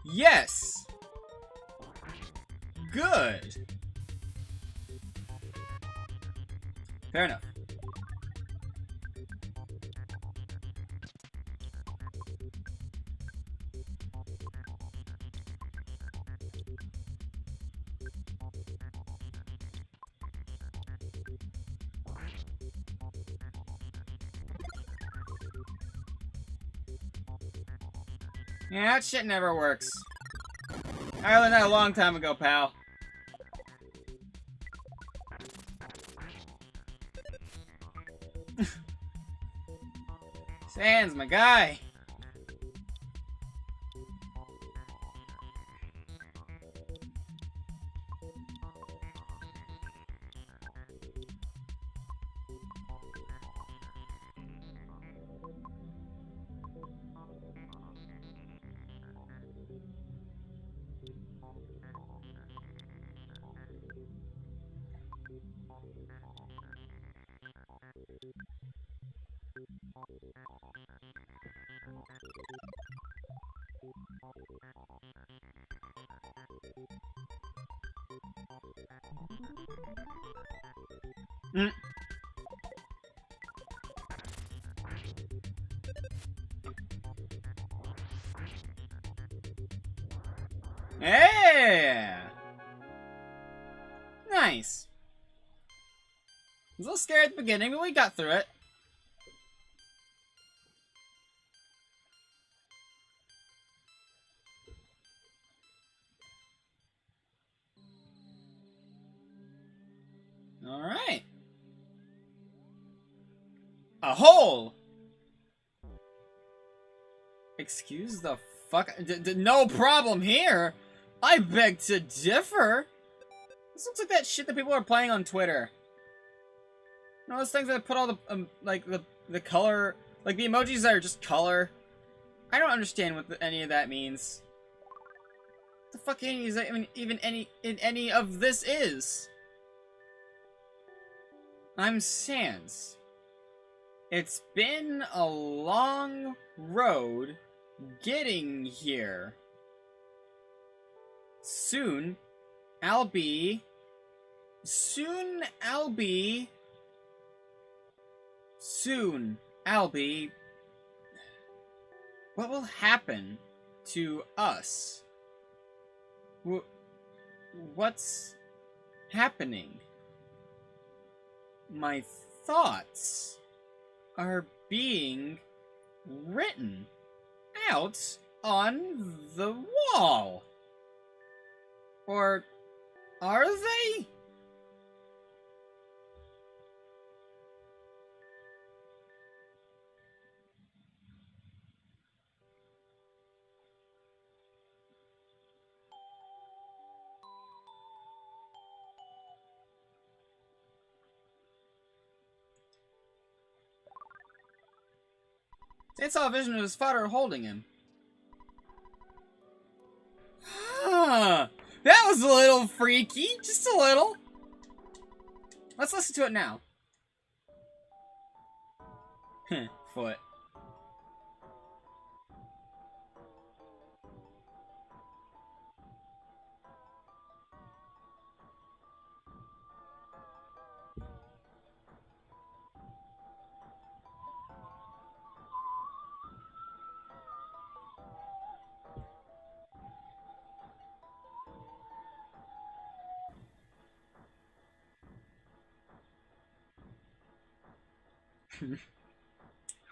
Yes! Good! Fair enough. Yeah, that shit never works. I learned that a long time ago, pal. Sans, my guy. Mm. Yeah! Nice. I was a little scared at the beginning, but we got through it. Alright. A hole! Excuse the fuck? No problem here! I beg to differ! This looks like that shit that people are playing on Twitter. You know, those things that put all the, like, the color... Like, the emojis that are just color. I don't understand what any of that means. What the fuck is that even any of this is? I'm Sans. It's been a long road getting here. Soon I'll be... What will happen to us? What's happening? My thoughts are being written out on the wall. Or are they? They saw a vision of his father holding him. Huh. That was a little freaky. Just a little. Let's listen to it now. Foot.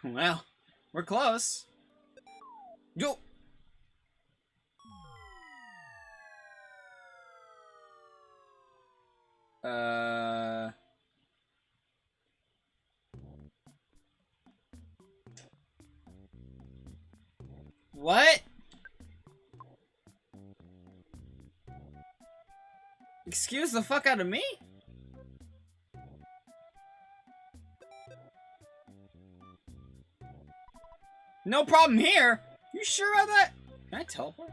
Well, we're close. Go. What? Excuse the fuck out of me? No problem here. You sure about that? Can I teleport?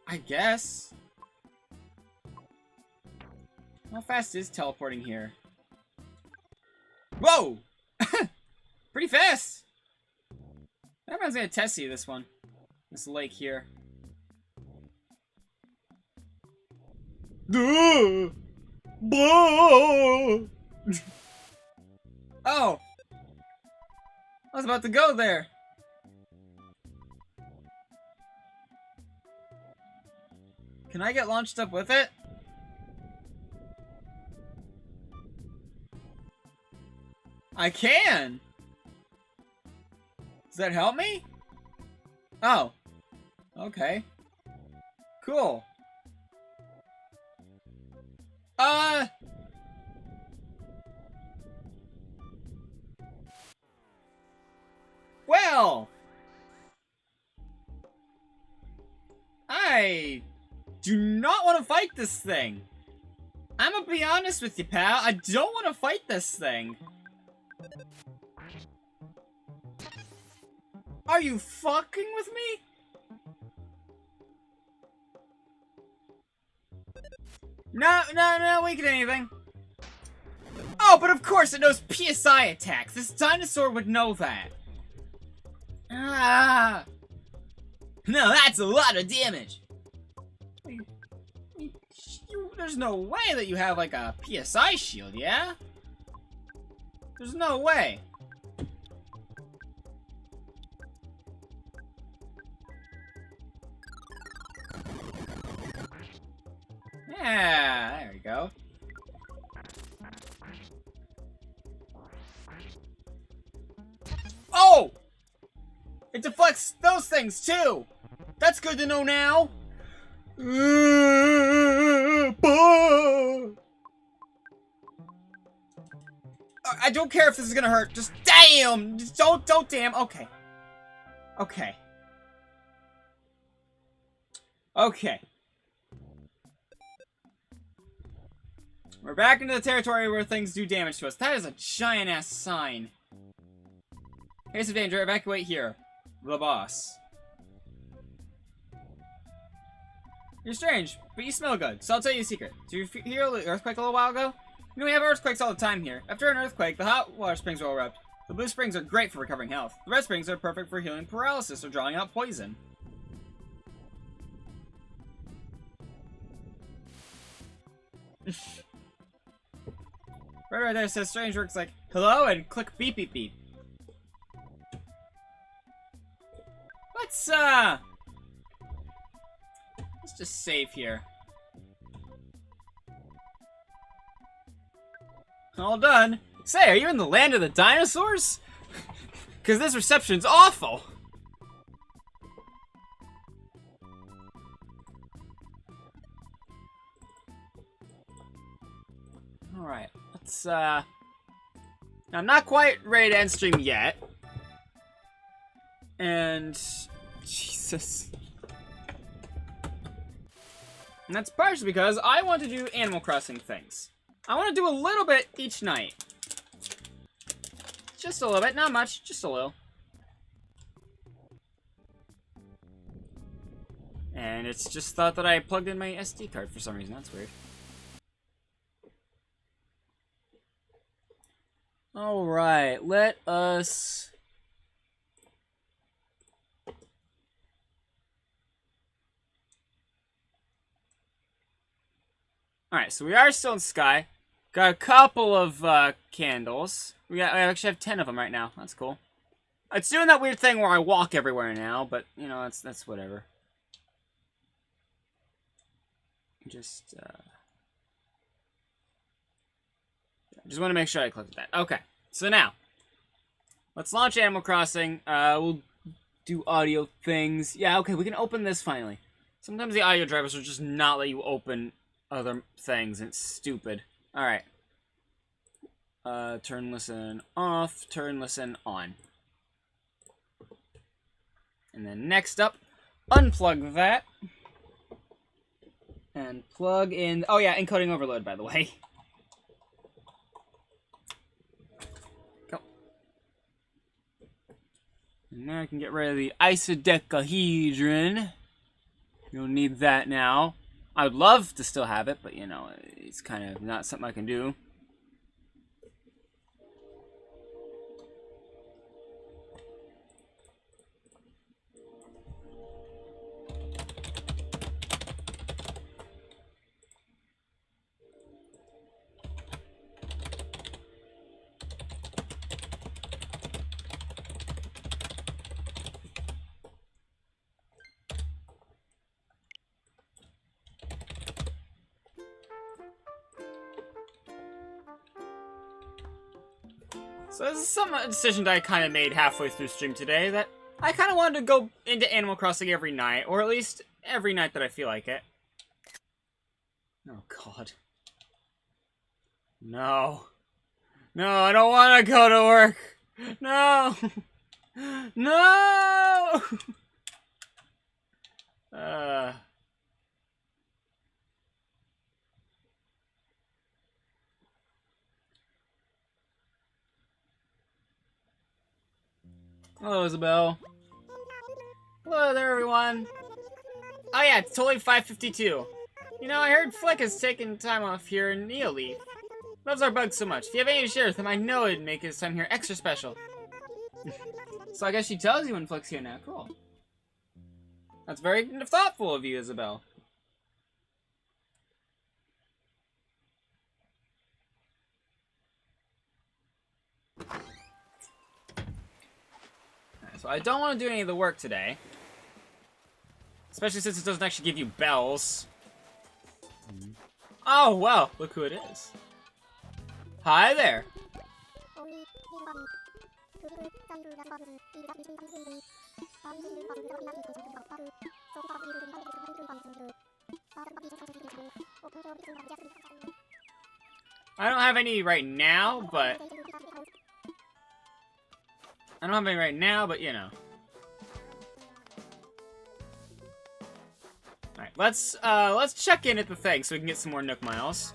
I guess. How fast is teleporting here? Whoa! Pretty fast! Everyone's gonna test you this one. This lake here. Oh! I was about to go there. Can I get launched up with it? I can! Does that help me? Oh. Okay. Cool. Well! I do not want to fight this thing. I'm gonna be honest with you, pal. I don't want to fight this thing. Are you fucking with me? No, weak at anything. Oh, but of course it knows PSI attacks. This dinosaur would know that. Ah. No, that's a lot of damage. There's no way that you have like a PSI shield, yeah? There's no way. Yeah, there we go. Oh! It deflects those things too! That's good to know now! I don't care if this is gonna hurt. Just damn! Just don't damn. Okay. Okay. Okay. We're back into the territory where things do damage to us. That is a giant-ass sign. Case of danger, evacuate here. The boss. You're strange, but you smell good, so I'll tell you a secret. Did you hear the earthquake a little while ago? You know, we have earthquakes all the time here. After an earthquake, the hot water springs will erupt. The blue springs are great for recovering health. The red springs are perfect for healing paralysis or drawing out poison. Right there says strange works like hello and click beep beep beep. Let's just save here. All done. Say, are you in the land of the dinosaurs? Because this reception's awful. Alright, let's, I'm not quite ready to end stream yet. And... Jesus. And that's partially because I want to do Animal Crossing things. I want to do a little bit each night. Just a little bit, not much, just a little. And it's just thought that I plugged in my SD card for some reason, that's weird. Alright, let us... Alright, so we are still in Sky. Got a couple of candles. We actually have 10 of them right now. That's cool. It's doing that weird thing where I walk everywhere now, but you know, that's whatever. Just want to make sure I clicked that. Okay, so now let's launch Animal Crossing. We'll do audio things. Yeah, okay, we can open this finally. Sometimes the audio drivers will just not let you open other things, and it's stupid. Alright. Turn listen off, turn listen on. And then next up, unplug that. And plug in... Oh yeah, encoding overload, by the way. Now I can get rid of the isodecahedron. You'll need that now. I would love to still have it, but you know, it's kind of not something I can do. So this is some decision that I kind of made halfway through stream today, that I kind of wanted to go into Animal Crossing every night, or at least every night that I feel like it. Oh god. No. No, I don't want to go to work. No. No. Hello, Isabel. Hello there, everyone. Oh yeah, it's totally 5:52. You know, I heard Flick has taken time off here in Neoleaf. Loves our bugs so much. If you have any to share with him, I know it'd make his time here extra special. So I guess she tells you when Flick's here now. Cool. That's very thoughtful of you, Isabel. So I don't want to do any of the work today. Especially since it doesn't actually give you bells. Oh, well, look who it is. Hi there. I don't have any right now, but... you know. Alright, let's check in at the thing so we can get some more Nook Miles.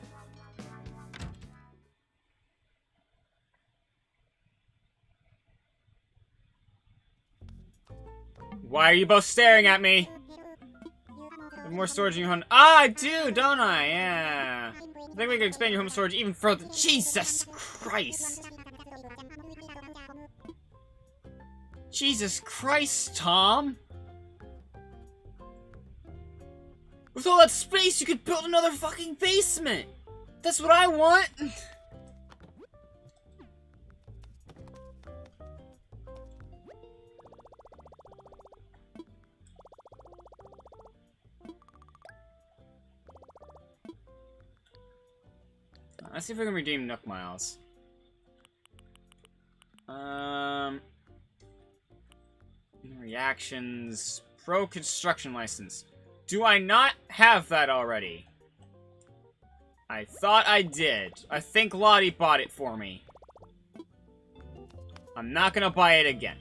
Why are you both staring at me? Have more storage in your home. Ah, I do, don't I? Yeah. I think we can expand your home storage even further. Jesus Christ! Jesus Christ, Tom! With all that space, you could build another fucking basement! That's what I want! Let's see if we can redeem Nook Miles. Reactions. Pro construction license. Do I not have that already? I thought I did. I think Lottie bought it for me. I'm not gonna buy it again.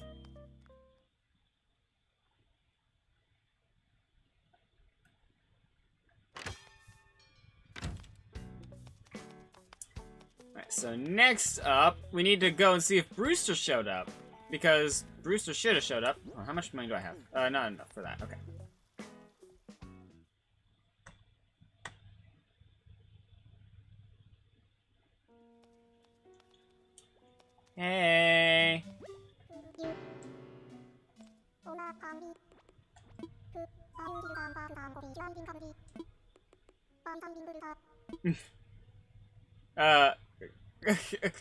Alright, so next up, we need to go and see if Brewster showed up. Because Brewster should have showed up. Oh, how much money do I have? Not enough for that. Okay. Hey.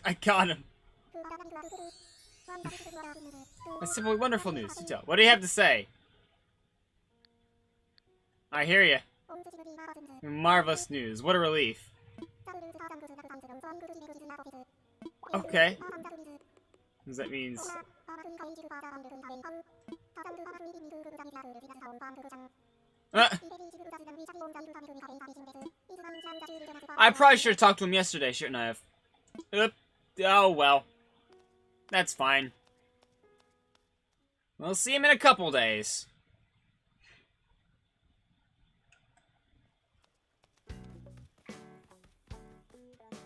I got him. That's simply wonderful news to tell. What do you have to say? I hear you. Marvelous news. What a relief. Okay. What that means. I probably should have talked to him yesterday, shouldn't I have? Oh well. That's fine. We'll see him in a couple days.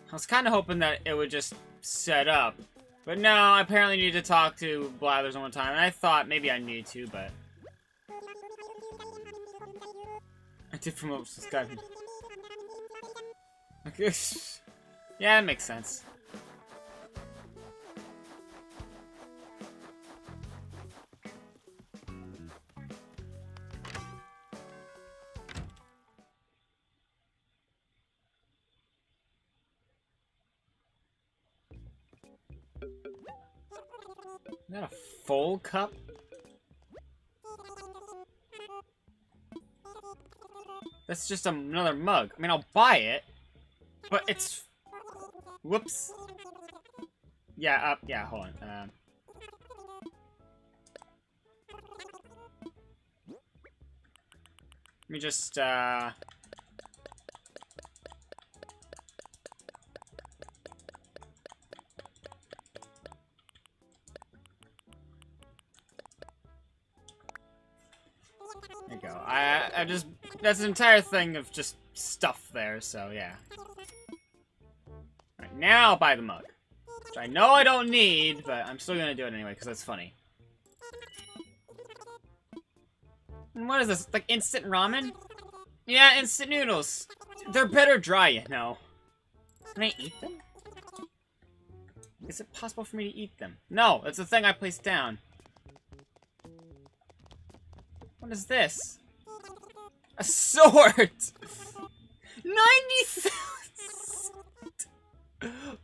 I was kind of hoping that it would just set up. But no, I apparently need to talk to Blathers one time, and I thought maybe I need to, but... I did promote this guy. Okay. Yeah, it makes sense. Is that a full cup? That's just another mug. I mean, I'll buy it, but it's... Whoops. Yeah, yeah, hold on. Let me just, There you go. I just... That's an entire thing of just stuff there, so yeah. Alright, now I'll buy the mug. Which I know I don't need, but I'm still gonna do it anyway, because that's funny. And what is this? Like instant ramen? Yeah, instant noodles. They're better dry, you know. Can I eat them? Is it possible for me to eat them? No, that's the thing I placed down. What is this? A sword! 90,000!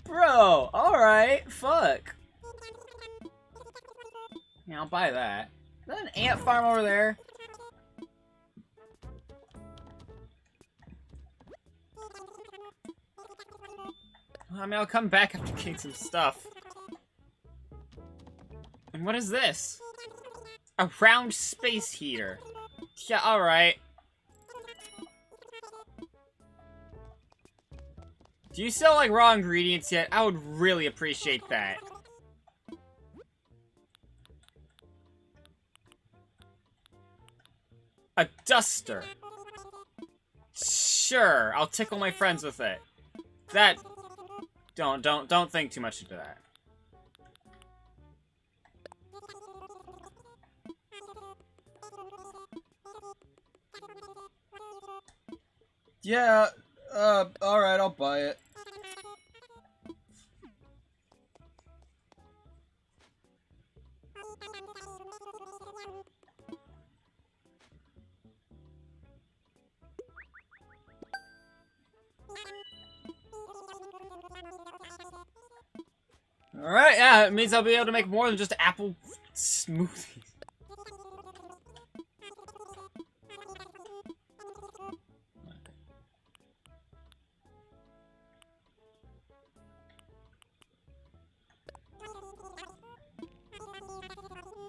Bro, alright, fuck. Yeah, I'll buy that. Is that an ant farm over there? I mean, I'll come back after getting some stuff. And what is this? A round space heater. Yeah, alright. Do you sell, like, raw ingredients yet? I would really appreciate that. A duster. Sure, I'll tickle my friends with it. That... Don't think too much into that. Yeah, alright, I'll buy it. Alright, yeah, it means I'll be able to make more than just apple smoothies.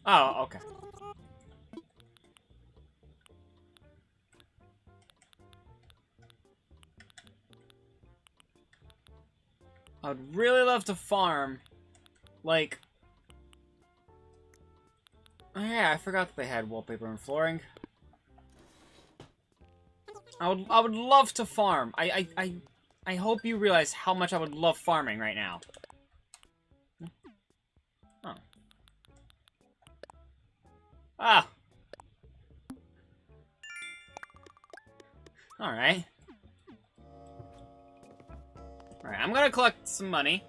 Oh, okay. I'd really love to farm. Like... Oh yeah, I forgot that they had wallpaper and flooring. I would love to farm. I hope you realize how much I would love farming right now. Oh. Ah. Alright. Alright, I'm gonna collect some money.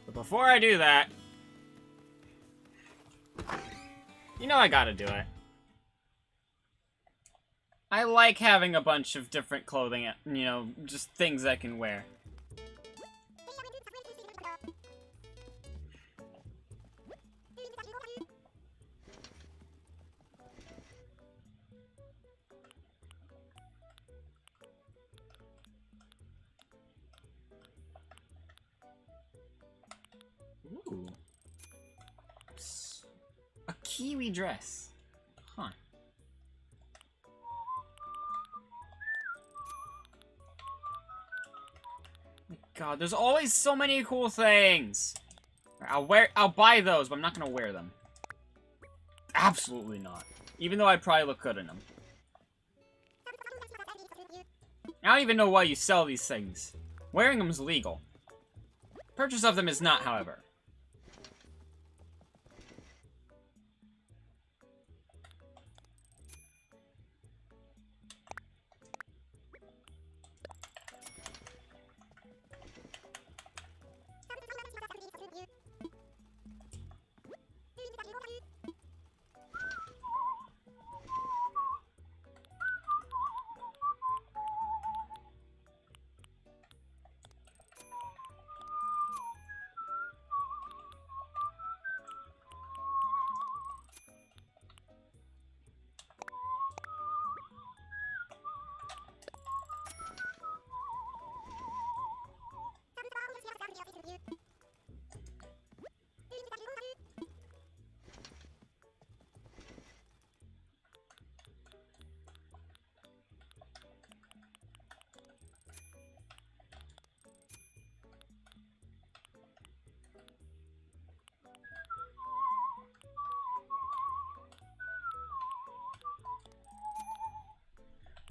But before I do that... You know I gotta do it. I like having a bunch of different clothing, you know, just things I can wear. Ooh. A kiwi dress. Huh. God, there's always so many cool things. I'll buy those, but I'm not gonna wear them. Absolutely not. Even though I probably look good in them. I don't even know why you sell these things. Wearing them is legal. Purchase of them is not, however.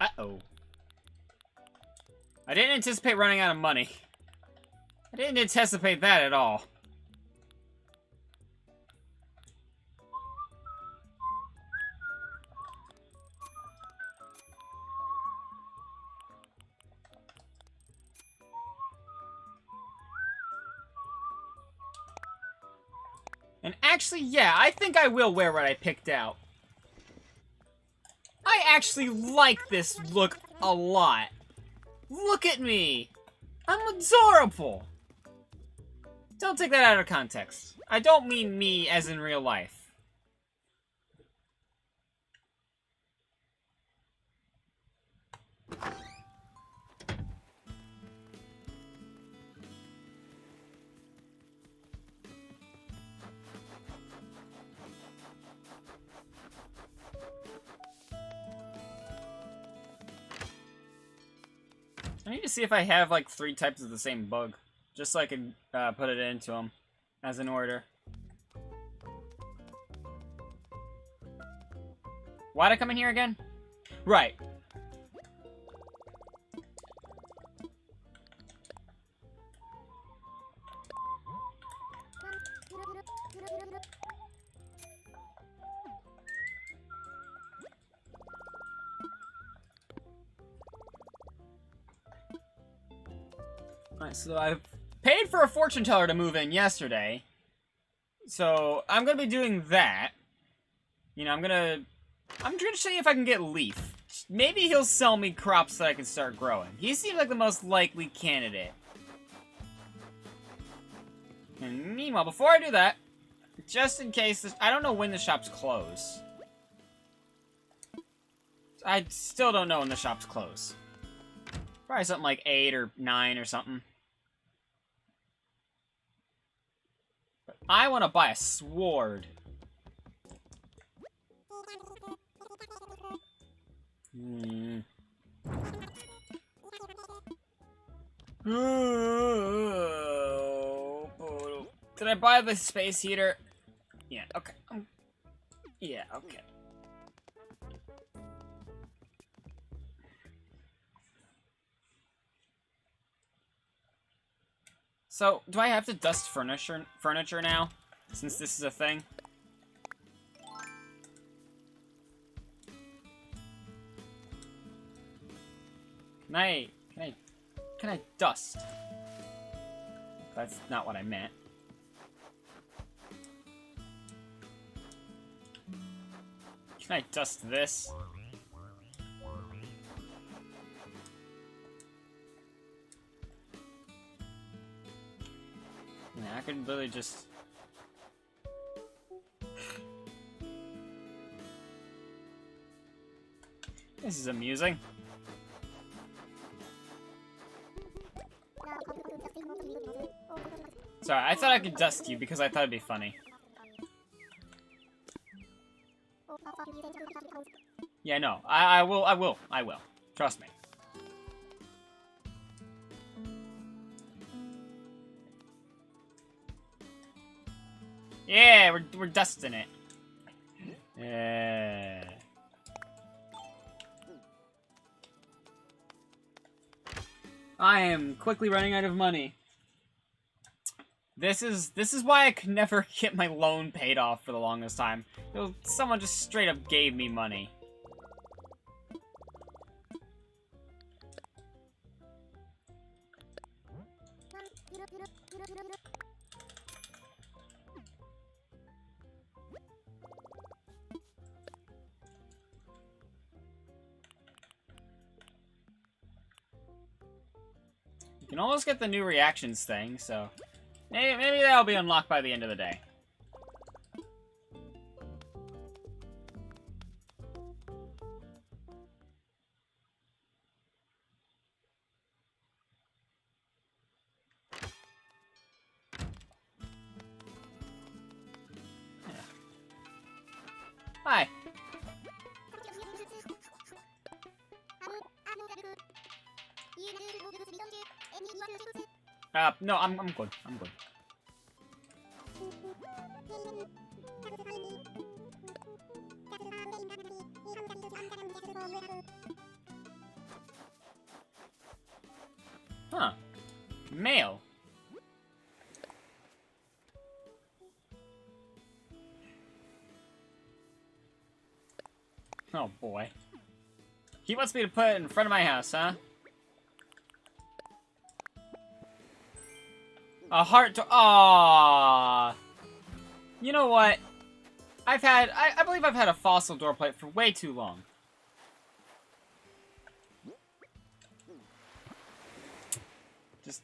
Uh-oh. I didn't anticipate running out of money. I didn't anticipate that at all. And actually, yeah, I think I will wear what I picked out. I actually like this look a lot. Look at me! I'm adorable! Don't take that out of context. I don't mean me as in real life. I need to see if I have, like, 3 types of the same bug. Just so I can put it into them as an order. Why'd I come in here again? Right. Alright, so I've paid for a fortune teller to move in yesterday. So I'm gonna be doing that. You know, I'm gonna see if I can get Leaf. Maybe he'll sell me crops that I can start growing. He seems like the most likely candidate. And meanwhile, before I do that, just in case, I don't know when the shops close. I still don't know when the shops close. Probably something like 8 or 9 or something. But I want to buy a sword. Did I buy the space heater? Yeah, okay. Yeah, okay. So, do I have to dust furniture now? Since this is a thing? Can I dust? That's not what I meant. Can I dust this? Yeah, I could literally just... This is amusing. Sorry, I thought I could dust you because I thought it'd be funny. Yeah, no, I will. Trust me. Yeah, we're dusting it. Yeah. I am quickly running out of money. This is why I could never get my loan paid off for the longest time. Someone just straight up gave me money. You can almost get the new reactions thing, so maybe that'll be unlocked by the end of the day. Hi. No, I'm good. I'm good. Huh. Mail. Oh boy. He wants me to put it in front of my house, huh? A heart to— aww. You know what? I believe I've had a fossil door plate for way too long. Just...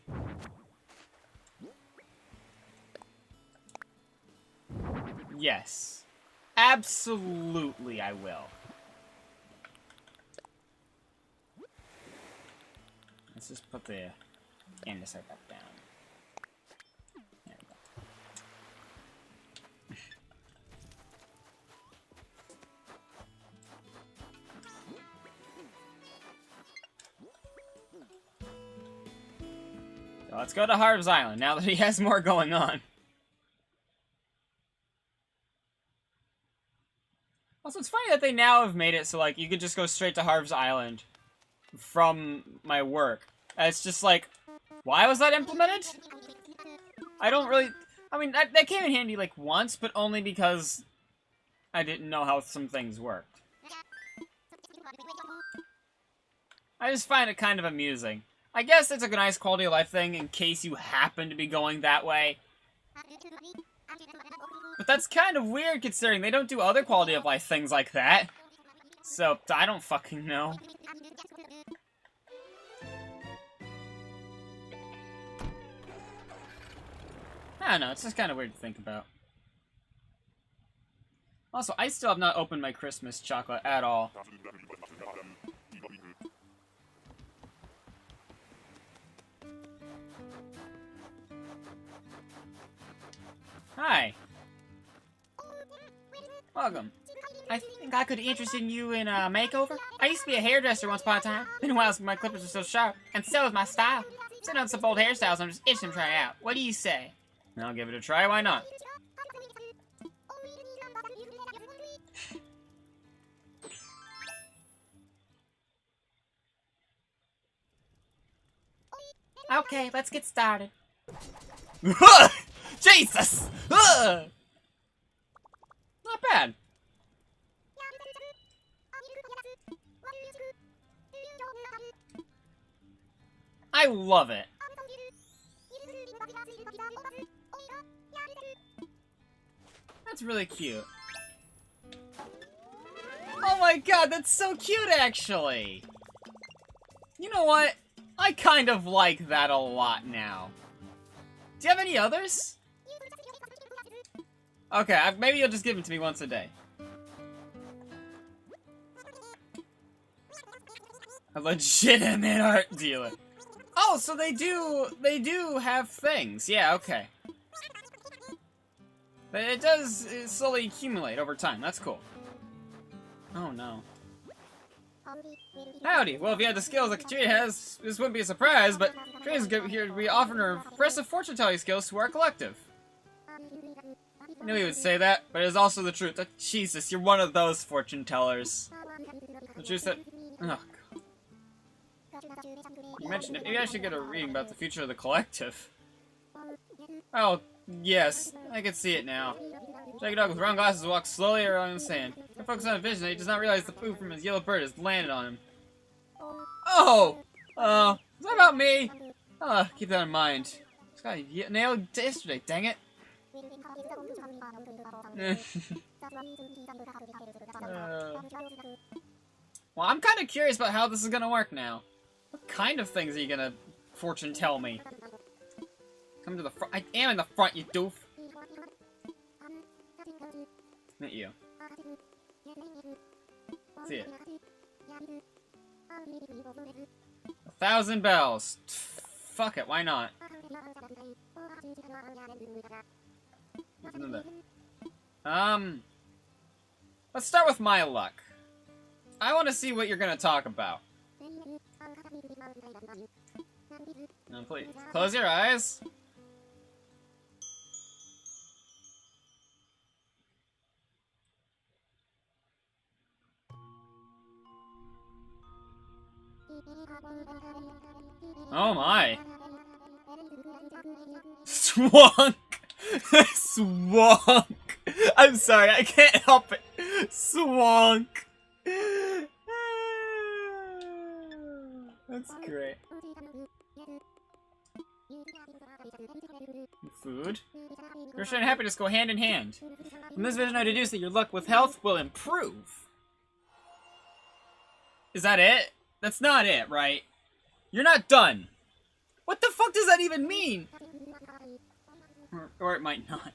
yes. Absolutely I will. Let's just put the andesite back down. There we go. So let's go to Harv's Island now that he has more going on. Also, it's funny that they now have made it so, like, you could just go straight to Harv's Island from my work. It's just like, why was that implemented? I don't really... I mean, that came in handy, like, once, but only because I didn't know how some things worked. I just find it kind of amusing. I guess it's a nice quality of life thing in case you happen to be going that way. But that's kind of weird considering they don't do other quality of life things like that. So, I don't fucking know. I don't know, it's just kind of weird to think about. Also, I still have not opened my Christmas chocolate at all. Hi. Welcome. I think I could interest in you in a makeover. I used to be a hairdresser once upon a time. Been a while since my clippers are so sharp, and so is my style. Sitting on some old hairstyles, I'm just itching to try it out. What do you say? I'll give it a try, why not? Okay, let's get started. Jesus! Not bad. I love it. That's really cute. Oh my god, that's so cute, actually! You know what? I kind of like that a lot now. Do you have any others? Okay, maybe you'll just give them to me once a day. A legitimate art dealer. Oh, so they do have things. Yeah, okay. But it does slowly accumulate over time. That's cool. Oh no. Howdy. Well, if you had the skills that Katrina has, this wouldn't be a surprise, but Katrina's here to be offering her impressive fortune-telling skills to our collective. I knew he would say that, but it is also the truth. Oh, Jesus, you're one of those fortune tellers. The truth that... Oh, God. You mentioned it. Maybe I should get a reading about the future of the collective. Oh, yes. I can see it now. Shaggy Dog with round glasses walks slowly around the sand. He focuses on a vision that he does not realize the food from his yellow bird has landed on him. Oh! Is that about me? Keep that in mind. This guy nailed yesterday, dang it. Well, I'm kind of curious about how this is gonna work now. What kind of things are you gonna fortune tell me? Come to the front. I am in the front, you doof. Not you. See it. 1,000 bells. Fuck it, why not? Let's start with my luck. I want to see what you're gonna talk about. Now, please, close your eyes. Oh my. Swonk! Swonk! I'm sorry, I can't help it. Swonk! That's great. Food? Christian and happiness go hand in hand. From this vision I deduce that your luck with health will improve. Is that it? That's not it, right? You're not done. What the fuck does that even mean? Or it might not.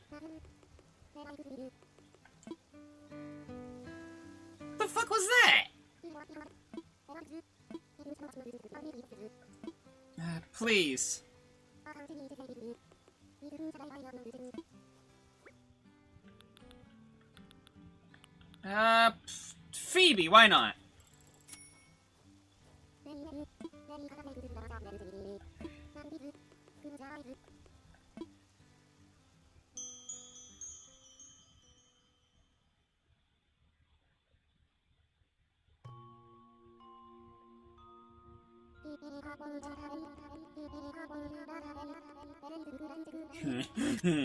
What the fuck was that? Please. Phoebe, why not?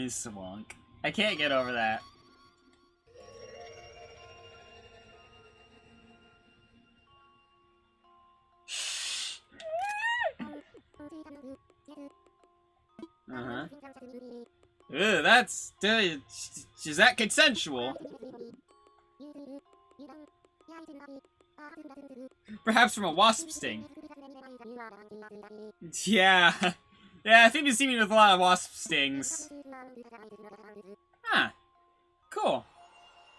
Swonk. I can't get over that. Uh-huh. Ew, that's... is that consensual? Perhaps from a wasp sting. Yeah. Yeah, Phoebe's seen me with a lot of wasp stings. Huh. Cool.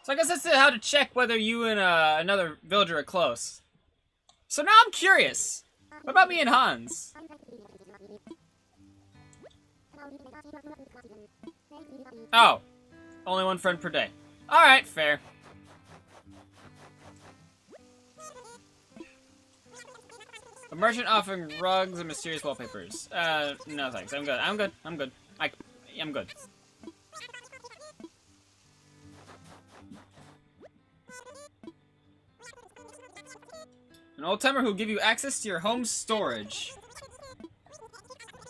So I guess that's how to check whether you and another villager are close. So now I'm curious. What about me and Hans? Oh. Only one friend per day. Alright, fair. A merchant offering rugs and mysterious wallpapers. No thanks. I'm good. I'm good. I'm good. I'm good. An old timer who'll give you access to your home storage.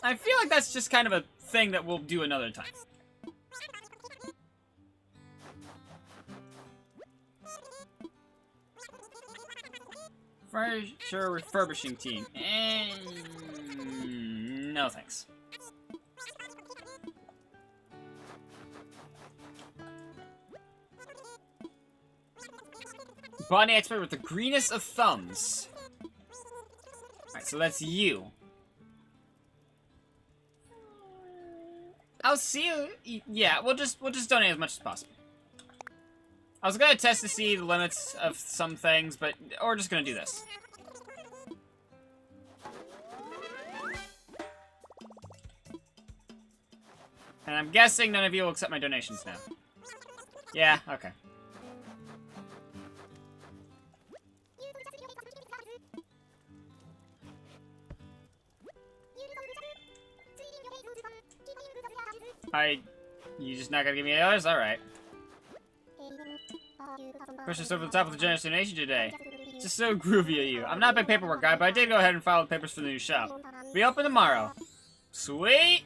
I feel like that's just kind of a thing that we'll do another time. Furniture refurbishing team. No thanks. Botany expert with the greenest of thumbs. Alright, so that's you. I'll see you. Yeah, we'll just donate as much as possible. I was gonna test to see the limits of some things, but we're just gonna do this. And I'm guessing none of you will accept my donations now. Yeah, okay. You just not gonna give me the others? Alright. Push us over the top of the generous donation today. Just so groovy of you. I'm not a big paperwork guy, but I did go ahead and file the papers for the new shop. Be open tomorrow. Sweet!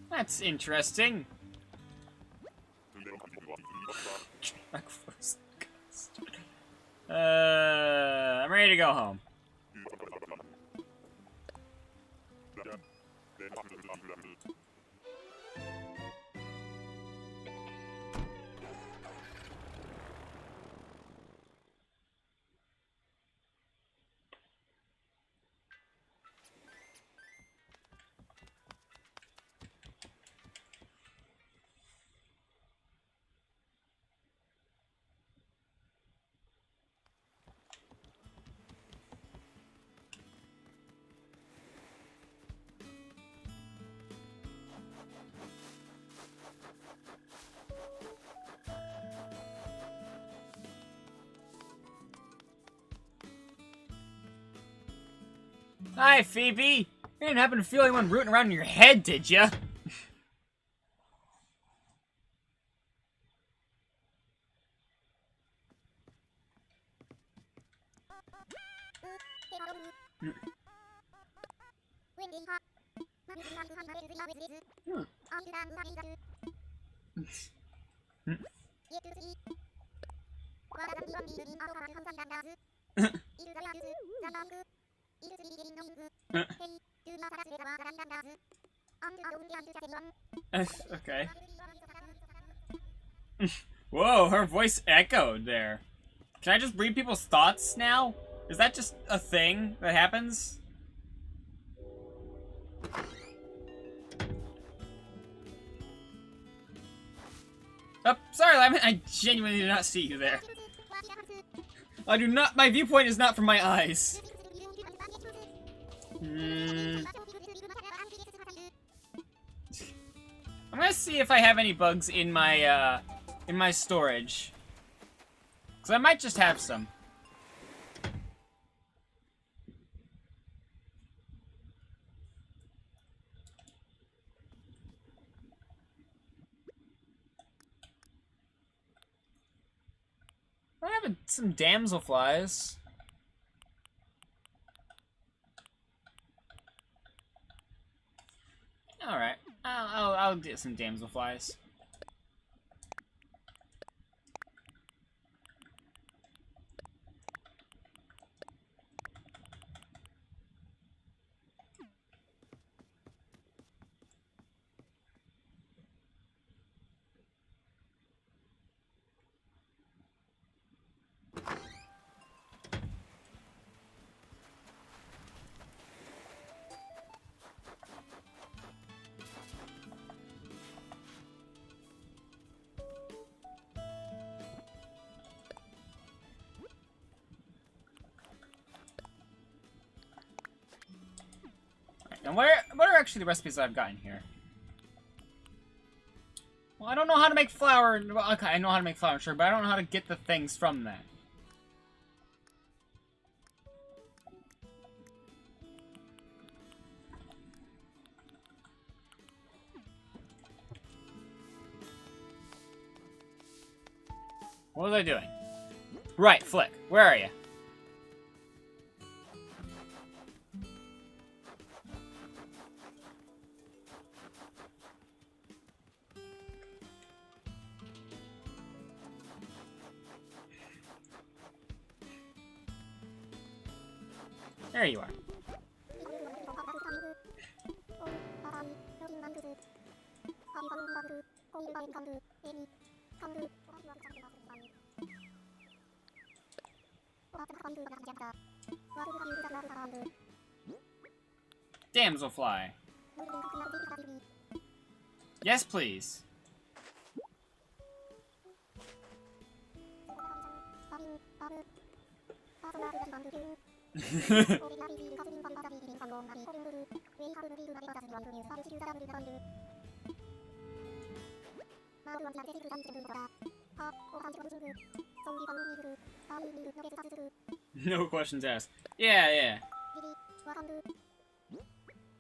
That's interesting. I'm ready to go home. Hi, Phoebe! You didn't happen to feel anyone rooting around in your head, did ya? Okay. Whoa, her voice echoed there. Can I just read people's thoughts now? Is that just a thing that happens? Oh, sorry, Lemon. I genuinely did not see you there. I do not. My viewpoint is not from my eyes. I'm gonna see if I have any bugs in my storage. Cause I might just have some. I have some damselflies. All right, I'll get some damselflies. And what are actually the recipes that I've gotten here? Well, I don't know how to make flour. Well, okay, I know how to make flour, sure, but I don't know how to get the things from that. What was I doing? Right, Flick. Where are you? There you are. Damselfly. Yes, please. No questions asked. Yeah, yeah.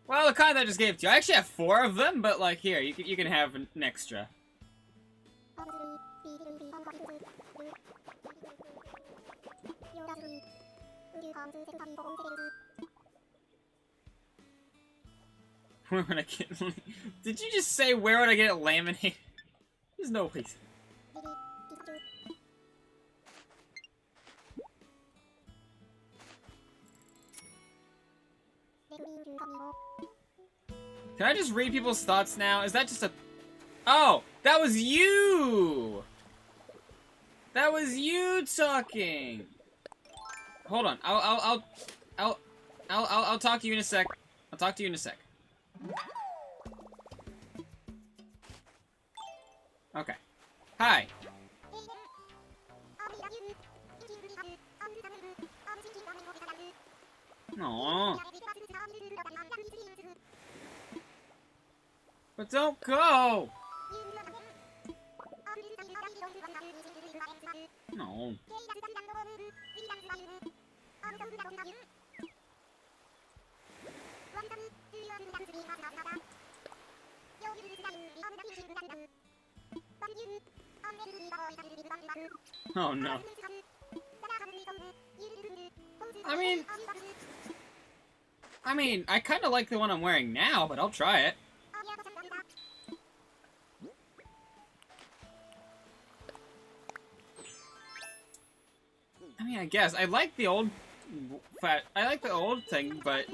Well, the kind I just gave to you. I actually have 4 of them, but like here, you can have an extra. Where would I get? Did you just say where would I get it laminated? There's no place. Can I just read people's thoughts now? Is that just a... Oh! That was you! That was you talking! Hold on. I'll talk to you in a sec. I'll talk to you in a sec. Okay. Hi. Aww. But don't go! No. Oh no. I mean, I kind of like the one I'm wearing now, but I'll try it. I mean, I guess I like the old thing, but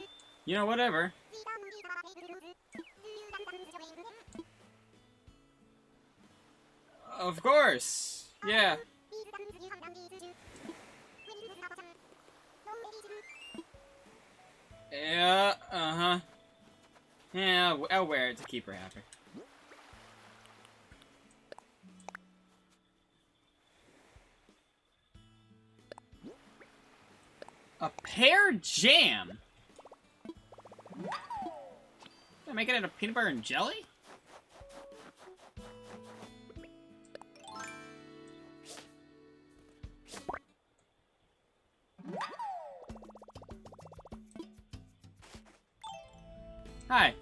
you know, whatever. Of course. Yeah. Yeah, uh-huh. Yeah, I'll wear it to keep her happy. A pear jam? Can I make it into peanut butter and jelly? Hi.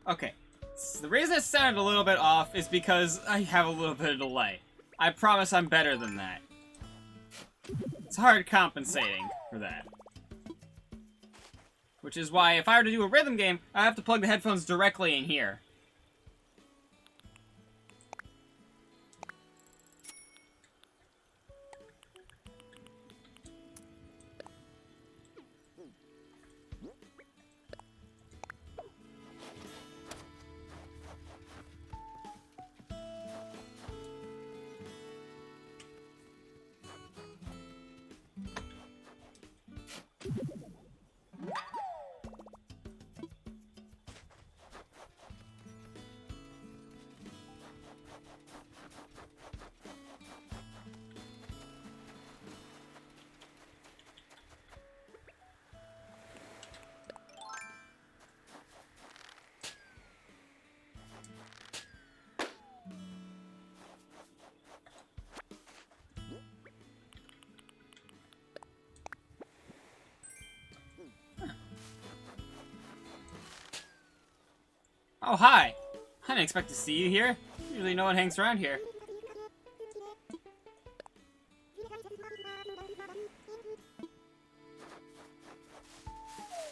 Okay, so the reason it sounded a little bit off is because I have a little bit of delay. I promise I'm better than that. It's hard compensating for that. Which is why if I were to do a rhythm game, I have to plug the headphones directly in here. Oh, hi. I didn't expect to see you here. Usually no one hangs around here.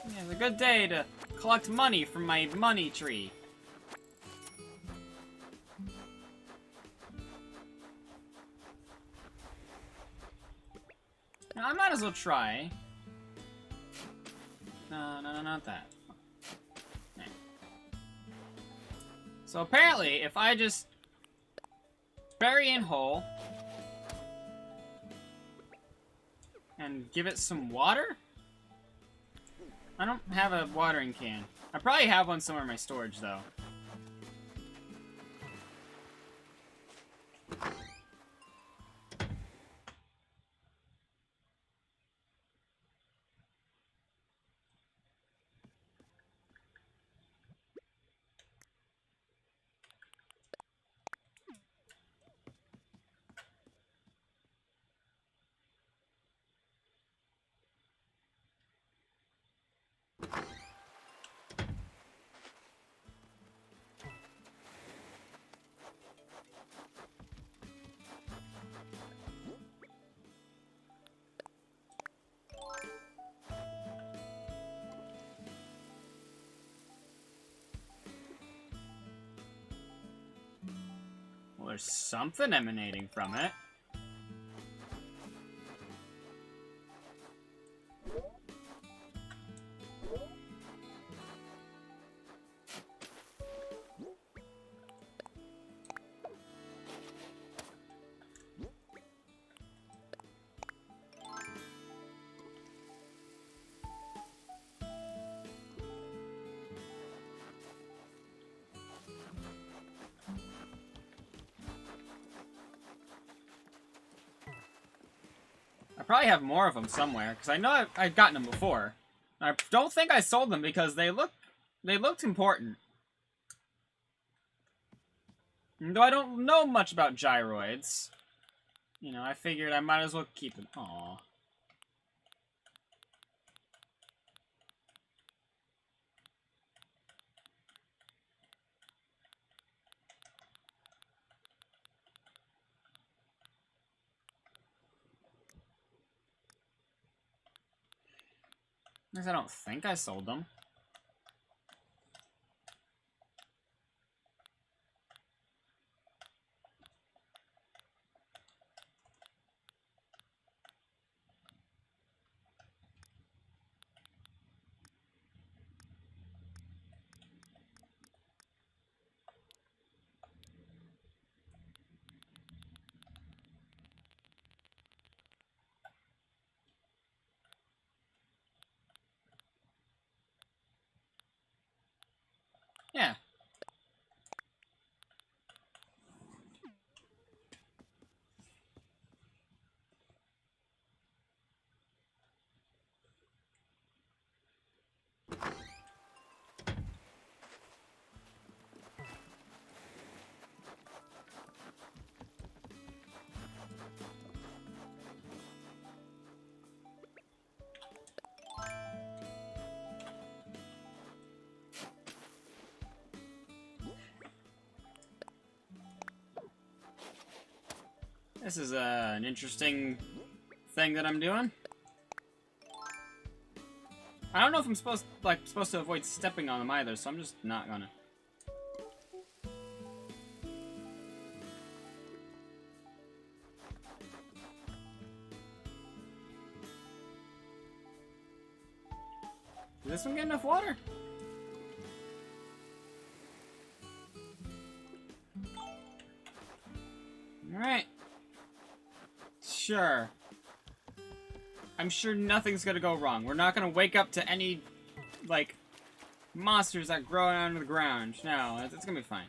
Yeah, it's a good day to collect money from my money tree. Now, I might as well try. No, not that. Okay. So apparently, if I just bury in hole and give it some water? I don't have a watering can. I probably have one somewhere in my storage, though. Well, there's something emanating from it. I probably have more of them somewhere, because I know I've gotten them before. I don't think I sold them because they looked important. And though I don't know much about gyroids, you know, I figured I might as well keep them. Aww. Because I don't think I sold them. Yeah. This is an interesting thing that I'm doing. I don't know if I'm supposed to avoid stepping on them either, so I'm just not gonna. Did this one get enough water? Alright. Sure. I'm sure nothing's gonna go wrong. We're not gonna wake up to any, like, monsters that grow out of the ground. No, it's gonna be fine.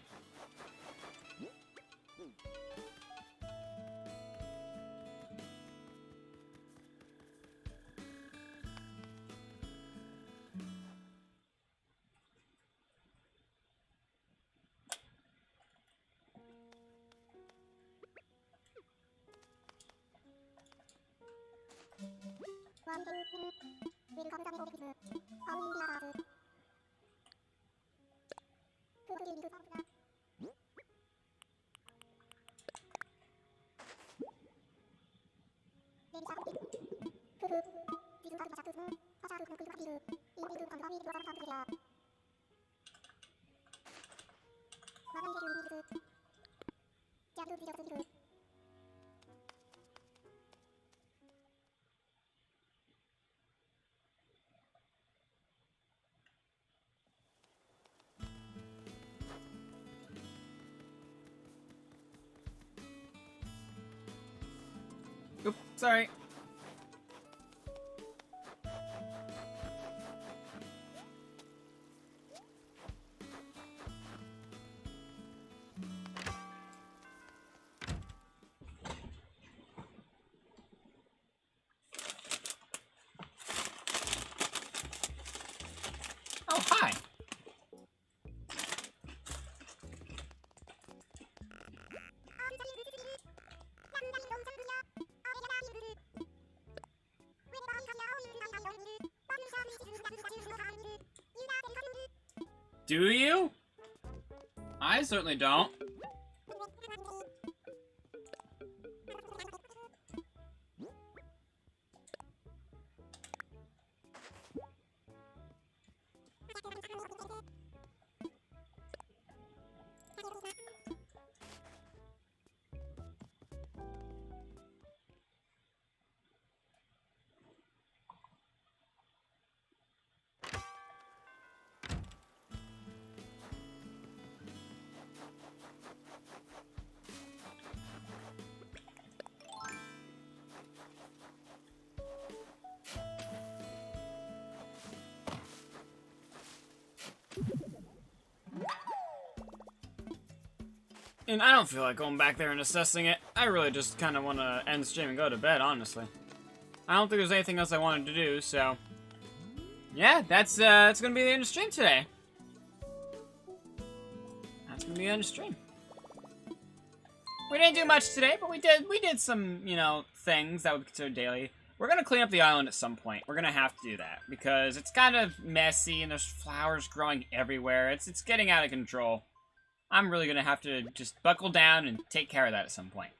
Oop, sorry. Oh, hi. Do you? I certainly don't. And I don't feel like going back there and assessing it. I really just kind of want to end the stream and go to bed, honestly. I don't think there's anything else I wanted to do, so... Yeah, that's going to be the end of the stream today. That's going to be the end of the stream. We didn't do much today, but we did some, you know, things that we consider daily. We're going to clean up the island at some point. We're going to have to do that, because it's kind of messy, and there's flowers growing everywhere. It's getting out of control. I'm really going to have to just buckle down and take care of that at some point.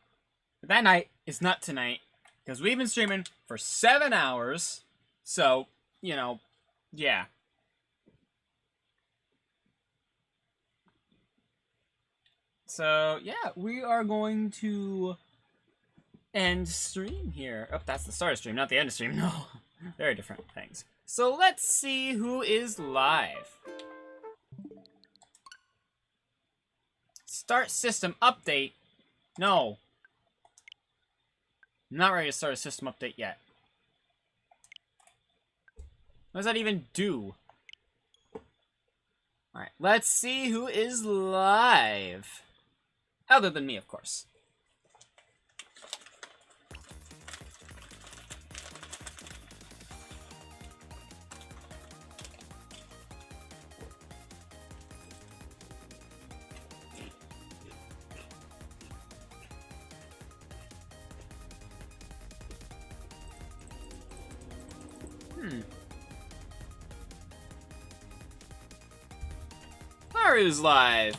But that night is not tonight, because we've been streaming for 7 hours. So, you know, yeah. So, yeah, we are going to end stream here. Oh, that's the start of stream, not the end of stream. No, very different things. So let's see who is live. Start system update. No. I'm not ready to start a system update yet. What does that even do? Alright, let's see who is live. Other than me, of course. Haru's live.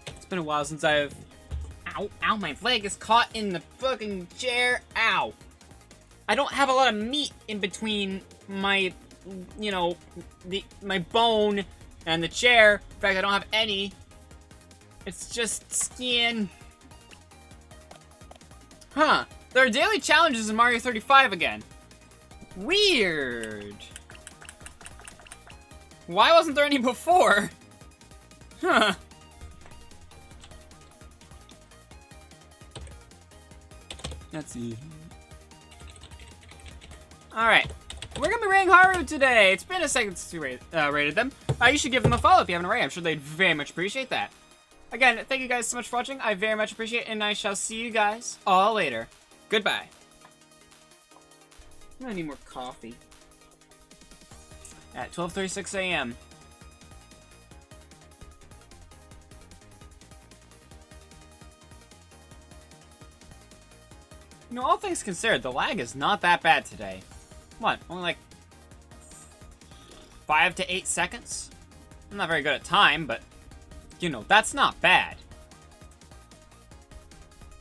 It's been a while since I've... Ow, ow, my leg is caught in the fucking chair. Ow. I don't have a lot of meat in between my, you know, my bone and the chair. In fact, I don't have any. It's just skin. Huh. There are daily challenges in Mario 35 again. Weird. Why wasn't there any before? Huh. Let's see. Alright. We're gonna be rating Haru today. It's been a second since we rated them. You should give them a follow if you haven't already. I'm sure they'd very much appreciate that. Again, thank you guys so much for watching. I very much appreciate it, and I shall see you guys all later. Goodbye. I need more coffee. At 12:36 a.m. You know, all things considered, the lag is not that bad today. What, only like 5 to 8 seconds? I'm not very good at time, but, you know, that's not bad.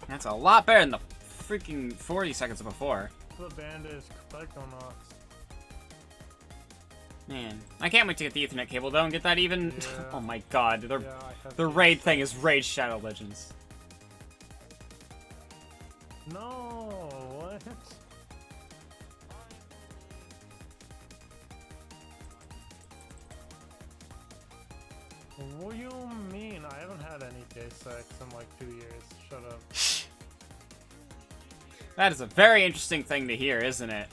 That's a lot better than the freaking 40 seconds before. The band is Psychonauts. Man, I can't wait to get the Ethernet cable though and get that even. Yeah. Oh my god, Yeah, I have the to- raid thing is Raid Shadow Legends. No, what? What do you mean? I haven't had any gay sex in like 2 years. Shut up. That is a very interesting thing to hear, isn't it?